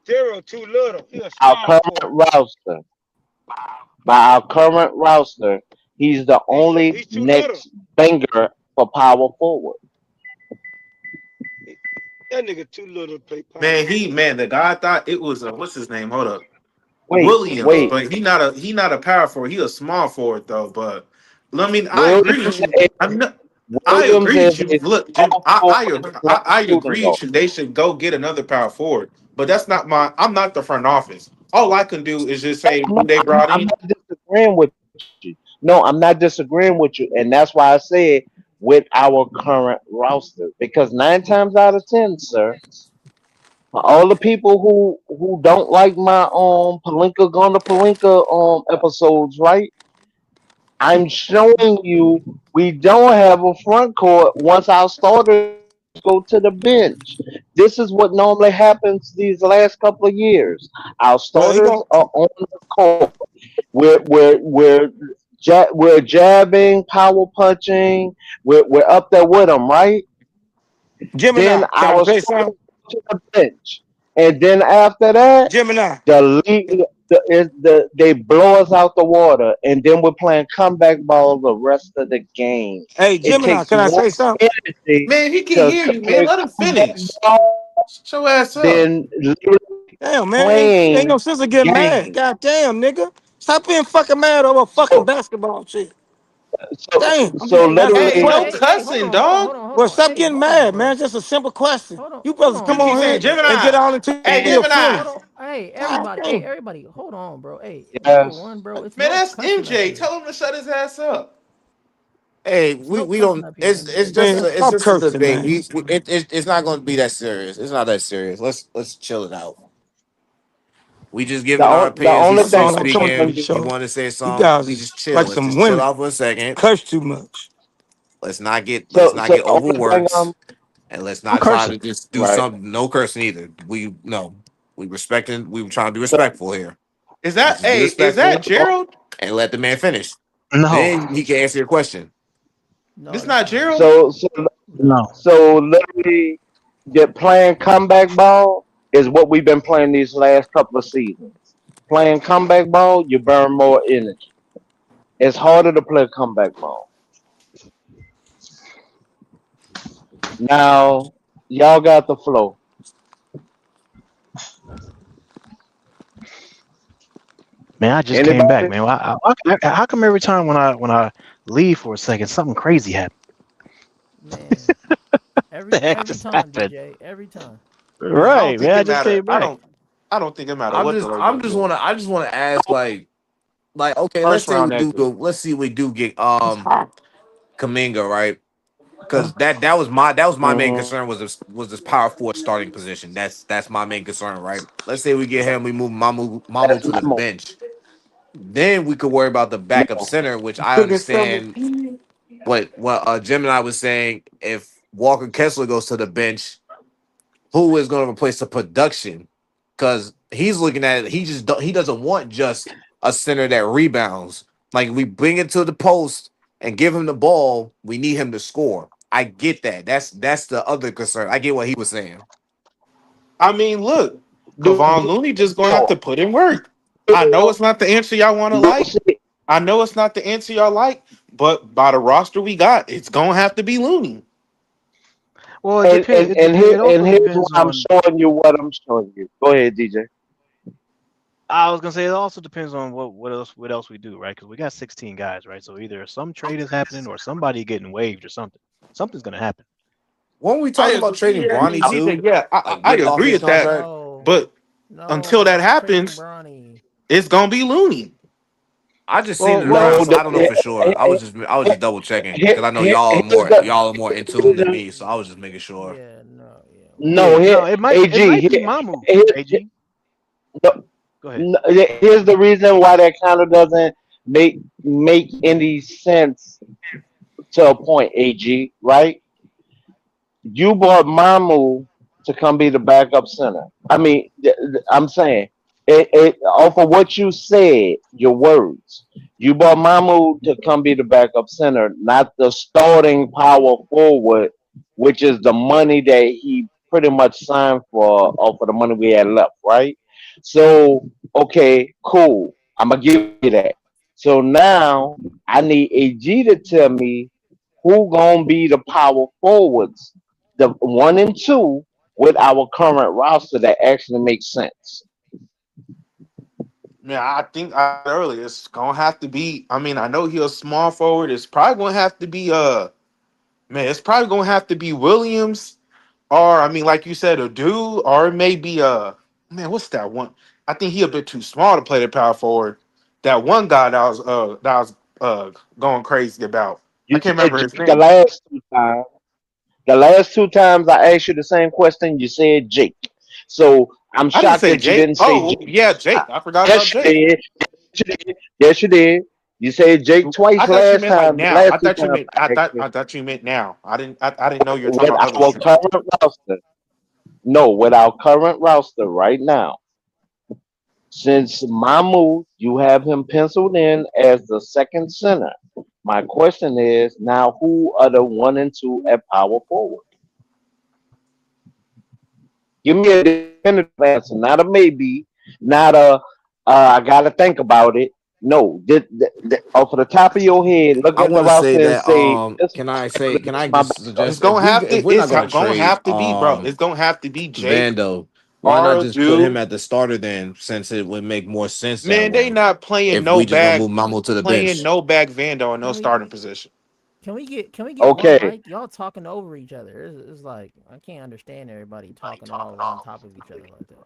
S7: Zero, too little. He a
S9: Our
S7: small
S9: current
S7: forward.
S9: roster, by our current roster, he's the only
S7: He's too little.
S9: next banger for power forward.
S7: That nigga too little to play power
S11: Man,
S7: forward.
S11: the guy I thought it was what's his name? Hold up.
S9: Wait,
S11: Williams,
S9: wait.
S11: but he not a power forward. He a small forward though. But I mean, I agree with
S9: Williams
S11: you.
S9: is
S11: I'm not. I
S9: Williams
S11: agree with
S9: is
S11: you.
S9: a
S11: Look, Jim,
S9: small forward that's not
S11: I
S9: shooting
S11: agree.
S9: though.
S11: They should go get another power forward. But that's not my. I'm not the front office. All I can do is just say who they brought
S9: I'm
S11: in.
S9: not disagreeing with you. No, I'm not disagreeing with you, and that's why I said with our current roster. Because 9 times out of 10, sir, for all the people who don't like my Palinka Gonna Palinka episodes, right? I'm showing you we don't have a front court once our starters go to the bench. This is what normally happens these last couple of years. Our
S5: Well, he
S9: starters
S5: going
S9: are on the court. We're jabbing, power punching. We're up there with them, right? Then
S5: Gemini. Can I
S9: our
S5: say
S9: starters
S5: something?
S9: go to the bench, and then after that,
S5: Gemini.
S9: the league they blow us out the water, and then we're playing comeback ball the rest of the game.
S5: Hey,
S9: It
S5: Gemini.
S9: takes
S5: Can I
S9: more
S5: say something?
S9: energy
S11: Man, he can
S9: to
S11: hear you, man.
S9: play
S11: Let him
S9: comeback
S11: finish.
S9: ball
S11: Shut your ass up.
S9: than literally
S5: Damn, man. Ain't no
S9: playing
S5: sense of getting mad.
S9: games.
S5: God damn, nigga. Stop being fucking mad over fucking
S9: So
S5: basketball shit.
S9: so
S5: Damn. I'm
S9: so
S5: just
S4: Hey,
S5: asking a
S11: Hey,
S4: hey,
S11: no
S5: question.
S4: hey, hey, hold
S11: cussing,
S4: on, hold on, hold
S11: dog.
S4: on, hold
S5: Well,
S4: on.
S5: stop
S4: Hey,
S5: getting
S4: hold on,
S5: mad, man.
S4: bro.
S5: Just a simple question.
S4: Hold on,
S5: You
S4: hold
S5: brothers
S11: He
S5: come
S4: on,
S11: keeps
S5: on
S11: saying
S5: here
S4: bro.
S5: and get
S11: Gemini.
S5: all into
S11: Hey,
S5: your
S11: Gemini.
S4: Hold
S5: feelings.
S4: on. Hey,
S5: God
S4: everybody. Hey,
S5: damn.
S4: everybody. Hold on, bro. Hey, number one,
S9: yes.
S4: bro. It's
S11: Man,
S4: no
S11: that's
S4: cussing up
S11: MJ.
S4: here.
S11: Tell him to shut his ass up.
S6: Hey,
S4: It's
S6: we,
S4: no
S6: we
S4: cussing
S6: don't.
S4: up here,
S6: It's
S4: MJ.
S6: just
S5: Man,
S6: a, it's
S5: stop
S6: just a
S5: cursing,
S6: debate.
S5: man.
S6: It's not going to be that serious. It's not that serious. Let's chill it out. We just giving our
S9: The
S6: opinions.
S9: only
S6: He's
S5: That's
S9: thing
S6: he's
S5: all I
S9: I'm
S5: come to
S9: showing
S5: the
S6: speaking.
S9: you,
S6: He
S5: show.
S6: want to say
S5: You
S6: something.
S5: guys
S6: We
S5: is
S6: just chill.
S5: like
S6: Let's
S5: some
S6: just chill
S5: women.
S6: out for a second.
S5: Curse too much.
S6: Let's not
S9: so
S6: get
S9: the only thing
S6: overworked,
S9: I'm
S6: and let's
S2: I'm
S6: not try to
S2: cursing.
S6: just do
S9: right.
S6: something. No cursing either. We no. We respecting. We were trying to be
S9: So,
S6: respectful here.
S11: Is
S6: Let's
S11: that
S6: just be
S11: hey, is that
S6: respectful
S11: Gerald?
S6: and let the man finish.
S2: No,
S6: Then he can answer your question.
S4: No,
S11: This
S4: that's
S11: not
S4: not him.
S11: Gerald?
S9: so so
S2: no.
S4: No.
S9: so literally, the playing comeback ball is what we've been playing these last couple of seasons. Playing comeback ball, you burn more energy. It's harder to play comeback ball. Now, y'all got the flow.
S2: Man, I just came back,
S9: Anybody?
S2: man. How come every time when I leave for a second, something crazy happens?
S4: Man.
S2: What
S4: Every
S2: the heck
S4: every
S2: just
S4: time,
S2: happened?
S4: DJ. Every time.
S11: Man, I don't
S2: Right, man.
S11: think
S2: I
S11: it
S2: just
S11: matter.
S2: came back.
S11: I don't think it matter
S6: I'm
S11: what the
S6: just I'm
S11: Lakers
S6: just
S11: do.
S6: wanna I just wanna ask like okay, let's
S11: First
S6: say we
S11: round
S6: do
S11: exit.
S6: go let's see we do get
S5: It's hot.
S6: Kaminga, right? Because that was my main
S9: Hmm.
S6: concern was this power forward starting position. That's my main concern, right? Let's say we get him, we move Mamu
S9: That's
S6: to the
S9: Memo.
S6: bench. Then we could worry about the backup
S9: Memo.
S6: center, which I
S5: Cooking something.
S6: understand what Gemini was saying. If Walker Kessler goes to the bench, who is going to replace the production? Because he's looking at it, he doesn't want just a center that rebounds. Like we bring it to the post and give him the ball, we need him to score. I get that. That's the other concern. I get what he was saying.
S11: I mean, look,
S9: Do,
S11: Kevon
S9: do,
S11: Looney just gonna have
S9: no,
S11: to put in work. I know it's not the answer y'all want to
S9: no,
S11: like.
S9: see,
S11: I know it's not the answer y'all like, but by the roster we got, it's gonna have to be Looney.
S2: Well, it depends. It
S9: and
S2: also
S9: here's why
S2: depends
S9: I'm
S2: on.
S9: showing you what I'm showing you. Go ahead, DJ.
S2: I was gonna say it also depends on what else we do, right? Because we got 16 guys, right? So either some trade is happening or somebody getting waived or something. Something's gonna happen.
S6: Weren't we
S11: I
S6: talking about
S11: agree,
S6: trading
S11: yeah,
S6: Bronny
S11: DJ.
S6: too?
S11: Yeah,
S6: Like
S11: I
S6: get off
S11: agree
S6: his
S11: with that.
S6: contract?
S4: No.
S11: But
S4: No,
S11: until
S4: we're
S11: that
S4: not trading
S11: happens,
S4: Bronny.
S11: it's gonna be Looney.
S6: I just seen
S2: Well,
S6: the
S2: well,
S9: No,
S6: draft, so I don't know for sure. I was just double checking because I know
S9: here's
S6: y'all are more in
S9: the
S6: tune than
S9: reason.
S6: me, so I was just making sure.
S4: Yeah, no, yeah.
S9: No,
S2: yeah,
S9: here,
S2: no, it might
S9: AG.
S2: be my move.
S9: Here,
S2: AG,
S9: no,
S2: go ahead.
S9: here's the reason why that kind of doesn't make any sense to a point. AG, right? You bought Mamu to come be the backup center. I mean, I'm saying off of what you said, your words. You bought Mamu to come be the backup center, not the starting power forward, which is the money that he pretty much signed for off of the money we had left, right? So, okay, cool. I'm gonna give you that. So now I need AG to tell me who gonna be the power forwards, the one and two with our current roster that actually makes sense.
S11: Man, I think I said earlier it's gonna have to be. I mean, I know he's a small forward. It's probably gonna have to be man. It's probably gonna have to be Williams, or I mean, like you said, a dude, or maybe man. What's that one? I think he a bit too small to play the power forward. That one guy that was going crazy about.
S9: You
S11: can't
S9: said
S11: remember his
S9: Jake the
S11: name.
S9: last 2 times. The last 2 times I asked you the same question, you said Jake. So I'm
S11: I didn't
S9: shocked
S11: say
S9: that you
S11: Jake.
S9: didn't say
S11: Oh
S9: Jake.
S11: yeah, Jake. I forgot about
S9: Yes, you
S11: Jake.
S9: did. Yes, you did. Yes, you did. You said Jake
S11: I
S9: twice
S11: thought you
S9: last
S11: meant like
S9: time. The
S11: now.
S9: last 2 times I asked you
S11: I thought you meant now. I didn't know you were talking
S9: with
S11: about other
S9: our
S11: shooters.
S9: current roster. No, with our current roster right now. Since Mamu, you have him penciled in as the second center. My question is now, who are the 1 and 2 at power forward? Give me a definitive answer, not a maybe, not a I gotta think about it. No, off of the top of your head, look
S6: I
S9: at the
S6: want to say
S9: roster and
S6: that.
S9: say this.
S6: Can
S9: This
S6: I
S9: is my
S6: just
S9: backup.
S11: It's
S6: suggest
S11: gonna have to.
S6: if we're not
S11: It's
S6: gonna
S11: gonna
S6: trade
S11: have to be, bro. It's gonna have to be Jake
S6: Vando, why not
S11: or
S6: just put him
S11: dude.
S6: at the starter then? Since it would make more sense that
S11: Man, they
S6: way.
S11: not playing
S6: If
S11: no
S6: we just gonna
S11: bag,
S6: move Mamo to the
S11: playing
S6: bench.
S11: no bag Vando in no
S4: Can we
S11: starting position.
S4: can we get one
S9: Okay,
S4: mic? Y'all talking over each other. It's like I can't understand everybody talking all on top of each other like that.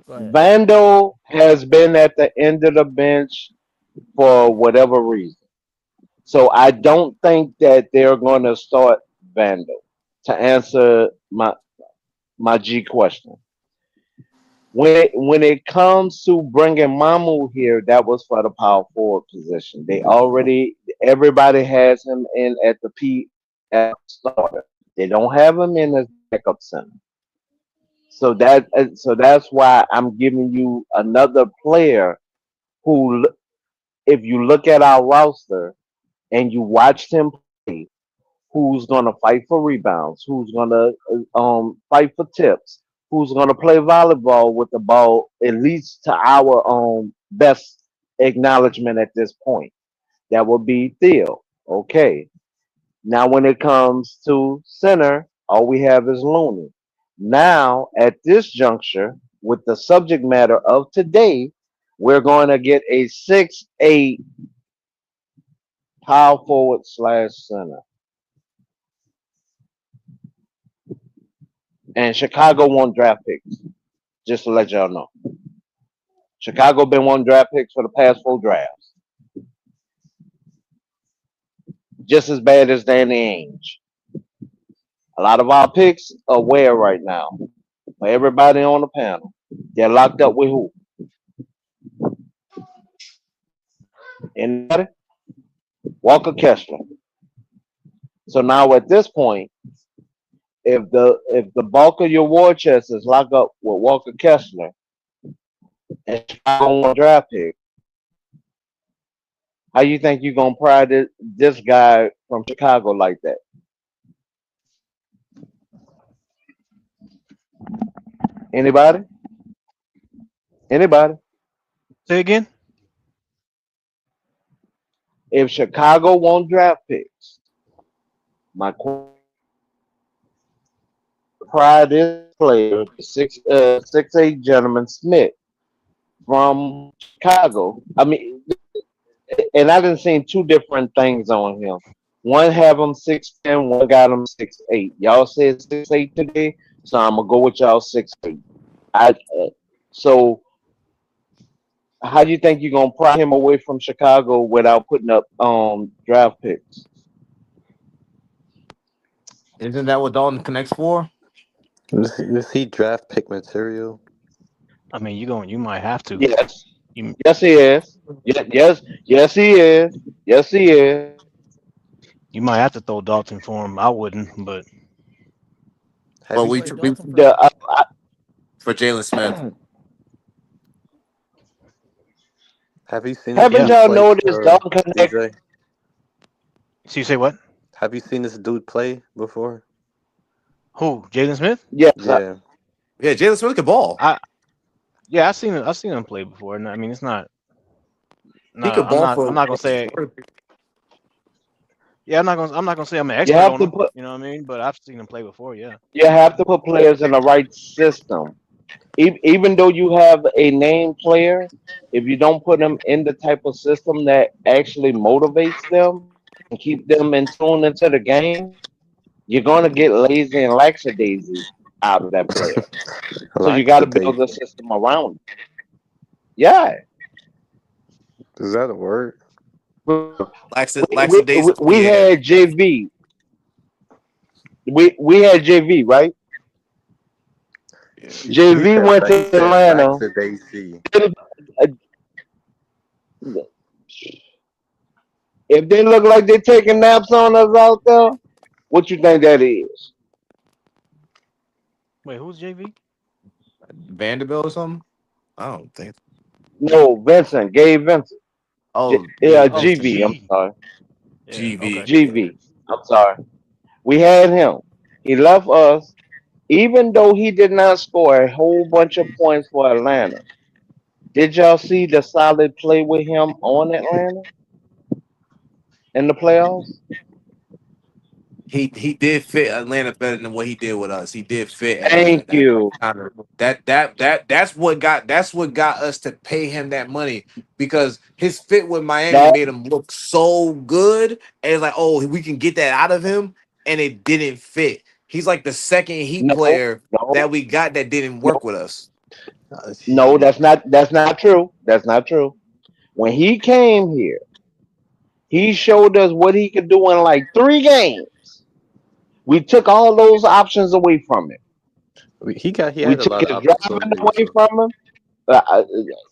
S4: Go ahead.
S9: Vando has been at the end of the bench for whatever reason. So I don't think that they're going to start Vando. To answer my G question, when it comes to bringing Mamu here, that was for the power forward position. Everybody has him in at the P at starter. They don't have him in as backup center. So that's why I'm giving you another player who, if you look at our roster and you watched him play, who's gonna fight for rebounds, who's gonna fight for tips, who's gonna play volleyball with the ball, at least to our best acknowledgement at this point. That would be Theo. Okay. Now when it comes to center, all we have is Looney. Now at this juncture, with the subject matter of today, we're going to get a 6'8" power forward slash center. And Chicago won draft picks, just to let y'all know. Chicago been one draft picks for the past 4 drafts. Just as bad as Danny Ainge. A lot of our picks are where right now? For everybody on the panel. They're locked up with who? Anybody? Walker Kessler. So now at this point, if the bulk of your war chest is locked up with Walker Kessler and Chicago won draft pick, how you think you're gonna pry this guy from Chicago like that? Anybody? Anybody?
S2: Say again.
S9: If Chicago won draft picks, my pry this player, the 6'8" gentleman Smith from Chicago. I mean, and I done seen 2 different things on him. One have him 6'10", one got him 6'8". Y'all said 6'8" today, so I'm gonna go with y'all 6'8". I so how do you think you're gonna pry him away from Chicago without putting up draft picks?
S6: Isn't that what Dalton connects for?
S12: Is he draft pick material?
S2: I mean, you might have to.
S9: Yes,
S2: You
S9: yes he is. Yes he is. Yes he is.
S2: you might have to throw Dalton for him. I wouldn't, but
S12: Have
S6: Well,
S12: you
S4: Wait,
S6: we
S4: Dalton for
S9: The
S6: for Jalen Smith.
S12: have you seen this
S9: haven't
S2: yeah.
S12: dude
S9: y'all
S12: play,
S9: noticed Dalton Connect?
S12: DJ?
S2: So you say what?
S12: Have you seen this dude play before?
S2: Who? Jalen Smith?
S9: Yes,
S12: Yeah.
S6: Yeah, Jalen Smith can ball.
S2: I Yeah, I've seen him play before, and I mean it's not.
S6: He
S2: No,
S6: could ball
S2: I'm
S6: for
S2: not gonna
S6: what he's
S2: say.
S6: worth.
S2: Yeah, I'm not gonna say I'm an
S9: you
S2: expert
S9: have
S2: on
S9: to
S2: him.
S9: put
S2: You know what I mean? But I've seen him play before. Yeah.
S9: you have to put players in the right system. Even though you have a name player, if you don't put them in the type of system that actually motivates them and keep them in tune into the game, you're gonna get lazy and lackadaisy out of that player. So you got to build a
S12: Lackadaisy.
S9: system around it. Yeah,
S12: Is that a word?
S9: We
S6: Lackadaisical, yeah.
S9: had JV. We had JV, right?
S6: Yeah.
S12: He
S9: JV
S12: said
S9: went to
S12: he said
S9: Atlanta.
S12: lackadaisy.
S9: Uh, If they look like they're taking naps on us out there, what you think that is?
S2: Wait, who's JV?
S6: Vanderbilt or something? I don't think.
S9: No, Vincent, Gabe Vincent.
S6: Oh,
S9: Yeah,
S6: Gabe
S2: Oh,
S6: Vincent.
S9: GV. I'm
S2: G.
S9: sorry.
S2: Yeah.
S6: GV.
S2: Okay.
S9: GV. I'm sorry. We had him. He left us, even though he did not score a whole bunch of points for Atlanta. Did y'all see the solid play with him on Atlanta in the playoffs?
S6: He did fit Atlanta better than what he did with us. He did fit Atlanta.
S9: Thank you.
S6: That's what got us to pay him that money because his fit with Miami
S9: That
S6: made him look so good. And it's like, oh, we can get that out of him, and it didn't fit. He's like the second Heat
S9: no,
S6: player
S9: no,
S6: that we got that didn't
S9: no,
S6: work with us.
S9: no. That's not true. That's not true. When he came here, he showed us what he could do in like 3 games. We took all those options away from him.
S12: He
S9: We
S12: had a
S9: took
S12: lot of
S9: his driving
S12: opportunities.
S9: away
S12: So
S9: from him. Uh, uh,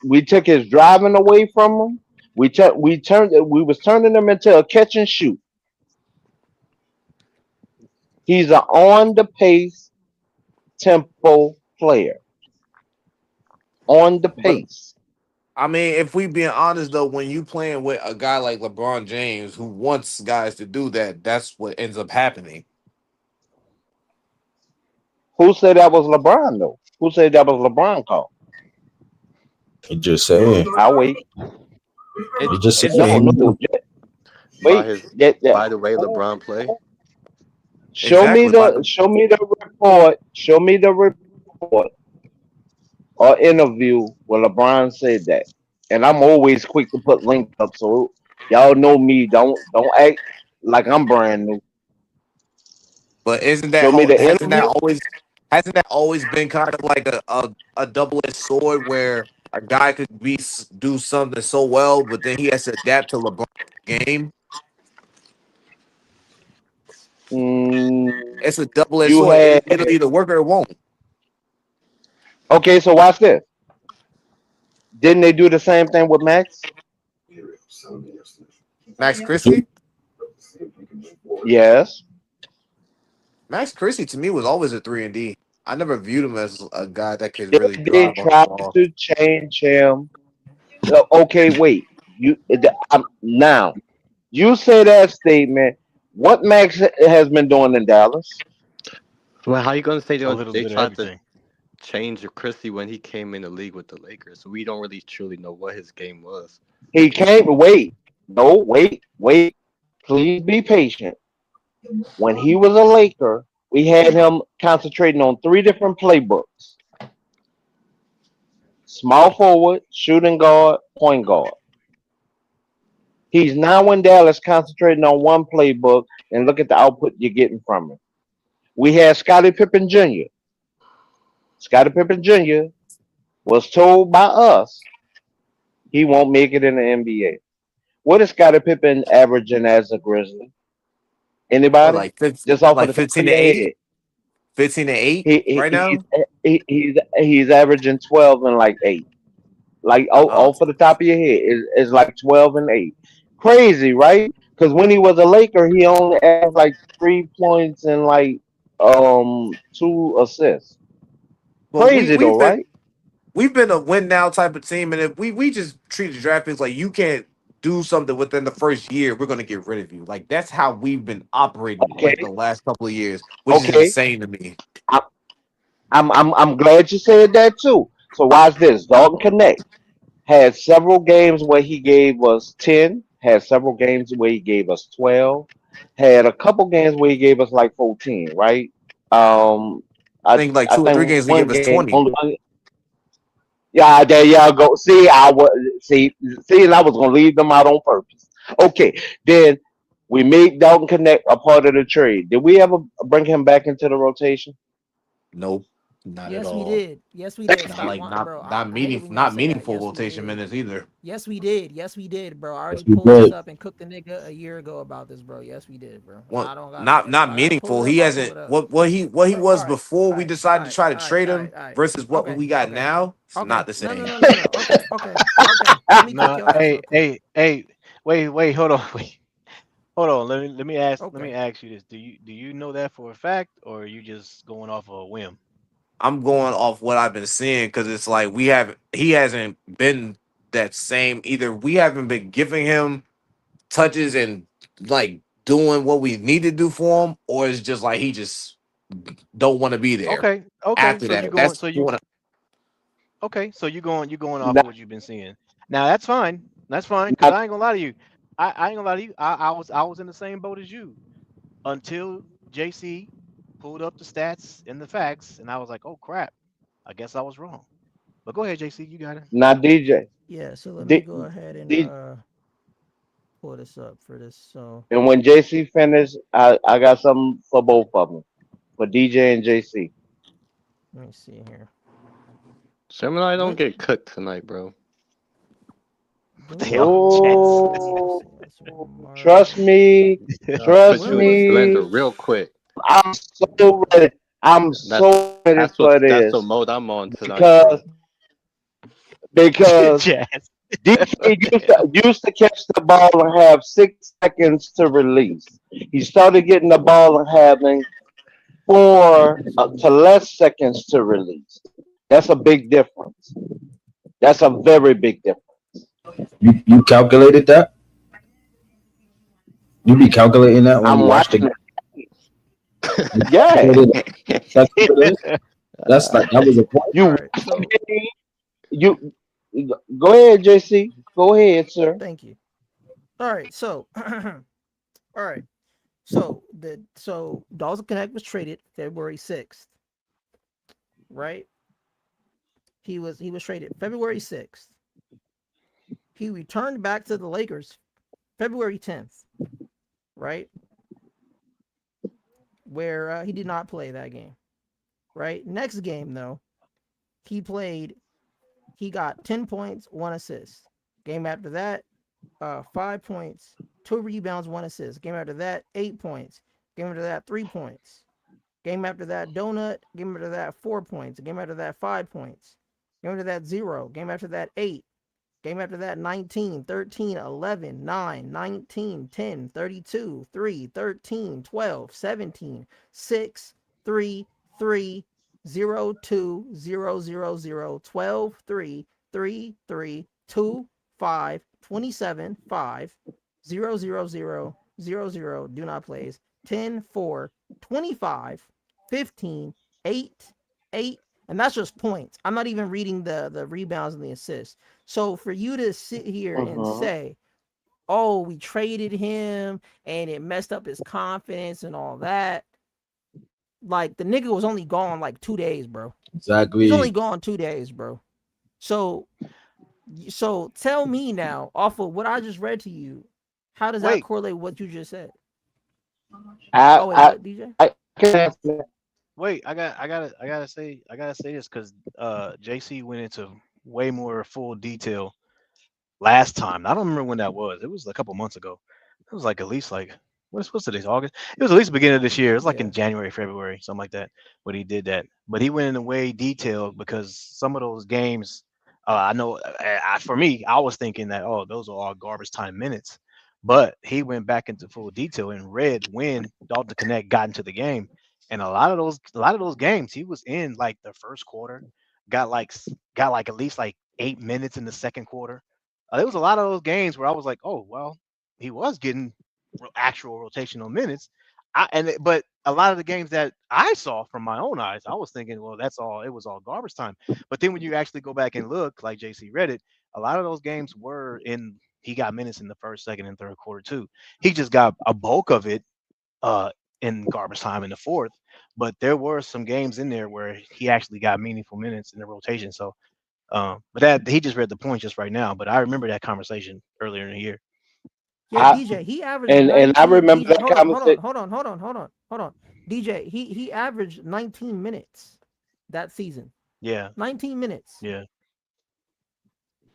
S9: we took his driving away from him. We was turning him into a catch and shoot. He's an on the pace tempo player. On the
S6: But
S9: pace.
S6: I mean, if we being honest though, when you playing with a guy like LeBron James who wants guys to do that, that's what ends up happening.
S9: Who said that was LeBron though? Who said that was LeBron call?
S3: He just saying.
S9: I'll wait.
S6: It
S3: He just
S6: it's
S9: No,
S3: saying.
S9: no.
S12: by
S9: Wait.
S12: his
S9: That,
S12: by the way LeBron play,
S6: exactly by the
S9: show me the report or interview where LeBron said that. And I'm always quick to put links up, so y'all know me. Don't act like I'm brand new.
S6: but isn't that
S9: Show me the
S6: hasn't that
S9: interview.
S6: always been kind of like a double-edged sword where a guy could do something so well, but then he has to adapt to LeBron's game.
S9: Mm,
S6: It's a double-edged
S9: you
S6: sword.
S9: had
S6: It'll either work or it won't.
S9: okay. So watch this. Didn't they do the same thing with Max?
S6: Max Christie,
S9: Yes.
S6: Max Christie to me was always a 3 and D. I never viewed him as a guy that could
S9: Did
S6: really
S9: they
S6: drive on the
S9: try
S6: ball.
S9: to change him? Okay, wait. Now you say that statement. What Max has been doing in Dallas?
S12: well, how you gonna say
S2: A little
S12: they
S2: bit of
S12: tried to
S2: everything.
S12: change Christie when he came in the league with the Lakers? So we don't really truly know what his game was.
S9: He can't wait. No, wait. Please be patient. When he was a Laker, we had him concentrating on 3 different playbooks: small forward, shooting guard, point guard. He's now in Dallas concentrating on one playbook, and look at the output you're getting from him. We had Scottie Pippen Jr. Scottie Pippen Jr. was told by us he won't make it in the NBA. What is Scottie Pippen averaging as a Grizzly?
S6: What
S9: Anybody?
S6: like 15,
S9: Just off of
S6: like
S9: the top of
S6: 15 to
S9: your
S6: 8,
S9: head.
S6: 15 to 8
S9: He,
S6: right
S9: he
S6: now.
S9: he's averaging 12 and like 8. Like
S6: Oh,
S9: off of the top of your head is like 12 and 8. Crazy, right? Because when he was a Laker, he only averaged like 3 points and like 2 assists.
S6: well,
S9: Crazy though, right?
S6: we've been a win now type of team, and if we just treat the draft picks like you can't do something within the first year, we're gonna get rid of you. Like that's how we've been operating like the
S9: Okay,
S6: last couple of years, which is
S9: okay.
S6: insane to me.
S9: I, I'm glad you said that too. So watch this. Dalton Connect had several games where he gave us 10. Had several games where he gave us 12. Had a couple games where he gave us like 14. Right? Um,
S6: I think like
S9: I
S6: two or three
S9: think
S6: games we
S9: one
S6: give us
S9: game
S6: 20.
S9: only one. Yeah, there y'all go. See, and I was gonna leave them out on purpose. Okay, then we made Dalton Connect a part of the trade. Did we ever bring him back into the rotation?
S6: Nope. Not at
S4: Yes, we
S6: all.
S4: did. Yes, we did.
S6: Not
S4: Stop
S6: like
S4: lying,
S6: not
S4: bro.
S6: not
S4: I hate it
S6: meaning
S4: when y'all
S6: not
S4: say that.
S6: meaningful
S4: Yes, we
S6: rotation
S4: did.
S6: minutes either.
S4: Yes, we did. Yes, we did, bro. I
S3: Yes,
S4: already
S3: we
S4: pulled this
S3: did.
S4: up and cooked the nigga a year ago about this, bro. Yes, we did, bro.
S6: What
S4: I don't got
S6: not
S4: if
S6: not
S4: I gotta pull
S6: meaningful.
S4: it
S6: He
S4: up, I'll pull
S6: hasn't
S4: it up.
S6: what he
S4: Oh,
S6: was before
S4: all
S6: we
S4: right,
S6: decided
S4: all
S6: to
S4: right,
S6: try to
S4: all right,
S6: trade
S4: all right,
S6: him
S4: all right.
S6: versus what
S4: Okay,
S6: we got
S4: okay,
S6: now. It's not
S4: okay.
S6: the
S4: No, no,
S6: same.
S4: no, no, no, no. Okay, okay, okay. Let me cook
S2: No,
S4: your ass real quick.
S2: hey, wait, hold on, wait, hold on. Let
S4: Okay.
S2: me ask you this. Do you know that for a fact, or are you just going off a whim?
S6: I'm going off what I've been seeing because it's like he hasn't been that same either. We haven't been giving him touches and like doing what we need to do for him, or it's just like he just don't want to be there.
S2: Okay.
S6: After
S2: So you
S6: that,
S2: going?
S6: that's
S2: So you
S6: what
S2: okay? So you going off of
S9: Not,
S2: what you've been seeing. Now that's fine. That's fine. Cause
S9: not,
S2: I ain't gonna lie to you. I ain't gonna lie to you. I was in the same boat as you until JC pulled up the stats and the facts, and I was like, oh crap. I guess I was wrong. But go ahead, JC. You got it.
S9: not DJ.
S4: Yeah, so let me
S9: D,
S4: go ahead and
S9: D,
S4: pull this up for this. So
S9: and when JC finished, I got something for both of them, for DJ and JC.
S4: let me see here.
S12: Gemini don't
S4: When
S12: get cooked tonight, bro.
S2: What
S4: do
S2: the
S4: we
S2: hell, Jets?
S9: No,
S4: let's see, let's see,
S9: trust
S4: March.
S9: me, trust
S12: Put
S4: When
S12: you in the
S4: was
S12: blender
S9: me.
S12: real quick.
S9: I'm so ready. I'm
S12: That
S9: so ready for
S12: that's what
S9: this
S12: mode I'm on tonight,
S9: because
S12: bro.
S9: because
S2: Jets.
S9: DJ
S2: What the hell?
S9: used to catch the ball and have 6 seconds to release. He started getting the ball and having 4 to less seconds to release. That's a big difference. That's a very big difference.
S13: You calculated that? You be calculating that when you
S9: I'm
S13: watch the
S9: watching
S13: game.
S9: it.
S13: You
S9: Yeah,
S13: calculated that. That's what it is. That's like that was a point.
S9: you
S4: All
S9: watch
S4: right, so
S9: the game. You go ahead, JC. Go ahead, sir.
S4: thank you. All right, so all right. So Dawson Connect was traded February 6th, right? He was traded February 6th. He returned back to the Lakers February 10th, right? Where he did not play that game, right? Next game though, he played. He got 10 points, 1 assist. Game after that, 5 points, 2 rebounds, 1 assist. Game after that, 8 points. Game after that, 3 points. Game after that, donut. Game after that, 4 points. Game after that, 5 points. Game after that, 0. Game after that, 8. Game after that, 19, 13, 11, 9, 19, 10, 32, 3, 13, 12, 17, 6, 3, 3, 0, 2, 0, 0, 0, 12, 3, 3, 3, 2, 5, 27, 5, 0, 0, 0, 0, 0, do not plays, 10, 4, 25, 15, 8, 8, and that's just points. I'm not even reading the rebounds and the assists. So for you to sit here and
S9: Hmm.
S4: say, "Oh, we traded him and it messed up his confidence and all that," like the nigga was only gone like 2 days, bro. He's only
S13: Exactly.
S4: gone 2 days, bro. So so tell me now, off of what I just read to you, how does that
S2: Wait,
S4: correlate with what you just said?
S9: I
S4: Oh wait,
S9: I
S4: what, DJ?
S9: I can answer that.
S2: wait. I gotta say this because JC went into way more full detail last time. I don't remember when that was. It was a couple months ago. It was like at least like what's today's August? It was at least the beginning of this year. It was like
S4: Yeah.
S2: in January, February, something like that. When he did that, but he went into way detailed because some of those games, I know for me, I was thinking that oh those are all garbage time minutes, but he went back into full detail and read when Dalton Connect got into the game, and a lot of those games he was in like the first quarter, got like at least like 8 minutes in the second quarter. There was a lot of those games where I was like, oh well, he was getting actual rotational minutes. But a lot of the games that I saw from my own eyes, I was thinking, well, that's all. It was all garbage time. But then when you actually go back and look, like JC read it, a lot of those games were in. He got minutes in the first, second, and third quarter too. He just got a bulk of it uh, in garbage time in the fourth. But there were some games in there where he actually got meaningful minutes in the rotation. So but that he just read the point just right now. But I remember that conversation earlier in the year.
S4: Yeah,
S9: I
S4: DJ, he averaged
S9: and I
S4: 19.
S9: remember
S4: DJ,
S9: that conversation.
S4: hold on. DJ, he averaged 19 minutes. that season.
S2: Yeah.
S4: 19 minutes.
S2: Yeah.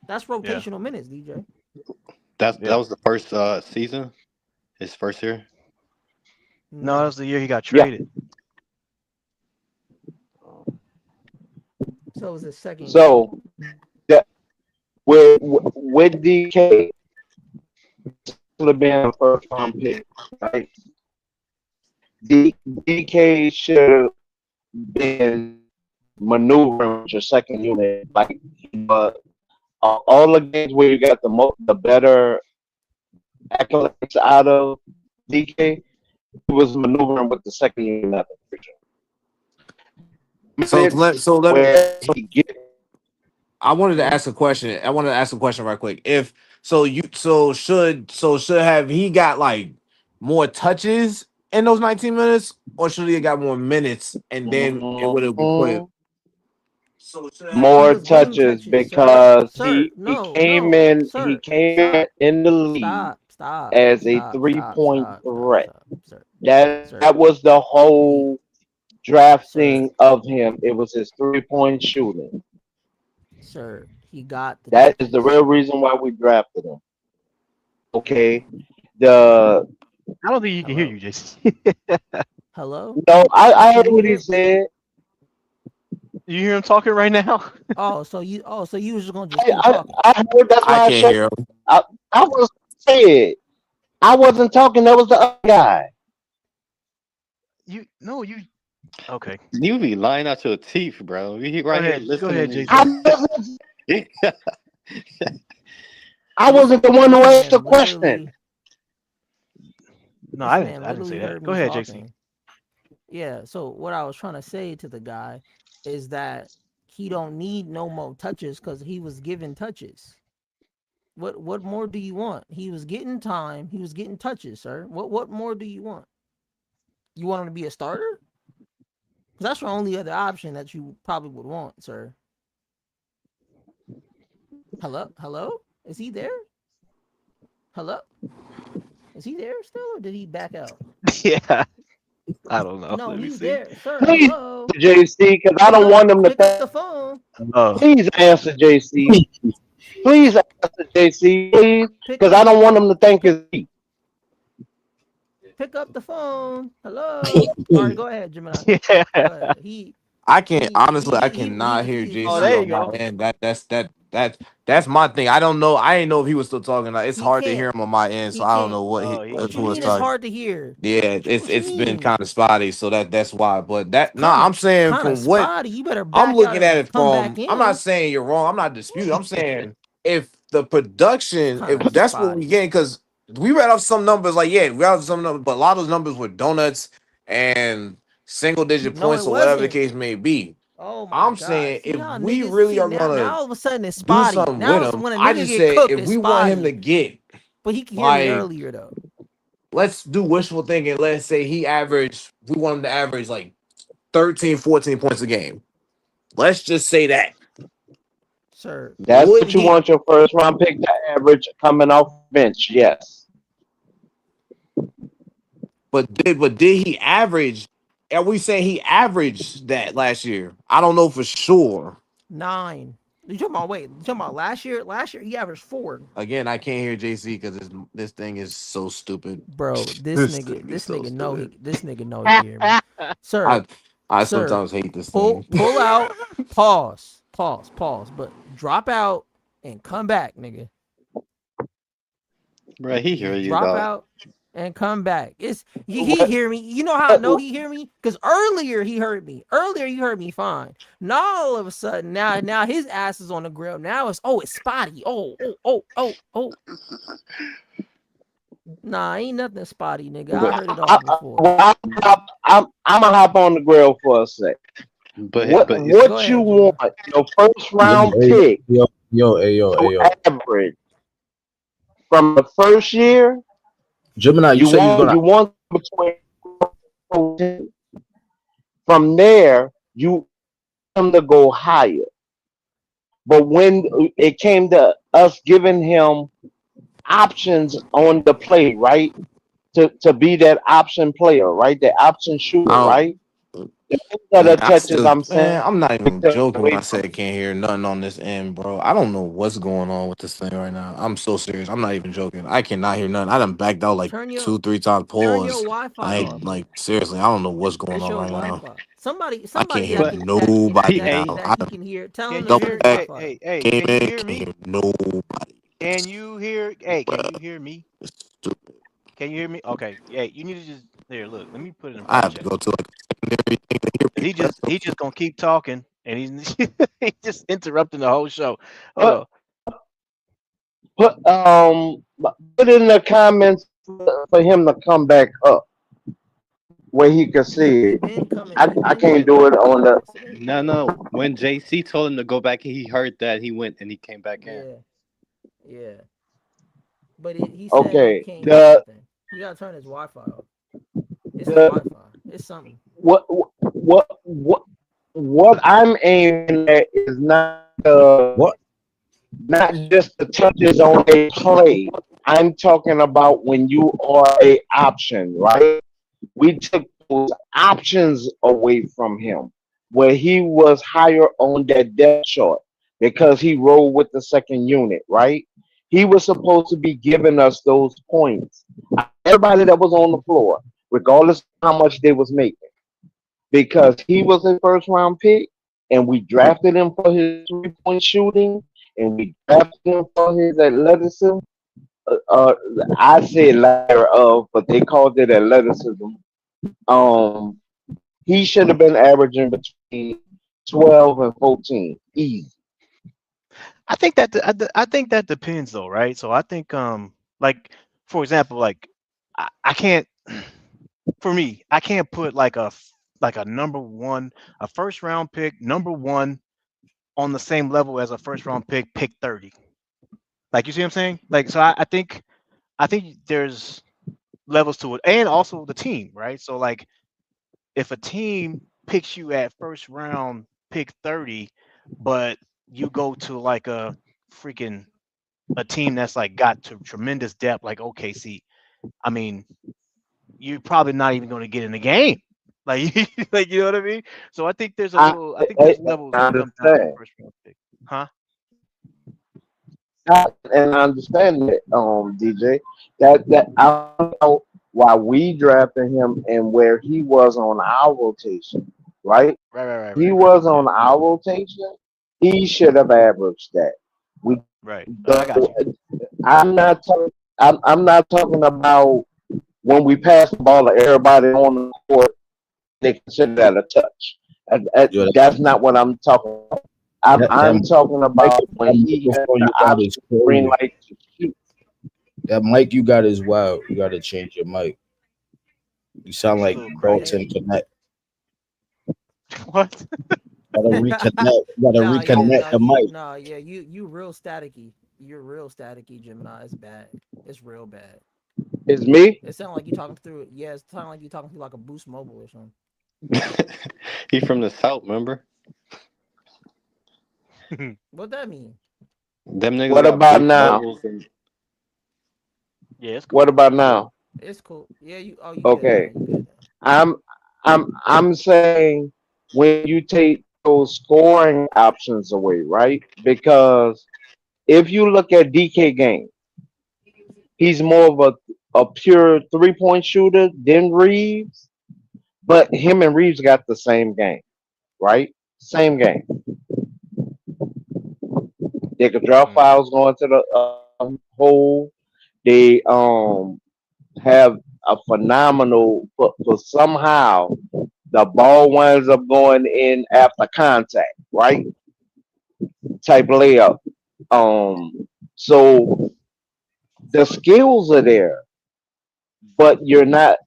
S4: That's rotational minutes, DJ.
S12: That
S2: Yeah.
S12: was the first season, his first year.
S2: No, that was the year he got
S9: Yeah.
S2: traded.
S4: So it was his second year.
S9: So that with DK should have been a first round pick, right? DK should have been maneuvering with your second unit, like all the games where you got the better accolades out of DK, he was maneuvering with the second unit at the position.
S6: So
S9: Where he get
S6: I wanted to ask a question. I wanted to ask a question right quick. If so, should have he got like more touches in those 19 minutes, or should he have got more minutes and then it would have been put? So should have
S9: more
S4: was getting
S9: touches
S4: touches,
S9: because
S4: sir.
S9: he came in in the league
S4: Stop.
S9: as a
S4: Stop.
S9: 3-point
S4: Stop.
S9: threat.
S4: Sir.
S9: That was the whole
S4: Sir.
S9: drafting of him. It was his 3-point shooting.
S4: Sir, he got the
S9: That
S4: touches.
S9: is the real reason why we drafted him. Okay. I
S2: don't think he can hear you, Jason.
S4: Hello?
S9: No, I heard
S4: Can you
S9: what
S4: hear
S9: he said.
S2: You hear him talking right now?
S4: So you was just gonna just keep talking.
S9: I heard. That's why
S6: I can't hear him.
S9: I was said I wasn't talking. That was the other guy.
S2: You okay.
S12: You be lying out your teeth, bro. We right here listening.
S2: Go ahead, Jason.
S9: I wasn't the one who asked the question.
S2: No, I didn't say that. Go ahead, JC.
S4: Yeah, so what I was trying to say to the guy is that he don't need no more touches because he was given touches. What more do you want? He was getting time. He was getting touches, sir. What more do you want? You want him to be a starter? That's the only other option that you probably would want, sir. Hello? Is he there? Hello? Is he there still, or did he back out?
S2: Yeah. I don't know.
S4: No, he's there, sir.
S9: Please,
S4: Hello?
S9: JC, because I don't want him to
S4: pick up the phone.
S9: Please answer, JC. Please answer, JC. Please, because I don't want him to think it's me.
S4: Pick up the phone. Hello. All right, go ahead, Gemini.
S2: Yeah.
S4: Go ahead.
S6: I can't honestly. I cannot hear JC.
S2: Oh, there you go.
S6: And that's my thing. I don't know. I didn't know if he was still talking. Like, it's hard to hear him on my end, so I don't know what
S4: What
S6: he
S4: you
S6: was
S4: mean
S6: talking.
S4: it's hard to hear?
S6: Yeah, it's been kind of spotty, so that's why. But I'm
S4: Kinda
S6: saying from what
S4: spotty. You better back
S6: I'm
S4: out
S6: looking
S4: and
S6: at it
S4: come
S6: from.
S4: back in.
S6: I'm not saying you're wrong. I'm not disputing. I'm saying if the production,
S4: Kinda
S6: if that's what we
S4: spotty.
S6: getting, because we read off some numbers, like we read off some numbers, but a lot of those numbers were donuts and single digit
S4: No,
S6: points
S4: it
S6: or whatever the
S4: wasn't.
S6: case may be.
S4: Oh my
S6: I'm
S4: God.
S6: saying
S4: See
S6: if
S4: how
S6: we
S4: niggas
S6: really
S4: see
S6: are
S4: now
S6: gonna
S4: all of a sudden it's
S6: do
S4: spotty.
S6: something
S4: Now
S6: with him,
S4: when a
S6: I
S4: nigga
S6: just
S4: get
S6: say
S4: cooked,
S6: if
S4: it's
S6: we want him to
S4: spotty.
S6: get
S4: But he can hear me
S6: like,
S4: earlier though.
S6: let's do wishful thinking. Let's say we want him to average like 13, 14 points a game. Let's just say that.
S4: Sir.
S9: That's what you want your first round pick to average coming off bench. Yes.
S6: But did he average? Are we saying he averaged that last year? I don't know for sure.
S4: 9. You talking about last year? Last year he averaged 4.
S6: Again, I can't hear JC because this thing is so stupid.
S4: Bro, this nigga know he can hear me. Sir,
S6: I sometimes hate this thing.
S4: Pull out, pause, but drop out and come back, nigga.
S12: Bro, he hear you.
S4: Drop out and come back. He hear me. You know how I know he hear me? Because earlier he heard me. Earlier he heard me fine. Now all of a sudden, now his ass is on the grill. Now it's spotty. Oh. Nah, ain't nothing spotty, nigga. I heard it all before.
S9: I'm gonna hop on the grill for a sec.
S12: But
S9: what you want your first round pick?
S13: Yo.
S9: Average from the first year.
S13: Gemini, you
S9: want between. From there, you want him to go higher. But when it came to us giving him options on the play, right? To be that option player, right? That option shooter, right? Those are
S6: Man,
S9: the touches I'm saying.
S6: I'm not even
S9: Take
S6: joking when
S9: away
S6: I say I can't hear nothing on this end, bro. I don't know what's going on with this thing right now. I'm so serious. I'm not even joking. I cannot hear nothing. I done backed out like
S4: Turn your
S6: 2, 3 times.
S4: turn your
S6: Pause.
S4: Wi-Fi
S6: I ain't
S4: off.
S6: like seriously. I don't know what's going
S4: It's
S6: on
S4: your
S6: right now.
S4: Wi-Fi. Somebody
S6: I can't
S4: somebody
S6: hear
S4: that
S12: But
S4: can that can
S6: nobody
S12: hey,
S6: now.
S4: that
S6: I
S4: he can hear. Tell him
S2: Can
S4: to
S2: you
S6: double
S4: turn
S2: hear?
S4: his
S6: back
S2: Hey,
S4: Wi-Fi off.
S2: hey, hey,
S6: came
S2: can you
S6: in,
S2: hear
S6: can't
S2: me?
S6: hear nobody.
S2: Can you hear? Hey, can you
S6: Bruh.
S2: hear me?
S6: It's stupid.
S2: Can you hear me? Okay. Yeah, you need to just there. Look, let me put it in
S6: I
S2: voice
S6: have to
S2: chat.
S6: go to like a secondary thing to hear
S2: 'Cause
S6: people. That's
S2: he just gonna keep talking, and he's he's just interrupting the whole show. Hold
S9: Put
S2: on.
S9: put put in the comments for him to come back up where he can see
S4: He
S9: it.
S4: been coming.
S9: I
S4: He
S9: I
S4: been
S9: can't
S4: coming
S9: do it
S4: back up.
S9: on the.
S4: Yes, it ain't.
S12: no, no. When JC told him to go back, he heard that. He went and he came back in.
S4: Yeah, yeah. But he said he
S9: Okay.
S4: can't hear
S9: The
S4: nothing. He gotta turn his Wi-Fi off. It's his
S9: the
S4: Wi-Fi. It's something.
S9: what I'm aiming at is
S13: What?
S9: not just the touches on a play. I'm talking about when you are a option, right? We took those options away from him, where he was higher on that depth chart because he rolled with the second unit, right? He was supposed to be giving us those points. Everybody that was on the floor, regardless of how much they was making, because he was a first round pick, and we drafted him for his 3 point shooting, and we drafted him for his athleticism. Uh, I said latter of, but they called it athleticism. Um, he should have been averaging between 12 and 14, easy.
S2: I think that depends though, right? So I think like for example, like I can't for me, I can't put like a number one, a first round pick, number one on the same level as a first round pick 30. Like you see what I'm saying? Like so I think there's levels to it. And also the team, right? So like if a team picks you at first round pick 30, but you go to like a freaking a team that's like got to tremendous depth like OKC, I mean, you're probably not even going to get in the game. Like, like you know what I mean? So
S9: I,
S2: I think there's levels
S9: I
S2: when it comes down to a
S9: understand.
S2: first round pick. Huh?
S9: And I understand that, DJ. That I don't know why we drafted him and where he was on our rotation, right? He
S2: Right.
S9: was
S2: Yeah.
S9: on our rotation. He should have averaged that. We
S2: Right. No, I got you.
S9: don't. I'm not talking. I'm not talking about when we pass the ball to everybody on the court. They consider that a touch.
S13: Yo,
S9: That's not what I'm talking about. I'm talking
S13: mic,
S9: about when
S13: that
S9: he has
S13: microphone
S9: the
S13: you got
S9: option
S13: is
S9: green
S13: crazy.
S9: light to shoot.
S13: That mic you got is wild. You got to change your mic. You sound
S2: It's a
S13: like
S2: little crazy.
S13: Carlton
S4: Hey.
S13: Connect.
S2: What?
S13: Gotta reconnect. Gotta
S4: Nah, yeah,
S13: reconnect
S4: nah,
S13: the mic.
S4: yeah, you real staticky. You're real staticky, Gemini. It's bad. It's real bad.
S9: It's me.
S4: It sounds like you talking through. Yeah, it sounds like you talking through like a Boost Mobile or something.
S12: He from the south, remember?
S4: What that mean?
S12: Them niggas
S9: What
S12: got
S9: about
S12: boost
S9: now?
S12: mobiles and
S2: Yeah, it's
S9: What
S2: cool.
S9: about now?
S4: It's cool. Yeah, you. Oh, you good now?
S9: Okay.
S4: You good now?
S9: I'm I'm saying when you take those scoring options away, right? Because if you look at DK game, he's more of a pure 3 point shooter than Reeves, but him and Reeves got the same game, right? Same game. They could draw
S2: Mm.
S9: fouls going to the hole. They have a phenomenal, but somehow the ball winds up going in after contact, right? Type layup. So the skills are there, but you're not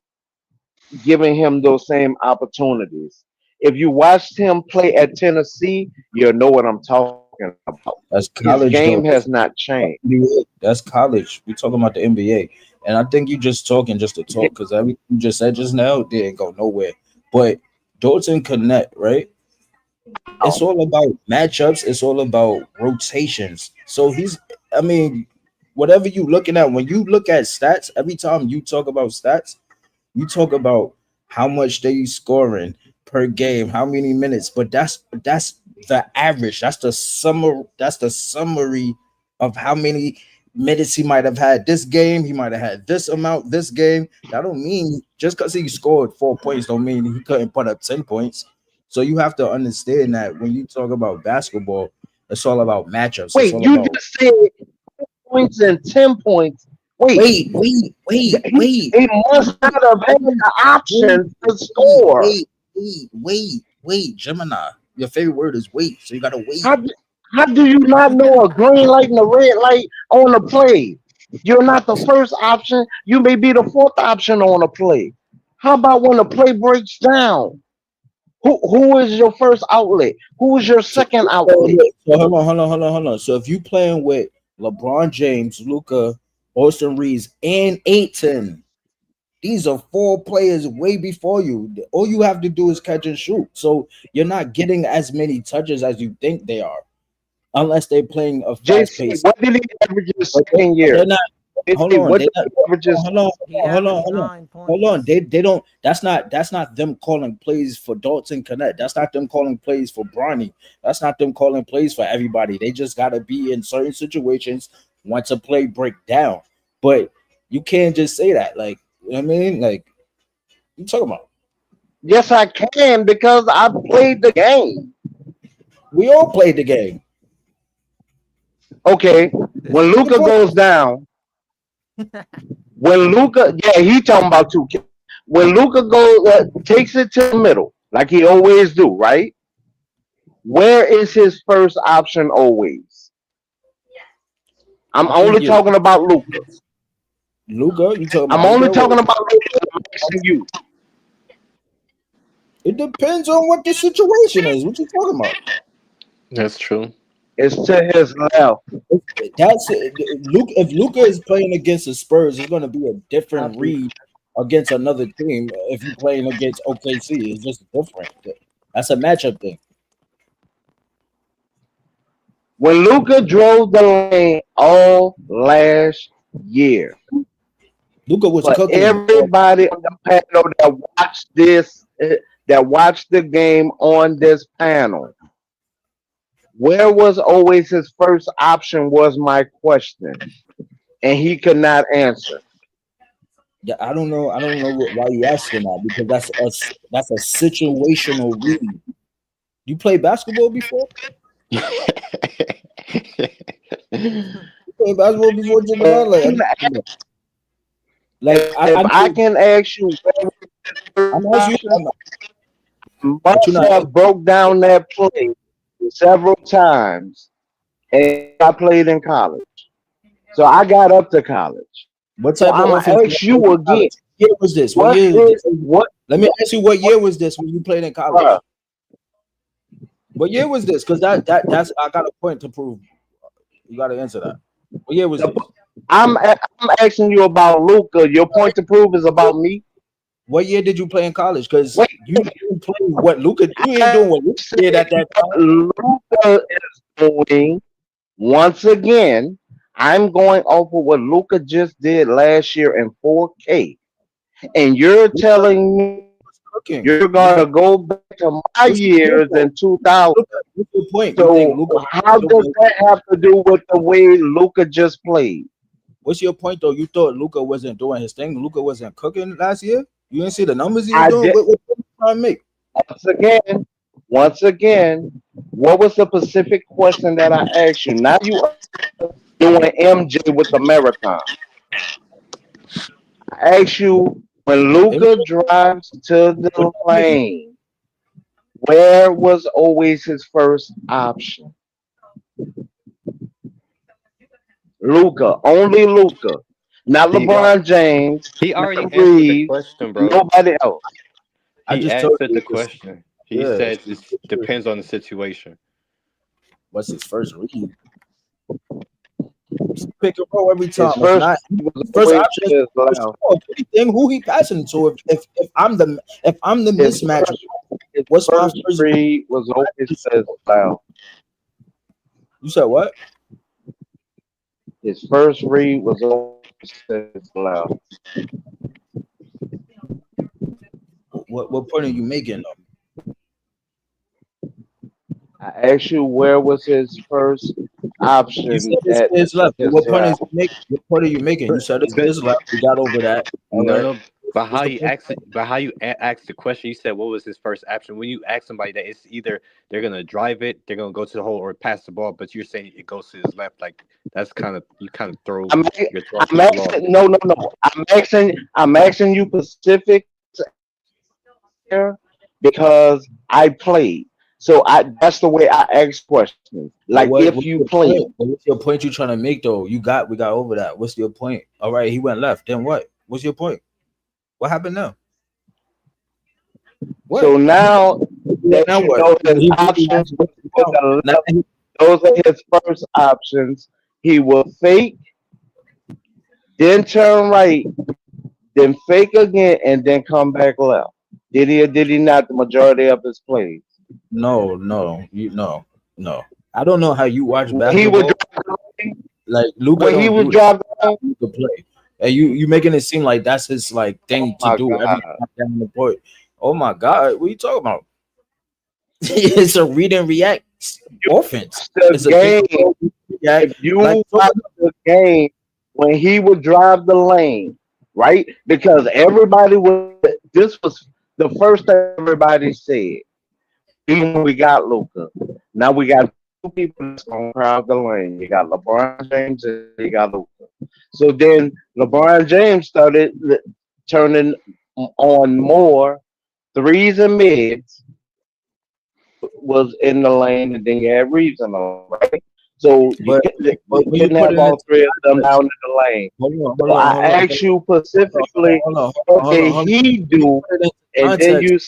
S9: giving him those same opportunities. If you watched him play at Tennessee, you'll know what I'm talking about.
S13: That's
S9: His
S13: college
S9: game
S13: though.
S9: has not changed.
S13: NBA. That's college. We talking about the NBA, and I think you just talking just to talk because everything you just said just now didn't go nowhere. But Dalton Connect, right? It's all about matchups. It's all about rotations. So he's, I mean, whatever you looking at, when you look at stats, every time you talk about stats, you talk about how much they scoring per game, how many minutes, but that's the average. That's the summary of how many minutes he might have had this game. He might have had this amount this game. That don't mean just because he scored 4 points don't mean he couldn't put up 10 points. So you have to understand that when you talk about basketball, it's all about matchups.
S9: Wait,
S13: It's all
S9: you
S13: about
S9: just said points and 10 points. Wait, he must not have had the option to score.
S13: wait, Gemini. Your favorite word is wait, so you gotta wait.
S9: How do you not know a green light and a red light on the play? You're not the first option. You may be the fourth option on a play. How about when the play breaks down? Who is your first outlet? Who is your second outlet?
S13: So hold on. So if you playing with LeBron James, Luka, Austin Reeves, and Ayton, these are 4 players way before you. All you have to do is catch and shoot. So you're not getting as many touches as you think they are, unless they're playing a fast
S9: JC,
S13: pace.
S9: what did he average his second year?
S13: Hold on.
S9: What did he average his?
S13: Hold on. They don't. That's not them calling plays for Dalton Connect. That's not them calling plays for Bronny. That's not them calling plays for everybody. They just gotta be in certain situations once a play break down. But you can't just say that. Like, you know what I mean? Like, you talking about?
S9: Yes, I can because I played the game.
S13: We all played the game.
S9: Okay, when Luka goes down, when Luka, yeah, he talking about 2K. When Luka goes, takes it to the middle, like he always do, right? Where is his first option always? I'm only talking about Luka.
S13: Luka, you talking about?
S9: I'm only talking about Luka. I'm asking you.
S13: It depends on what the situation is. What you talking about?
S12: That's true.
S9: It's to his left.
S13: That's Luke. If Luka is playing against the Spurs, it's going to be a different read against another team. If you're playing against OKC, it's just different. That's a matchup thing.
S9: When Luka drove the lane all last year,
S13: Luka was cooking.
S9: Everybody on the panel that watched the game on this panel, where was always his first option was my question, and he could not answer.
S13: Yeah, I don't know why you asking that, because that's a situational read. You played basketball before? You played basketball before, Gemini?
S9: I can ask you, must have broke down that play several times, and I played in college, so I got up to college.
S13: What type
S9: of
S13: offense?
S9: Ask you again.
S13: What year was this? What year was this? Let me ask you, what year was this when you played in college? What year was this? Because that's I got a point to prove. You got to answer that. What year was this?
S9: I'm asking you about Luka. Your point to prove is about me.
S13: What year did you play in college? Because you didn't play what Luka. You ain't doing what Luka did at that time.
S9: Luka is doing once again. I'm going off of what Luka just did last year in 4K, and you're telling me you're gonna go back to my years in 2000.
S13: What's your point?
S9: So how does that have to do with the way Luka just played?
S13: What's your point though? You thought Luka wasn't doing his thing. Luka wasn't cooking last year. You didn't see the numbers he was doing. What you trying to make?
S9: Once again, what was the specific question that I asked you? Now you are doing MJ with the marathon. I asked you, when Luka drives to the lane, where was always his first option? Luka, only Luka, not LeBron James.
S12: He already answered the question, bro.
S9: Nobody else.
S12: He answered the question. He said it depends on the situation.
S13: What's his first read? Pick and roll every time.
S9: First option is
S13: anything. Who he passing to? If I'm the mismatch, what's my first
S9: read was always says loud.
S13: You said what?
S9: His first read was always says loud.
S13: What point are you making though?
S9: I asked you where was his first
S13: You
S9: option
S13: said it's
S9: at
S13: his left.
S9: his
S13: What point is
S9: left.
S13: you making? What point are you making? You
S12: But
S13: said it's
S12: but
S13: his left. We got over that. All
S12: no,
S13: right.
S12: no. But
S13: What's
S12: how
S13: the
S12: you
S13: point?
S12: ask it? But how you ask the question? You said what was his first option? When you ask somebody that, it's either they're gonna drive it, they're gonna go to the hole, or pass the ball. But you're saying it goes to his left. Like that's kind of you kind of throw
S9: I'm
S12: you're throwing
S9: I'm
S12: people off.
S9: asking no no no. I'm asking you Pacific there because I played. So I that's the way I ask questions.
S13: But
S9: Like if
S13: what's
S9: you
S13: your
S9: played.
S13: point? What's your point you trying to make though? We got over that. What's your point? All right, he went left. Then what? What's your point? What happened now? What?
S9: So now that
S13: Now
S9: you
S13: what?
S9: know his
S13: He really
S9: options
S13: actually
S9: with
S13: now.
S9: the
S13: Now
S9: left, those are his first options. He will fake, then turn right, then fake again, and then come back left. Did he or did he not the majority of his plays?
S13: no. I don't know how you watch
S9: When he would
S13: basketball.
S9: drop the lane,
S13: Like Luca
S9: when he
S13: don't
S9: would
S13: do that.
S9: drop the lane,
S13: Luca play. And you making it seem like that's his like
S9: oh
S13: thing to
S9: my
S13: do every
S9: God.
S13: time down the court. Oh my God, what are you talking about? It's a read and react offense.
S9: Watch the
S13: It's a pick and
S9: game.
S13: roll react.
S9: If you
S13: Like
S9: watch the game when he would drive the lane, right? Because everybody was this was the first thing everybody said. Even when we got Luca. Now we got two people that's gonna crowd the lane. You got LeBron James and you got Luca. So then LeBron James started turning on more threes and mids. Luca was in the lane, and then you had Reeves in the lane, right? So
S13: but
S9: you
S13: when you
S9: couldn't
S13: put
S9: have
S13: it
S9: all
S13: into
S9: three of them
S13: context,
S9: down in the lane.
S13: hold
S9: So
S13: on,
S9: I
S13: hold on,
S9: asked you specifically,
S13: hold on,
S9: what
S13: hold on,
S9: did
S13: hold on.
S9: he
S13: When you
S9: do?
S13: put it into
S9: And then
S13: context,
S9: you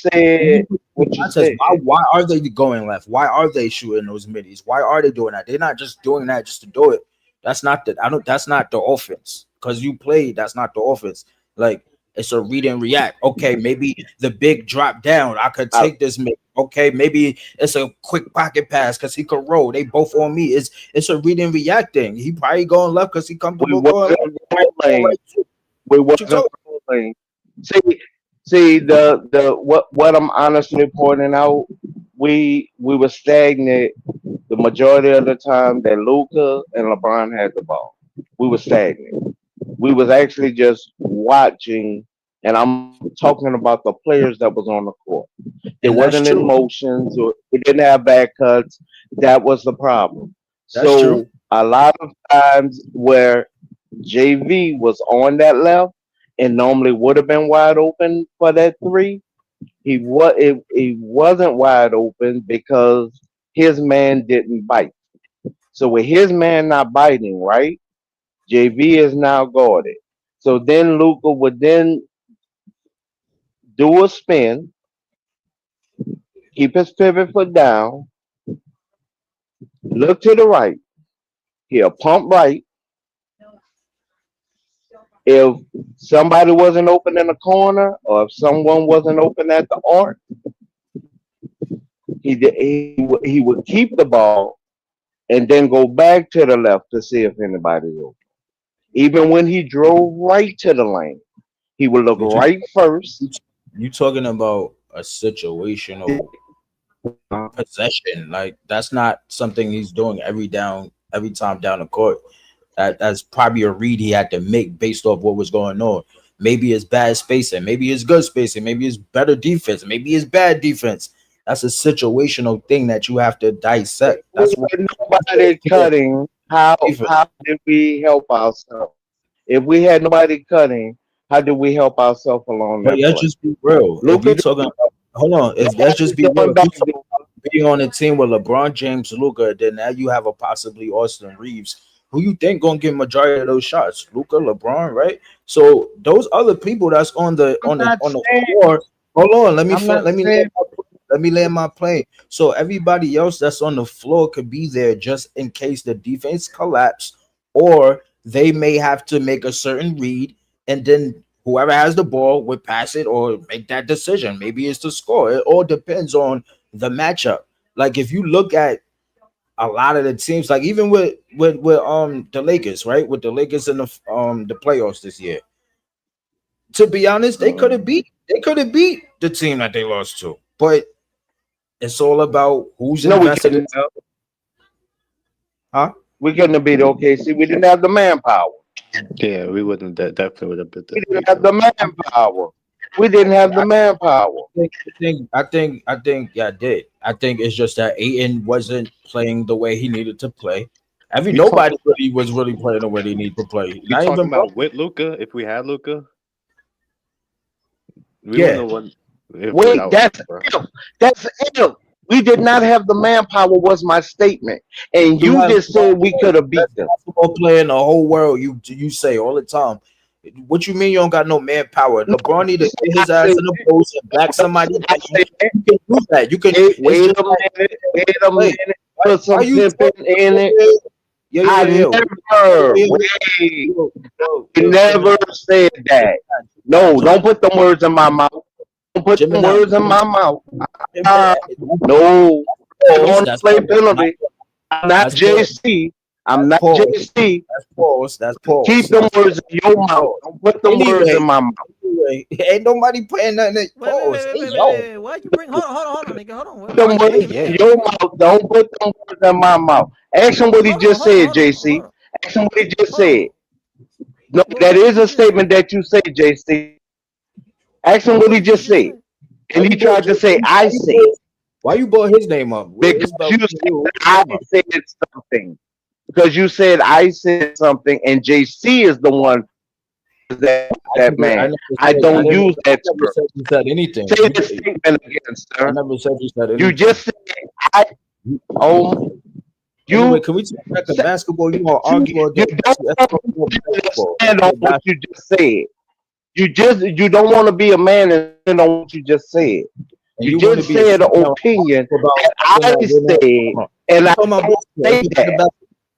S13: when you
S9: said
S13: put it
S9: what
S13: into
S9: you
S13: context,
S9: said.
S13: why are they going left? Why are they shooting those middies? Why are they doing that? They're not just doing that just to do it. That's not the I don't that's not the offense. Because you played, that's not the offense. Like it's a read and react. Okay, maybe the big drop down. I could
S9: I,
S13: take this mid. Okay, maybe it's a quick pocket pass because he could roll. They both on me. It's a read and react thing. He probably going left because he
S9: we
S13: comfortable going
S9: wasn't
S13: left. Going
S9: rolling.
S13: right too.
S9: We
S13: What you
S9: wasn't
S13: talking?
S9: rolling. See, see the what I'm honestly pointing out. We were stagnant the majority of the time that Luca and LeBron had the ball. We were stagnant. We was actually just watching, and I'm talking about the players that was on the court. They
S13: And that's
S9: wasn't in
S13: true.
S9: motions or they didn't have back cuts. That was the problem.
S13: That's true.
S9: So a lot of times where JV was on that left and normally would have been wide open for that three, he wasn't wide open because his man didn't bite. So with his man not biting, right? JV is now guarded. So then Luca would then do a spin, keep his pivot foot down, look to the right. He'll pump right. If somebody wasn't open in the corner or if someone wasn't open at the arc, he would keep the ball and then go back to the left to see if anybody's open. Even when he drove right to the lane, he would look
S13: But you
S9: right
S13: you
S9: first.
S13: you talking about a situational possession. Like that's not something he's doing every time down the court. That's probably a read he had to make based off what was going on. Maybe it's bad spacing, maybe it's good spacing, maybe it's better defense, maybe it's bad defense. That's a situational thing that you have to dissect.
S9: We
S13: That's what
S9: had nobody cutting.
S13: defense.
S9: How did we help ourselves? If we had nobody cutting, how did we help ourselves along
S13: But
S9: that
S13: let's
S9: play?
S13: just be real. If
S9: Luca,
S13: you talking about, hold on, if let's just
S9: nobody's
S13: be real.
S9: going
S13: If
S9: back
S13: you talking about being on a team with LeBron James, Luca, then now you have a possibly Austin Reeves, who you think gonna get majority of those shots? Luca, LeBron, right? So those other people that's on the
S9: I'm not
S13: on the
S9: saying.
S13: floor. Hold on, let me
S9: I'm not
S13: let me
S9: saying.
S13: let me land my plane. So everybody else that's on the floor could be there just in case the defense collapse, or they may have to make a certain read, and then whoever has the ball would pass it or make that decision. Maybe it's to score. It all depends on the matchup. Like if you look at a lot of the teams, like even with the Lakers, right? With the Lakers in the playoffs this year. To be honest, they could have beat the team that they lost to. But It's all about who's
S9: No, we
S13: invested in.
S9: couldn't.
S13: Huh?
S9: We couldn't have beat OKC. We didn't have the manpower.
S12: Yeah, we wouldn't definitely would have
S9: We didn't
S12: beat
S9: have
S12: them.
S9: the manpower. We didn't have the manpower.
S13: Yeah, I did. I think it's just that Aiden wasn't playing the way he needed to play.
S12: You talk.
S13: Nobody really was really playing the way they need to play.
S12: You
S13: Not
S12: talking
S13: even
S12: about with Luca? If we had Luca, we
S13: yeah.
S12: wouldn't have won. If
S9: Wait,
S12: without
S9: that's
S12: bro.
S9: ill. That's ill. We did not have the manpower. Was my statement, and
S13: You
S9: you
S13: have
S9: just said we could have beat
S13: best
S9: them.
S13: basketball player in the whole world. You say all the time. What you mean you don't got no manpower?
S9: No,
S13: LeBron need to get
S9: I
S13: his ass
S9: said,
S13: in the post and back somebody
S9: I
S13: down.
S9: said,
S13: You can do that. You can.
S9: wait,
S13: It's
S9: wait
S13: just
S9: a
S13: like,
S9: minute. Wait a
S13: wait,
S9: minute.
S13: why
S9: Put some
S13: you
S9: pimping in it. I never. Wait. I never said that. No, don't put them words in my mouth. Don't put them words in my mouth. No, I'm on the play penalty. I'm not JC. I'm not JC.
S13: That's pause.
S9: Keep them words in your mouth. Don't put them words in my mouth.
S13: Anyway, ain't nobody putting nothing. Pause.
S4: Wait. Why'd you bring? Hold on, nigga. Hold on.
S9: Put them words in your mouth. Don't put them words in my mouth. Ask him what he just said, JC. Ask him what he just said. No, that is a statement that you say, JC. Ask him what he just said. And he tried to say, I said.
S13: Why you brought his name up?
S9: Because you said I said something. Because you said I said something, and JC is the one that man. I don't use that term.
S13: Never said you said anything.
S9: Say the statement again, sir.
S13: I never said you said anything.
S9: You just said I. Oh, you.
S13: Anyway, can we talk back to basketball? You want to argue or
S9: you don't understand on what you just said. You don't want to be a man and stand on what you just said. You just said an opinion that I said, and I don't say that.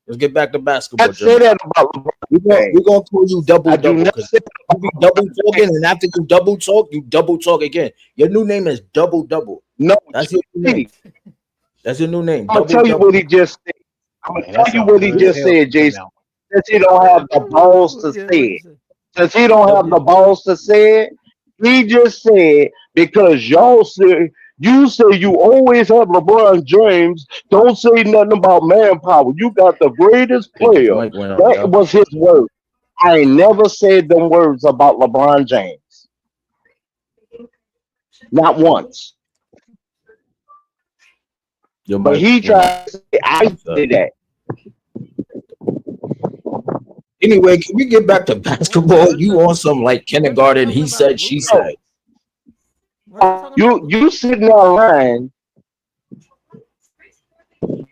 S13: Let's get back to basketball.
S9: I say that about LeBron.
S13: We're gonna call you double. You be double talking, and after you double talk again. Your new name is double.
S9: No,
S13: that's your new name. That's your new name.
S9: I'm gonna tell you what he just said. I'm gonna tell you what he just said, Jason. Since he don't have the balls to say it. Since he don't have the balls to say it, he just said because y'all say you always have LeBron James. Don't say nothing about manpower. You got the greatest player. That was his word. I never said them words about LeBron James. Not once. But he tried to say I did that.
S13: Anyway, can we get back to basketball? You on some like kindergarten? He said, she said.
S9: You sitting there lying.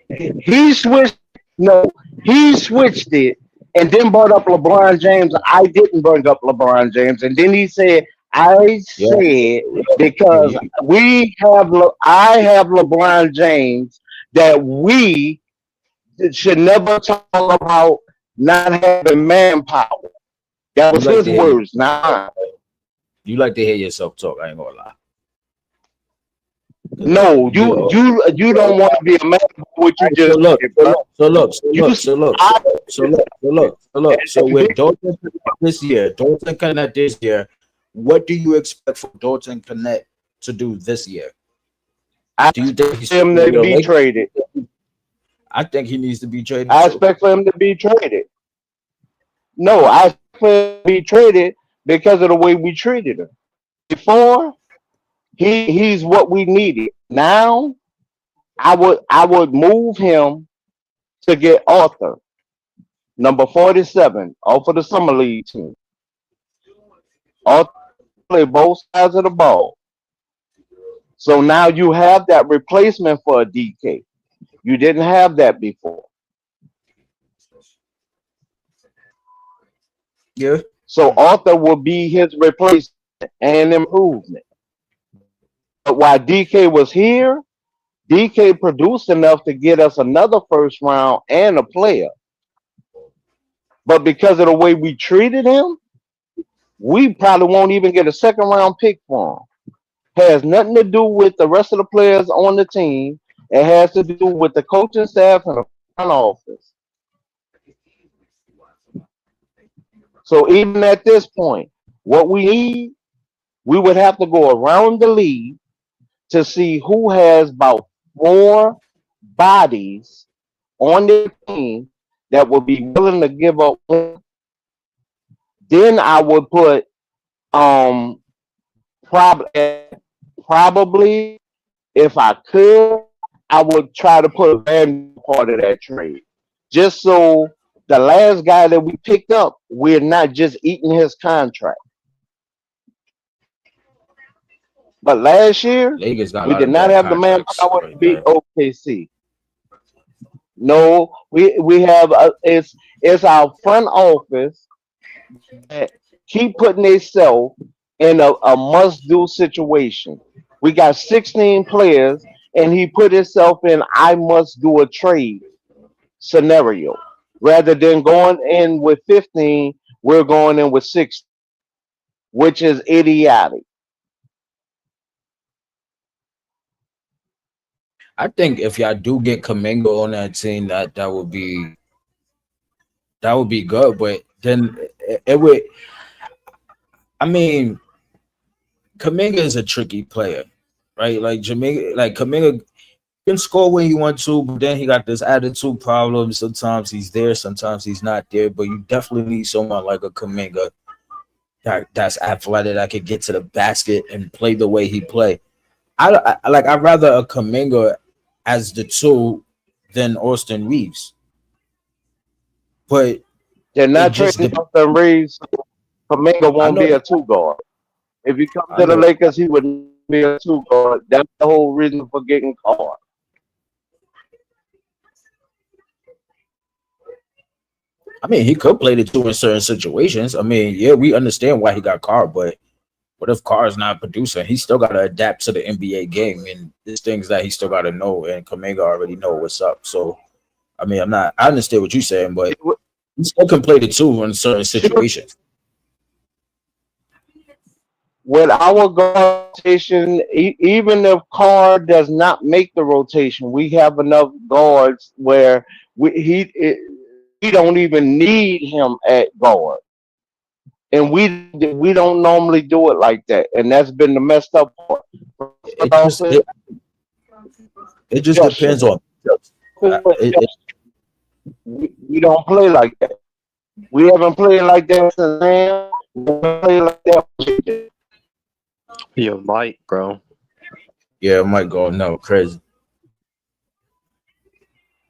S9: He switched. No, he switched it and then brought up LeBron James. I didn't bring up LeBron James, and then he said, "I said because I have LeBron James that we should never talk about not having manpower." That was his words. Nah.
S13: You like to hear yourself talk. I ain't gonna lie.
S9: No, you don't want to be a man. What you just
S13: So with Dalton this year, Dalton Connect this year, what do you expect for Dalton Connect to do this year? Do you think he's
S9: him to be traded?
S13: I think he needs to be traded.
S9: I expect for him to be traded. No, I expect for him to be traded because of the way we treated him. Before, he's what we needed. Now, I would move him to get Arthur, number 47, off of the summer league team. Arthur play both sides of the ball. So now you have that replacement for a DK. You didn't have that before.
S13: Yeah.
S9: So Arthur will be his replacement and improvement. But while DK was here, DK produced enough to get us another first round and a player. But because of the way we treated him, we probably won't even get a second round pick for him. Has nothing to do with the rest of the players on the team. It has to do with the coaching staff and the front office. So even at this point, what we need, we would have to go around the league to see who has about 4 bodies on their team that would be willing to give up one. Then I would put um probably if I could, I would try to put Van part of that trade. Just so the last guy that we picked up, we're not just eating his contract. But last year,
S13: Lakers got a
S9: we
S13: lot
S9: did
S13: of
S9: not
S13: bad
S9: have the
S13: contracts
S9: manpower to
S13: right
S9: beat
S13: now.
S9: OKC. No, we have it's our front office that keep putting themselves in a must do situation. We got 16 players, and he put himself in I must do a trade scenario. Rather than going in with 15, we're going in with 6, which is idiotic.
S13: I think if y'all do get Kuminga on that team, that would be good. But then it would. I mean, Kuminga is a tricky player, right? Like Kuminga can score when he wants to, but then he got this attitude problem. Sometimes he's there, sometimes he's not there. But you definitely need someone like a Kuminga that's athletic, that could get to the basket and play the way he play. I'd rather a Kuminga as the two than Austin Reeves, but
S9: They're
S13: it
S9: not
S13: just
S9: trading
S13: depends.
S9: Austin Reeves. Kaminga
S13: I
S9: won't
S13: know
S9: be a
S13: that.
S9: two guard. If he comes
S13: I
S9: to the
S13: know.
S9: Lakers, he would not be a two guard. That's the whole reason for getting caught.
S13: I mean, he could play the two in certain situations. I mean, yeah, we understand why he got caught, but what if Carr is not producing? He still got to adapt to the NBA game, and there's things that he still got to know. And Kuminga already know what's up. So, I mean, I understand what you're saying, but he still can play the two in certain
S9: Sure,
S13: situations.
S9: with our guard rotation, even if Carr does not make the rotation, we have enough guards where we don't even need him at guard, and we don't normally do it like that, and that's been the messed up part.
S13: It just it, it just depends
S9: Adjustment.
S13: on.
S9: We don't play like that. We haven't played like that since then. We haven't played like that.
S12: Yo, Mike, bro.
S13: Yeah, Mike going no crazy.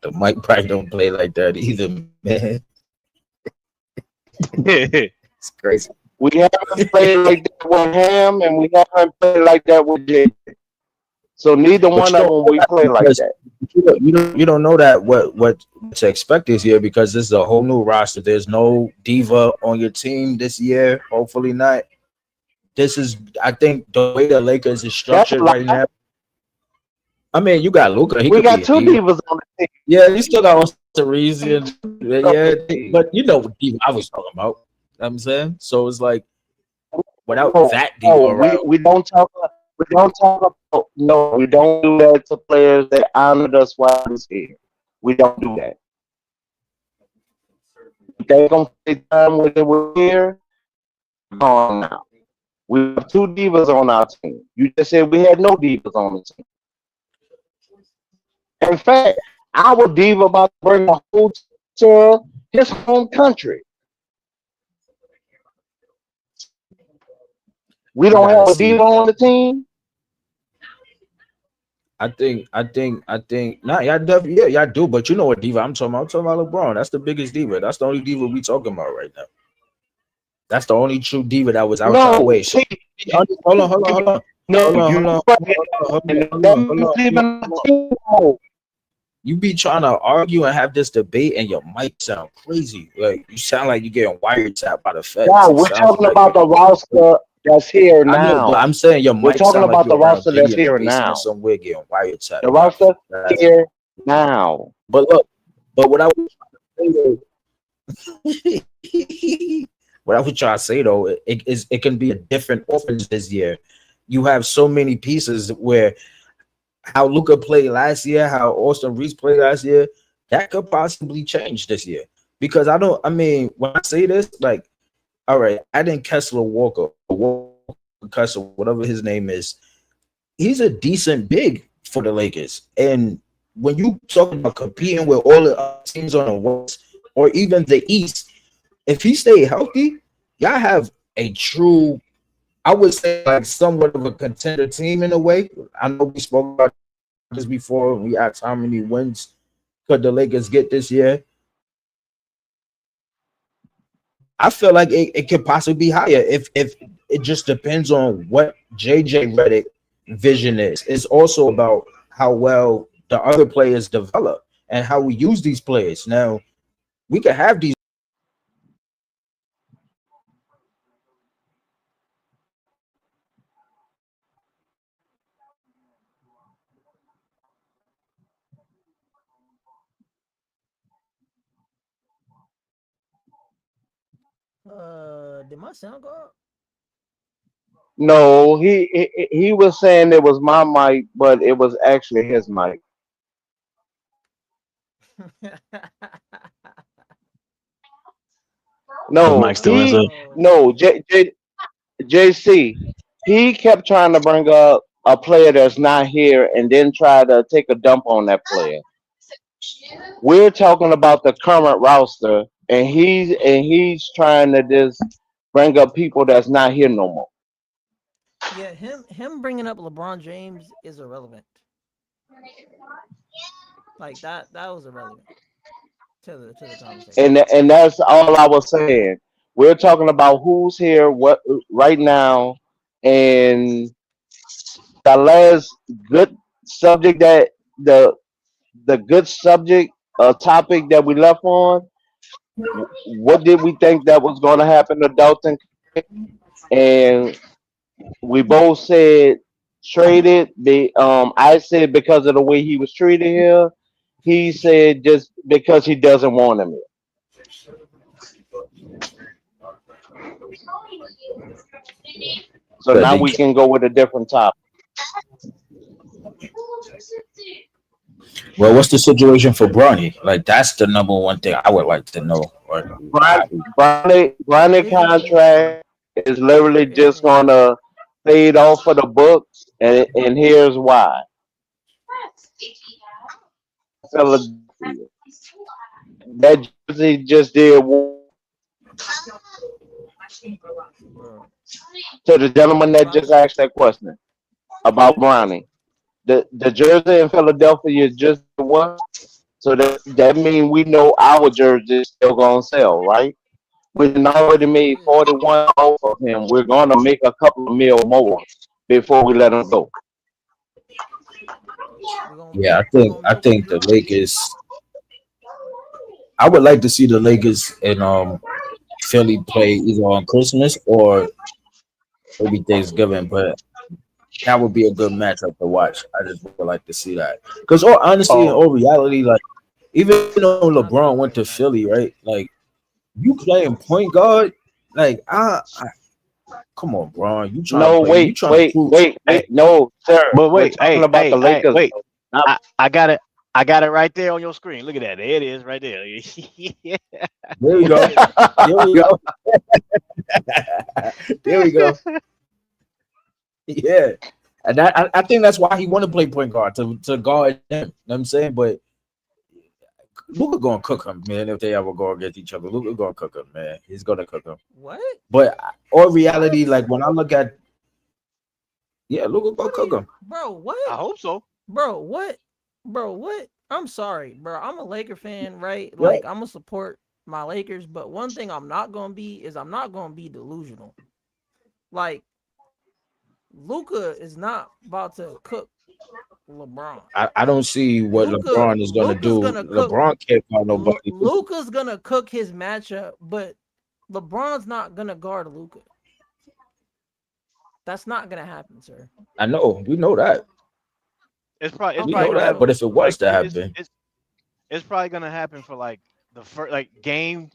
S13: The Mike probably don't play like that either, man. It's crazy.
S9: We haven't played like that with Ham, and we haven't played like that with Jay. So neither
S13: But
S9: one
S13: you
S9: of
S13: don't
S9: them
S13: know
S9: we
S13: that
S9: play like
S13: because
S9: that.
S13: you don't know that what to expect this year, because this is a whole new roster. There's no diva on your team this year. Hopefully not. This is, I think, the way the Lakers is
S9: That's a
S13: structured right
S9: lie.
S13: now. I mean, you got Luca. He
S9: We
S13: could be
S9: got
S13: a
S9: two
S13: diva.
S9: divas on the team.
S13: Yeah, you still got Austin Reeves.
S9: We
S13: And,
S9: got two divas on
S13: yeah,
S9: the team.
S13: but you know what diva I was talking about. You know what I'm saying? So it's like, without
S9: No,
S13: that diva
S9: no,
S13: around,
S9: we don't talk. We don't talk about. No, we don't do that to players that honored us while we was here. We don't do that. If they gonna take time when they were here, on now. We have two divas on our team. You just said we had no divas on the team. In fact, our diva about to bring the whole to his home country. We
S13: you
S9: don't
S13: gotta
S9: have a
S13: see.
S9: diva on the team.
S13: I think. Nah, y'all definitely, yeah, y'all do. But you know what diva I'm talking about? I'm talking about LeBron. That's the biggest diva. That's the only diva we talking about right now. That's the only true diva that was out y'all
S9: No,
S13: way. So hold on, hold on, hold on.
S9: no,
S13: Hold on,
S9: you
S13: hold on,
S9: right.
S13: hold
S9: And
S13: on, hold
S9: that
S13: on, hold
S9: means
S13: on, hold
S9: leaving the
S13: on.
S9: team. No,
S13: You be trying to argue and have this debate, and your mic sound crazy. Like you sound like you're getting wiretapped by the feds.
S9: no,
S13: It
S9: we're
S13: sounds
S9: talking
S13: like
S9: about the roster that's here
S13: I know, but
S9: now.
S13: I'm saying your
S9: We're
S13: mic
S9: talking
S13: sound like
S9: about the
S13: you're around
S9: roster
S13: Diddy
S9: that's
S13: in the
S9: here
S13: basement
S9: now.
S13: somewhere getting wiretapped
S9: The
S13: by
S9: roster
S13: feds.
S9: here now.
S13: But look, but what I was trying to say though, what I was trying to say though, it can be a different offense this year. You have so many pieces where how Luca played last year, how Austin Reeves played last year, that could possibly change this year. Because I mean, when I say this, like, all right, I didn't Kessler Walker, Kessler, whatever his name is. he's a decent big for the Lakers. And when you talk about competing with all the other teams on the West or even the East, if he stay healthy, y'all have a true, I would say, like somewhat of a contender team in a way. I know we spoke about this before. We asked how many wins could the Lakers get this year. I feel like it could possibly be higher if it just depends on what JJ Redick vision is. It's also about how well the other players develop and how we use these players. Now we could have these.
S4: Did my sound go up?
S9: No, he was saying it was my mic, but it was actually his mic.
S14: His
S9: No,
S14: mic still is up.
S9: no, JC. He kept trying to bring up a player that's not here, and then try to take a dump on that player. We're talking about the current roster, and he's trying to just bring up people that's not here no more.
S4: Yeah, him bringing up LeBron James is irrelevant. Like that was irrelevant to the conversation.
S9: And that's all I was saying. We're talking about who's here, what right now, and the last good subject that the good subject topic that we left on. What did we think that was going to happen to Dalton? And we both said traded. I said because of the way he was treated here. He said just because he doesn't want him here. So
S13: But
S9: now
S13: they
S9: we
S13: can't.
S9: can go with a different topic.
S13: Well, what's the situation for Bronny? Like that's the number one thing I would like to know. Or
S9: Bronny
S4: There is an issue.
S9: contract is literally
S4: There is an
S9: just
S4: issue.
S9: gonna fade off of the books, and here's why. Philadelphia. That jersey just did
S4: Bro,
S9: to the gentleman
S4: if
S9: that
S4: I'm
S9: just asked that question about Bronny. The jersey in Philadelphia just what? So that means we know our jersey is still gonna sell, right? We done already made
S4: yeah,
S9: 41 off of him. We're gonna make a couple of mil more before we let him go.
S13: yeah,
S4: we're gonna
S13: I
S4: milk the
S13: think the
S4: drug.
S13: Lakers. I would like to see the Lakers and Philly play either on Christmas or maybe Thanksgiving, but that would be a good matchup to watch. I just would like to see that because, all honestly, in
S9: Oh
S13: all reality, like even though
S4: I
S13: LeBron
S4: love
S13: went to
S4: Philly, man.
S13: Philly, right? Like you playing point guard, like come on, bro, you trying to
S9: no,
S13: play, you trying to prove.
S2: Hey,
S9: no, sir.
S2: but
S9: We're
S2: wait,
S9: talking about the
S2: hey,
S9: Lakers.
S2: wait.
S9: Not
S2: I got it. I got it right there on your screen. Look at that. There it is, right there.
S13: There we go, there we go, there we go. Yeah, and I think that's why he want to play point guard to guard them. You know what I'm saying, but Luka gonna cook him, man. If they ever go against each other, Luka gonna cook him, man. He's gonna cook him.
S4: What?
S13: But all reality,
S4: What?
S13: like when I look at, yeah, Luka gonna
S4: What are
S13: cook
S4: you,
S13: him.
S4: bro?
S2: I
S4: What,
S2: hope so.
S4: bro? What, bro? What? I'm sorry, bro. I'm a Laker fan, right?
S13: Yeah,
S4: Like I'm gonna support my Lakers, but one thing I'm not gonna be is I'm not gonna be delusional. Like Luca is not about to cook LeBron.
S13: I don't see what LeBron is gonna
S4: Luca's
S13: do.
S4: gonna cook.
S13: LeBron can't find nobody.
S4: Luca's gonna cook his matchup, but LeBron's not gonna guard Luca. That's not gonna happen, sir.
S13: I know, we know that,
S2: It's probably
S13: we
S4: Okay,
S13: know
S2: gonna
S13: that.
S2: happen.
S13: But
S4: so
S13: if it was
S2: Like
S13: to happen,
S2: it's probably gonna happen for like the first like game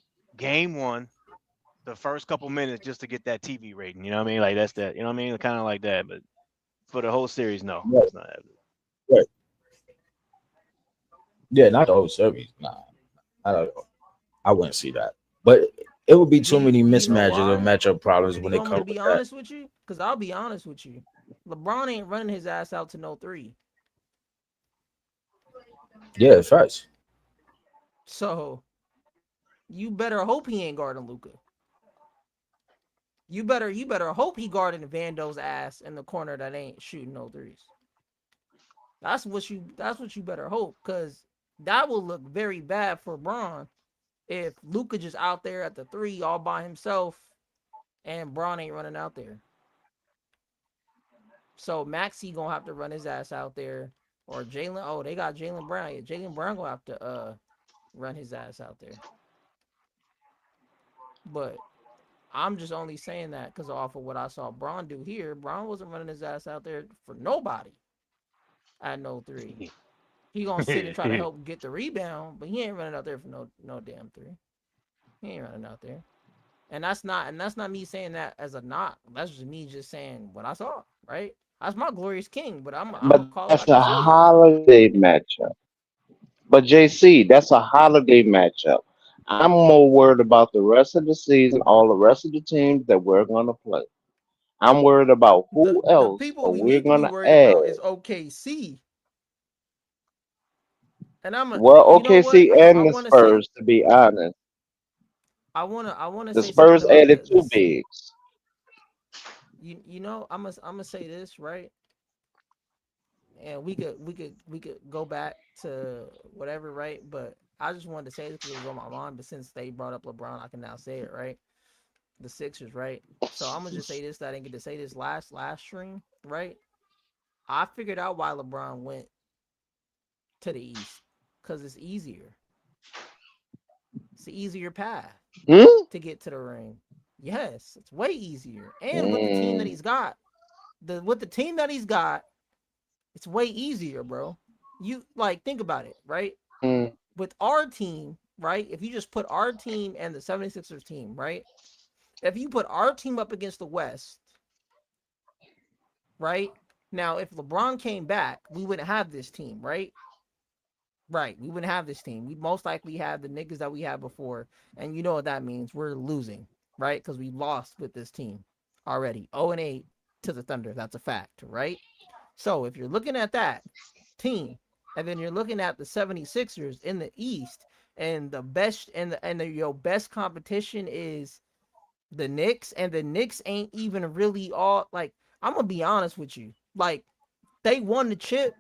S2: one, the first couple minutes just to get that TV rating. You know what I mean? Like that's that. You know what I mean? Kind of like that. But for the whole series, no,
S13: right,
S2: it's not happening.
S13: right, yeah, not the whole series. Nah, I don't. I wouldn't see that. But it would be
S4: do
S13: too many
S4: you know
S13: mismatches or
S4: why?
S13: matchup problems
S4: Do
S13: when
S4: you
S13: it
S4: want me to
S13: comes
S4: be
S13: with that.
S4: honest with you? Because I'll be honest with you. LeBron ain't running his ass out to no three.
S13: Yeah, facts.
S4: So you better hope he ain't guarding Luka. You better hope he guarding Vando's ass in the corner that ain't shooting no threes. That's what you better hope, because that will look very bad for Bron if Luka just out there at the three all by himself and Bron ain't running out there. So Maxey gonna have to run his ass out there, or Jalen. Oh, they got Jalen Brown. Yeah, Jalen Brown gonna have to run his ass out there. But I'm just only saying that because off of what I saw Bron do here. Bron wasn't running his ass out there for nobody at no three. He gonna sit and try to help get the rebound, but he ain't running out there for no damn three. He ain't running out there. And that's not me saying that as a knock. That's just me just saying what I saw, right? That's my glorious king, but I'm gonna
S9: But
S4: call it
S9: that's
S4: like I
S9: a
S4: see it.
S9: holiday matchup. But JC, that's a holiday matchup. I'm more worried about the rest of the season, all the rest of the teams that we're gonna play. I'm worried about
S4: The
S9: who
S4: the
S9: else
S4: people
S9: are
S4: we
S9: we
S4: need to be
S9: gonna
S4: worried
S9: add.
S4: about is OKC. And
S9: Well,
S4: you know what?
S9: OKC and the Spurs, to be honest.
S4: I wanna
S9: The
S4: say something
S9: Spurs
S4: about
S9: added
S4: the
S9: two
S4: this.
S9: bigs.
S4: You know, I'm gonna say this, right? And we could go back to whatever, right? But I just wanted to say this because it was on my mind. But since they brought up LeBron, I can now say it, right? The Sixers, right? So I'm gonna just say this. That I didn't get to say this last stream, right? I figured out why LeBron went to the East, because it's easier. It's the easier path
S9: Hmm?
S4: to get to the ring. Yes, it's way easier. And with the team that
S9: Mm,
S4: he's got, it's way easier, bro. You like think about it, right?
S9: mm,
S4: With our team, right? If you just put our team and the 76ers team, right? If you put our team up against the West, right? Now, if LeBron came back, we wouldn't have this team, right? Right. We wouldn't have this team. We'd most likely have the niggas that we had before. And you know what that means. We're losing, right? Because we lost with this team already. 0-8 to the Thunder. That's a fact, right? So if you're looking at that team, and then you're looking at the 76ers in the East, and the best your best competition is the Knicks, and the Knicks ain't even really all like, I'm gonna be honest with you. Like, they won the chip,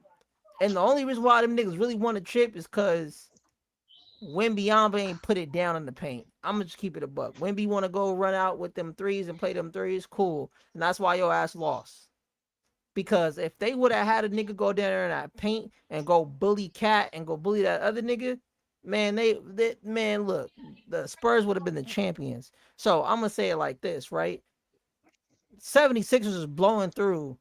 S4: and the only reason why them niggas really won the chip is because Wembyamba ain't put it down in the paint. I'm gonna just keep it a buck. Wemby want to go run out with them threes and play them threes, cool. And that's why your ass lost. Because if they would have had a nigga go down there in that paint and go bully Cat and go bully that other nigga, man, man, look, the Spurs would have been the champions. So I'm gonna say it like this, right? 76ers is blowing through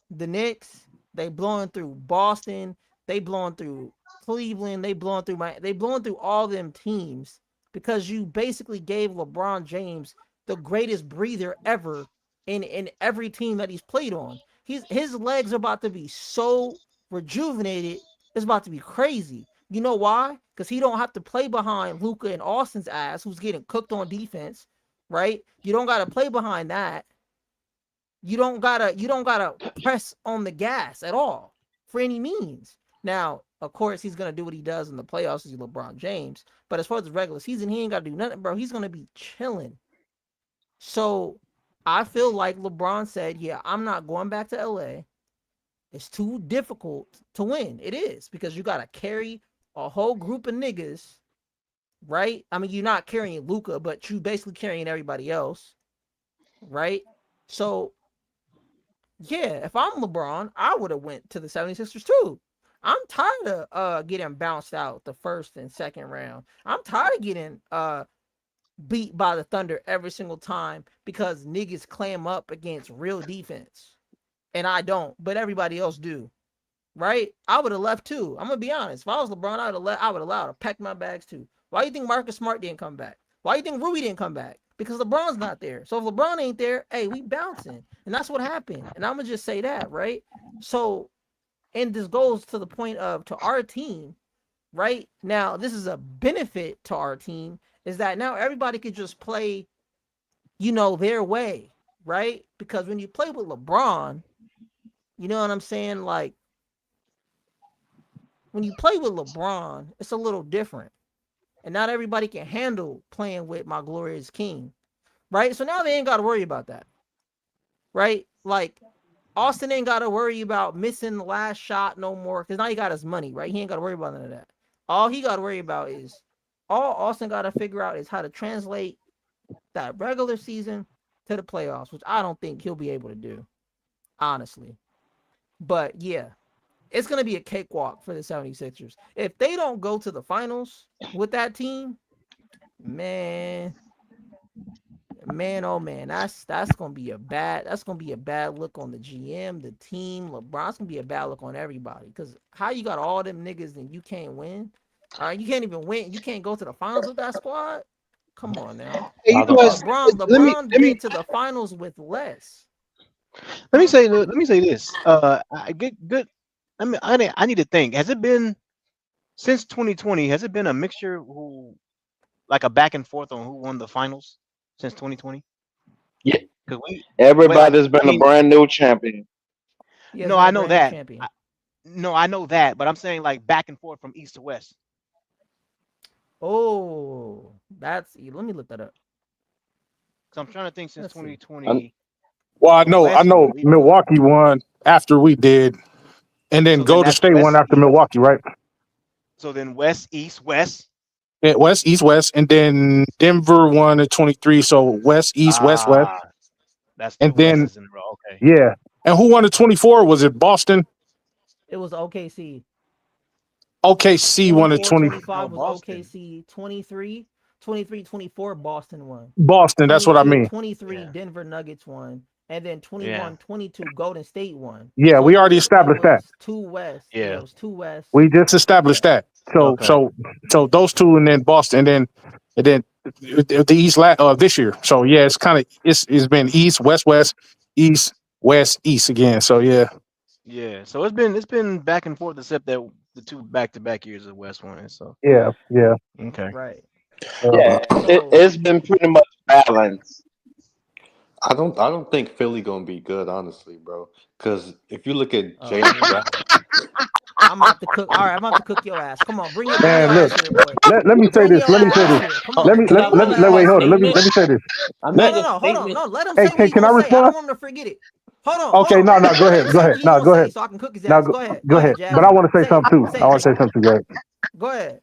S4: the Knicks, they blowing through Boston, they blowing through Cleveland, they blowing through all them teams because you basically gave LeBron James the greatest breather ever in every team that he's played on. His legs are about to be so rejuvenated, it's about to be crazy. You know why? Because he don't have to play behind Luka and Austin's ass, who's getting cooked on defense, right? You don't gotta play behind that. You don't gotta press on the gas at all for any means. Now, of course, he's gonna do what he does in the playoffs. He's LeBron James, but as far as the regular season, he ain't gotta do nothing, bro. He's gonna be chilling. So I feel like LeBron said, "Yeah, I'm not going back to LA. It's too difficult to win. It is because you gotta carry a whole group of niggas, right? I mean, you're not carrying Luka, but you basically carrying everybody else, right? So yeah, if I'm LeBron, I would have went to the 76ers too. I'm tired of getting bounced out the first and second round. I'm tired of getting beat by the Thunder every single time because niggas clam up against real defense. And I don't, but everybody else do. Right? I would have left too. I'm gonna be honest. If I was LeBron, I would allow to pack my bags too. Why do you think Marcus Smart didn't come back? Why do you think Rui didn't come back? Because LeBron's not there. So if LeBron ain't there, hey, we bouncing. And that's what happened. And I'm gonna just say that, right? So, and this goes to the point of to our team, right? Now, this is a benefit to our team, is that now everybody could just play, their way, right? Because when you play with LeBron, You know what I'm saying? Like when you play with LeBron, it's a little different. And not everybody can handle playing with my glorious king. Right? So now they ain't got to worry about that. Right? Like Austin ain't got to worry about missing the last shot no more because now he got his money, right? He ain't got to worry about none of that. All he got to worry about is all Austin got to figure out is how to translate that regular season to the playoffs, which I don't think he'll be able to do, honestly. But yeah, it's going to be a cakewalk for the 76ers. If they don't go to the finals with that team, man, oh man, that's gonna be a bad look on the GM, the team, LeBron. It's gonna be a bad look on everybody. Because how you got all them niggas and you can't win? All right, you can't even win. You can't go to the finals with that squad. Come on now.
S2: Hey, you know what?
S4: LeBron been to the finals with less.
S2: Let me say this. I get good. I mean, I need to think. Has it been since 2020? Has it been a mixture who like a back and forth on who won the finals since 2020?
S9: Yeah.
S2: Because
S9: Everybody's been a brand new champion.
S2: No, I know that. I know that, but I'm saying like back and forth from east to west.
S4: Oh, let me look that up.
S2: So I'm trying to think since 2020.
S3: Well, I know Milwaukee won after we did, and then Golden State won after Milwaukee, right?
S2: So then West, East, West.
S3: Yeah, West, East, West, and then Denver won at 23. So West, East, West, West.
S2: That's
S3: and then
S2: in a row. Okay.
S3: Yeah, and who won at 24? Was it Boston?
S4: It was OKC.
S3: OKC won at
S4: 25 was OKC. 23, 24 Boston won.
S3: Boston, that's what I mean.
S4: 23 Denver Nuggets won. And then 21, 22 Golden State won.
S3: Yeah, so we already established that.
S4: 2 West. Yeah, it was 2 West.
S3: We just established that. So so those two and then Boston and then the East this year. So yeah, it's kind of it's been East, West, West, East, West, East again. So yeah.
S2: Yeah. So it's been back and forth except that the 2 back-to-back years of West won. So
S3: yeah.
S2: Okay.
S4: Right.
S9: Yeah, it's been pretty much balanced.
S12: I don't think Philly gonna be good, honestly, bro. Because if you look at Jalen Brown,
S4: I'm about to cook. All right, I'm about to cook your ass. Come on, bring your
S3: Man, look,
S4: ass here, boy.
S3: let me say this. Let me say this. Let me wait. Hold on. Let me say this.
S4: No, hold on. No, let him say what he's
S3: can I
S4: gonna say. I
S3: respond?
S4: don't want him to forget it. Hold on.
S3: Okay, no, go ahead. No, go ahead.
S4: So I can cook his ass. Go ahead.
S3: Go ahead. But I want to say something too. I want to say something great.
S4: Go ahead.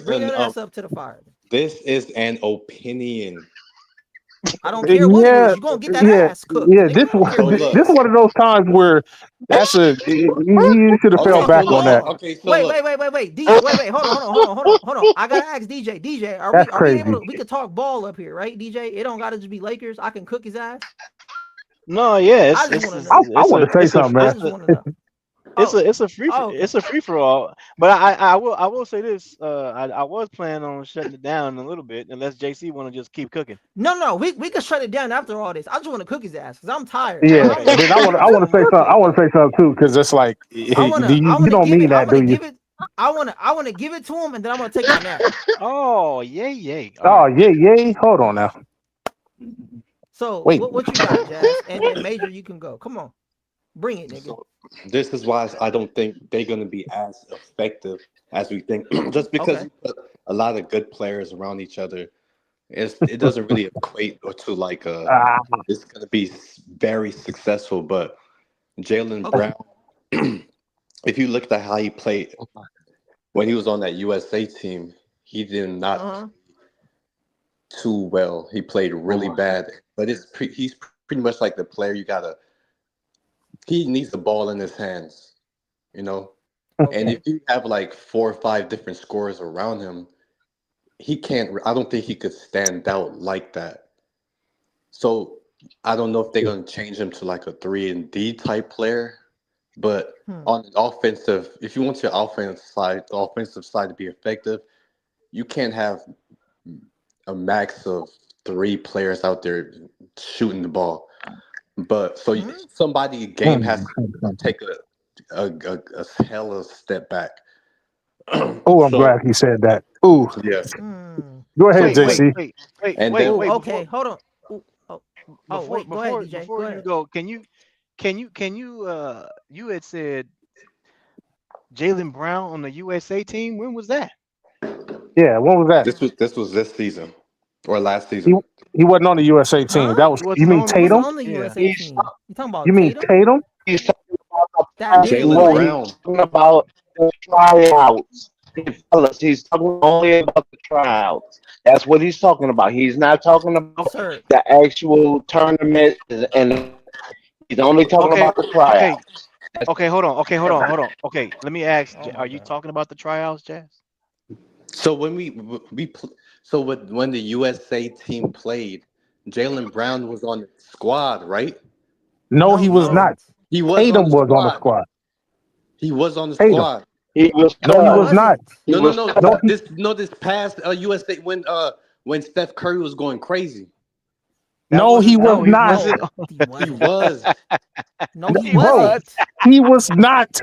S12: Bring
S4: your ass up to the fire.
S12: This is an opinion.
S4: I don't care what it is. You're gonna get that ass cooked.
S3: Yeah, this is one of those times where that's you should have fell back on that.
S12: Okay, so
S4: wait. DJ, wait. Hold on. I gotta ask DJ. DJ, are we able to? We could talk ball up here, right? DJ, it don't gotta just be Lakers. I can cook his ass.
S2: No, yeah,
S3: I want to say something, man.
S2: It's a free for all. But I will say this. I was planning on shutting it down a little bit unless JC want to just keep cooking.
S4: No, we can shut it down after all this. I just want to cook his ass because I'm tired.
S3: Yeah, then I want to say something. I want to say something too because it's like you don't mean that, do you?
S4: I want to give it to him and then I'm gonna take my nap.
S2: Oh yay!
S3: Oh yay! Hold on now.
S4: So what you got, Jazz? And then Major, you can go. Come on. Bring it, nigga.
S12: So, this is why I don't think they're going to be as effective as we think. Just because you put a lot of good players around each other, it doesn't really equate to like it's going to be very successful. But Jalen Brown, if you look at how he played when he was on that USA team, he did not too well. He played really bad. But he's pretty much like the player you gotta. He needs the ball in his hands, you know. And if you have like 4 or 5 different scorers around him, he can't. I don't think he could stand out like that. So I don't know if they're gonna change him to like a 3-and-D type player. But on the offensive, if you want your offensive side to be effective, you can't have a max of 3 players out there shooting the ball. But so somebody game has to take a hella step back.
S3: Oh, I'm glad he said that. Ooh,
S12: yeah.
S3: Go ahead, JC.
S2: Wait.
S4: Okay, hold on.
S2: Wait, go ahead, DJ.
S4: Before
S2: you go, can you had said Jalen Brown on the USA team. When was that?
S3: Yeah, when was that?
S12: This was this season or last
S3: He
S12: season.
S3: he wasn't on the USA team.
S4: Huh?
S3: That was
S2: He
S3: you
S2: wasn't
S3: mean
S2: on
S4: Who
S2: the
S4: was
S3: Tatum?
S4: on the
S2: yeah.
S4: USA
S9: He's
S4: team? You talking
S3: You
S4: about
S3: mean
S4: Tatum?
S3: Tatum?
S9: he's talking about the
S4: That big
S12: Jalen
S9: no,
S4: boy?
S9: he's
S12: Brown.
S9: talking about the tryouts. Hey, fellas, he's talking only about the tryouts. That's what he's talking about. He's not talking about
S4: Sir,
S9: the actual tournament and all that. He's only talking
S2: Okay,
S9: about the
S2: okay,
S9: tryouts. That's
S2: okay. Hold on. Okay, hold on,
S9: different.
S2: hold on. Okay, let me ask.
S4: oh
S2: Are
S4: my
S2: you
S4: God.
S2: talking about the tryouts, Jazz?
S12: So when when the USA team played, Jalen Brown was on the squad, right?
S3: No,
S4: No,
S3: he
S4: he
S3: was
S2: No.
S3: not.
S4: wasn't.
S12: He was on
S3: Tatum
S12: the
S3: was on the
S12: squad.
S3: squad.
S12: He was on the
S3: Tatum.
S12: squad.
S9: He was
S3: No, he
S4: He
S9: cut.
S3: was not.
S4: wasn't.
S9: He
S12: No, no,
S9: was
S12: no.
S3: No,
S9: cut.
S3: he,
S12: This past USA when Steph Curry was going crazy.
S2: That
S3: no, he
S2: wasn't.
S3: was
S2: No,
S4: No,
S2: he
S3: not.
S2: wasn't.
S4: no, he
S12: He
S4: wasn't.
S12: was.
S4: No, he
S2: He
S3: Bro,
S2: was.
S4: wasn't.
S3: he was not.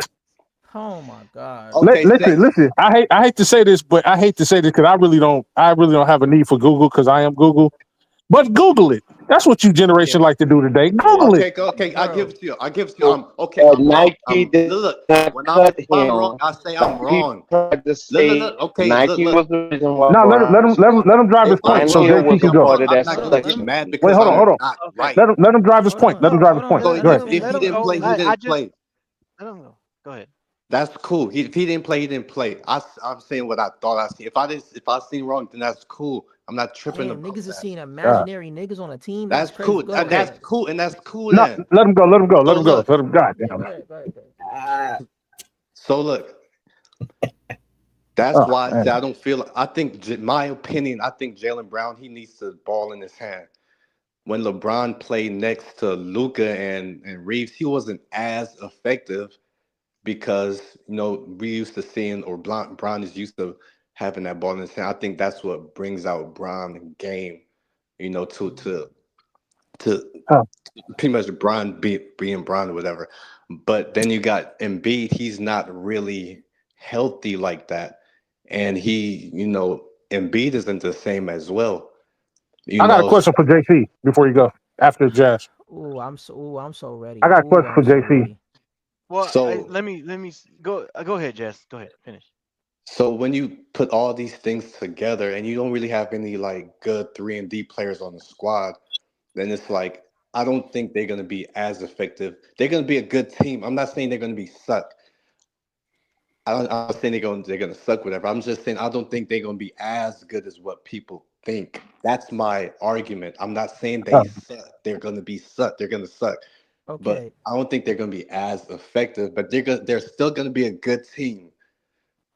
S4: Oh my God.
S12: Okay, say
S3: Listen. I hate to say this, but I hate to say this because I really don't have a need for Google because I am Google. But Google it. That's what you
S2: Yeah.
S3: generation like to do today.
S2: Yeah.
S3: Google it.
S12: okay. I give
S4: Bro.
S12: it to you. I give it to you. Okay.
S9: And
S12: I'm wrong.
S9: Nike did
S12: Look.
S9: not
S12: When
S9: cut
S12: if I'm wrong,
S9: him.
S12: I say I'm
S9: He
S12: wrong.
S9: tried to
S12: Look.
S9: say
S12: Okay.
S9: Nike
S12: Look.
S9: was the reason why
S3: Now
S9: Brian
S3: let him drive his
S12: If I'm
S3: point
S9: Brian
S3: so
S12: wrong,
S9: Hill
S12: I
S3: JT
S12: say
S3: can
S9: wasn't
S12: I'm
S3: go.
S9: part
S12: wrong.
S9: of
S12: I'm
S9: that
S12: not
S4: Hold
S12: gonna
S4: on. Let
S12: get
S4: him.
S9: selection.
S12: mad
S3: Wait,
S12: because
S3: hold on,
S12: I'm
S3: hold on.
S12: not
S2: Okay.
S12: right.
S3: Let him drive his
S4: Hold
S3: point.
S4: on.
S3: Let him
S2: No.
S3: drive his
S4: Hold on.
S3: point.
S12: So
S4: Let
S3: Go
S12: if
S3: ahead.
S4: him
S12: if
S2: Let
S12: he
S2: him.
S12: didn't
S2: Oh,
S12: play, he
S4: finish.
S2: I
S12: didn't
S2: just.
S12: play.
S2: Let him go. Go ahead.
S12: That's cool. If he didn't play, he didn't play. I'm saying what I thought I seen. If I seen wrong, then that's cool. I'm not tripping
S4: Damn,
S12: about
S4: niggas is
S12: that.
S4: seeing
S3: God.
S4: imaginary niggas on a team. That's
S12: That's
S4: crazy.
S12: cool.
S4: Go ahead. Go
S12: That's
S4: ahead.
S12: cool, and that's cool
S3: No,
S12: then.
S3: let him go. Let him go. Let
S12: So
S3: him go.
S12: look,
S3: Let him. God
S4: Yeah,
S3: damn.
S4: go ahead. Go ahead. Go ahead.
S12: so look. That's
S3: Oh
S12: why I say
S3: man.
S12: I don't feel. I think, my opinion, I think Jalen Brown he needs the ball in his hand. When LeBron played next to Luca and Reeves, he wasn't as effective because we used to seeing or Bron is used to having that ball in his hand. I think that's what brings out Bron game, to
S3: Huh.
S12: pretty much being Bron or whatever. But then you got Embiid. He's not really healthy like that, and Embiid isn't the same as well. You
S3: I got a
S12: know,
S3: question for JC before you go. After Jazz,
S4: I'm so
S3: I
S4: ready.
S3: got a
S4: Ooh,
S3: question for
S4: I'm so
S3: JC.
S4: ready.
S2: Well,
S12: so
S2: let me go. Go ahead, Jess. Go ahead. Finish.
S12: So when you put all these things together and you don't really have any like good 3-and-D players on the squad, then it's like I don't think they're gonna be as effective. They're gonna be a good team. I'm not saying they're gonna be suck. I'm not saying they're gonna suck whatever. I'm just saying I don't think they're gonna be as good as what people think. That's my argument. I'm not saying they
S3: Oh,
S12: suck. They're gonna be suck. They're gonna suck. But
S4: Okay.
S12: I don't think they're gonna be as effective. But they're still gonna be a good team.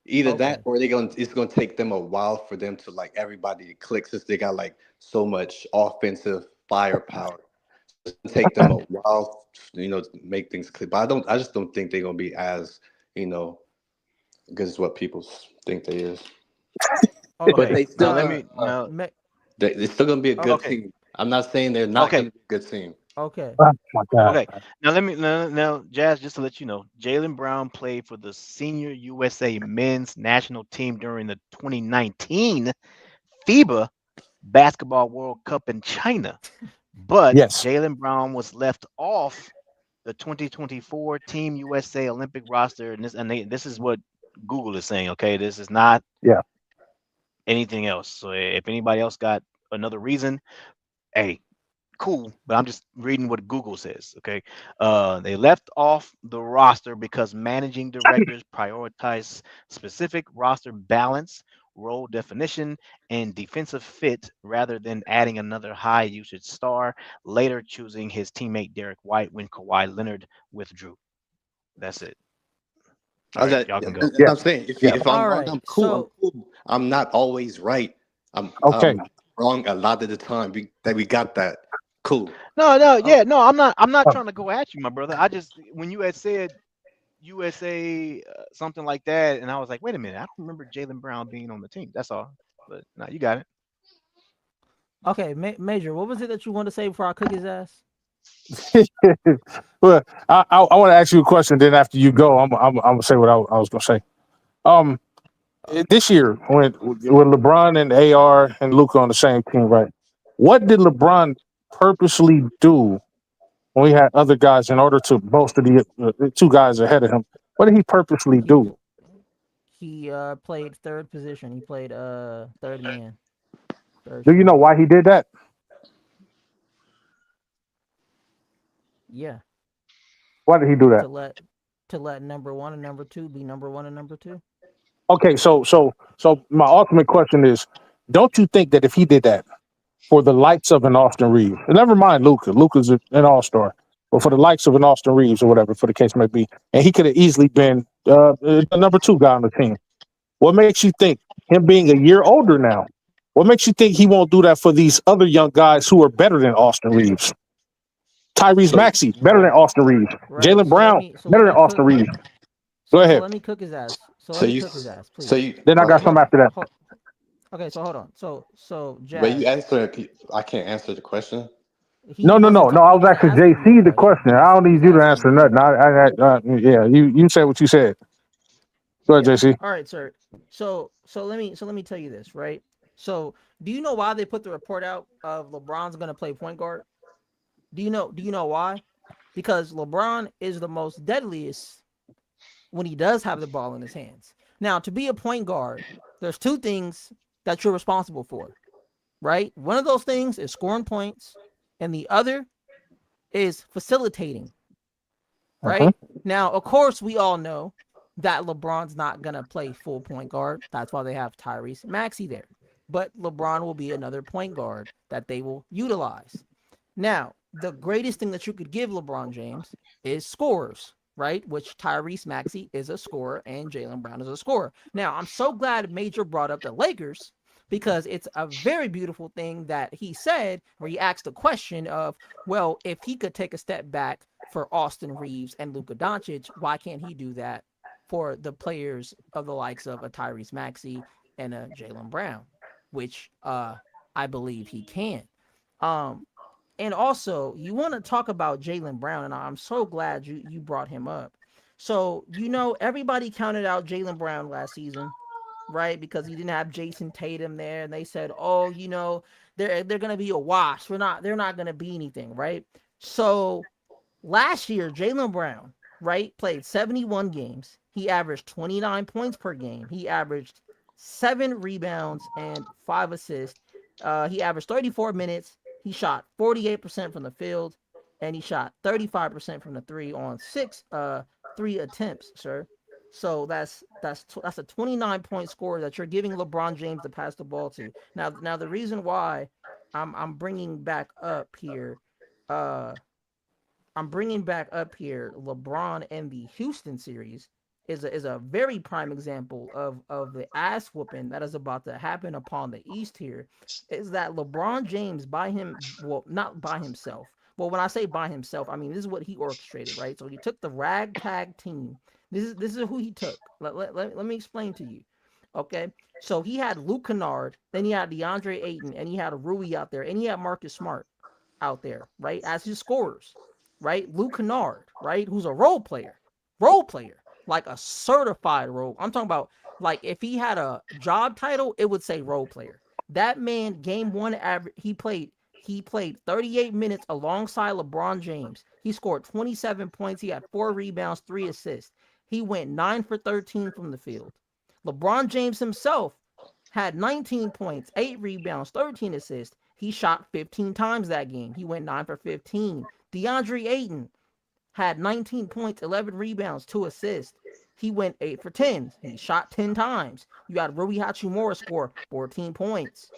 S12: Either that
S4: Okay.
S12: or it's gonna take them a while for them to like everybody to click since they got like so much offensive firepower. It's gonna take them a while, to make things click. But I just don't think they're gonna be as, you know, good as what people think they is. But
S4: Okay.
S2: Okay.
S12: they
S2: Now
S12: still
S2: let
S4: Uh,
S2: me. Now.
S12: they're still gonna be a good
S2: Okay.
S12: team. I'm not saying they're not
S2: Okay.
S12: gonna be a good team.
S4: okay.
S3: oh my God.
S2: Okay. Now let me. Now, Jazz. Just to let you know, Jalen Brown played for the Senior USA Men's National Team during the 2019 FIBA Basketball World Cup in China, but
S3: Yes.
S2: Jalen Brown was left off the 2024 Team USA Olympic roster, and this is what Google is saying. Okay, this is not
S3: Yeah.
S2: anything else. So if anybody else got another reason, hey, cool. But I'm just reading what Google says. Okay, they left off the roster because managing directors prioritize specific roster balance, role definition, and defensive fit rather than adding another high usage star. Later, choosing his teammate Derek White when Kawhi Leonard withdrew. That's it. All right, y'all can go.
S3: Yeah.
S12: I'm saying
S3: Yeah.
S12: if I'm
S4: All
S12: wrong,
S4: right.
S12: I'm cool. I'm
S4: So
S12: cool. I'm not always right.
S3: Okay.
S12: I'm wrong a lot of the time. We got that. Cool.
S2: No,
S4: oh
S2: yeah, no, I'm not
S3: Oh,
S2: trying to go at you, my brother. I just when you had said USA something like that, and I was like, wait a minute, I don't remember Jalen Brown being on the team. That's all. But no, you got it.
S4: okay, Major, what was it that you wanted to say before I cook his ass?
S3: well, I want to ask you a question. Then after you go, I'm gonna say what I was gonna say. Um, this year when LeBron and AR and Luca on the same team, right? What did LeBron purposely do when he had other guys in order to bolster the two guys ahead of him? What did he purposely do?
S4: He played third position. He played third man, third
S3: Do you know
S4: string.
S3: why he did that?
S4: Yeah,
S3: Why did he do that?
S4: to let number one and number two be number one and number two.
S3: Okay, so my ultimate question is, don't you think that if he did that for the likes of an Austin Reeves, and never mind Luca, Luca's an all-star, but for the likes of an Austin Reeves or whatever, for the case may be, and he could have easily been the number two guy on the team. What makes you think him being a year older now? What makes you think he won't do that for these other young guys who are better than Austin Reeves? Tyrese
S12: So
S3: Maxey, better than Austin Reeves.
S4: Right.
S3: Jalen Brown, better than Austin Reeves. Go
S4: So
S3: ahead.
S4: let me cook his ass. So
S12: so
S4: let me
S12: you
S4: cook his ass,
S12: so
S4: please.
S12: you
S3: Then I got
S12: okay.
S3: some after that.
S4: Okay, so hold on. So
S12: But you
S4: Jazz,
S12: answer. I can't answer the question.
S3: No.
S4: he wasn't.
S3: I
S4: He
S3: was
S4: wasn't
S3: asking
S4: asking you
S3: JC
S4: a
S3: the
S4: question.
S3: question. I don't
S4: He
S3: need
S4: was
S3: you to
S4: asking
S3: answer
S4: you.
S3: nothing. Yeah, you said what you said. Go ahead,
S4: Yeah.
S3: JC.
S4: All right, sir. So let me tell you this, right? So do you know why they put the report out of LeBron's gonna play point guard? Do you know why? Because LeBron is the most deadliest when he does have the ball in his hands. Now, to be a point guard, there's two things that you're responsible for, right? One of those things is scoring points, and the other is facilitating, right? Now, of course, we all know that LeBron's not going to play full point guard. That's why they have Tyrese Maxey there. But LeBron will be another point guard that they will utilize. Now, the greatest thing that you could give LeBron James is scorers, right? Which Tyrese Maxey is a scorer and Jalen Brown is a scorer. Now, I'm so glad Major brought up the Lakers because it's a very beautiful thing that he said where he asked the question of, well, if he could take a step back for Austin Reeves and Luka Doncic, why can't he do that for the players of the likes of a Tyrese Maxey and a Jalen Brown, which I believe he can. Um, and also, you want to talk about Jalen Brown, and I'm so glad you brought him up. So, everybody counted out Jalen Brown last season, right? Because he didn't have Jason Tatum there, and they said, "Oh, they're gonna be a wash. They're not gonna be anything, right?" So last year, Jalen Brown, right, played 71 games. He averaged 29 points per game. He averaged 7 rebounds and 5 assists. He averaged 34 minutes. He shot 48% from the field, and he shot 35% from the three on 6 attempts, sir. So that's a 29-point score that you're giving LeBron James to pass the ball to. Now the reason why I'm bringing back up here, uh, LeBron and the Houston series is a very prime example of the ass whooping that is about to happen upon the East here. Is that LeBron James not by himself. Well, when I say by himself, I mean this is what he orchestrated, right? So he took the ragtag team. This is who he took. Let me explain to you. Okay. So he had Luke Kennard, then he had DeAndre Ayton, and he had a Rui out there, and he had Marcus Smart out there, right? As his scorers, right? Luke Kennard, right? Who's a role player, like a certified role. I'm talking about like if he had a job title, it would say role player. That man, game one average, he played 38 minutes alongside LeBron James. He scored 27 points. He had 4 rebounds, 3 assists. He went 9 for 13 from the field. LeBron James himself had 19 points, 8 rebounds, 13 assists. He shot 15 times that game. He went 9 for 15. DeAndre Ayton had 19 points, 11 rebounds, 2 assists. He went 8 for 10. He shot 10 times. You got Rui Hachimura score 14 points,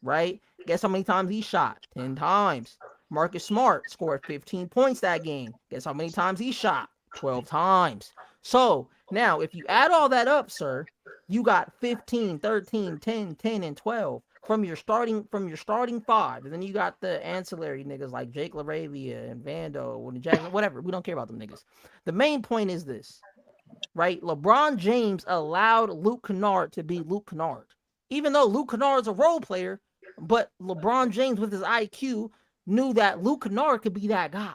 S4: right? Guess how many times he shot? 10 times. Marcus Smart scored 15 points that game. Guess how many times he shot? 12 times. So now if you add all that up, sir, you got 15, 13, 10, 10, and 12 from your starting five. And then you got the ancillary niggas like Jake LaRavia and Vando and Jackson, whatever. We don't care about them niggas. The main point is this, right? LeBron James allowed Luke Kennard to be Luke Kennard. Even though Luke Kennard is a role player, but LeBron James with his IQ knew that Luke Kennard could be that guy.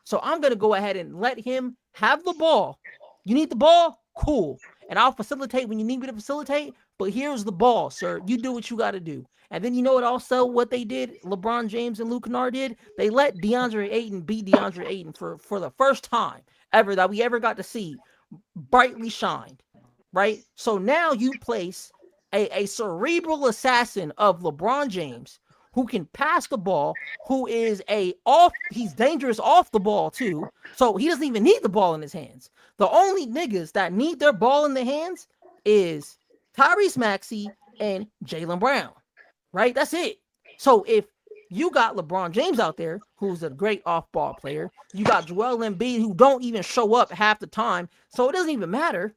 S4: So I'm going to go ahead and let him have the ball. You need the ball? Cool. and I'll facilitate when you need me to facilitate, but here's the ball, sir. You do what you got to do. And then you know what they did, LeBron James and Luke Kennard did? They let DeAndre Ayton be DeAndre Ayton for the first time ever that we ever got to see brightly shined, right? So now you place a cerebral assassin of LeBron James who can pass the ball, who is he's dangerous off the ball too, so he doesn't even need the ball in his hands. The only niggas that need their ball in their hands is Tyrese Maxey and Jaylen Brown. Right? That's it. So if you got LeBron James out there, who's a great off-ball player, you got Joel Embiid, who don't even show up half the time, so it doesn't even matter,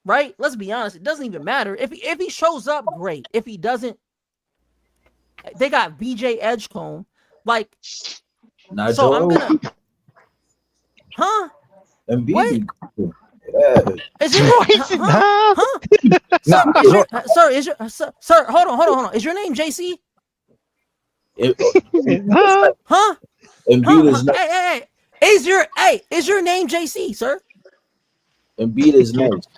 S4: right? Let's be honest, it doesn't even matter. If he shows up, great. If he doesn't, they got VJ Edgecombe, like.
S13: Not
S4: so
S13: Joel.
S4: I'm gonna, huh?
S13: Embiid.
S4: Yeah. Is it, sir, hold on. Is your name JC? Huh?
S13: Embiid is nice.
S4: Hey. Is your name JC, sir?
S13: Embiid is nice.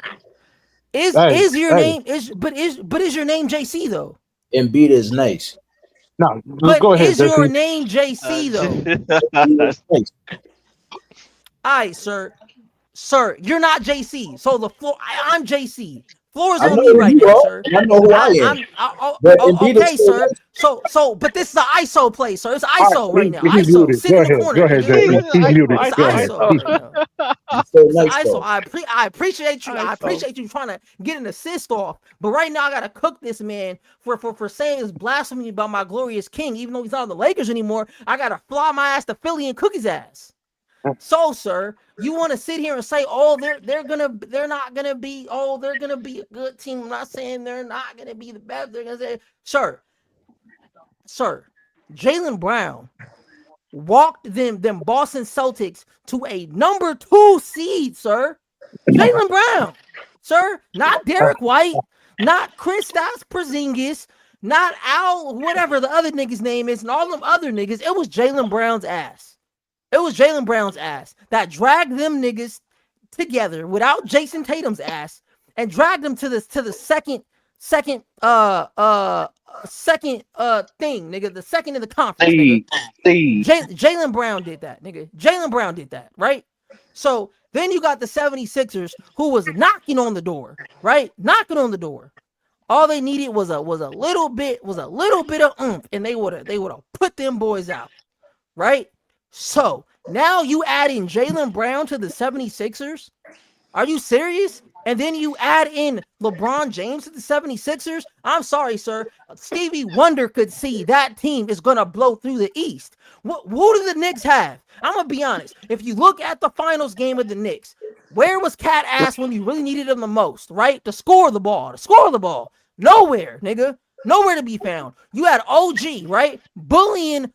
S4: Is your name JC though?
S3: Embiid is nice. No,
S4: but
S3: go ahead.
S4: Is your name JC though? All right, sir. Sir, you're not JC. So the floor, I'm JC. Floor is on me right now, sir.
S13: I know who I am.
S4: Okay, sir. So, but this is an ISO play, sir. It's ISO right now. ISO. Sit in the corner.
S3: Go ahead, JC. He's muted.
S4: It's
S3: Go ahead.
S4: ISO. I appreciate you. I appreciate you trying to get an assist off. But right now, I gotta cook this man for saying it's blasphemy about my glorious king, even though he's not on the Lakers anymore. I gotta fly my ass to Philly and cook his ass. So, sir, you want to sit here and say, oh, they're not gonna be a good team. I'm not saying they're not gonna be the best. They're gonna say, sir, Jaylen Brown walked them Boston Celtics to a number 2 seed, sir. Jaylen Brown, sir, not Derek White, not Kristaps Porzingis, not Al, whatever the other nigga's name is, and all them other niggas. It was Jaylen Brown's ass. It was Jaylen Brown's ass that dragged them niggas together without Jason Tatum's ass and dragged them to the second thing, nigga, the second in the conference. Jaylen Brown did that, nigga. Jaylen Brown did that, right? So then you got the 76ers who was knocking on the door, right? Knocking on the door. All they needed was a little bit of oomph, and they would have put them boys out, right? So now you add in Jaylen Brown to the 76ers. Are you serious? And then you add in LeBron James to the 76ers. I'm sorry, sir. Stevie Wonder could see that team is going to blow through the East. Who do the Knicks have? I'm going to be honest. If you look at the finals game of the Knicks, where was Cat Ass when you really needed him the most, right? To score the ball. Nowhere, nigga. Nowhere to be found. You had OG, right? Bullying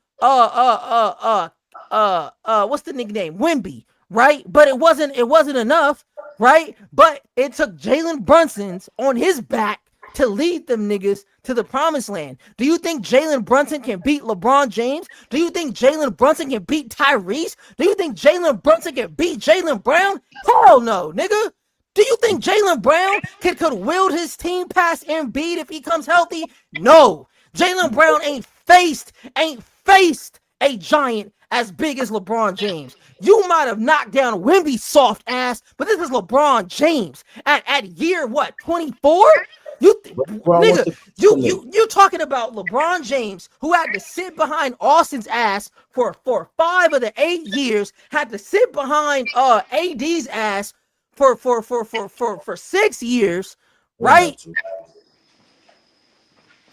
S4: what's the nickname? Wemby, right? But it wasn't enough, right? But it took Jalen Brunson's on his back to lead them niggas to the promised land. Do you think Jalen Brunson can beat LeBron James? Do you think Jalen Brunson can beat Tyrese? Do you think Jalen Brunson can beat Jaylen Brown? Hell no, nigga. Do you think Jaylen Brown could wield his team past Embiid if he comes healthy? No. Jaylen Brown ain't faced a giant as big as LeBron James. You might have knocked down Wemby's soft ass, but this is LeBron James at year what, 24? You talking about LeBron James, who had to sit behind Austin's ass for 5 of the 8 years, had to sit behind AD's ass for 6 years, right?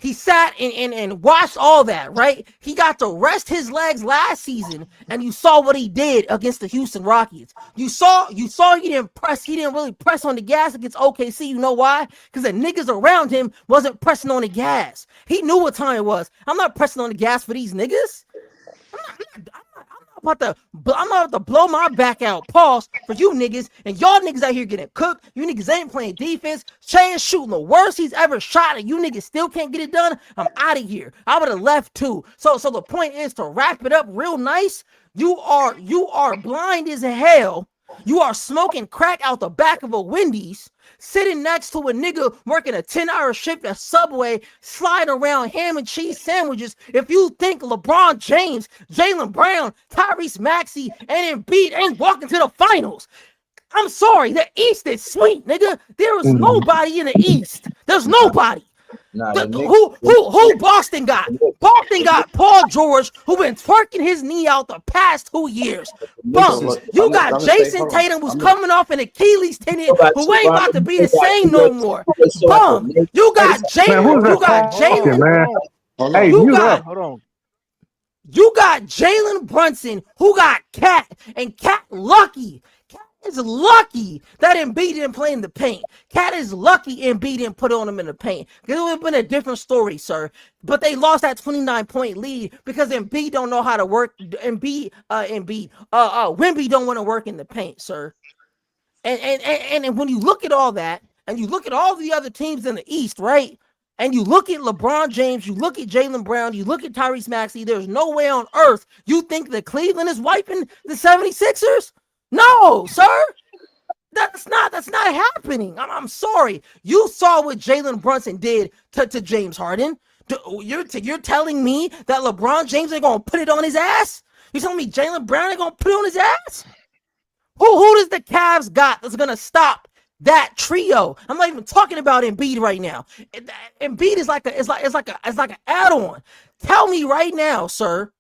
S4: He sat and watched all that, right? He got to rest his legs last season, and you saw what he did against the Houston Rockets. You saw he didn't really press on the gas against OKC. You know why? Because the niggas around him wasn't pressing on the gas. He knew what time it was. I'm not pressing on the gas for these niggas. I'm about to blow my back out, pause, for you niggas, and y'all niggas out here getting cooked. You niggas ain't playing defense. Shay is shooting the worst he's ever shot, and you niggas still can't get it done. I'm out of here. I would have left too. So the point is, to wrap it up real nice, you are blind as hell. You are smoking crack out the back of a Wendy's, sitting next to a nigga working a 10-hour shift at Subway, sliding around ham and cheese sandwiches, if you think LeBron James, Jaylen Brown, Tyrese Maxey, and Embiid ain't walking to the finals, I'm sorry. The East is sweet, nigga. There is nobody in the East. There's nobody. Who Boston got? Boston got Paul George, who been twerking his knee out the past 2 years. Bums. You got Jason Tatum, who's coming off an Achilles tendon, who ain't about to be the same no more. Bum. You got Jalen. You got Jalen.
S3: Hey,
S2: hold on.
S4: You got Jalen Brunson, who got Cat, and Cat lucky. Is lucky that Embiid didn't play in the paint. Cat is lucky Embiid didn't put on him in the paint. It would have been a different story, sir. But they lost that 29-point lead because Embiid don't know how to work. Wemby don't want to work in the paint, sir. And when you look at all that, and you look at all the other teams in the East, right? And you look at LeBron James, you look at Jaylen Brown, you look at Tyrese Maxey, there's no way on earth you think that Cleveland is wiping the 76ers? No, sir. That's not happening. I'm sorry. You saw what Jalen Brunson did to James Harden. You're telling me that LeBron James ain't gonna put it on his ass? You telling me Jaylen Brown ain't gonna put it on his ass? Who does the Cavs got that's gonna stop that trio? I'm not even talking about Embiid right now. Embiid is like an add-on. Tell me right now, sir,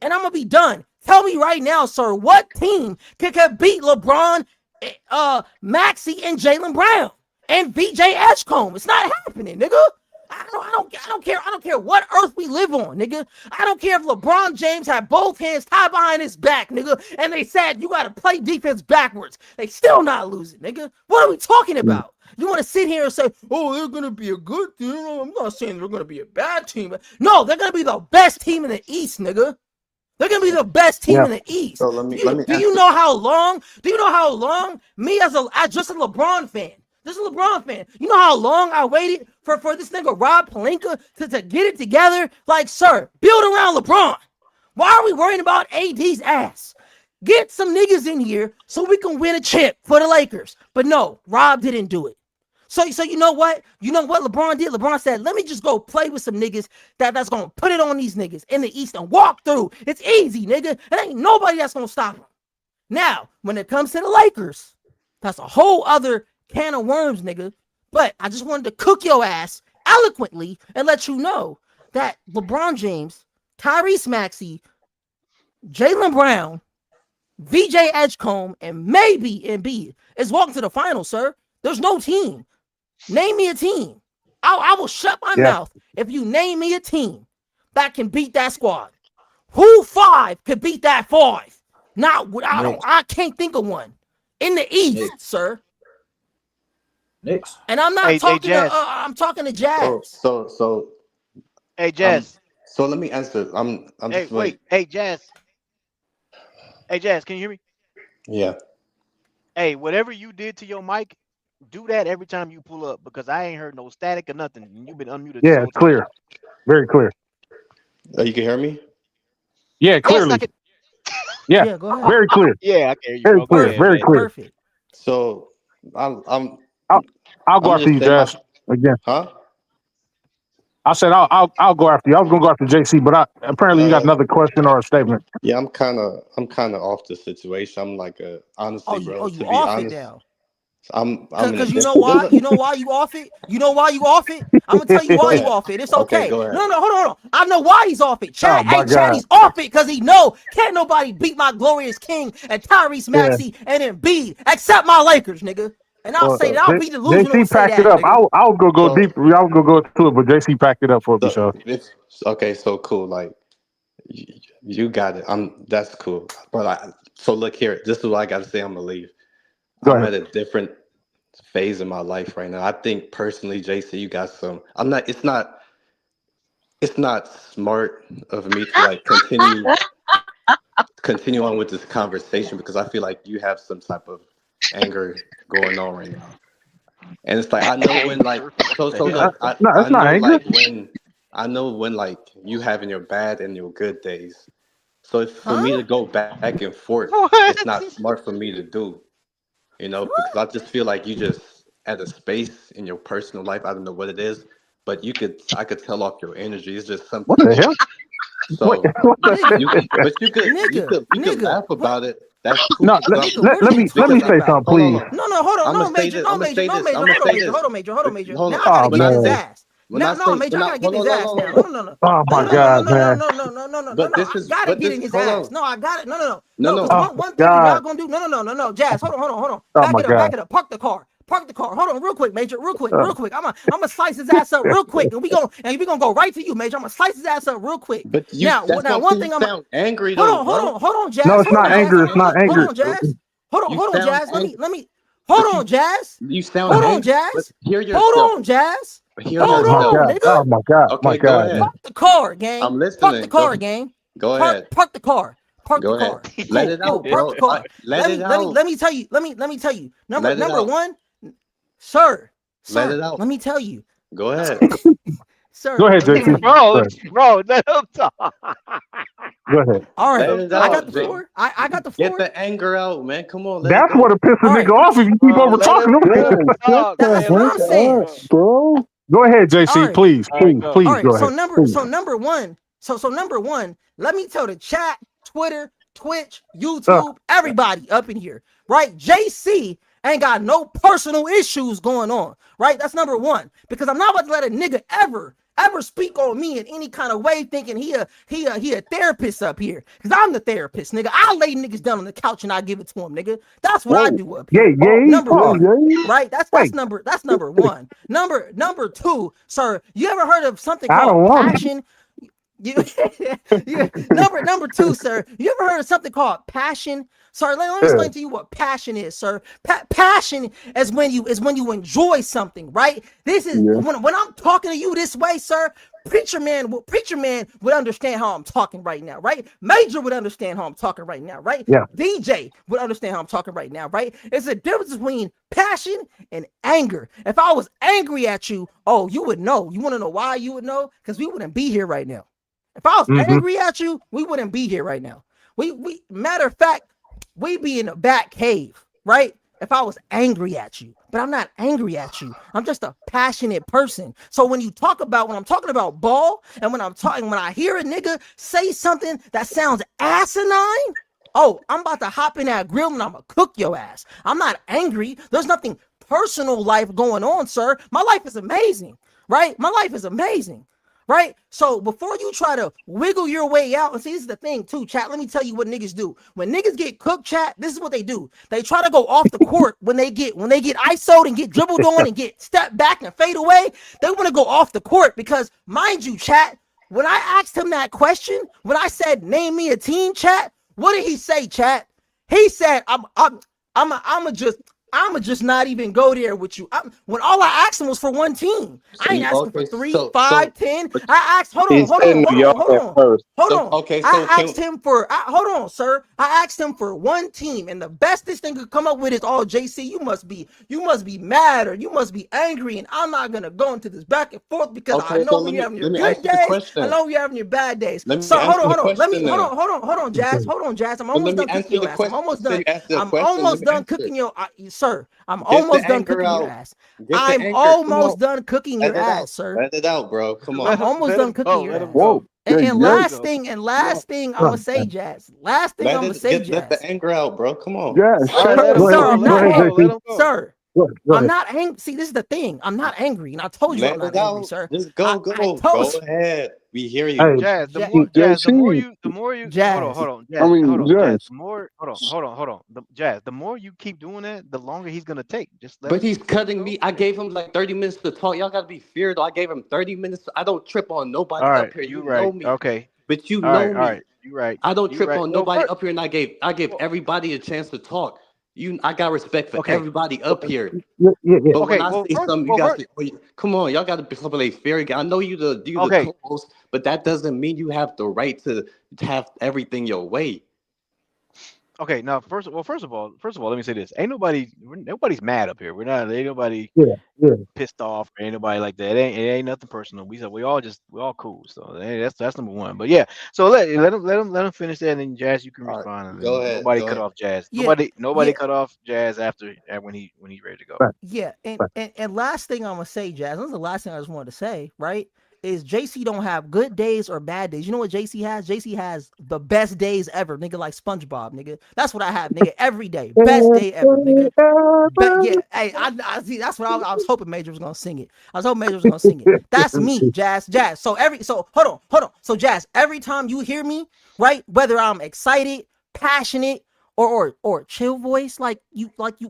S4: and I'm gonna be done. Tell me right now, sir, what team can beat LeBron, Maxey, and Jaylen Brown and VJ Edgecombe? It's not happening, nigga. I don't care. I don't care what earth we live on, nigga. I don't care if LeBron James had both hands tied behind his back, nigga, and they said you gotta play defense backwards. They still not losing, nigga. What are we talking about? You want to sit here and say, oh, they're gonna be a good team? I'm not saying they're gonna be a bad team. No, they're gonna be the best team in the East, nigga. They're gonna be the best team in the East.
S12: So let me
S4: do you know how long? Do you know how long me as just a LeBron fan? This is a LeBron fan. You know how long I waited for this nigga Rob Pelinka to get it together? Like, sir, build around LeBron. Why are we worrying about AD's ass? Get some niggas in here so we can win a chip for the Lakers. But no, Rob didn't do it. So you know what? You know what LeBron did? LeBron said, let me just go play with some niggas that's going to put it on these niggas in the East and walk through. It's easy, nigga. There ain't nobody that's going to stop him. Now, when it comes to the Lakers, that's a whole other can of worms, nigga. But I just wanted to cook your ass eloquently and let you know that LeBron James, Tyrese Maxey, Jaylen Brown, VJ Edgecombe, and maybe Embiid is walking to the finals, sir. There's no team. Name me a team. I will shut my mouth if you name me a team that can beat that squad. Who five could beat that five? I can't think of one in the East, sir.
S13: Knicks.
S4: And I'm not talking to I'm talking to Jazz.
S12: So
S2: Hey, Jazz.
S12: So let me answer. I'm
S2: Hey,
S12: just
S2: wait. Hey, Jazz. Hey, Jazz, can you hear me?
S12: Yeah.
S2: Hey, whatever you did to your mic, do that every time you pull up because I ain't heard no static or nothing. You've been unmuted.
S3: Yeah, clear. Very clear.
S12: You can hear me?
S3: Yeah, clearly.
S4: Yes,
S3: yeah,
S4: go ahead.
S3: very clear.
S2: Yeah, I can hear you.
S3: Very clear.
S2: Ahead,
S3: very
S2: man.
S3: clear.
S4: Perfect.
S12: So
S3: I'll go
S12: I'm
S3: after you,
S12: just
S3: Jazz. Again.
S12: Huh?
S3: I said I'll go after you. I was gonna go after JC, but apparently you got another question or a statement.
S12: Yeah, I'm kind of off the situation. I'm like honestly, bro.
S4: You
S12: To be
S4: off
S12: honest,
S4: it now.
S12: I'm
S4: Because you know why? You know why you off it? You know why you off it? I'm gonna tell you why you off it. It's okay.
S12: Go ahead.
S4: No, hold on. I know why he's off it. Chad,
S3: Oh, my God.
S4: He's off it because he know can't nobody beat my glorious king and Tyrese Maxey and Embiid except my Lakers, nigga. And I'll say that. I'll be delusional and
S3: JC
S4: say
S3: packed
S4: that.
S3: it up.
S4: Nigga.
S3: I'll go deeper. I'll go to it, but JC packed it up for me. So
S12: Okay, so cool. Like you got it. That's cool. But so look here. This is what I got to say. I'm gonna leave.
S3: Go
S12: I'm
S3: ahead.
S12: at a different phase in my life right now. I think personally, JC, you got some. I'm not. It's not smart of me to like continue on with this conversation because I feel like you have some type of anger going on right now. And it's like I know when like so look, I
S3: not
S12: know
S3: anger.
S12: like when like you having your bad and your good days. So for me to go back and forth, it's not smart for me to do. You know, because I just feel like you just at a space in your personal life. I don't know what it is, but I could tell off your energy. It's just
S3: What
S12: something.
S3: the hell? What,
S12: So
S3: what the
S12: you could laugh about it. That's cool.
S3: No,
S12: Because
S3: let me say something,
S12: hold
S3: please.
S12: on.
S4: No, hold on,
S12: I'm
S4: no,
S12: gonna say
S4: Major,
S12: this.
S4: no,
S12: I'm gonna
S4: Major,
S12: say
S4: no,
S12: this.
S4: Major,
S12: I'm gonna
S4: hold on,
S12: say
S4: Major,
S12: this.
S4: hold on, Major, hold on, Major.
S12: Hold
S4: Now
S12: on.
S4: I gotta
S3: Oh
S12: When
S4: get
S12: I
S4: in his
S12: say
S3: man.
S4: ass.
S12: when I
S4: No,
S12: say
S4: Major,
S12: when
S4: I
S12: I
S4: gotta get
S12: hold
S4: in
S12: on,
S4: his ass now. No, no, no, no.
S3: Oh my
S4: No, no,
S3: God,
S4: no, no,
S3: man.
S4: no, no, no, no, no, no,
S12: but
S4: no.
S12: this
S4: I
S12: is
S4: gotta
S12: but
S4: get
S12: this
S4: in his
S12: hold
S4: ass.
S12: on.
S4: No, I got it. No, no, no,
S12: No,
S4: no. Because
S12: no.
S3: Oh
S4: one
S3: my
S4: thing you're
S3: God.
S4: not gonna do. No. Jazz, hold on.
S3: Oh
S4: Back
S3: my
S4: it up,
S3: God.
S4: back it up. Park the car. Park the car. Hold on, real quick, Major. Real quick. I'm gonna slice his ass up real quick, and we gonna go right to you, Major. I'm gonna slice his ass up real quick.
S12: But
S4: Now,
S12: that's
S4: now,
S12: what I'm
S4: one
S12: saying. You
S4: thing
S12: sound angry
S4: hold
S12: though,
S4: on,
S12: bro.
S3: No,
S4: Jazz.
S3: it's not anger. It's not
S4: Hold
S3: anger.
S4: on, Jazz.
S12: You
S4: Hold on,
S12: sound
S4: Jazz.
S12: angry.
S4: Hold
S12: But
S4: on, Jazz.
S12: you sound
S4: Hold on,
S12: angry. But
S4: Jazz.
S12: hear
S4: Hold
S12: yourself.
S4: on, Jazz.
S12: But hear
S3: Oh
S4: Hold
S3: my
S12: yourself.
S4: on,
S3: God.
S4: nigga.
S3: Oh my God. My
S12: Okay, go
S3: God, man.
S12: ahead.
S4: Park the car, gang.
S12: I'm
S4: Park the
S12: listening.
S4: car, gang.
S12: Go
S4: Park
S12: ahead.
S4: park the car. Park the
S12: Go ahead.
S4: car.
S12: Let
S4: Cool,
S12: it
S4: cool.
S12: out,
S4: Park
S12: bro.
S4: the car.
S12: Let it out.
S4: Let me tell you. Let me tell you.
S12: Let it
S4: Number
S12: out.
S4: one, sir.
S12: Let it
S4: Sir,
S12: out.
S4: let me tell you.
S12: Go ahead.
S3: Go
S4: Sir,
S3: ahead,
S4: let me tell
S3: JC.
S4: you.
S2: bro,
S3: Go ahead.
S2: bro, let him talk.
S3: Go ahead.
S4: All
S2: Let
S4: right.
S12: Let
S2: him
S12: it
S4: I
S2: talk,
S4: got
S12: out.
S4: the
S2: bro.
S4: floor. I got the
S12: Get
S4: floor.
S12: the anger out, man. Come on, let it
S3: That's
S12: go.
S3: what'll piss a
S4: All
S3: nigga
S4: right.
S3: off if you keep
S2: Bro,
S3: over
S2: let him
S3: talking him.
S10: Shut
S2: talk.
S10: the
S4: That's
S2: Let
S4: what
S2: him
S10: heck
S4: I'm
S2: talk,
S4: saying.
S10: up,
S2: bro.
S10: bro.
S3: Go ahead,
S4: All
S3: JC.
S4: right.
S3: Please,
S2: All right,
S3: please,
S2: go.
S3: please
S4: All right.
S3: go ahead. Please.
S4: So number one. So number one, let me tell the chat, Twitter, Twitch,
S3: Uh,
S4: YouTube, everybody up in here, right? JC ain't got no personal issues going on, right? That's number one. Because I'm not about to let a nigga ever speak on me in any kind of way thinking he a therapist up here. Because I'm the therapist, nigga. I lay niggas down on the couch and I give it to him, nigga. That's what I
S10: Whoa.
S4: do up
S3: yeah,
S4: here.
S10: Oh,
S3: yay.
S4: Number
S10: yeah,
S3: Oh,
S4: one.
S10: yeah.
S4: Right?
S3: wait.
S4: That's number one. Number two, sir, you ever heard of something
S3: I
S4: called
S3: don't want it.
S4: passion? You, number two, sir. You ever heard of something called passion? Sir, let me explain to you what passion is, sir. Passion is when you enjoy something, right? This is
S10: Yeah.
S4: when I'm talking to you this way, sir. Preacher man would understand how I'm talking right now, right? Major would understand how I'm talking right now, right?
S3: Yeah.
S4: DJ would understand how I'm talking right now, right? It's a difference between passion and anger. If I was angry at you, oh, you would know. You want to know why you would know? Because we wouldn't be here right now. If I was
S3: Mm-hmm.
S4: angry at you, we wouldn't be here right now. We matter of fact, we be in the back cave, right? If I was angry at you, but I'm not angry at you. I'm just a passionate person. So when I'm talking about ball, and when I hear a nigga say something that sounds asinine, oh, I'm about to hop in that grill and I'm gonna cook your ass. I'm not angry. There's nothing personal life going on, sir. My life is amazing, right? My life is amazing. Right? So before you try to wiggle your way out, and see, this is the thing too, chat. Let me tell you what niggas do. When niggas get cooked, chat, this is what they do. They try to go off the court when they get ISO'd and get dribbled on and get stepped back and fade away. They want to go off the court because, mind you, chat, when I asked him that question, when I said, name me a team, chat, what did he say, chat? He said, I'ma just not even go there with you. When all I asked him was for one team. I ain't asking for
S12: Okay,
S4: 3, 5, 10.
S12: but
S4: I asked, hold
S9: He
S4: on, hold
S9: said
S4: on, hold
S9: New
S4: on,
S9: York
S4: hold
S9: at
S4: on.
S9: first.
S4: Hold
S12: so
S4: on.
S12: okay,
S4: I
S12: so can
S4: asked him for, hold on, sir. I asked him for one team, and the best this thing could come up with is, oh, JC, you must be mad or you must be angry, and I'm not gonna go into this back and forth because I
S12: okay,
S4: know
S12: so
S4: when you're having your
S12: let me
S4: good
S12: ask you the
S4: days, I
S12: question.
S4: know you're having your bad days.
S12: Let
S4: So
S12: me
S4: hold
S12: answer
S4: on,
S12: the
S4: hold on. Let me
S12: question then.
S4: hold on, Jazz. I'm
S12: But let
S4: almost
S12: me
S4: done cooking
S12: answer
S4: your
S12: the
S4: ass. I'm
S12: question. You
S4: almost
S12: said
S4: done.
S12: you asked the
S4: I'm
S12: question. Let
S4: almost
S12: me
S4: done
S12: answer
S4: cooking
S12: it.
S4: your sir. I'm
S12: Get the
S4: almost done
S12: anger
S4: cooking your
S12: out.
S4: ass.
S12: Get the
S4: I'm
S12: anger. Come on.
S4: almost done cooking your
S12: Let it out.
S4: ass, sir.
S12: Let it out, bro. Come on.
S2: Let
S4: I'm
S2: him
S4: almost
S2: let
S4: done
S2: him
S4: cooking
S2: go.
S4: your
S2: Let him
S4: ass.
S2: go.
S10: Whoa. Yeah,
S4: And
S2: Let
S10: yeah.
S2: him go.
S4: last thing I'm gonna say, Jazz. Last thing I'm gonna say,
S12: Let the
S4: Jazz.
S12: anger out, bro. Come on.
S10: Yeah,
S2: All
S10: shut
S2: right, let
S10: up,
S2: him
S3: Go ahead.
S4: Sir,
S2: go.
S4: I'm
S10: bro.
S2: Let
S3: Go
S4: not
S2: him
S3: ahead,
S2: go.
S4: angry.
S2: Let
S3: JC.
S2: him go.
S4: Sir,
S3: Go
S4: I'm
S3: ahead.
S4: not angry. See, this is the thing. I'm not angry, and I told you I'm
S12: Let
S4: not
S12: it
S4: angry,
S12: out.
S4: sir.
S12: Just
S4: I
S12: go
S4: told
S12: ahead. We hear you.
S3: Hey,
S2: Jazz,
S4: you,
S10: JC.
S2: the more you
S4: Jazz.
S2: hold on,
S10: I
S2: Jazz,
S10: mean,
S2: Jazz,
S10: yes.
S2: the more hold on. Jazz, the more you keep doing that, the longer he's gonna take. Just
S12: But he's
S2: let him
S12: cutting
S2: go.
S12: me. I gave him like 30 minutes to talk. Y'all gotta be fair though. I gave him 30 minutes. I don't trip on
S2: All
S12: nobody
S2: right,
S12: up here.
S2: you
S12: You know
S2: right.
S12: me.
S2: Okay.
S12: But you
S2: All right,
S12: know
S2: all
S12: me.
S2: right. You right.
S12: I don't
S2: You
S12: trip
S2: right.
S12: on
S2: Well,
S12: nobody
S2: first,
S12: up here, and I gave
S2: well,
S12: everybody a chance to talk. I got respect for
S2: okay.
S12: everybody up here.
S3: yeah.
S12: But when
S2: Okay.
S12: I
S2: Well,
S12: say
S2: first,
S12: something, you
S2: well,
S12: guys
S2: first.
S12: say, oh, "Come on, y'all got to be somebody fair." I know you the
S2: Okay.
S12: co-host, but that doesn't mean you have the right to have everything your way.
S2: Okay, now first of all, let me say this: nobody's mad up here. Ain't nobody
S3: Yeah, yeah.
S2: pissed off or ain't nobody like that. It ain't nothing personal. We all cool. So that's number one. But yeah, so let him finish that, and then Jazz, you can
S12: All right,
S2: respond, and
S12: go
S2: then
S12: ahead.
S2: nobody
S12: Go
S2: cut
S12: ahead.
S2: off Jazz.
S4: Yeah,
S2: Nobody
S4: yeah,
S2: cut off Jazz after when he's ready to go.
S3: Right,
S4: yeah. And
S3: right.
S4: and, and last thing I'm gonna say, Jazz, this is the last thing I just wanted to say, right? Is JC don't have good days or bad days. You know what JC has? JC has the best days ever, nigga, like SpongeBob, nigga. That's what I have, nigga, every day. Best day ever, nigga. But yeah, hey, I see. That's what I was hoping Major was gonna sing it. I was hoping Major was gonna sing it. That's me, Jazz. So hold on. So Jazz, every time you hear me, right, whether I'm excited, passionate, or chill voice,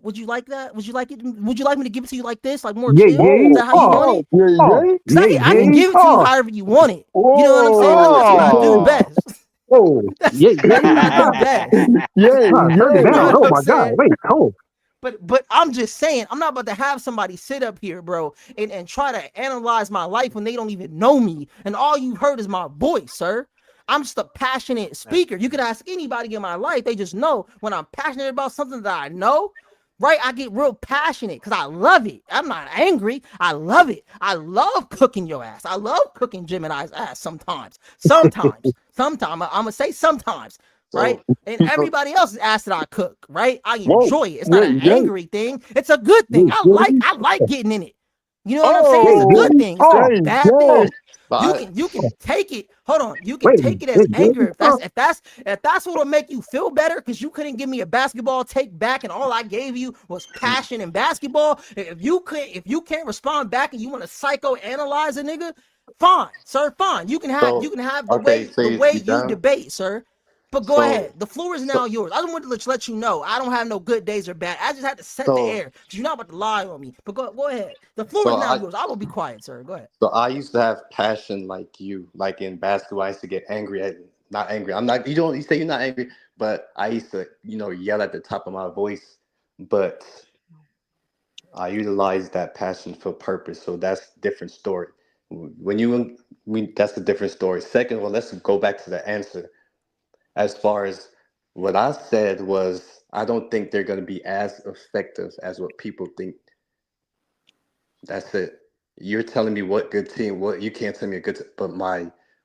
S4: would you like that? Would you like it? Would you like me to give it to you like this, like more
S3: Yeah,
S4: chill?
S3: yeah.
S4: Is that how you want it?
S8: Yeah,
S3: Oh,
S8: yeah.
S4: Cause
S3: yeah,
S4: I can
S3: yeah.
S4: give it to you however you want it. You know what I'm saying? That's what I do
S2: Oh,
S4: best.
S3: Oh,
S4: That's
S3: yeah,
S4: that's what I
S3: yeah.
S4: do best.
S8: Yeah,
S3: Turn it
S4: You know
S3: down.
S8: yeah.
S4: what
S3: Oh
S4: I'm
S3: my God.
S4: saying?
S3: Wait, hold.
S4: But I'm just saying, I'm not about to have somebody sit up here, bro, and try to analyze my life when they don't even know me, and all you heard is my voice, sir. I'm just a passionate
S2: that's
S4: speaker. You could ask anybody in my life, they just know when I'm passionate about something that I know, right? I get real passionate because I love it. I'm not angry. I love it. I love cooking your ass. I love cooking Gemini's ass sometimes. Sometimes. I'm gonna say sometimes, right?
S12: So,
S4: And
S12: so,
S4: everybody else's ass that I cook, right? I
S3: Whoa.
S4: enjoy it. It's not
S3: Yeah,
S4: an
S3: yeah.
S4: angry thing. It's a good
S3: Yeah,
S4: thing. I
S3: yeah.
S4: like I like getting in it. You know what I'm saying?
S3: Yeah,
S4: It's a
S3: yeah.
S4: good
S8: Oh,
S4: thing. It's not
S3: Oh,
S4: a
S8: hey,
S4: bad
S8: yeah.
S3: oh,
S4: thing.
S12: but
S4: You
S12: I,
S4: can you can take it. Hold on. You can
S3: wait a
S4: take
S3: minute.
S4: it
S3: Yeah,
S4: as
S3: yeah.
S4: anger.
S3: Oh,
S4: If that's what'll make you feel better, because you couldn't give me a basketball take back, and all I gave you was passion and basketball. If you can't respond back and you want to psychoanalyze a nigga, fine, sir, fine. You
S12: so
S4: can have
S12: okay. So
S4: the way
S12: you
S4: you
S12: done?
S4: debate, sir. But go
S12: So,
S4: ahead. The floor is now
S12: so,
S4: yours. I just wanted to let you know I don't have no good days or bad. I just had to set the
S12: so,
S4: air because you're not about to lie on me. But go ahead. The floor
S12: so
S4: is now
S12: I,
S4: yours. I will be quiet, sir. Go ahead.
S12: so I used to have passion like you, like in basketball. I used to get angry at, not angry. I'm not. You don't. You say you're not angry, but I used to, yell at the top of my voice. But I utilize that passion for purpose. So that's a different story. When you, that's a different story. Second, well, let's go back to the answer. As far as what I said was, I don't think they're going to be as effective as what people think. That's it. You're telling me what good team, what you can't tell me a good, but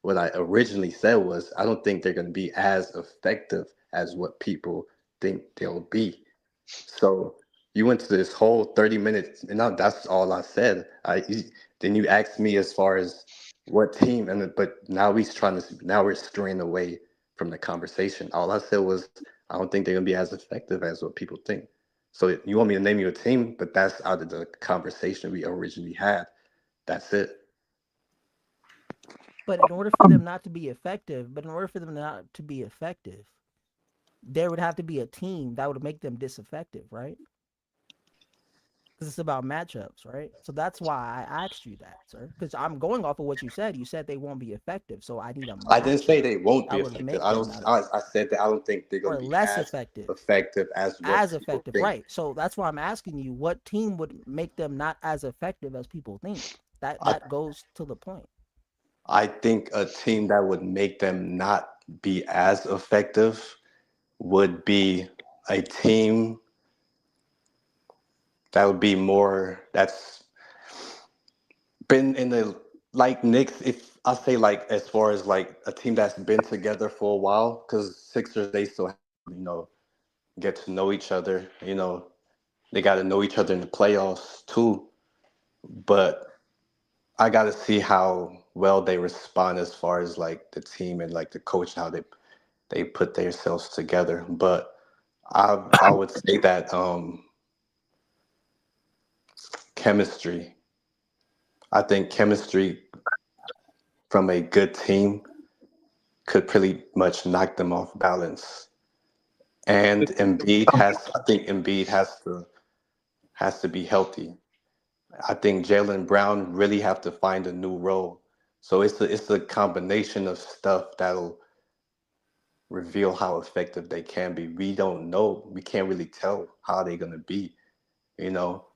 S12: what I originally said was, I don't think they're going to be as effective as what people think they'll be. So you went to this whole 30 minutes, and now that's all I said. Then you asked me as far as what team, but now we're straying away from the conversation. All I said was I don't think they're gonna be as effective as what people think. So you want me to name you a team, but that's out of the conversation we originally had. That's it.
S4: But in order for them not to be effective, there would have to be a team that would make them disaffective, right? Because it's about matchups, right? So that's why I asked you that, sir. Because I'm going off of what you said. You said they won't be effective, so I need a
S12: I didn't say
S4: matchup
S12: they won't be
S4: that would
S12: effective.
S4: make them
S12: I said that I don't think they're gonna
S4: or
S12: be
S4: less
S12: as
S4: effective.
S12: effective as what
S4: As
S12: people
S4: effective,
S12: think.
S4: right? So that's why I'm asking you, what team would make them not as effective as people think?
S12: I
S4: That goes to the point.
S12: I think a team that would make them not be as effective would be a team that would be more that's been in the, like Knicks. If I say, like, as far as like a team that's been together for a while, because Sixers, they still have, get to know each other. They got to know each other in the playoffs too. But I got to see how well they respond as far as like the team and like the coach, how they put themselves together. But I would say that chemistry. I think chemistry from a good team could pretty much knock them off balance. And I think Embiid has to be healthy. I think Jalen Brown really have to find a new role. So it's a combination of stuff that'll reveal how effective they can be. We don't know. We can't really tell how they're gonna be. You know,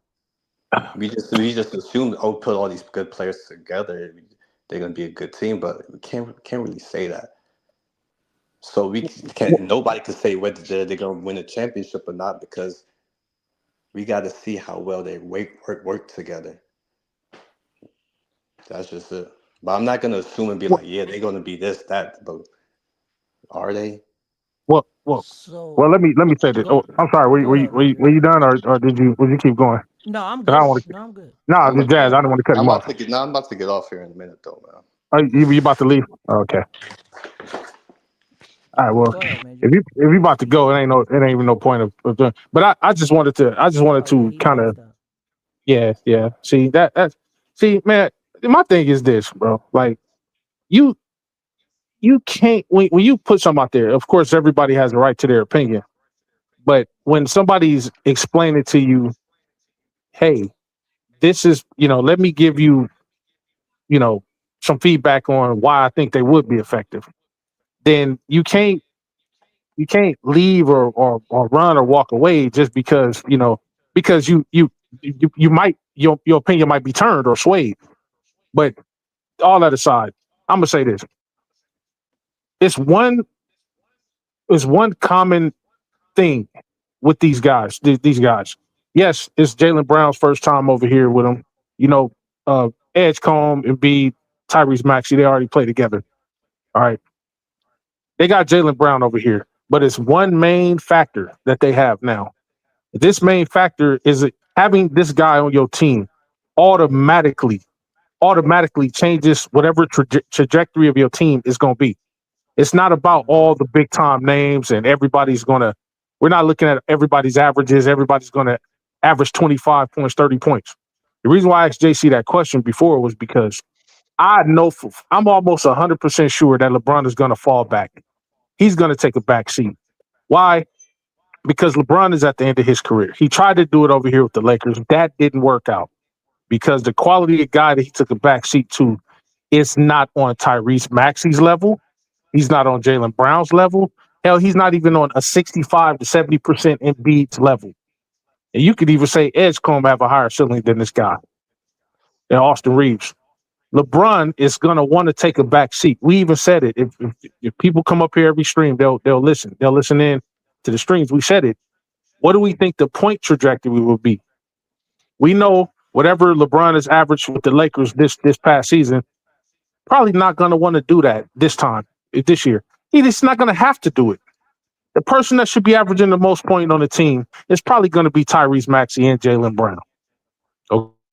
S12: we just assume, oh, put all these good players together, they're gonna be a good team, but we can't really say that. So we can't. Nobody can say whether they're going to win a championship or not because we got to see how well they work together. That's just it. But I'm not going to assume and be like, yeah, they're going to be this, that. But are they?
S3: Well,
S4: So
S3: let me say this. Oh,
S4: go
S3: I'm sorry.
S4: go ahead,
S3: Were
S4: Major.
S3: you done, or would you keep going?
S4: No, I'm
S3: 'Cause I don't
S4: good.
S3: want to.
S4: No, I'm good.
S3: No,
S12: I'm
S3: the
S12: about,
S4: Go
S3: Jazz. I
S4: ahead,
S3: don't want
S4: Major.
S3: to cut
S12: I'm
S3: him
S12: about
S3: off.
S12: to get. Now I'm about to get off here in a minute, though, man.
S3: You about to leave? Okay. All right. Well,
S4: Go ahead, Major.
S3: if you about to go, it ain't even no point of doing. But I just wanted
S4: Oh yeah,
S3: to
S4: he
S3: kind of
S4: left out.
S3: yeah. See see, man. My thing is this, bro. Like you can't when you put something out there. Of course, everybody has a right to their opinion. But when somebody's explaining to you, hey, this is let me give you you know some feedback on why I think they would be effective, then you can't leave or run or walk away just because because you might your opinion might be turned or swayed. But all that aside, I'm gonna say this: it's one common thing with these guys. These guys, yes, it's Jalen Brown's first time over here with them. You know, Edgecombe, Embiid, Tyrese Maxey, they already play together. All right, they got Jalen Brown over here, but it's one main factor that they have now. This main factor is having this guy on your team automatically changes whatever trajectory of your team is going to be. It's not about all the big time names and everybody's going to. We're not looking at everybody's averages. Everybody's going to average 25 points, 30 points. The reason why I asked JC that question before was because I know I'm almost 100% sure that LeBron is going to fall back. He's going to take a back seat. Why? Because LeBron is at the end of his career. He tried to do it over here with the Lakers. That didn't work out because the quality of guy that he took a back seat to is not on Tyrese Maxey's level. He's not on Jalen Brown's level. Hell, he's not even on a 65 to 70% Embiid's level. And you could even say Edgecombe have a higher ceiling than this guy, and Austin Reeves. LeBron is going to want to take a back seat. We even said it. If people come up here every stream, they'll listen. They'll listen in to the streams. We said it. What do we think the point trajectory will be? We know whatever LeBron has averaged with the Lakers this past season, probably not going to want to do that this year. He's not going to have to do it. The person that should be averaging the most point on the team is probably going to be Tyrese Maxey and Jalen Brown.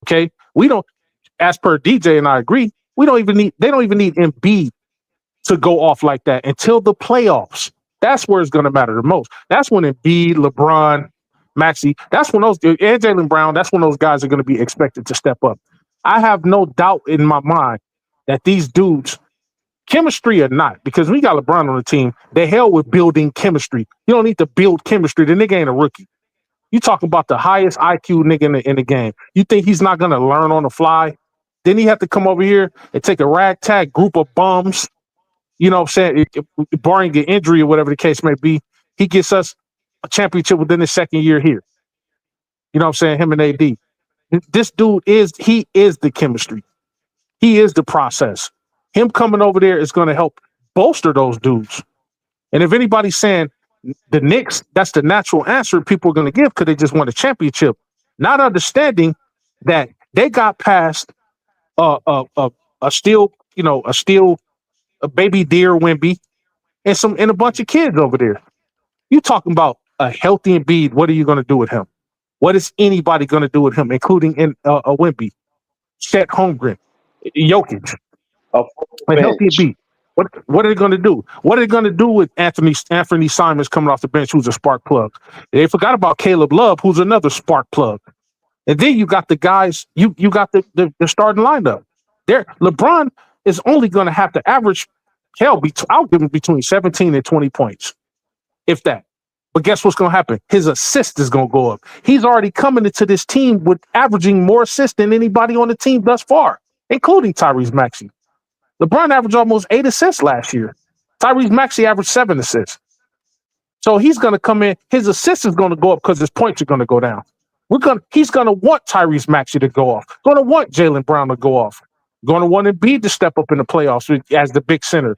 S3: Okay, we don't. As per DJ and I agree, they don't even need Embiid to go off like that until the playoffs. That's where it's going to matter the most. That's when Embiid, LeBron, Maxey, that's when and Jalen Brown, that's when those guys are going to be expected to step up. I have no doubt in my mind that these dudes, chemistry or not, because we got LeBron on the team, the hell with building chemistry. You don't need to build chemistry. The nigga ain't a rookie. You talk about the highest IQ nigga in the game. You think he's not going to learn on the fly? Then he have to come over here and take a ragtag group of bums, you know what I'm saying, barring an injury or whatever the case may be. He gets us a championship within his second year here. You know what I'm saying? Him and AD. This dude is the chemistry. He is the process. Him coming over there is going to help bolster those dudes. And if anybody's saying the Knicks, that's the natural answer people are going to give because they just won a championship, not understanding that they got past a baby deer Wemby and a bunch of kids over there. You talking about a healthy Embiid? What are you going to do with him? What is anybody going to do with him, including a Wemby, Chet Holmgren, Jokic,
S9: A
S3: a healthy
S9: bench.
S3: Embiid? What are they going to do? What are they going to do with Anthony Simons coming off the bench, who's a spark plug? They forgot about Caleb Love, who's another spark plug. And then you got the guys. You got the starting lineup. There, LeBron is only going to have to average. Hell, I'll give him between 17 and 20 points, if that. But guess what's going to happen? His assist is going to go up. He's already coming into this team with averaging more assists than anybody on the team thus far, including Tyrese Maxey. LeBron averaged almost 8 assists last year. Tyrese Maxey averaged 7 assists. So he's going to come in. His assist is going to go up because his points are going to go down. He's going to want Tyrese Maxey to go off. Going to want Jalen Brown to go off. Going to want Embiid to step up in the playoffs as the big center.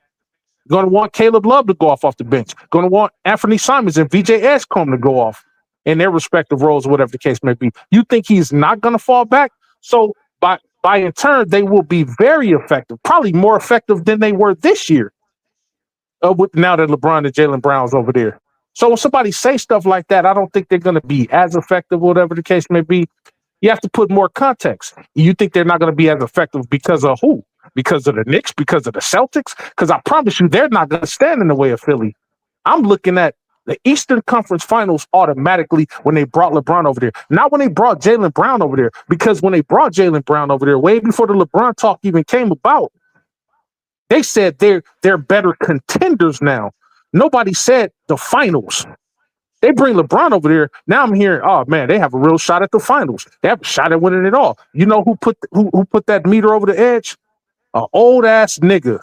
S3: Going to want Caleb Love to go off the bench. Going to want Anthony Simons and VJ Edgecombe to go off in their respective roles, whatever the case may be. You think he's not going to fall back? So by in turn, they will be very effective, probably more effective than they were this year. With now that LeBron and Jaylen Brown's over there. So when somebody say stuff like that, I don't think they're going to be as effective, whatever the case may be. You have to put more context. You think they're not going to be as effective because of who? Because of the Knicks? Because of the Celtics? Because I promise you, they're not going to stand in the way of Philly. I'm looking at the Eastern Conference Finals automatically when they brought LeBron over there. Not when they brought Jaylen Brown over there. Because when they brought Jaylen Brown over there, way before the LeBron talk even came about, they said they're better contenders now. Nobody said the finals. They bring LeBron over there. Now I'm hearing, oh man, they have a real shot at the finals. They have a shot at winning it all. You know who put that meter over the edge? An old ass nigga.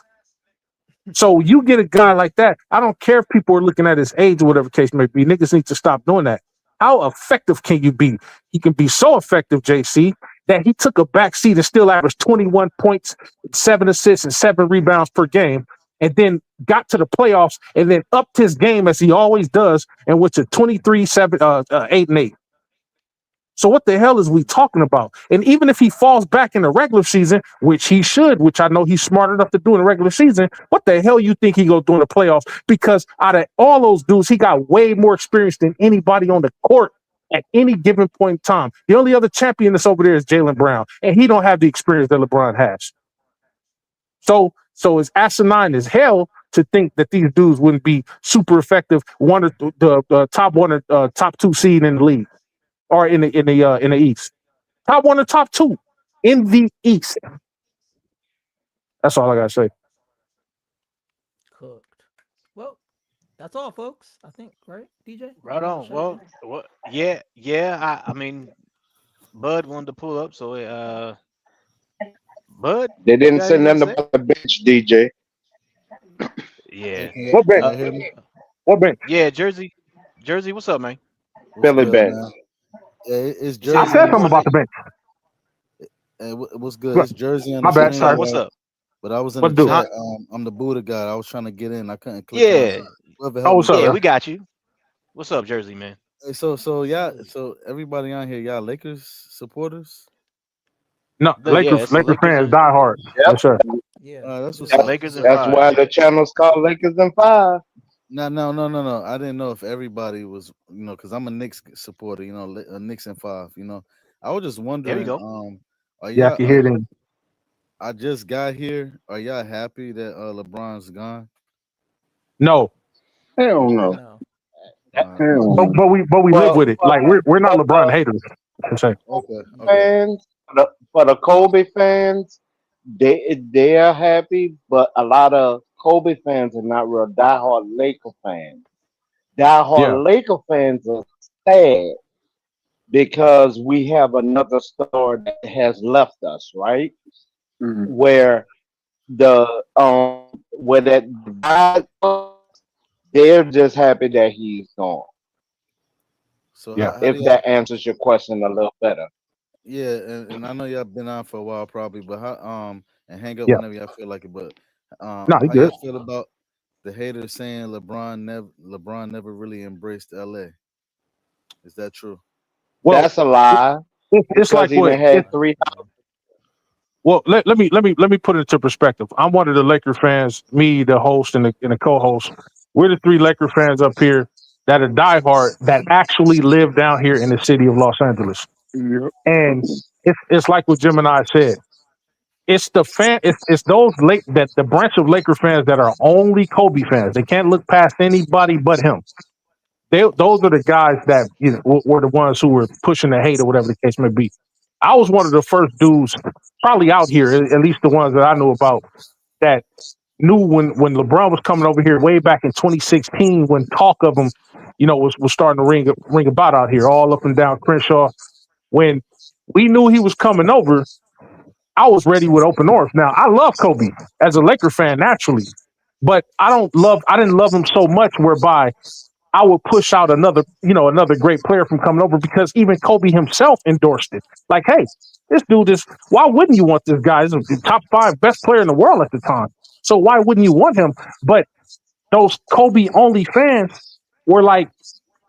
S3: So you get a guy like that. I don't care if people are looking at his age or whatever case may be. Niggas need to stop doing that. How effective can you be? He can be so effective, JC, that he took a back seat and still averaged 21 points, 7 assists, and 7 rebounds per game, and then got to the playoffs and then upped his game as he always does and went to 23, 7, 8, and 8. So what the hell is we talking about? And even if he falls back in the regular season, which he should, which I know he's smart enough to do in the regular season, what the hell you think he gonna do in the playoffs? Because out of all those dudes, he got way more experience than anybody on the court at any given point in time. The only other champion that's over there is Jaylen Brown, and he don't have the experience that LeBron has. So it's asinine as hell to think that these dudes wouldn't be super effective, one of the top one or top 2 seed in the league. Or in the East, top 1 or top 2 in the East. That's all I gotta say.
S4: Cooked. Well, that's all, folks. I think, right, DJ?
S2: Right on. Well, yeah. I mean, Bud wanted to pull up, so Bud.
S9: They didn't say nothing about the bench, DJ.
S2: Yeah.
S3: What bench? What bench?
S2: Yeah, Jersey. What's up, man?
S9: Philly bench.
S14: It's Jersey.
S3: I said something about the bench.
S14: Hey, what's good? It's Jersey on
S3: my
S14: the
S3: bad.
S14: screen.
S3: Sorry.
S2: What's up?
S14: But I was in
S3: What
S14: the
S3: do?
S14: chat. I'm the Buddha guy. I was trying to get in. I couldn't click.
S2: Yeah.
S3: What's up?
S2: Yeah, we got you. What's up, Jersey, man?
S14: Hey, so yeah. So everybody on here, y'all Lakers supporters?
S3: No, Lakers fans die hard.
S9: Yep.
S3: Yes, sir.
S4: Yeah.
S14: That's what's
S9: That's,
S14: up.
S2: Lakers and
S9: that's
S2: 5.
S9: why the channel's called Lakers and 5.
S14: No. I didn't know if everybody was, because I'm a Knicks supporter. A Knicks and 5. I was just wondering.
S2: There you go.
S14: Are
S3: Yeah, I
S14: y'all?
S3: can hear them.
S14: I just got here. Are y'all happy that LeBron's gone?
S3: No,
S10: Hell no.
S4: No.
S10: Hell no.
S3: but we live with it. Like we're not LeBron haters. Per se.
S14: Okay.
S9: Fans, for the Kobe fans, they are happy, but a lot of Kobe fans are not real diehard Laker fans. Diehard Laker fans are sad because we have another star that has left us, right?
S10: Mhm.
S9: Where where that guy, they're just happy that he's gone.
S14: So
S3: Yeah.
S14: how
S9: If that answers your question a little better.
S14: Yeah, and I know y'all been on for a while probably, but how and hang up
S3: Yeah.
S14: whenever y'all feel like it. But
S3: No,
S14: how
S3: he
S14: y'all
S3: good.
S14: feel about the haters saying LeBron never really embraced LA? Is that true?
S3: Well,
S9: That's a lie.
S3: it's
S9: Because
S3: like
S9: he
S3: what.
S9: done had 3
S3: Well, let me put it into perspective. I'm one of the Laker fans. Me, the host, and the co-host. We're the 3 Laker fans up here that are diehard that actually live down here in the city of Los Angeles.
S10: Yep.
S3: And it's like what Jim and I said. It's the fan. It's those that the branch of Laker fans that are only Kobe fans. They can't look past anybody but him. Those are the guys that were the ones who were pushing the hate or whatever the case may be. I was one of the first dudes, probably out here, at least the ones that I knew about, that knew when LeBron was coming over here way back in 2016, when talk of him, was starting to ring about out here, all up and down Crenshaw. When we knew he was coming over, I was ready with open arms. Now, I love Kobe as a Laker fan naturally, but I didn't love him so much whereby I would push out another great player from coming over, because even Kobe himself endorsed it. Like, hey, this dude is, why wouldn't you want this guy? He's the top 5 best player in the world at the time. So why wouldn't you want him? But those Kobe only fans were like,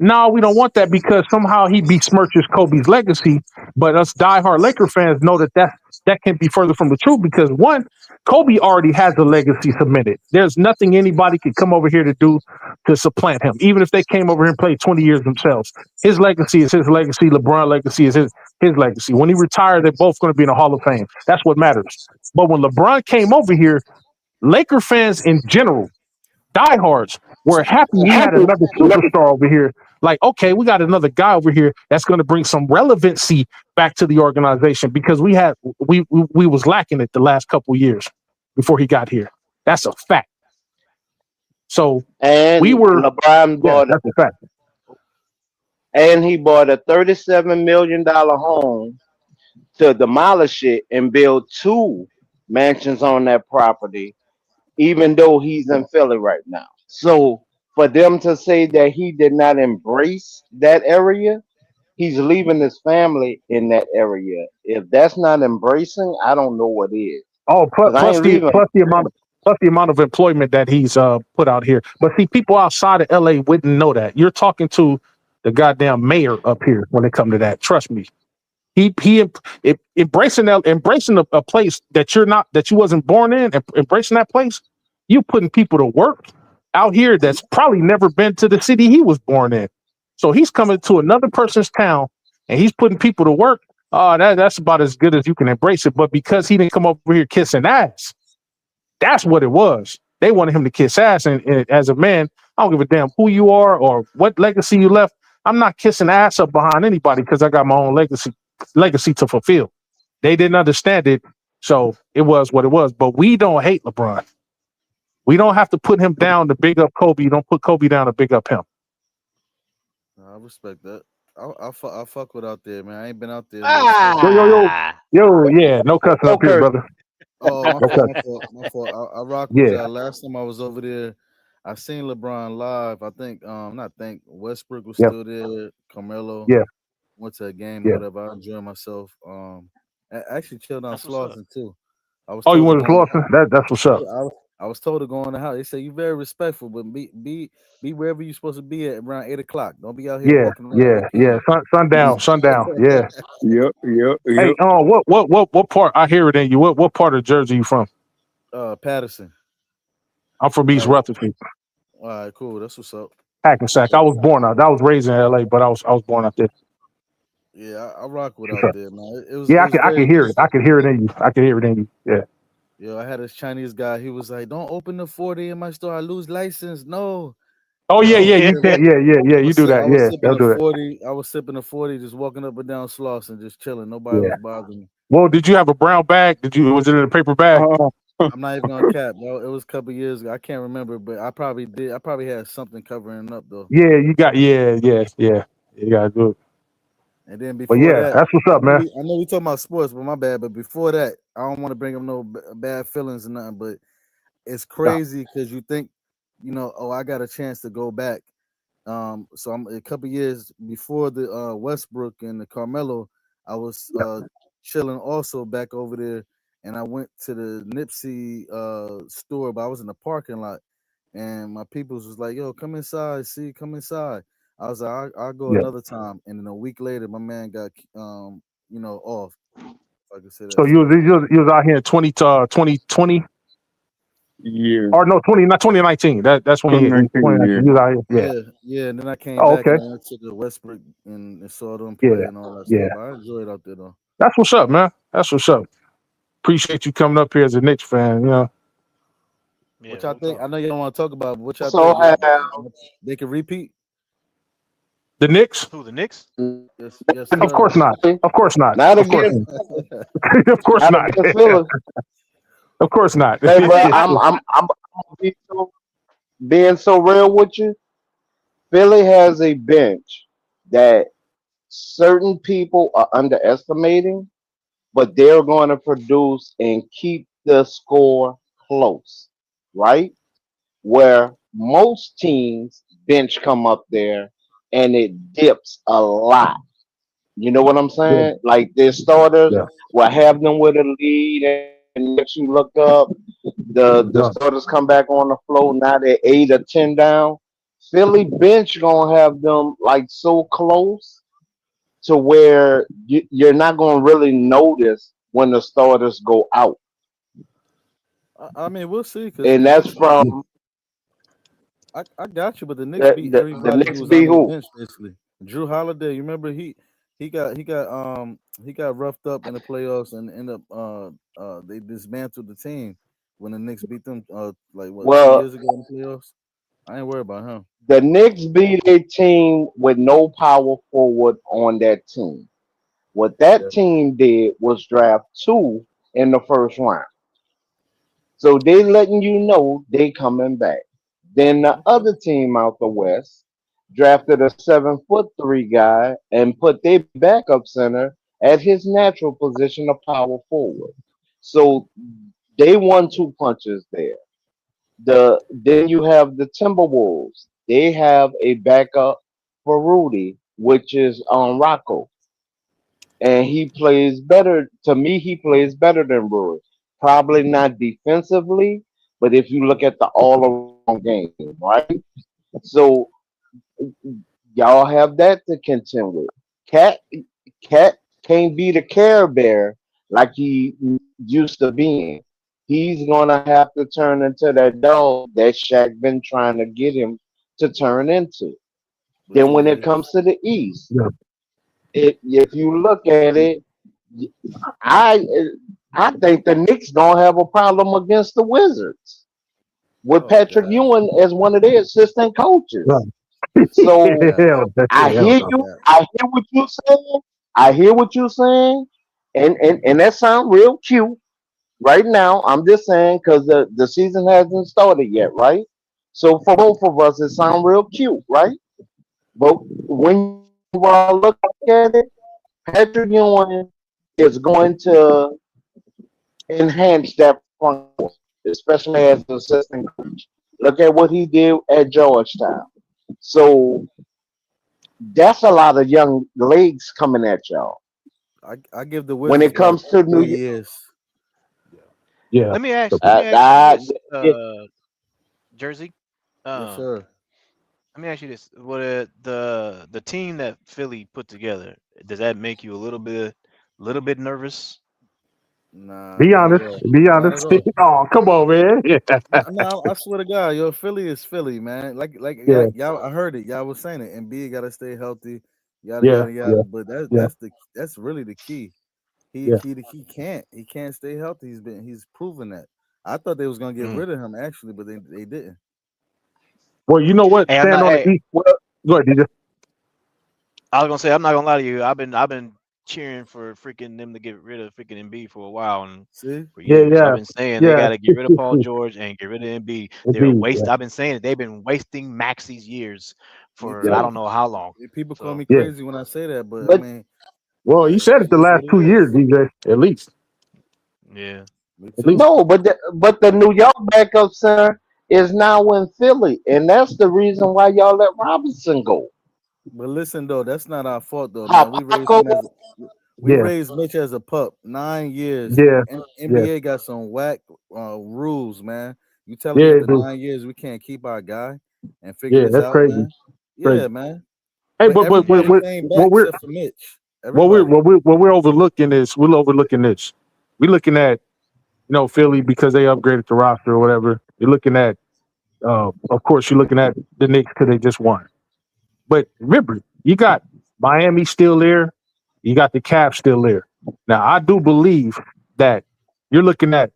S3: no, we don't want that because somehow he besmirches Kobe's legacy. But us diehard Laker fans know that can't be further from the truth because one, Kobe already has a legacy cemented. There's nothing anybody could come over here to do to supplant him. Even if they came over here and played 20 years themselves, his legacy is his legacy. LeBron's legacy is his legacy. When he retired, they're both going to be in the Hall of Fame. That's what matters. But when LeBron came over here, Laker fans in general, diehards, were happy we had another superstar over here. Like, okay, we got another guy over here that's going to bring some relevancy back to the organization because we was lacking it the last couple of years before he got here. That's a fact. So
S9: And LeBron bought
S3: that's a fact.
S9: And he bought a $37 million home to demolish it and build 2 mansions on that property, even though he's in Philly right now. So for them to say that he did not embrace that area, he's leaving his family in that area. If that's not embracing, I don't know what is.
S3: Oh, plus the amount of employment that he's put out here. But see, people outside of LA wouldn't know that. You're talking to the goddamn mayor up here when it comes to that. Trust me. He embracing a place that you wasn't born in, and embracing that place, you putting people to work out here that's probably never been to the city he was born in. So he's coming to another person's town and he's putting people to work. That's about as good as you can embrace it. But because he didn't come over here kissing ass, that's what it was. They wanted him to kiss ass. And as a man, I don't give a damn who you are or what legacy you left. I'm not kissing ass up behind anybody because I got my own legacy to fulfill. They didn't understand it. So it was what it was. But we don't hate LeBron. We don't have to put him down to big up Kobe. You don't put Kobe down to big up him.
S14: I respect that. I fuck with out there, man. I ain't been out there.
S3: Yo, yeah, no cussing up here, brother.
S14: Oh, my fault. I rock with y'all. Last time I was over there, I seen LeBron live. I think, Westbrook was still there. Carmelo, went to a game, whatever. I enjoyed myself. I actually chilled on Slauson too.
S3: You went to Slauson? That's what's up.
S14: I was told to go in the house. They say you're very respectful, but be wherever you're supposed to be at around 8:00. Don't be out here walking around.
S3: Sundown. Yeah.
S10: Yep.
S3: Hey, what part? I hear it in you. What part of Jersey you from?
S14: Patterson.
S3: I'm from East Rutherford.
S14: All right, cool. That's what's up.
S3: Hackensack. I was born out. I was raised in LA, but I was born out there.
S14: Yeah, I rock with out there, man.
S3: I can hear it. I can hear it in you. Yeah.
S14: Yo, I had this Chinese guy. He was like, "Don't open the 40 in my store. I lose license." No.
S3: Oh yeah, you can't. Yeah. You do that. Yeah, they'll do that.
S14: I was sipping a 40, just walking up and down Sloss and just chilling. Nobody was bothering me.
S3: Well, did you have a brown bag? Was it in a paper bag?
S14: I'm not even gonna cap, bro. It was a couple years ago. I can't remember, but I probably did. I probably had something covering up though.
S3: Yeah, you got. Yeah. You gotta do it.
S14: And then before that,
S3: that's what's up, man.
S14: I know we talking about sports, but my bad. But before that, I don't want to bring up no bad feelings or nothing. But it's crazy because you think, I got a chance to go back. So I'm a couple years before the Westbrook and the Carmelo, I was chilling also back over there, and I went to the Nipsey store, but I was in the parking lot, and my peoples was like, "Yo, come inside, come inside." I was like, I'll go another time, and then a week later, my man got off. Like I said,
S3: so you was out here in 2020.
S10: Yeah.
S3: Or no, 2019. That's when you was out here.
S14: Yeah. And then I came back and I went to the Westbrook and saw them play and all that stuff. I enjoyed out there though.
S3: That's what's up, man. That's what's up. Appreciate you coming up here as a Knicks fan.
S14: What y'all think? I know you don't want to talk about, but what y'all think? They can repeat.
S3: The Knicks?
S2: Who, the Knicks?
S14: Yes,
S3: of course not. Of course not.
S9: Not again.
S3: Of course not. Of course not.
S9: Hey, bro, I'm being so real with you. Philly has a bench that certain people are underestimating, but they're going to produce and keep the score close, right? Where most teams bench come up there and it dips a lot. You know what I'm saying? Like their starters will have them with a lead and let you look up. The starters come back on the floor. Now they're 8 or 10 down. Philly bench gonna have them like so close to where you're not gonna really notice when the starters go out,
S14: I mean, we'll see because
S9: and that's from
S14: I got you, but the Knicks beat
S9: the
S14: everybody who
S9: Knicks
S14: was
S9: be
S14: on their
S9: who.
S14: bench basically. Drew Holiday, you remember he got roughed up in the playoffs and ended up they dismantled the team when the Knicks beat them like what 2 years
S9: Well,
S14: ago in the playoffs. I ain't worried about him.
S9: the Knicks beat a team with no power forward on that team. What that
S14: Yeah,
S9: team did was draft two in the first round. So they letting you know they coming back. Then the
S14: okay.
S9: other team out the west drafted a 7'3" guy and put their backup center at his natural position of power forward. So they won two punches there. Then you have the Timberwolves. They have a backup for Rudy, which is Rocco, and he plays better. To me, he plays better than Rudy. Probably not defensively, but if you look at the all-around game, right? So y'all have that to contend with. Cat Cat can't be the Care Bear like he used to being. He's gonna have to turn into that dog that Shaq been trying to get him to turn into.
S14: Which
S9: Then when
S14: one
S9: it
S14: is?
S9: comes to the East,
S3: Yeah.
S9: if you look at it, I I think the Knicks gonna have a problem against the Wizards with
S14: Oh
S9: Patrick
S14: God.
S9: Ewing as one of their assistant coaches.
S3: Right.
S9: So
S3: Hell,
S9: I
S3: hell
S9: hear
S3: no.
S9: you.
S14: Yeah.
S9: I hear what you're saying. I hear what you're saying, and that sounds real cute right now. I'm just saying because the season hasn't started yet, right? So for both of us, it sounds real cute, right? But when you look at it, Patrick Ewing is going to enhance that front court, especially as an assistant coach. Look at what he did at Georgetown. So that's a lot of young legs coming at y'all.
S14: I give the
S9: When
S14: Wizards
S9: it
S14: like
S9: comes to New
S14: 3 years.
S3: Yeah.
S2: Let me ask you
S9: I,
S2: this,
S9: it,
S2: Jersey.
S14: Yes,
S2: Um,
S14: sir.
S2: Let me ask you this: what the team that Philly put together, does that make you little bit nervous?
S14: Nah,
S3: Be
S14: not at
S3: honest.
S14: all.
S3: Be
S14: Not
S3: honest.
S14: at all.
S3: Oh, come on, man. Yeah.
S14: No, no, I swear to God, yo, Philly is Philly, man. Like
S3: Yeah.
S14: y'all, I heard it. Y'all was saying it, and B got to stay healthy, yada
S3: Yeah.
S14: yada
S3: Yeah.
S14: yada. But
S3: Yeah.
S14: that's really the key.
S3: Yeah.
S14: He can't stay healthy. He's proven that. I thought they was gonna get
S2: Mm.
S14: rid of him actually, but they didn't.
S3: Well, you know what?
S2: Hey, I'm
S3: Stand
S2: not.
S3: on the
S2: Hey,
S3: east.
S9: well,
S3: Go ahead, DJ.
S2: I was gonna say I'm not gonna lie to you. I've been cheering for freaking them to get rid of freaking MB for a while and
S14: See,
S2: for
S3: Yeah.
S2: years. I've
S3: Yeah.
S2: been saying they
S3: Yeah.
S2: got to get rid of Paul George and get rid of MB. They're
S3: Indeed.
S2: waste.
S3: Yeah.
S2: I've been saying it. They've been wasting Maxi's years
S14: me
S2: for I
S3: Yeah.
S14: too.
S2: don't know how long.
S14: People call
S2: So
S14: me
S3: Yeah.
S14: crazy when I say that, but I
S9: but
S14: mean,
S3: Well, you said it
S14: it
S3: the
S14: is
S3: last
S14: what it
S3: 2 years,
S14: is.
S3: DJ. At least.
S2: yeah.
S14: Me
S3: At
S14: too.
S3: least.
S9: no, but the New York backup center is now in Philly, and that's the reason why y'all let Robinson go.
S14: But listen though, that's not our fault though, man.
S9: Paco,
S14: We
S3: Yeah.
S14: raised Mitch as a pup. 9 years.
S3: Yeah. Yeah.
S14: NBA got some whack rules, man. You telling me
S3: Yeah.
S14: after
S3: Dude.
S14: 9 years we can't keep our guy and figure
S3: Yeah.
S14: this
S3: That's
S14: out,
S3: crazy.
S14: man?
S3: Crazy.
S14: Yeah, man.
S3: Hey,
S14: But
S3: but
S14: everybody came back
S3: what we're
S14: except for Mitch. Everybody.
S3: what we're overlooking is we're overlooking this. We're looking at Philly because they upgraded the roster or whatever. You're looking at of course you're looking at the Knicks because they just won. But remember, you got Miami still there. You got the Cavs still there. Now I do believe that you're looking at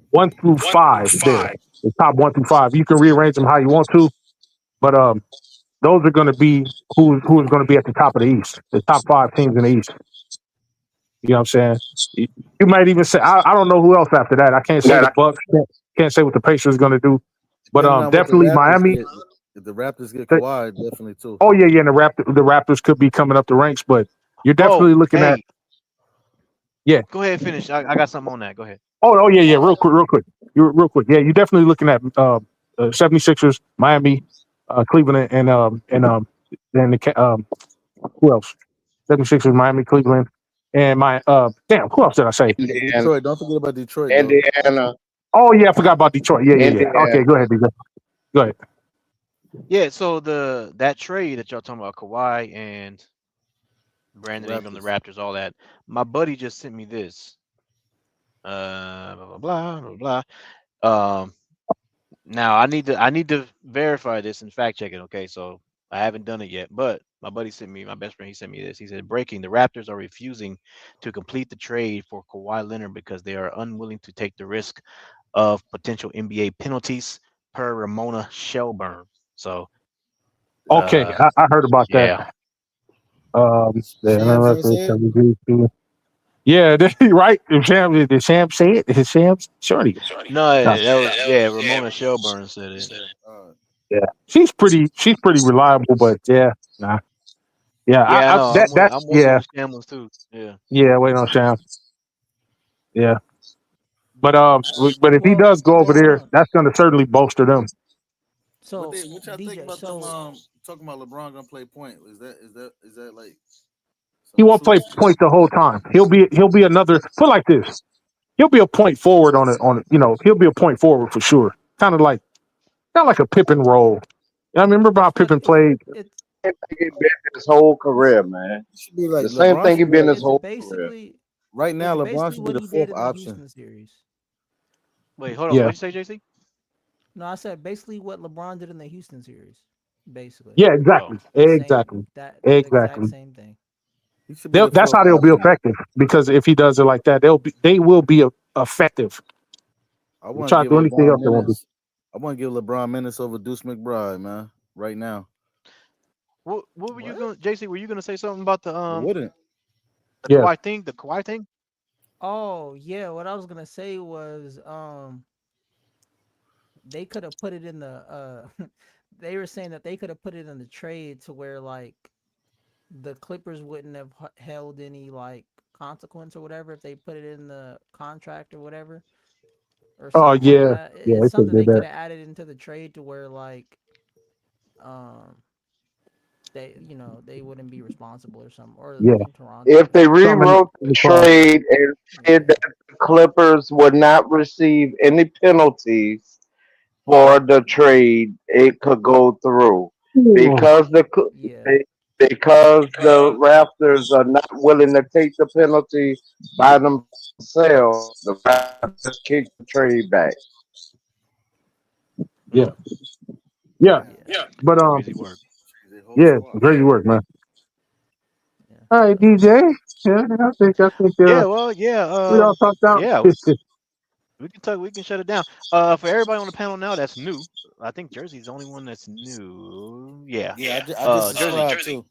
S3: 1 through 5 there. The top 1 through 5. You can rearrange them how you want to, but those are going to be who's going to be at the top of the East. The top 5 teams in the East. You know what I'm saying? You might even say I don't know who else after that. I can't say the Bucks. Can't say what the Pacers going to do. But
S14: Depending on what the
S3: definitely
S14: Raptors
S3: Miami.
S14: get. If the Raptors get Kawhi, definitely too.
S3: Oh yeah, and the Raptors could be coming up the ranks, but you're
S2: Oh,
S3: definitely looking at
S2: hey,
S3: yeah.
S2: go ahead, finish. I got something on that. Go ahead.
S3: Oh yeah, yeah. Real quick. You're real quick. Yeah, you're definitely looking at 76ers, Miami, Cleveland, and who else? 76ers, Miami, Cleveland, and my damn. Who else did I say?
S14: And
S9: Indiana,
S14: Detroit. Don't forget about Detroit though.
S9: Indiana.
S3: Oh yeah, I forgot about Detroit. Yeah.
S9: Indiana.
S3: Okay, go ahead, DJ. Go ahead.
S2: Yeah, so that trade that y'all talking about, Kawhi and Brandon Ingram, the
S14: Raptors.
S2: Raptors, all that. My buddy just sent me this. Blah blah blah blah blah. Now I need to verify this and fact check it. Okay, so I haven't done it yet, but my buddy sent me, my best friend, he sent me this. He said, breaking: the Raptors are refusing to complete the trade for Kawhi Leonard because they are unwilling to take the risk of potential NBA penalties, per Ramona Shelburne. So,
S3: Okay, I heard about that.
S2: yeah,
S14: Shams ain't say it?
S3: Yeah, right. Did Shams say it? Did Shams? Shorty.
S2: no,
S3: No.
S2: that was Ramona Shelburne said it.
S3: Yeah, she's pretty reliable, but yeah, nah. Yeah,
S2: Yeah, I know. I'm waiting
S3: yeah,
S2: on Shambles too. Yeah.
S3: waiting on Shams. Yeah, but if he
S4: Well,
S3: does go over
S4: well, hold
S3: there,
S4: on.
S3: that's going to certainly bolster them.
S4: So
S14: What y'all think
S4: DJ,
S14: about them?
S4: so
S14: Talking about LeBron gonna play point. Is that like
S3: He
S14: some
S3: won't play
S14: truth?
S3: point the whole time. He'll be another, put like this. He'll be a point forward he'll be a point forward for sure. Kind of like a Pippen role. I remember how Pippen played.
S4: it's
S9: Same thing he been his whole career, man.
S14: It should be like
S9: The same thing he
S14: should be
S9: been
S14: like
S9: his whole career.
S14: right now.
S4: it's
S14: LeBron
S4: basically
S14: should be
S4: what
S14: the
S4: he did
S14: fourth
S4: in the
S14: option.
S4: Houston series.
S2: Wait, hold on.
S3: Yeah,
S2: What did you say, JC?
S4: No, I said basically what LeBron did in the Houston series. Basically.
S3: yeah,
S2: Oh,
S3: exactly,
S4: The same
S3: exactly,
S4: that exact
S3: exactly.
S4: same thing.
S14: He should be the
S3: That's
S14: fourth
S3: how they'll be
S14: option.
S3: effective because if he does it like that, they will be effective.
S14: I
S3: You
S14: want to
S3: try to
S14: give
S3: do anything else,
S14: LeBron
S3: they won't be.
S14: minutes. I want to give LeBron minutes over Deuce McBride, man. Right now.
S2: what were you
S4: What?
S2: going, JC? Were you going to say something about the
S14: I wouldn't.
S3: Yeah.
S2: Kawhi thing? The Kawhi thing?
S4: Oh yeah, what I was gonna say was they could have put it in the they were saying that they could have put it in the trade to where like the Clippers wouldn't have held any like consequence or whatever if they put it in the contract or whatever or
S3: Oh
S4: something like
S3: yeah,
S4: that.
S3: yeah.
S4: It's
S3: They could
S4: something
S3: do
S4: they could
S3: that.
S4: have added into the trade to where like um they wouldn't be responsible or something or
S3: Yeah.
S4: in Toronto.
S9: If they
S3: Something
S9: rewrote
S3: in
S9: the
S3: the clause.
S9: trade and said that the Clippers would not receive any penalties for the trade, it could go through
S3: Ooh.
S9: because
S4: Yeah.
S9: because the Raptors are not willing to take the penalty by themselves. The Raptors kick the trade back.
S3: Yeah, yeah.
S4: Yeah.
S3: But
S2: Crazy work.
S14: The whole
S3: yeah,
S14: squad.
S3: crazy work, man.
S4: Yeah.
S3: All right, DJ. Yeah, I think
S2: Yeah, well, yeah,
S3: we all talked out.
S2: yeah, we can talk. We can shut it down. For everybody on the panel now, that's new. I think Jersey's the only one that's new. Yeah.
S14: Yeah, I just
S2: Jersey.
S14: subscribed too.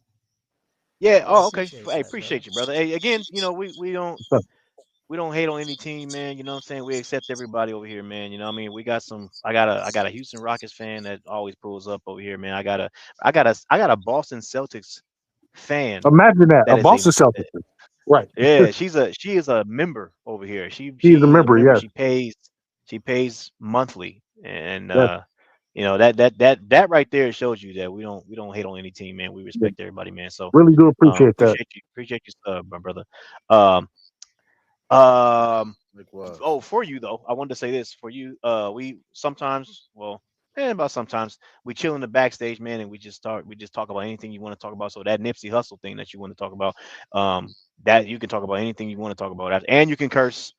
S2: Yeah.
S4: Yeah,
S2: Oh, okay.
S4: appreciate
S2: Hey,
S4: that, brother.
S2: appreciate you, brother. Hey, again, we don't hate on any team, man. You know what I'm saying? We accept everybody over here, man. You know what I mean? We got some I got a Houston Rockets fan that always pulls up over here, man. I got a Boston Celtics fan
S3: Imagine that a
S2: that is
S3: Boston Celtics. Right.
S2: yeah, she is a member over here.
S3: He's a
S2: She's a
S3: member.
S2: member.
S3: Yes.
S2: She pays monthly. And
S3: Yes.
S2: that right there shows you that we don't hate on any team, man. We
S3: Yeah.
S2: respect everybody, man. So
S3: Really do appreciate that.
S2: appreciate you, my brother. Um
S14: Likewise.
S2: for you though, I wanted to say this for you. We sometimes, well, about sometimes we chill in the backstage, man, and we just talk about anything you want to talk about. So that Nipsey Hustle thing that you want to talk about, that you can talk about anything you want to talk about after, and you can curse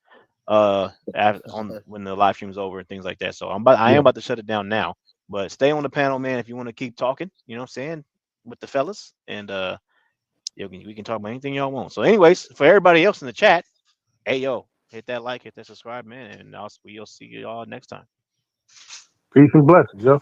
S2: on when the live stream's over and things like that. So I am about to shut it down now. But stay on the panel, man, if you want to keep talking, you know what I'm saying, with the fellas, and we can talk about anything y'all want. So anyways, for everybody else in the chat, hey yo, hit that like, hit that subscribe, man, and we'll see you all next time.
S3: Peace and blessings, yo.